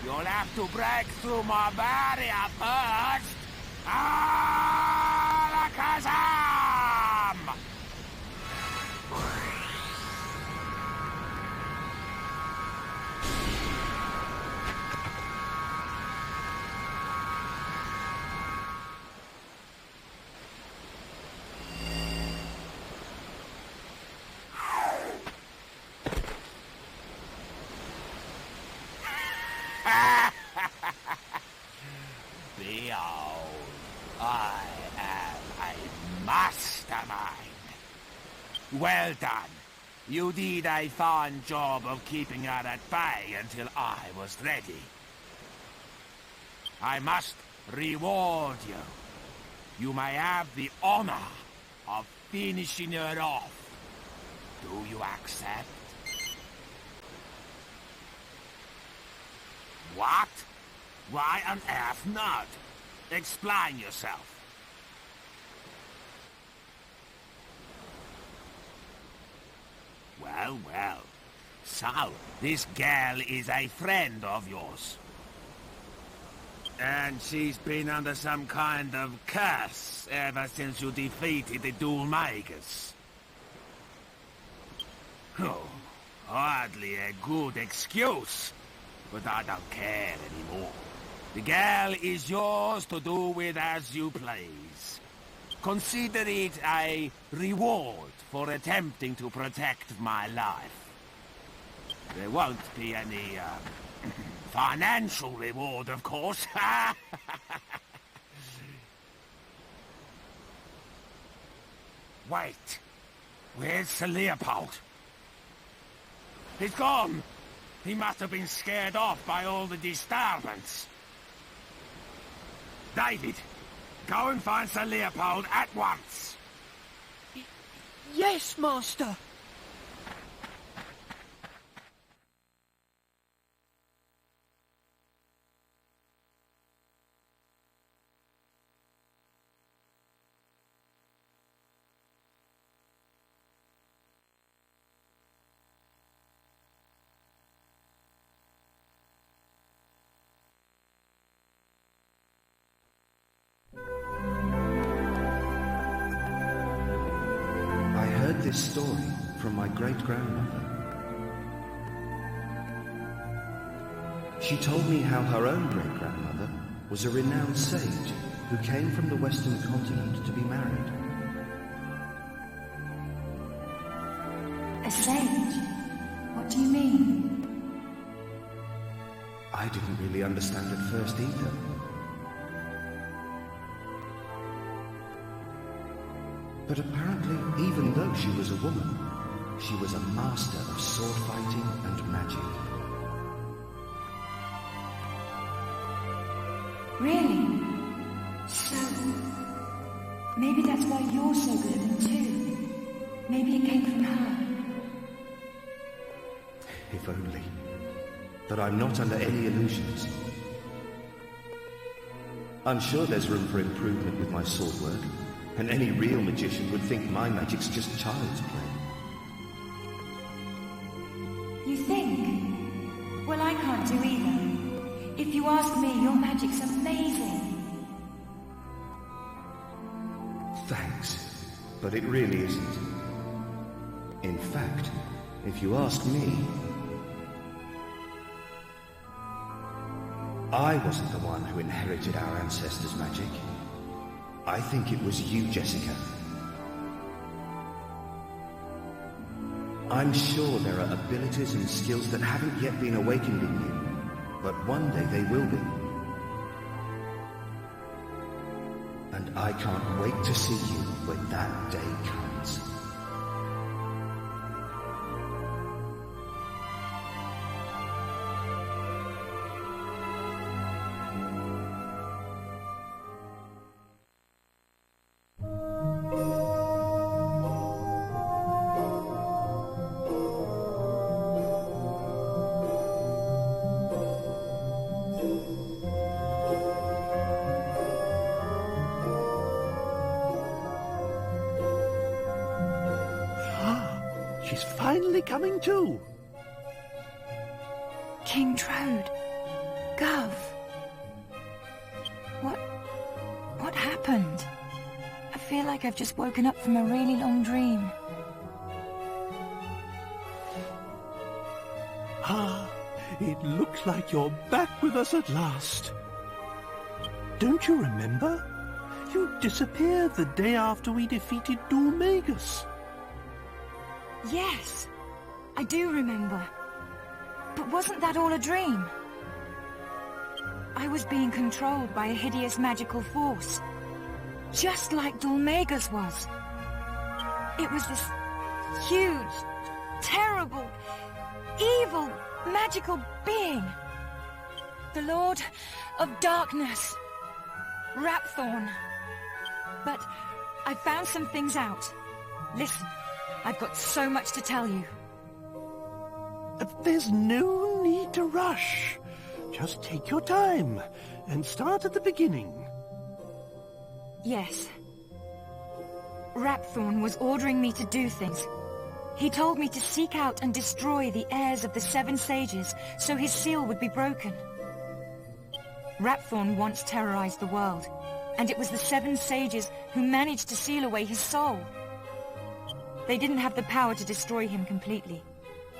you'll have to break through my barrier first. Alakazam! Behold, I am a mastermind. Well done. You did a fine job of keeping her at bay until I was ready. I must reward you. You may have the honor of finishing her off. Do you accept? What? Why on earth not? Explain yourself. Well, well. So, this girl is a friend of yours. And she's been under some kind of curse ever since you defeated the Duel Makers. Oh, hardly a good excuse. But I don't care anymore. The girl is yours to do with as you please. Consider it a reward for attempting to protect my life. There won't be any, financial reward, of course. Wait. Where's Sir Leopold? He's gone! He must have been scared off by all the disturbance. David, go and find Sir Leopold at once. Yes, Master. This story from my great-grandmother. She told me how her own great-grandmother was a renowned sage who came from the Western continent to be married. A sage? What do you mean? I didn't really understand at first either. But apparently, even though she was a woman, she was a master of sword fighting and magic. Really? So, maybe that's why you're so good at them too. Maybe it came from her. If only. but I'm not under any illusions. I'm sure there's room for improvement with my sword work, and any real magician would think my magic's just child's play. You think? Well, I can't do either. If you ask me, your magic's amazing. Thanks, but it really isn't. In fact, if you ask me, I wasn't the one who inherited our ancestors' magic. I think it was you, Jessica. I'm sure there are abilities and skills that haven't yet been awakened in you, but one day they will be. And I can't wait to see you when that day comes. She's finally coming to. King Trode. Gov. What happened? I feel like I've just woken up from a really long dream. Ah, it looks like you're back with us at last. Don't you remember? You disappeared the day after we defeated Dormagus. Yes, I do remember. But wasn't that all a dream? I was being controlled by a hideous magical force, just like Dormagus was. It was this huge, terrible, evil, magical being. The Lord of Darkness, Rapthorn. But I found some things out. Listen. I've got so much to tell you. There's no need to rush. Just take your time and start at the beginning. Yes. Rapthorn was ordering me to do things. He told me to seek out and destroy the heirs of the 7 sages so his seal would be broken. Rapthorn once terrorized the world, and it was the 7 sages who managed to seal away his soul. They didn't have the power to destroy him completely,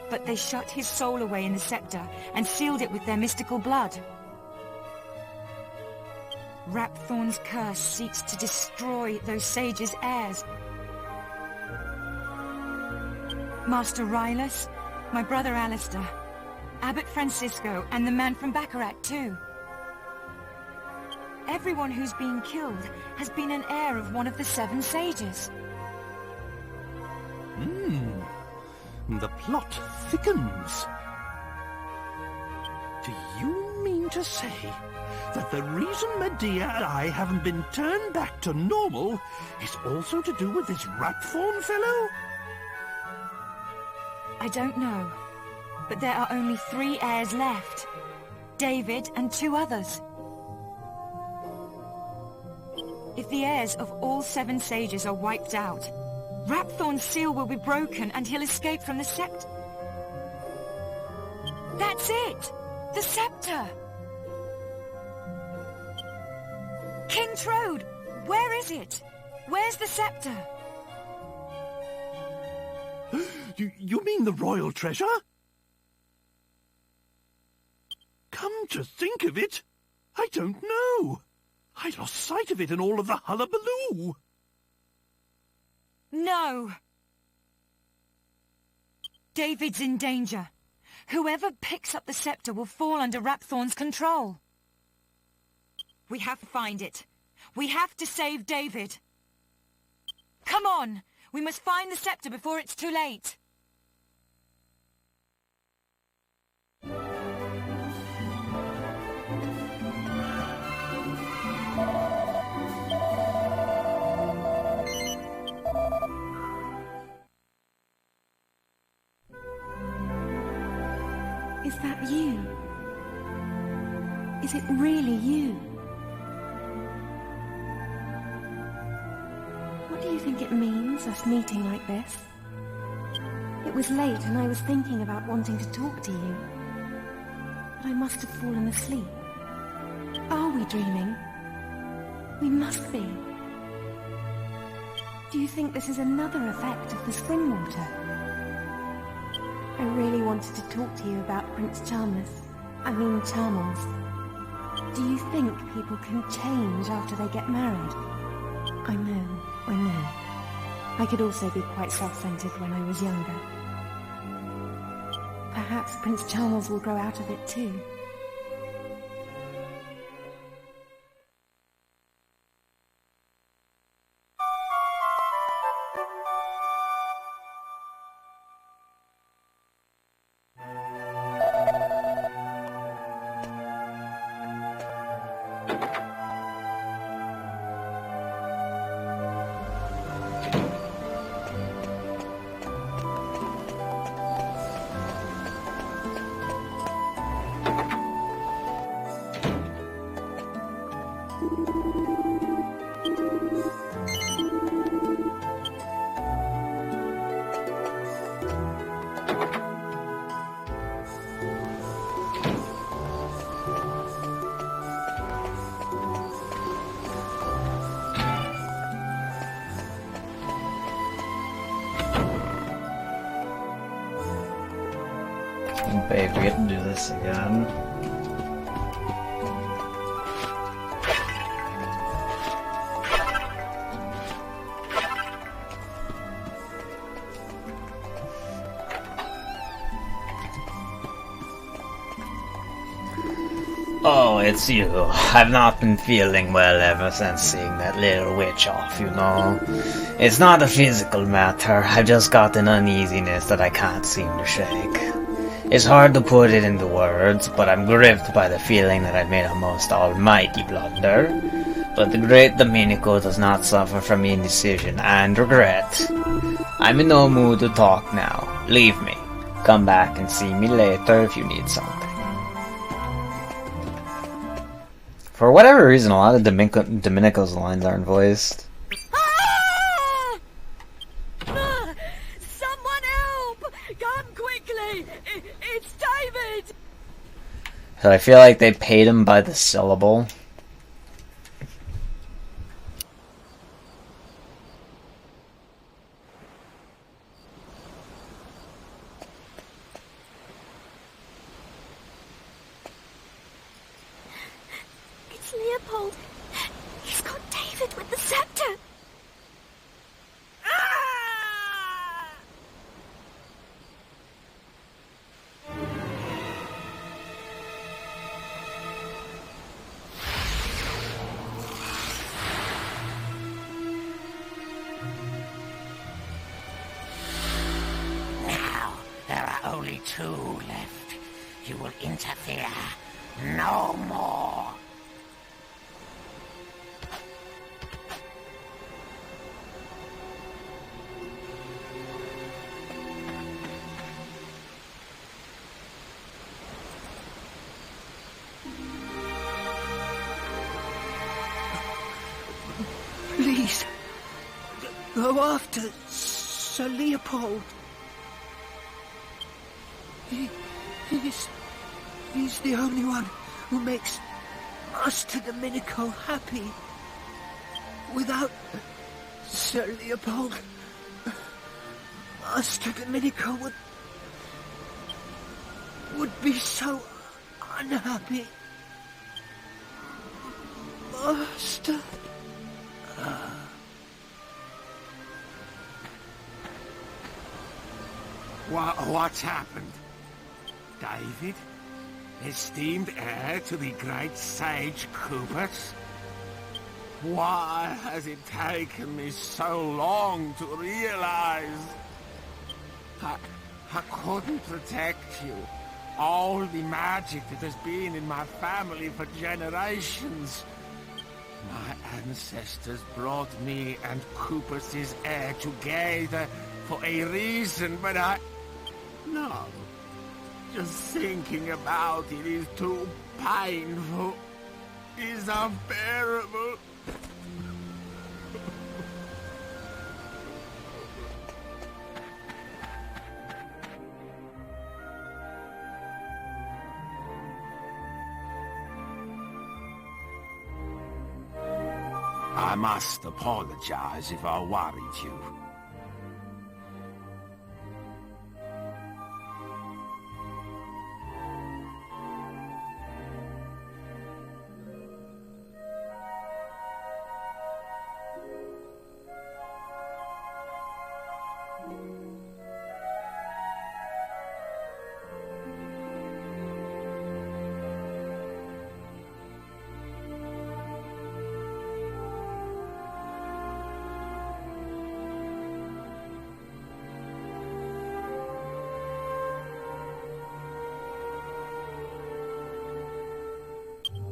but they shut his soul away in the scepter and sealed it with their mystical blood. Rapthorn's curse seeks to destroy those sages' heirs. Master Rylus, my brother Alistair, Abbot Francisco, and the man from Baccarat too. Everyone who's been killed has been an heir of one of the 7 sages. The plot thickens. Do you mean to say that the reason Medea and I haven't been turned back to normal is also to do with this Rapthorn fellow? I don't know, but there are only 3 heirs left. David and 2 others. If the heirs of all 7 sages are wiped out, Rapthorn's seal will be broken and he'll escape from the scepter. That's it! The scepter! King Trode, where is it? Where's the scepter? You mean the royal treasure? Come to think of it, I don't know. I lost sight of it in all of the hullabaloo. No! David's in danger. Whoever picks up the scepter will fall under Rapthorn's control. We have to find it. We have to save David. Come on! We must find the scepter before it's too late. Is that you? Is it really you? What do you think it means, us meeting like this? It was late and I was thinking about wanting to talk to you. But I must have fallen asleep. Are we dreaming? We must be. Do you think this is another effect of the spring water? I really wanted to talk to you about Prince Charmless. Charmels. Do you think people can change after they get married? I know. I could also be quite self-centered when I was younger. Perhaps Prince Charmels will grow out of it too. Babe, we get to do this again. Oh, it's you. I've not been feeling well ever since seeing that little witch off, you know. It's not a physical matter, I've just got an uneasiness that I can't seem to shake. It's hard to put it into words, but I'm gripped by the feeling that I've made a most almighty blunder. But the great Domenico does not suffer from indecision and regret. I'm in no mood to talk now. Leave me. Come back and see me later if you need something. For whatever reason, a lot of Domenico's lines aren't voiced. Someone help! Come quickly! It's David! So I feel like they paid him by the syllable. It's Leopold. He's got David with the scepter. Now, there are only two left. You will interfere no more. Please, go after Sir Leopold. He's the only one who makes Master Domenico happy. Without Sir Leopold, Master Domenico would be so unhappy. Master... What's happened? David? Esteemed heir to the great sage Coopers? Why has it taken me so long to realize? I couldn't protect you. All the magic that has been in my family for generations. My ancestors brought me and Coopers' heir together for a reason, but No. Just thinking about it is too painful. It's unbearable. I must apologize if I worried you.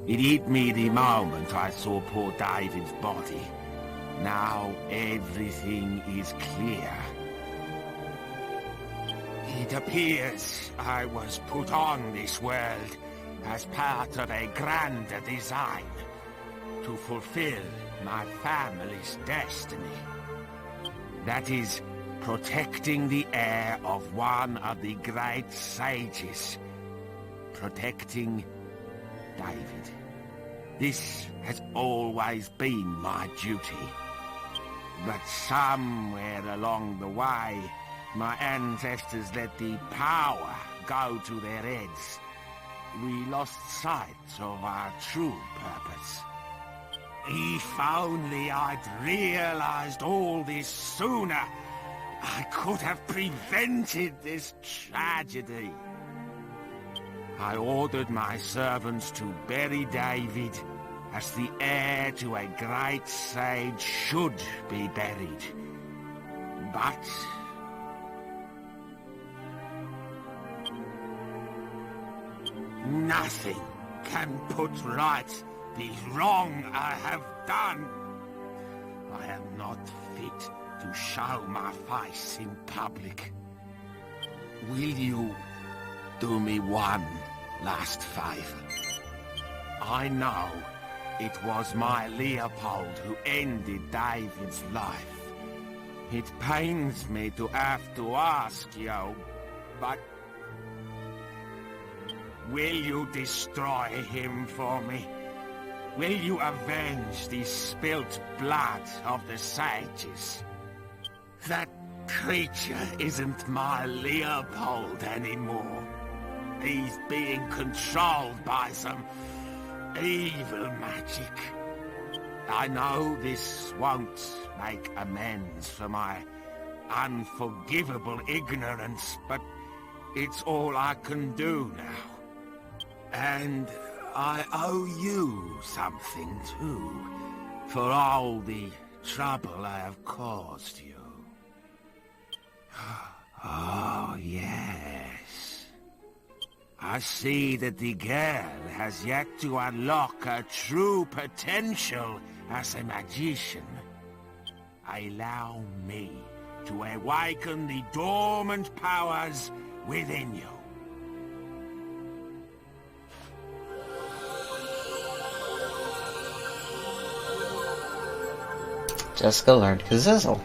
It hit me the moment I saw poor David's body. Now everything is clear. It appears I was put on this world as part of a grander design to fulfill my family's destiny. That is, protecting the heir of one of the great sages. Protecting David. This has always been my duty. But somewhere along the way, my ancestors let the power go to their heads. We lost sight of our true purpose. If only I'd realized all this sooner, I could have prevented this tragedy. I ordered my servants to bury David as the heir to a great sage should be buried. But nothing can put right the wrong I have done. I am not fit to show my face in public. Will you do me one last favor? I know it was my Leopold who ended David's life. It pains me to have to ask you, but will you destroy him for me? Will you avenge the spilt blood of the sages? That creature isn't my Leopold anymore. He's being controlled by some evil magic. I know this won't make amends for my unforgivable ignorance, but it's all I can do now. And I owe you something too, for all the trouble I have caused you. Oh, yes. I see that the girl has yet to unlock her true potential as a magician. Allow me to awaken the dormant powers within you. Just go learn Kazizzle.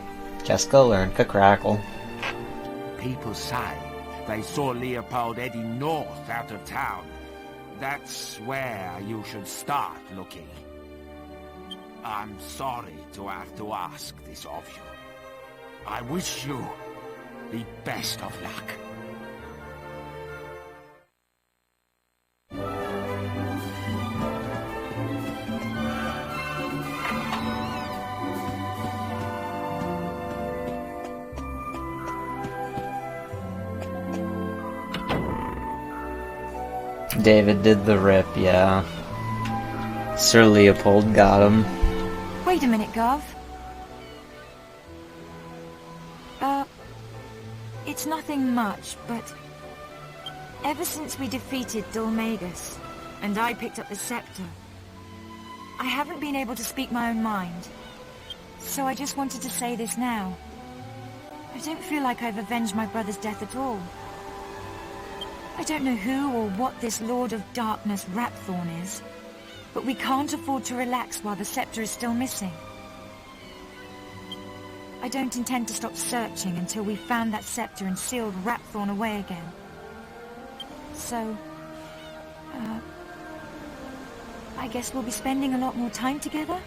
Just go learn Crackle. People say they saw Leopold heading north out of town. That's where you should start looking. I'm sorry to have to ask this of you. I wish you the best of luck. David did the rip, yeah. Sir Leopold got him. Wait a minute, Gov. It's nothing much, but ever since we defeated Dulmagus, and I picked up the scepter, I haven't been able to speak my own mind. So I just wanted to say this now. I don't feel like I've avenged my brother's death at all. I don't know who or what this Lord of Darkness Rapthorn is, but we can't afford to relax while the scepter is still missing. I don't intend to stop searching until we've found that scepter and sealed Rapthorn away again. So, I guess we'll be spending a lot more time together?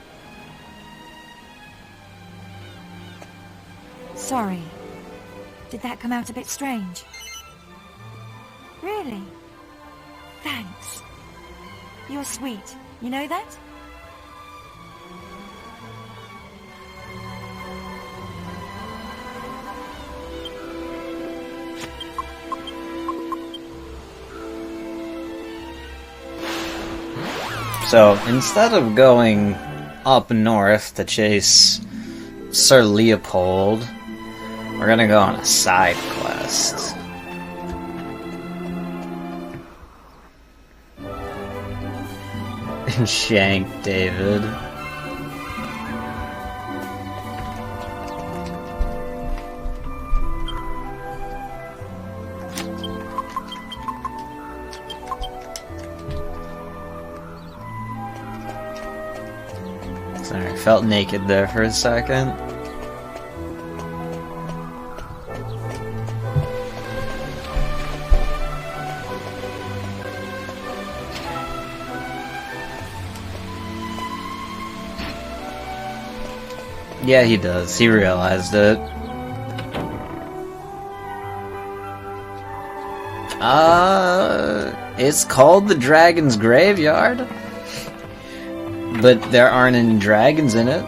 Sorry. Did that come out a bit strange? Really? Thanks. You're sweet. You know that? So, instead of going up north to chase Sir Leopold, we're gonna go on a side quest. And shank David. Sorry, I felt naked there for a second. Yeah, he does. He realized it. It's called the Dragon's Graveyard. But there aren't any dragons in it.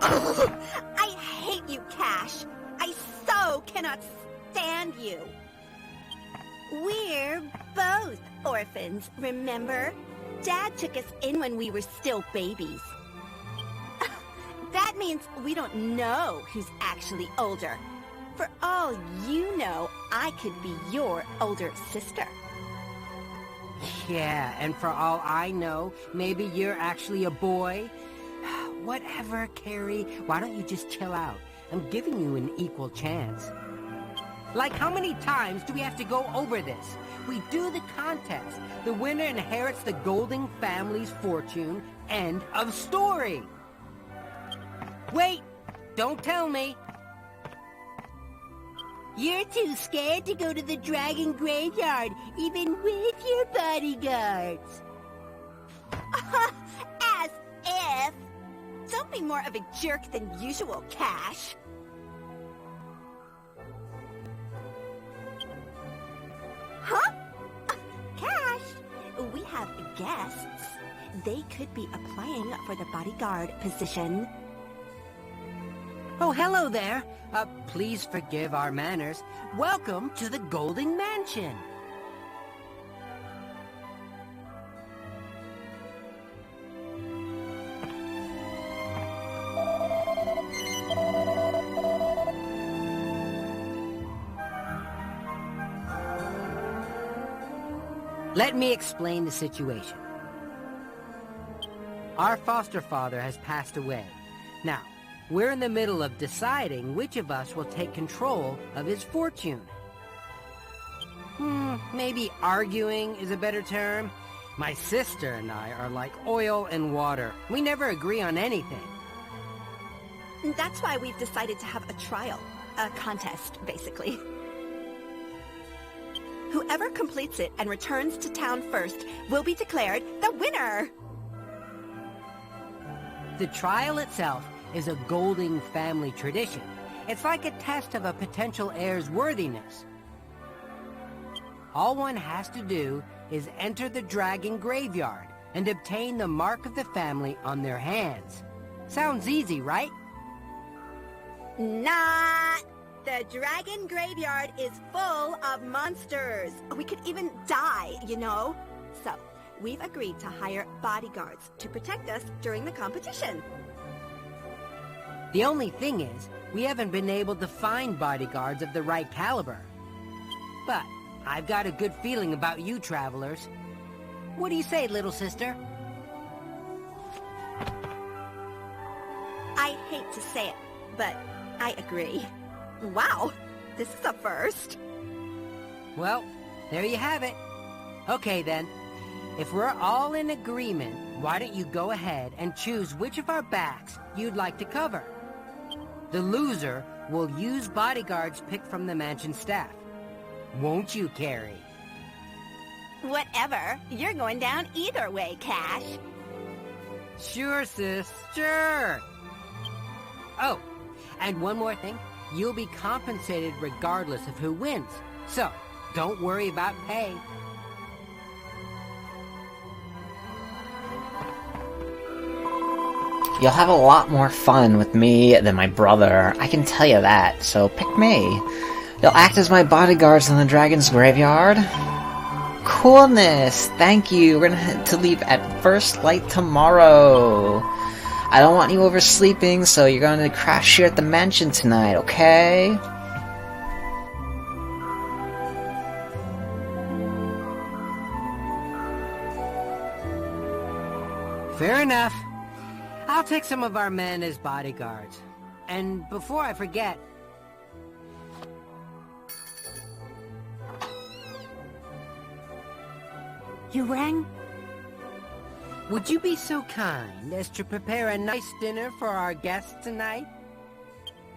I hate you, Cash. I so cannot stand you. We're both orphans, remember? Dad took us in when we were still babies. That means we don't know who's actually older. For all you know, I could be your older sister. Yeah, and for all I know, maybe you're actually a boy. Whatever, Carrie. Why don't you just chill out? I'm giving you an equal chance. Like, how many times do we have to go over this? We do the contest. The winner inherits the Golding family's fortune. End of story. Wait! Don't tell me. You're too scared to go to the Dragon Graveyard, even with your bodyguards. As if. Don't be more of a jerk than usual, Cash. Huh? Cash, we have guests. They could be applying for the bodyguard position. Oh, hello there. Please forgive our manners. Welcome to the Golding Mansion. Let me explain the situation. Our foster father has passed away. Now, we're in the middle of deciding which of us will take control of his fortune. Maybe arguing is a better term. My sister and I are like oil and water. We never agree on anything. That's why we've decided to have a trial. A contest, basically. Whoever completes it and returns to town first will be declared the winner! The trial itself is a Golding family tradition. It's like a test of a potential heir's worthiness. All one has to do is enter the Dragon Graveyard and obtain the mark of the family on their hands. Sounds easy, right? Not! The Dragon Graveyard is full of monsters. We could even die, you know? So, we've agreed to hire bodyguards to protect us during the competition. The only thing is, we haven't been able to find bodyguards of the right caliber. But I've got a good feeling about you travelers. What do you say, little sister? hate to say it, but I agree. Wow, this is a first. Well, there you have it. Okay then, if we're all in agreement, why don't you go ahead and choose which of our backs you'd like to cover? The loser will use bodyguards picked from the mansion staff. Won't you, Carrie? Whatever. You're going down either way, Cash. Sure, sis, sure. Oh, and one more thing. You'll be compensated regardless of who wins. So, don't worry about pay. You'll have a lot more fun with me than my brother, I can tell you that, so pick me. You'll act as my bodyguards in the dragon's graveyard. Coolness! Thank you, we're gonna have to leave at first light tomorrow. I don't want you oversleeping, so you're gonna crash here at the mansion tonight, okay? Fair enough. I'll take some of our men as bodyguards. And before I forget... You rang? Would you be so kind as to prepare a nice dinner for our guests tonight?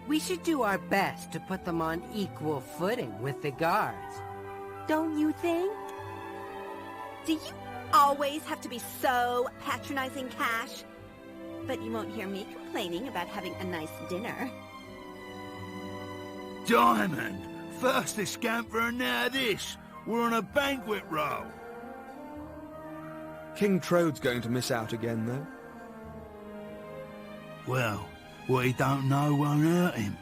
We should do our best to put them on equal footing with the guards. Don't you think? Do you always have to be so patronizing, Cash? But you won't hear me complaining about having a nice dinner. Diamond! First this scamper and now this. We're on a banquet roll. King Trode's going to miss out again, though. Well, what he don't know won't hurt him.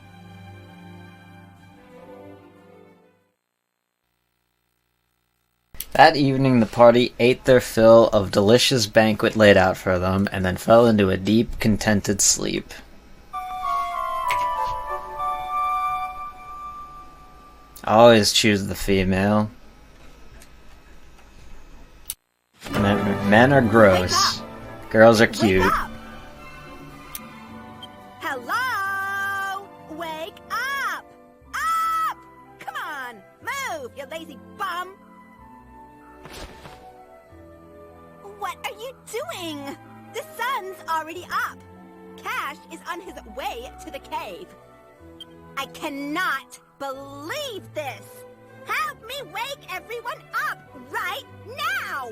That evening the party ate their fill of delicious banquet laid out for them, and then fell into a deep, contented sleep. I always choose the female. Men are gross. Girls are cute. Hello? Wake up! Up! Come on, move, you lazy bum! What are you doing? The sun's already up. Cash is on his way to the cave. I cannot believe this. Help me wake everyone up right now!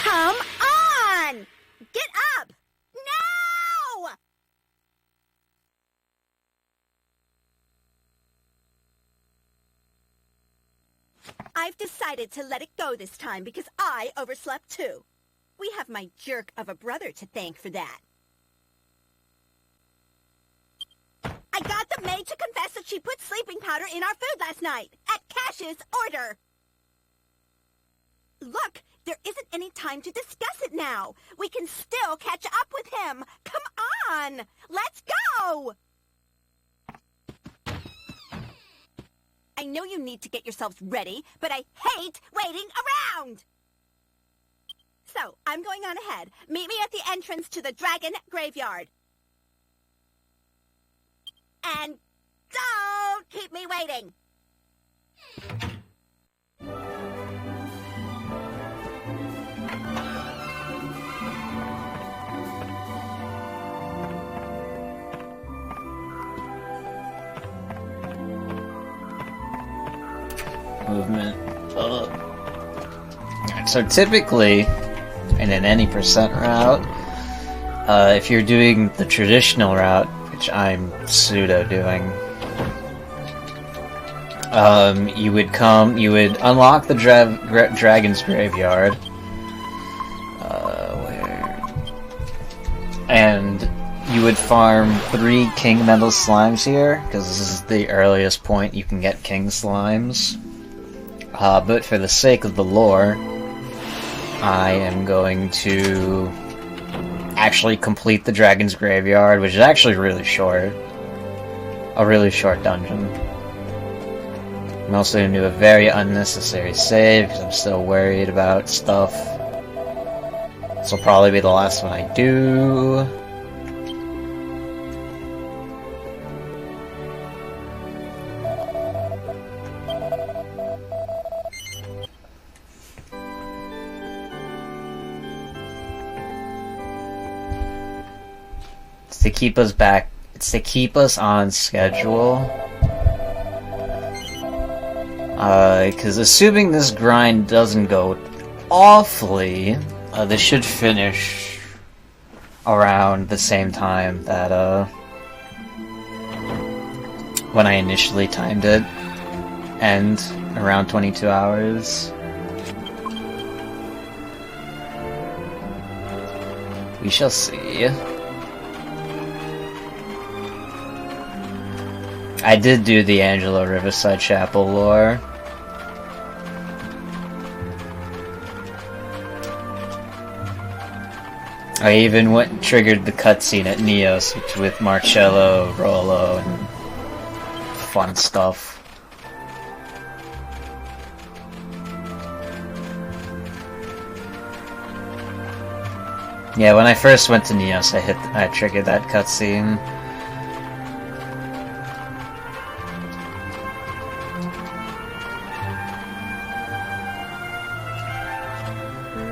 Come on! Get up! Now! I've decided to let it go this time because I overslept too. We have my jerk of a brother to thank for that. I got the maid to confess that she put sleeping powder in our food last night, at Cash's order. Look, there isn't any time to discuss it now. We can still catch up with him. Come on, let's go! I know you need to get yourselves ready, but I hate waiting around! So, I'm going on ahead. Meet me at the entrance to the Dragon Graveyard. And don't keep me waiting! Movement. Alright, so typically, in an any percent route, if you're doing the traditional route, which I'm pseudo doing, you would unlock the Dragon's Graveyard, and you would farm 3 King Metal Slimes here, because this is the earliest point you can get King Slimes. But for the sake of the lore, I am going to actually complete the Dragon's Graveyard, which is actually really short. A really short dungeon. I'm also going to do a very unnecessary save, because I'm still worried about stuff. This will probably be the last one I do. To keep us back, it's to keep us on schedule. Because assuming this grind doesn't go awfully, this should finish around the same time that, when I initially timed it, and around 22 hours. We shall see. I did do the Angelo Riverside Chapel lore. I even went and triggered the cutscene at Neos with Marcello, Rollo, and fun stuff. Yeah, when I first went to Neos, I triggered that cutscene.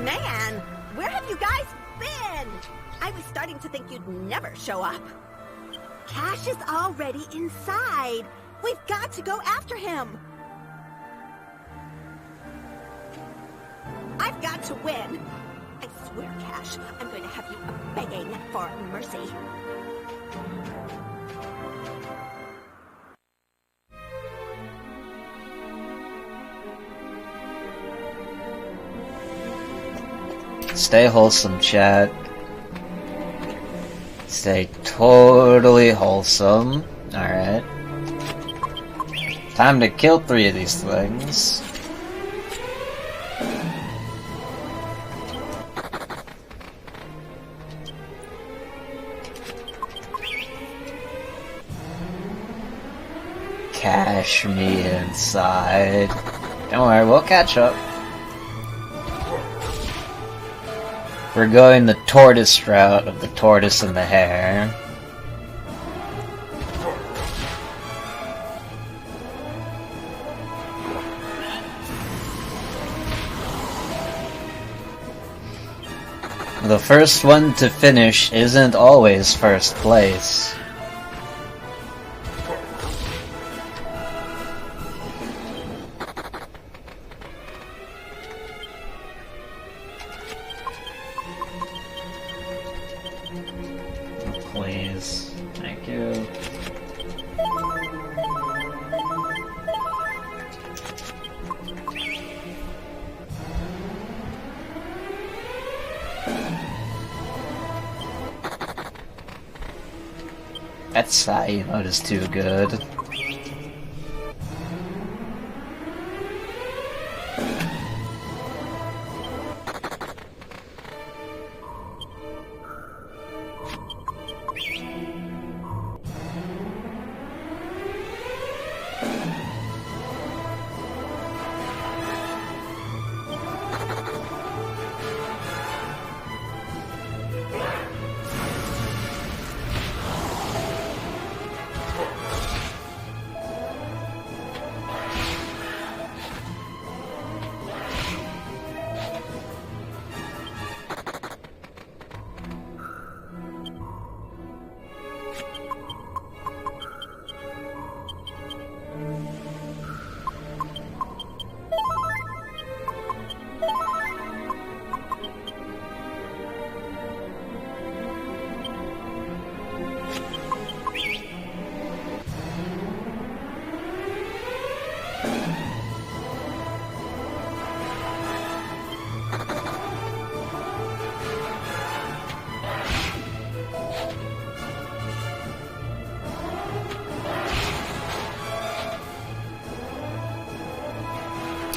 Man, where have you guys been? I was starting to think you'd never show up. Cash is already inside. We've got to go after him. I've got to win. I swear, Cash, I'm going to have you begging for mercy. Stay wholesome, chat. Stay totally wholesome. Alright. Time to kill 3 of these things. Cash me inside. Don't worry, we'll catch up. We're going the tortoise route of the tortoise and the hare. The first one to finish isn't always first place. Please. Thank you. That side emote is too good.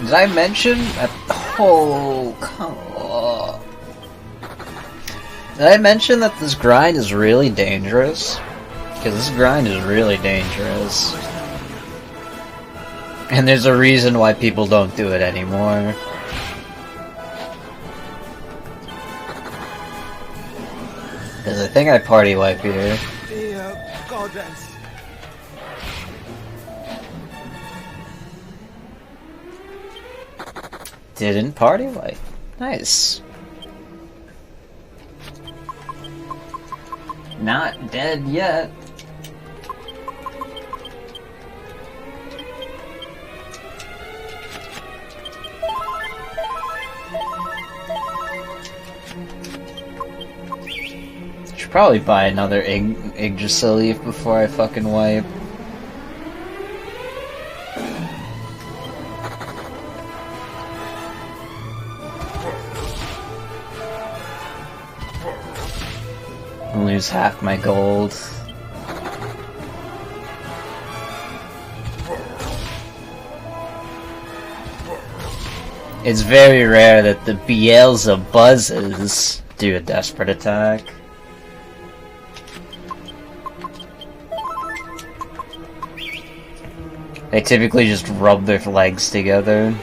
Did I mention that? Oh, come on. Did I mention that this grind is really dangerous? Because this grind is really dangerous. And there's a reason why people don't do it anymore. Because I think I party wipe here. Dear goddess. Didn't party wipe. Nice. Not dead yet. Should probably buy another Yggdrasil leaf before I fucking wipe. Lose half my gold. It's very rare that the Beelzebuzzes do a desperate attack. They typically just rub their legs together.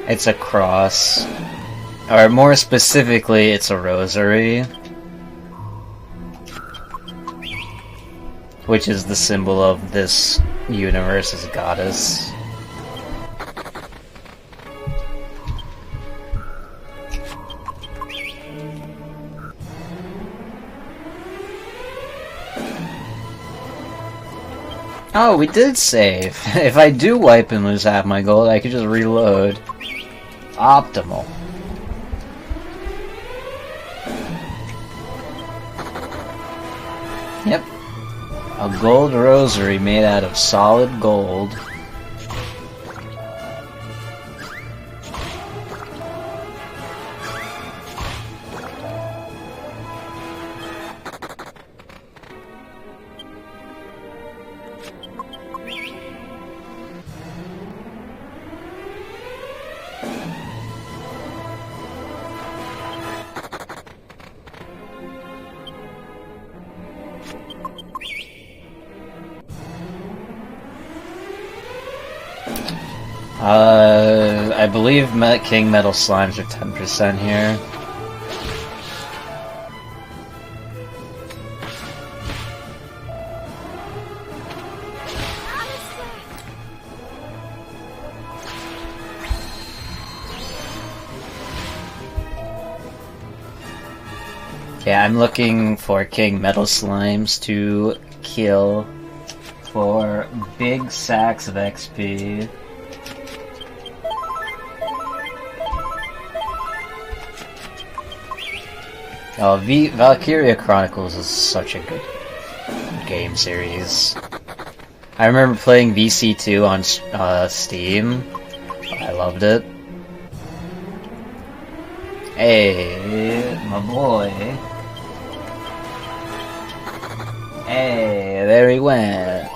It's a cross. Or more specifically, it's a rosary. Which is the symbol of this universe's goddess. Oh, we did save. If I do wipe and lose half my gold, I could just reload. Optimal. Yep. A gold rosary made out of solid gold. I believe King Metal Slimes are 10% here. Yeah, I'm looking for King Metal Slimes to kill for big sacks of XP. Oh, Valkyria Chronicles is such a good game series. I remember playing VC2 on Steam. I loved it. Hey, my boy. Hey, there he went.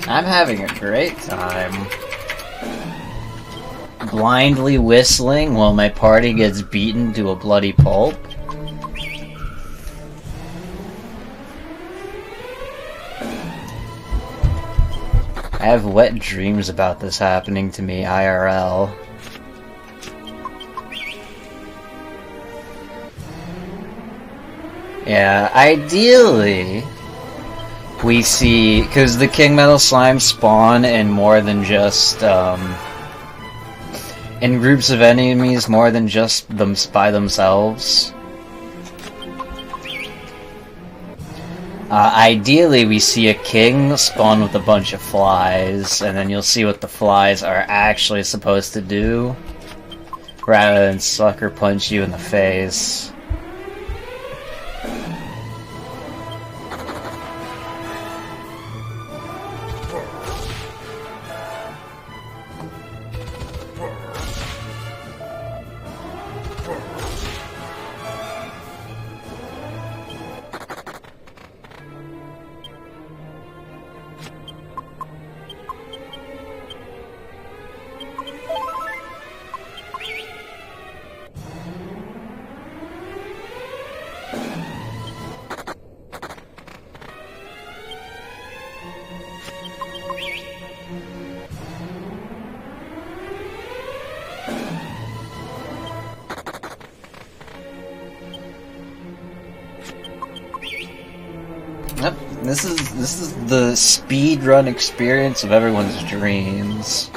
I'm having a great time. Blindly whistling while my party gets beaten to a bloody pulp. I have wet dreams about this happening to me IRL. Yeah, ideally we see, because the King Metal Slimes spawn in more than just, in groups of enemies more than just them by themselves. Ideally we see a king spawn with a bunch of flies, and then you'll see what the flies are actually supposed to do, rather than sucker punch you in the face. Yep, this is the speedrun experience of everyone's dreams.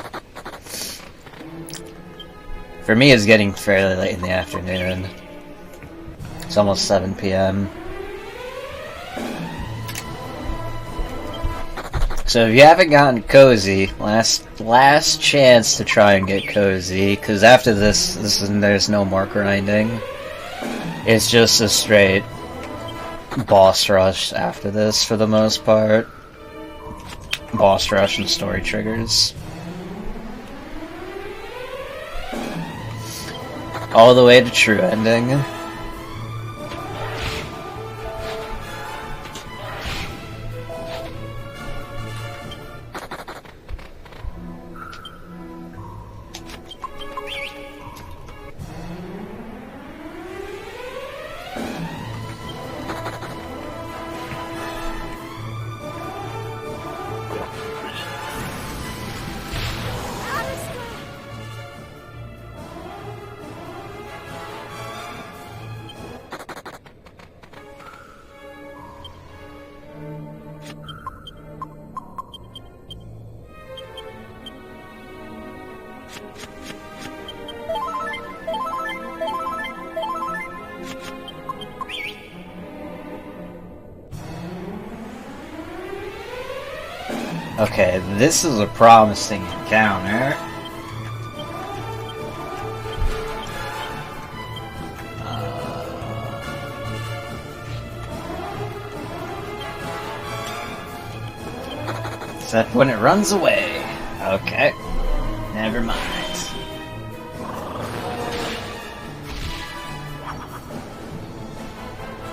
For me, it's getting fairly late in the afternoon. It's almost 7 p.m. So if you haven't gotten cozy, last chance to try and get cozy, because after there's no more grinding. It's just a straight boss rush after this, for the most part. Boss rush and story triggers. All the way to true ending. Okay, this is a promising encounter. Except when it runs away. Okay, never mind.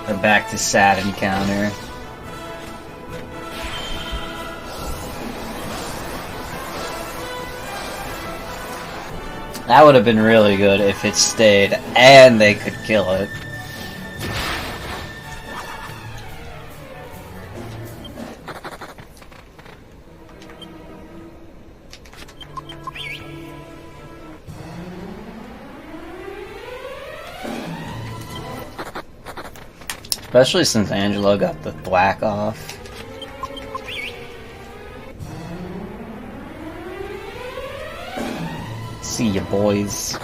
We're back to sad encounter. That would have been really good if it stayed and they could kill it. Especially since Angelo got the thwack off. See ya, boys.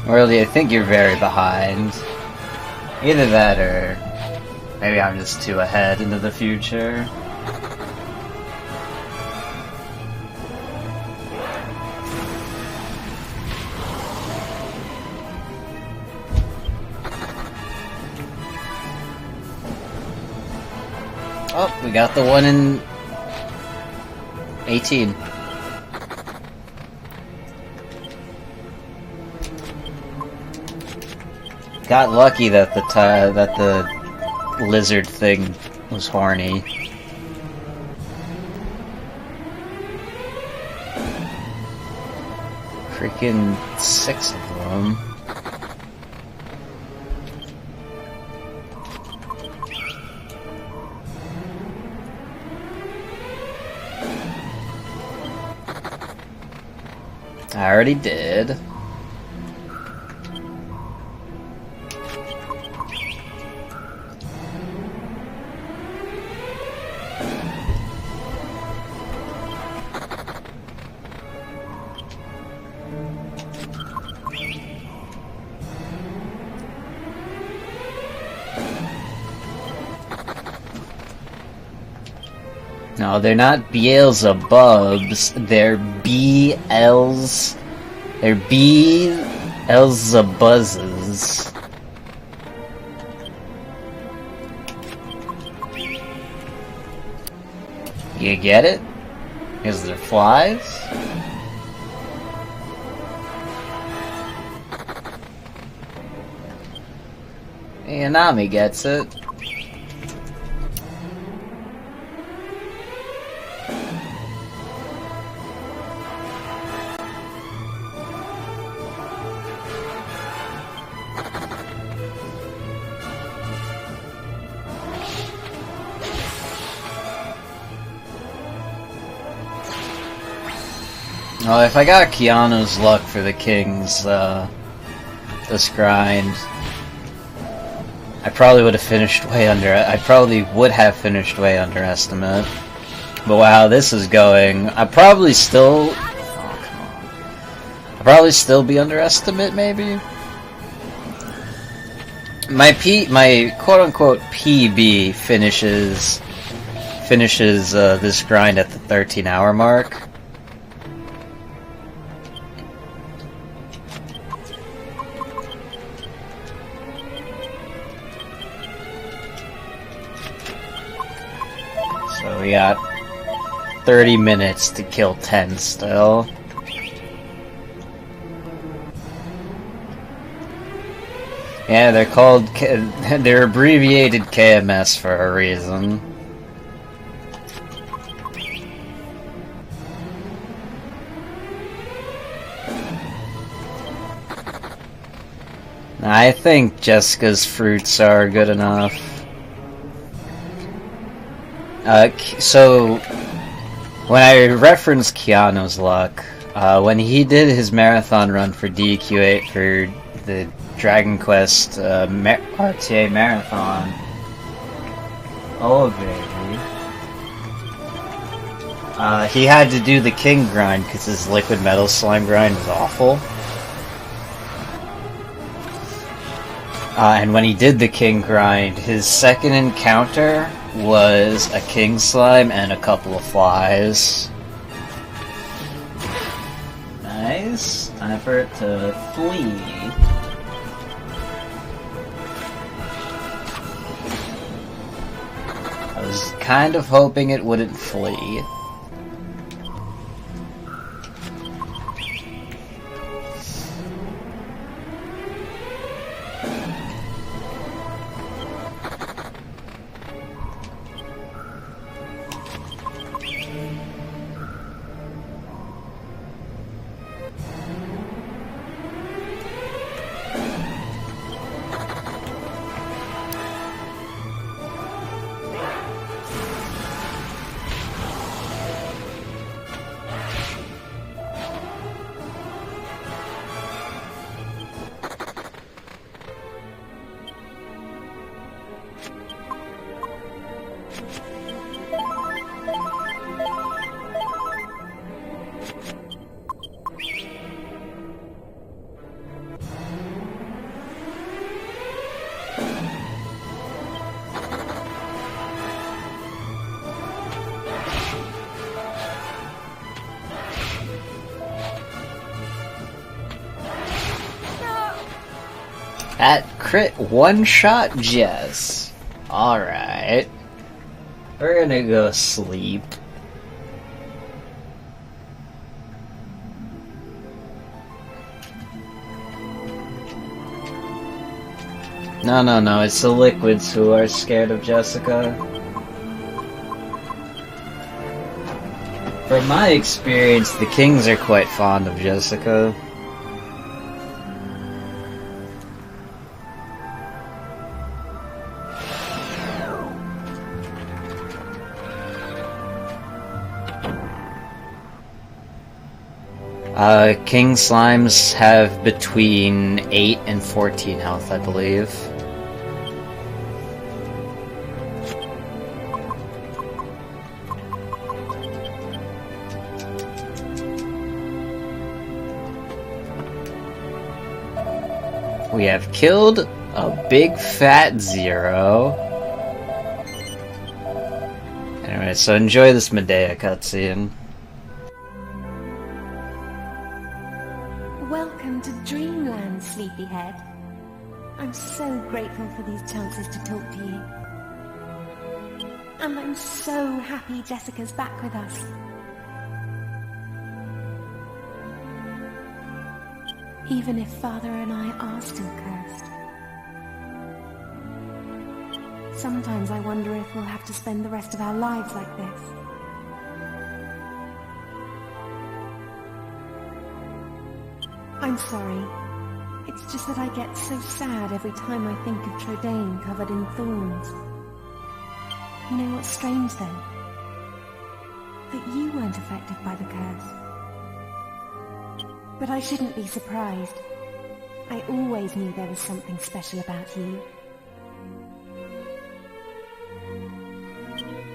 Really, I think you're very behind. Either that or maybe I'm just too ahead into the future. Oh, we got the one in 18. Got lucky that the lizard thing was horny. Freaking 6 of them. I already did. No, they're not Beelzebubs, they're B-Ls. They're B-Elzebuzzes. You get it? Because they're flies? Yanami gets it. Well, if I got Keanu's luck for the Kings, this grind, I probably would have finished way under. I probably would have finished way underestimate. But wow, this is going. I'd probably still. Oh, come on. I'd probably still be underestimate, maybe. My quote-unquote PB finishes this grind at the 13-hour mark. So we got 30 minutes to kill 10 still. Yeah, they're called... they're abbreviated KMS for a reason. I think Jessica's fruits are good enough. So, when I referenced Keanu's luck, when he did his marathon run for DQ8 for the Dragon Quest RTA Marathon, oh baby, he had to do the King grind because his liquid metal slime grind was awful. And when he did the King grind, his second encounter was a king slime and a couple of flies. Nice. Time for it to flee. I was kind of hoping it wouldn't flee. At crit one-shot Jess. Alright. We're gonna go sleep. No, it's the liquids who are scared of Jessica. From my experience, the kings are quite fond of Jessica. King slimes have between 8 and 14 health, I believe. We have killed a big fat 0. Anyway, so enjoy this Medea cutscene. Welcome to Dreamland, Sleepyhead. I'm so grateful for these chances to talk to you. And I'm so happy Jessica's back with us. Even if Father and I are still cursed. Sometimes I wonder if we'll have to spend the rest of our lives like this. I'm sorry. It's just that I get so sad every time I think of Trodaine covered in thorns. You know what's strange then? That you weren't affected by the curse. But I shouldn't be surprised. I always knew there was something special about you.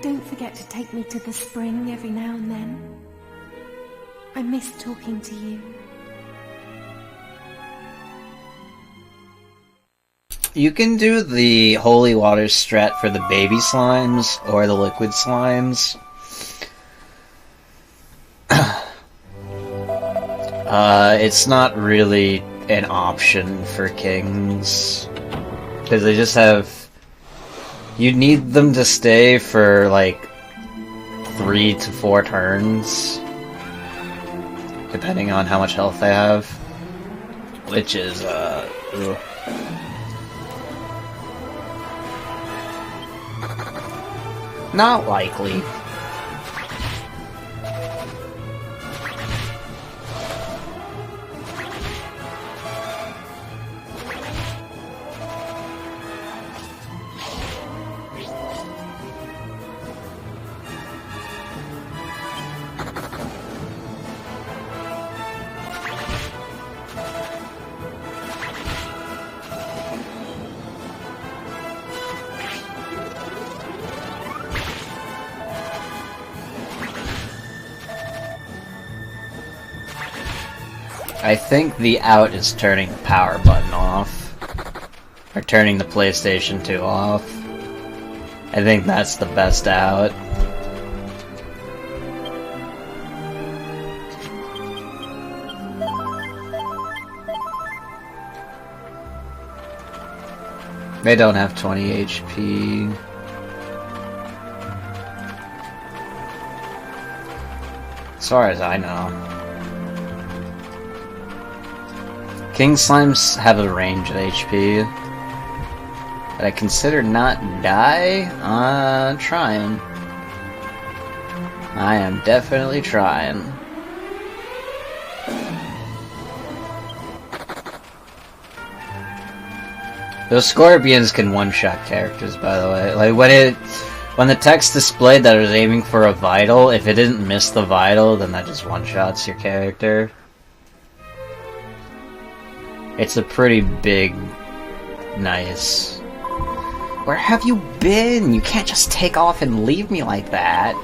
Don't forget to take me to the spring every now and then. I miss talking to you. You can do the holy water strat for the baby slimes or the liquid slimes. It's not really an option for kings, because they just have... You need them to stay for like 3 to 4 turns, depending on how much health they have, which is ugh. Not likely. I think the out is turning the power button off. Or turning the PlayStation 2 off. I think that's the best out. They don't have 20 HP. As far as I know. King Slimes have a range of HP. But I consider not die? Trying. I am definitely trying. Those scorpions can one-shot characters, by the way. Like, when the text displayed that it was aiming for a vital, if it didn't miss the vital, then that just one-shots your character. It's a pretty big, nice... Where have you been? You can't just take off and leave me like that.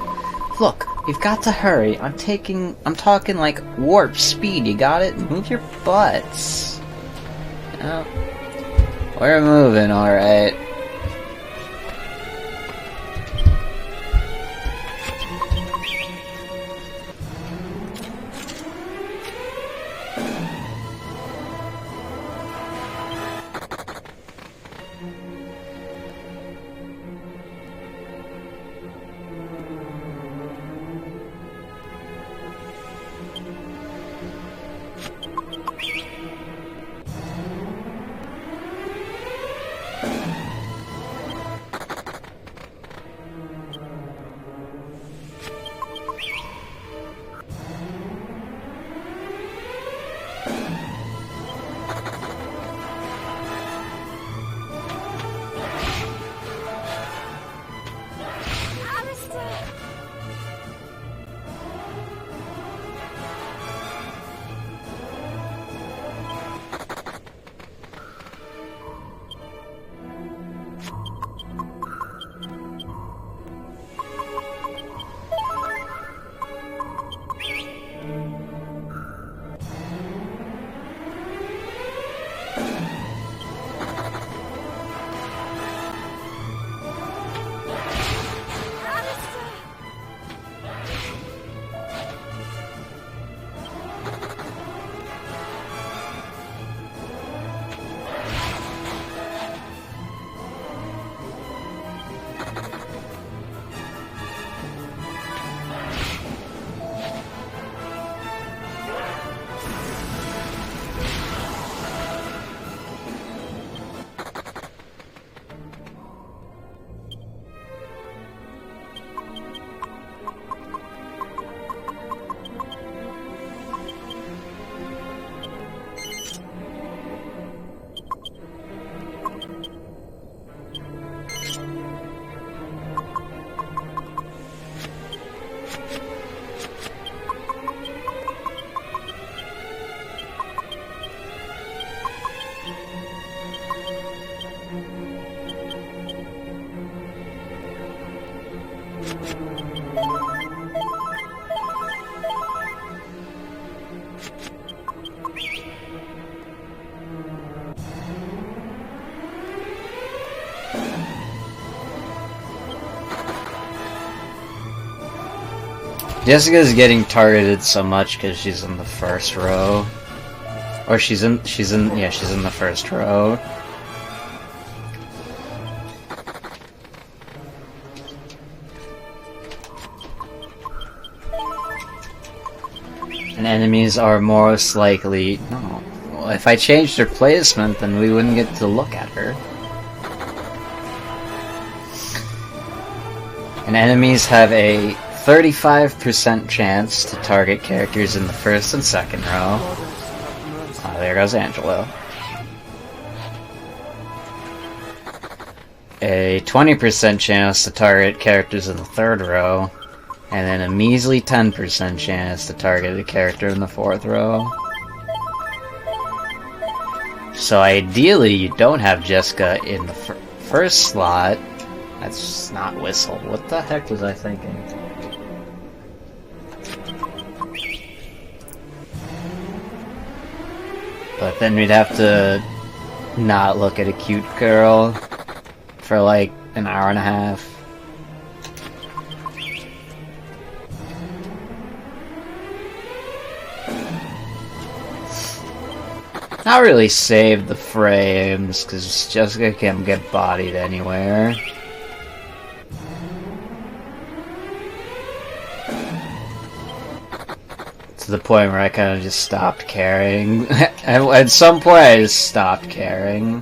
Look, we've got to hurry. I'm talking like warp speed, you got it? Move your butts. Oh. We're moving, alright. Jessica's getting targeted so much because she's in the first row. Or she's in the first row. And enemies are most likely... No. Well, if I changed her placement, then we wouldn't get to look at her. And enemies have a 35% chance to target characters in the first and second row. Oh, there goes Angelo. A 20% chance to target characters in the third row, and then a measly 10% chance to target a character in the fourth row. So ideally, you don't have Jessica in the first slot. That's not Whistle. What the heck was I thinking? But then we'd have to not look at a cute girl for like an hour and a half. Not really save the frames, because Jessica can't get bodied anywhere. To the point where I kind of just stopped caring. At some point I just stopped caring.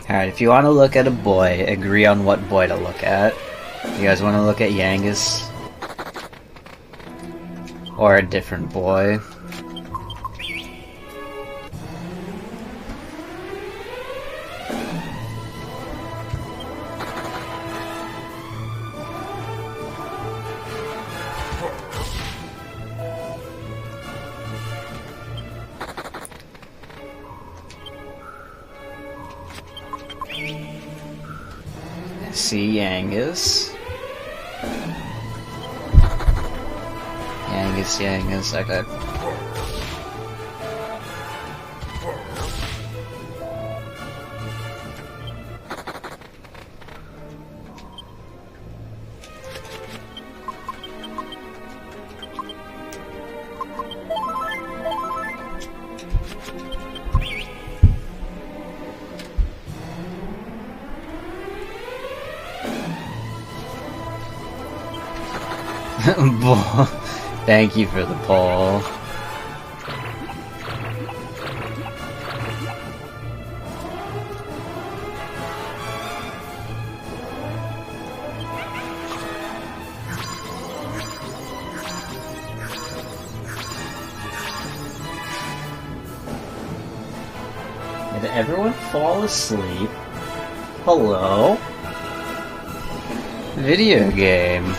Alright, if you want to look at a boy, agree on what boy to look at. You guys want to look at Yangus? Or a different boy? See Yangus. Yangus, okay. Thank you for the poll. Did everyone fall asleep? Hello? Video game.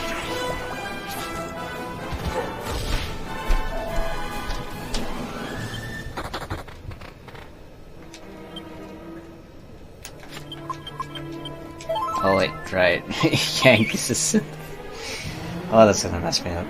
Oh wait, right. Yankees is... Oh, that's gonna mess me up.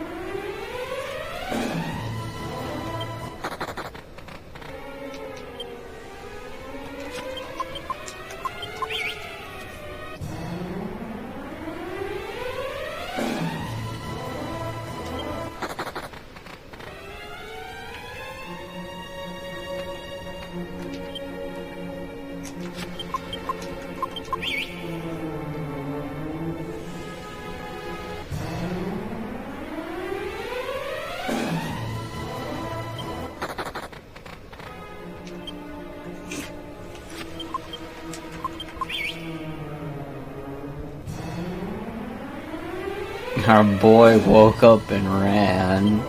Our boy woke up and ran.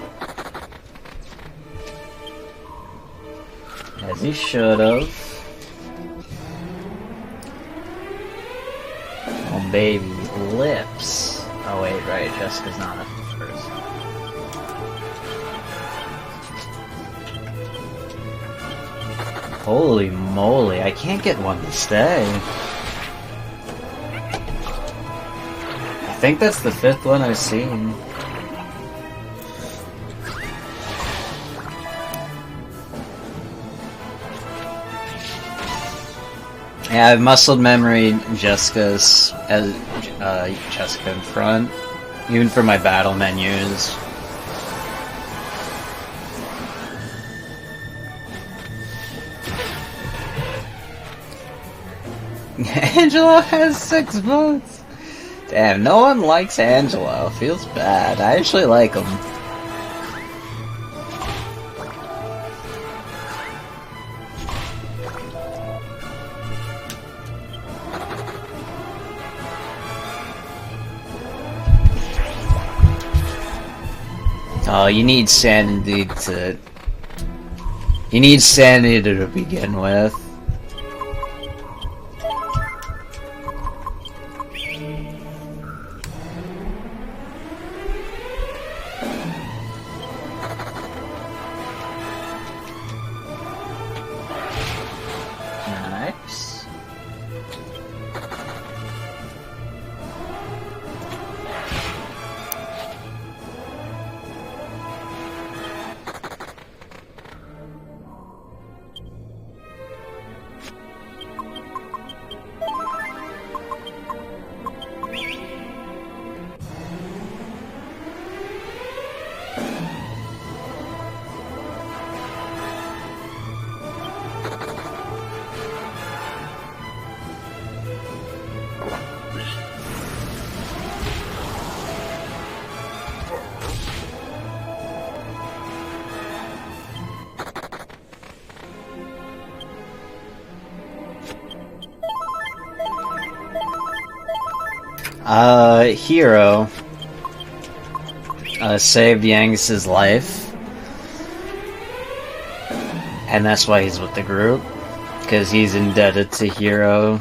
As he should have. Oh baby, lips. Oh wait, right, Jessica's not at the first. Holy moly, I can't get one to stay. I think that's the 5th one I've seen. Yeah, I've muscle memory Jessica's as Jessica in front, even for my battle menus. Angelo has 6 votes. Damn, no one likes Angelo. Feels bad. I actually like him. Oh, you need sanity to... You need sanity to begin with. Nice. Hero saved Yang's life, and that's why he's with the group, because he's indebted to Hero.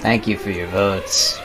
Thank you for your votes.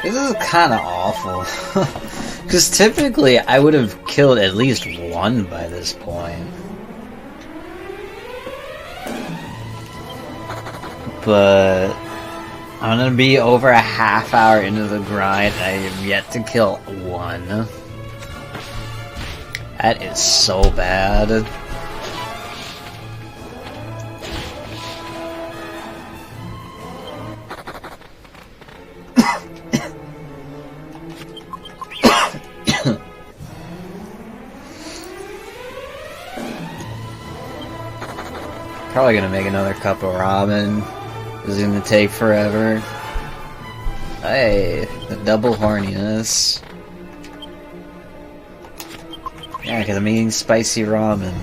This is kinda awful. Because typically I would have killed at least one by this point. But I'm gonna be over a half hour into the grind and I have yet to kill one. That is so bad. Probably gonna make another cup of ramen. This is gonna take forever. Hey, the double horniness. Yeah, because I'm eating spicy ramen.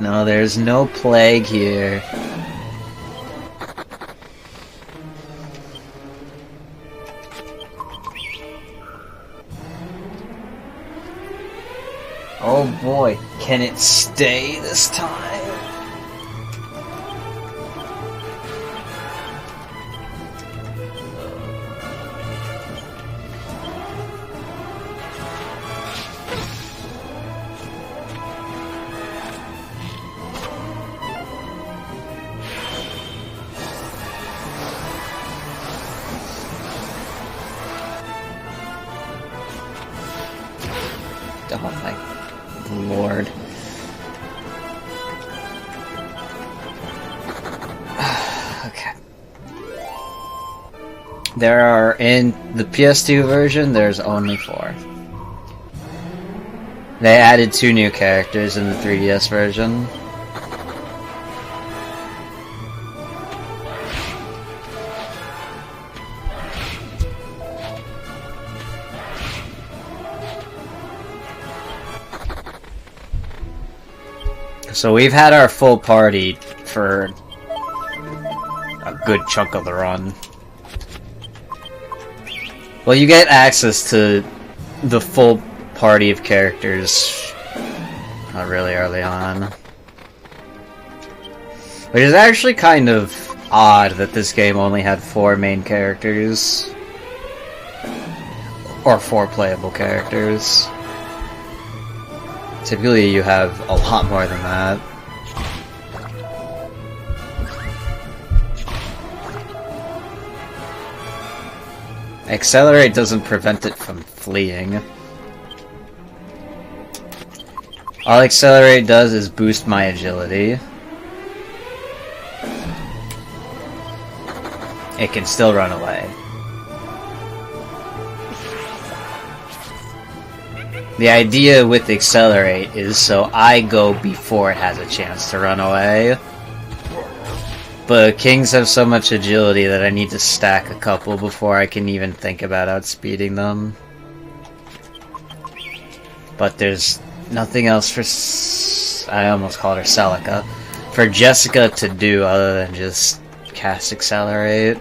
No, there's no plague here. Oh boy, can it stay this time? Oh my lord. Okay. There are, in the PS2 version, there's only 4. They added 2 new characters in the 3DS version. So we've had our full party for a good chunk of the run. Well, you get access to the full party of characters really early on. Which is actually kind of odd that this game only had 4 main characters. Or 4 playable characters. Typically you have a lot more than that. Accelerate doesn't prevent it from fleeing. All Accelerate does is boost my agility. It can still run away. The idea with Accelerate is so I go before it has a chance to run away. But kings have so much agility that I need to stack a couple before I can even think about outspeeding them. But there's nothing else for... I almost called her Celica. For Jessica to do other than just cast Accelerate.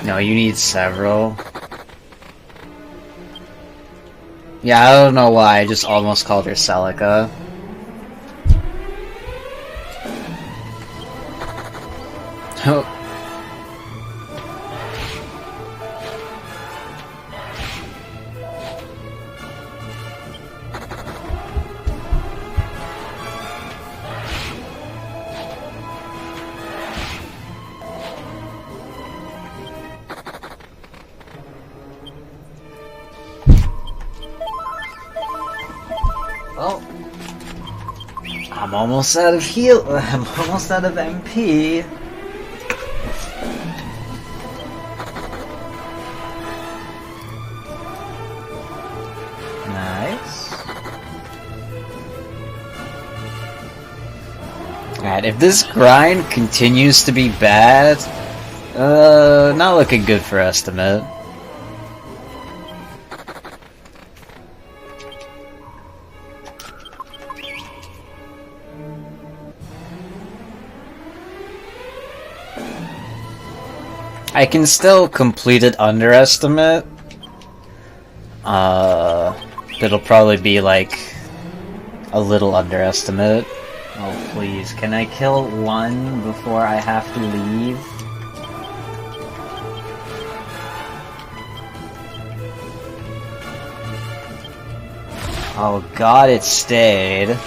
No, you need several. Yeah, I don't know why, I just almost called her Celica. Oh. Well, I'm almost out of heal. I'm almost out of MP. Nice. Alright, if this grind continues to be bad, not looking good for Estimate. I can still complete it underestimate. It'll probably be like a little underestimate. Oh please, can I kill one before I have to leave? Oh god, it stayed.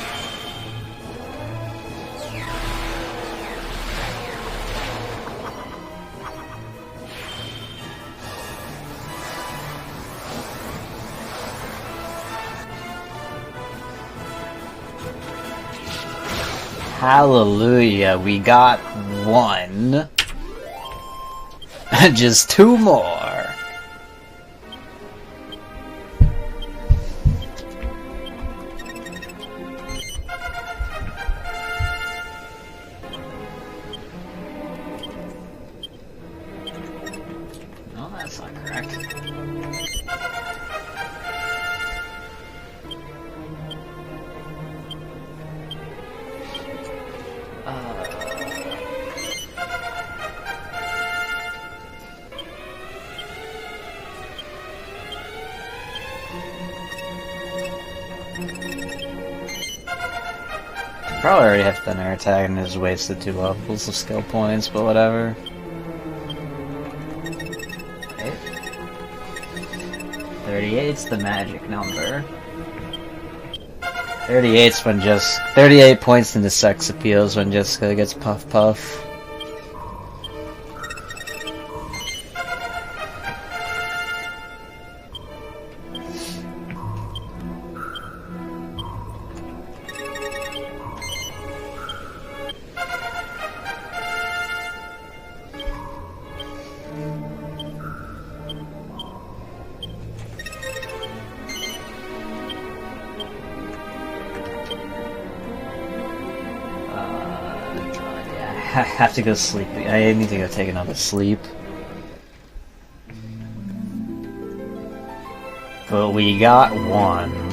Hallelujah, we got one. Just two more. No, that's not correct. Probably already have Thinner attack and just wasted 2 levels of skill points, but whatever. Okay. 38's the magic number. 38's when 38 points into sex appeals when Jessica gets puff puff. I have to go sleep. I need to go take another sleep. But we got one.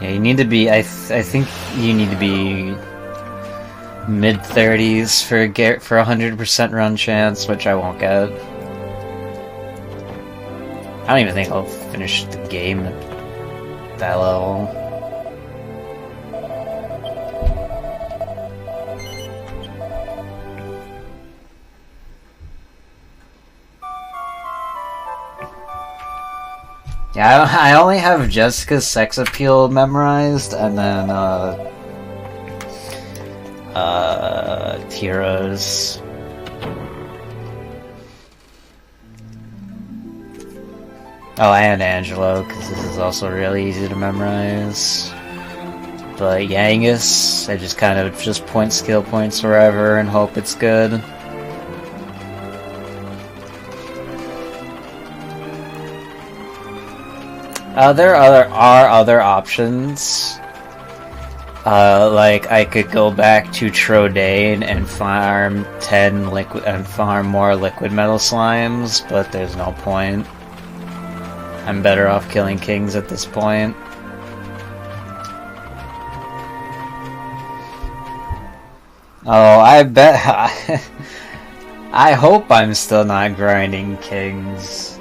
Yeah, you need to be. I think you need to be mid-30s for 100% run chance, which I won't get. I don't even think I'll finish the game at that level. Yeah, I only have Jessica's sex appeal memorized, and then, Tira's. Oh, and Angelo, because this is also really easy to memorize. But Yangus, I just kind of just point skill points wherever and hope it's good. There are other options. Like I could go back to Trodain and farm 10 liquid and farm more liquid metal slimes, but there's no point. I'm better off killing kings at this point. Oh, I bet. I hope I'm still not grinding kings.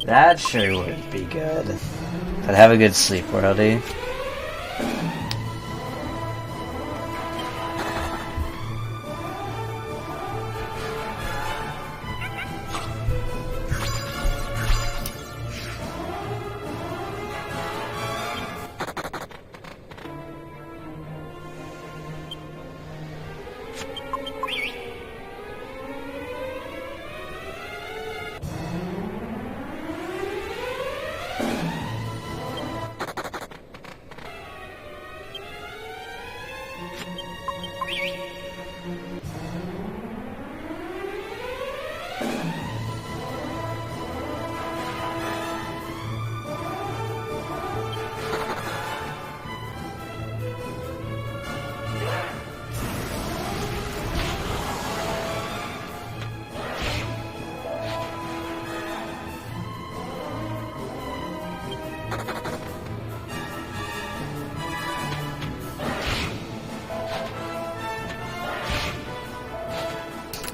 That sure would be good. But have a good sleep, Worldy.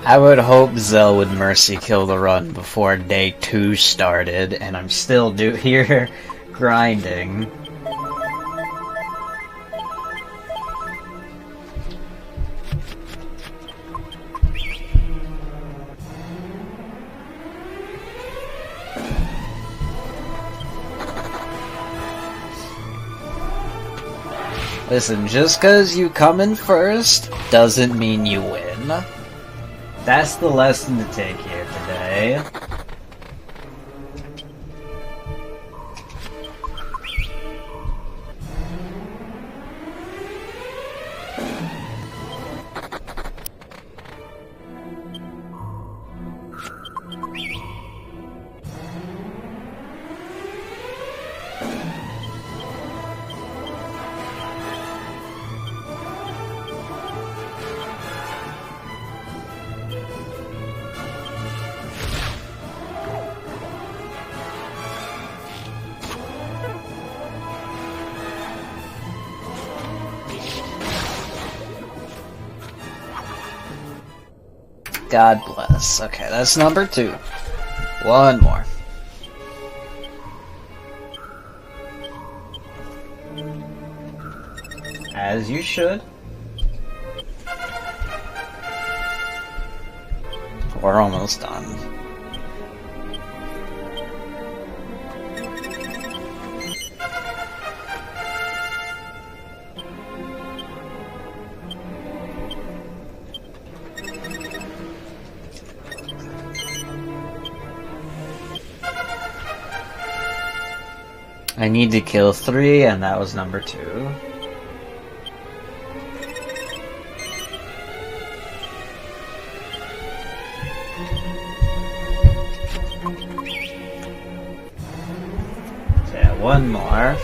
I would hope Zell would mercy kill the run before day 2 started, and I'm still here grinding. Listen, just cause you come in first doesn't mean you win. That's the lesson to take here today. God bless. Okay, that's number 2. One more. As you should. We're almost done. I need to kill 3, and that was number 2. Yeah, one more.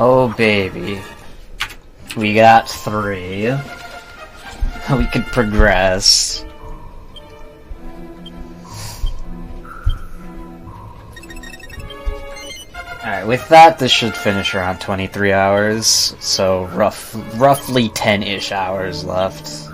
Oh baby. We got 3. We could progress. Alright, with that, this should finish around 23 hours, so roughly 10-ish hours left.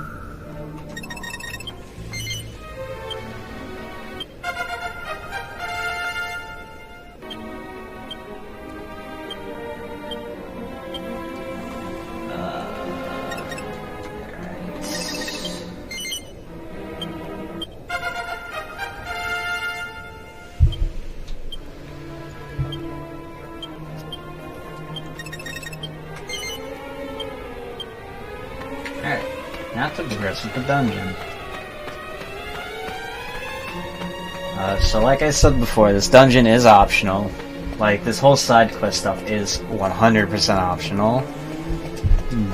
Now to progress with the dungeon. So like I said before, this dungeon is optional. Like, this whole side quest stuff is 100% optional.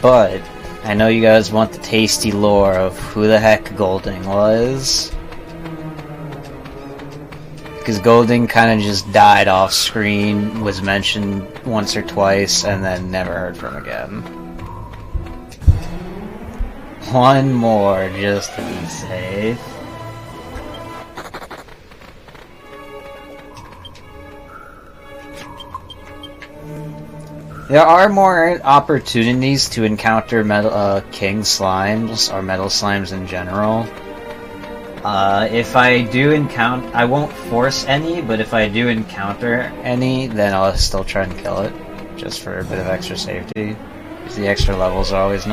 But, I know you guys want the tasty lore of who the heck Golding was. Because Golding kind of just died off screen, was mentioned once or twice, and then never heard from again. One more, just to be safe. There are more opportunities to encounter king slimes, or metal slimes in general. If I do encounter, I won't force any, but if I do encounter any, then I'll still try and kill it, just for a bit of extra safety. Because the extra levels are always nice.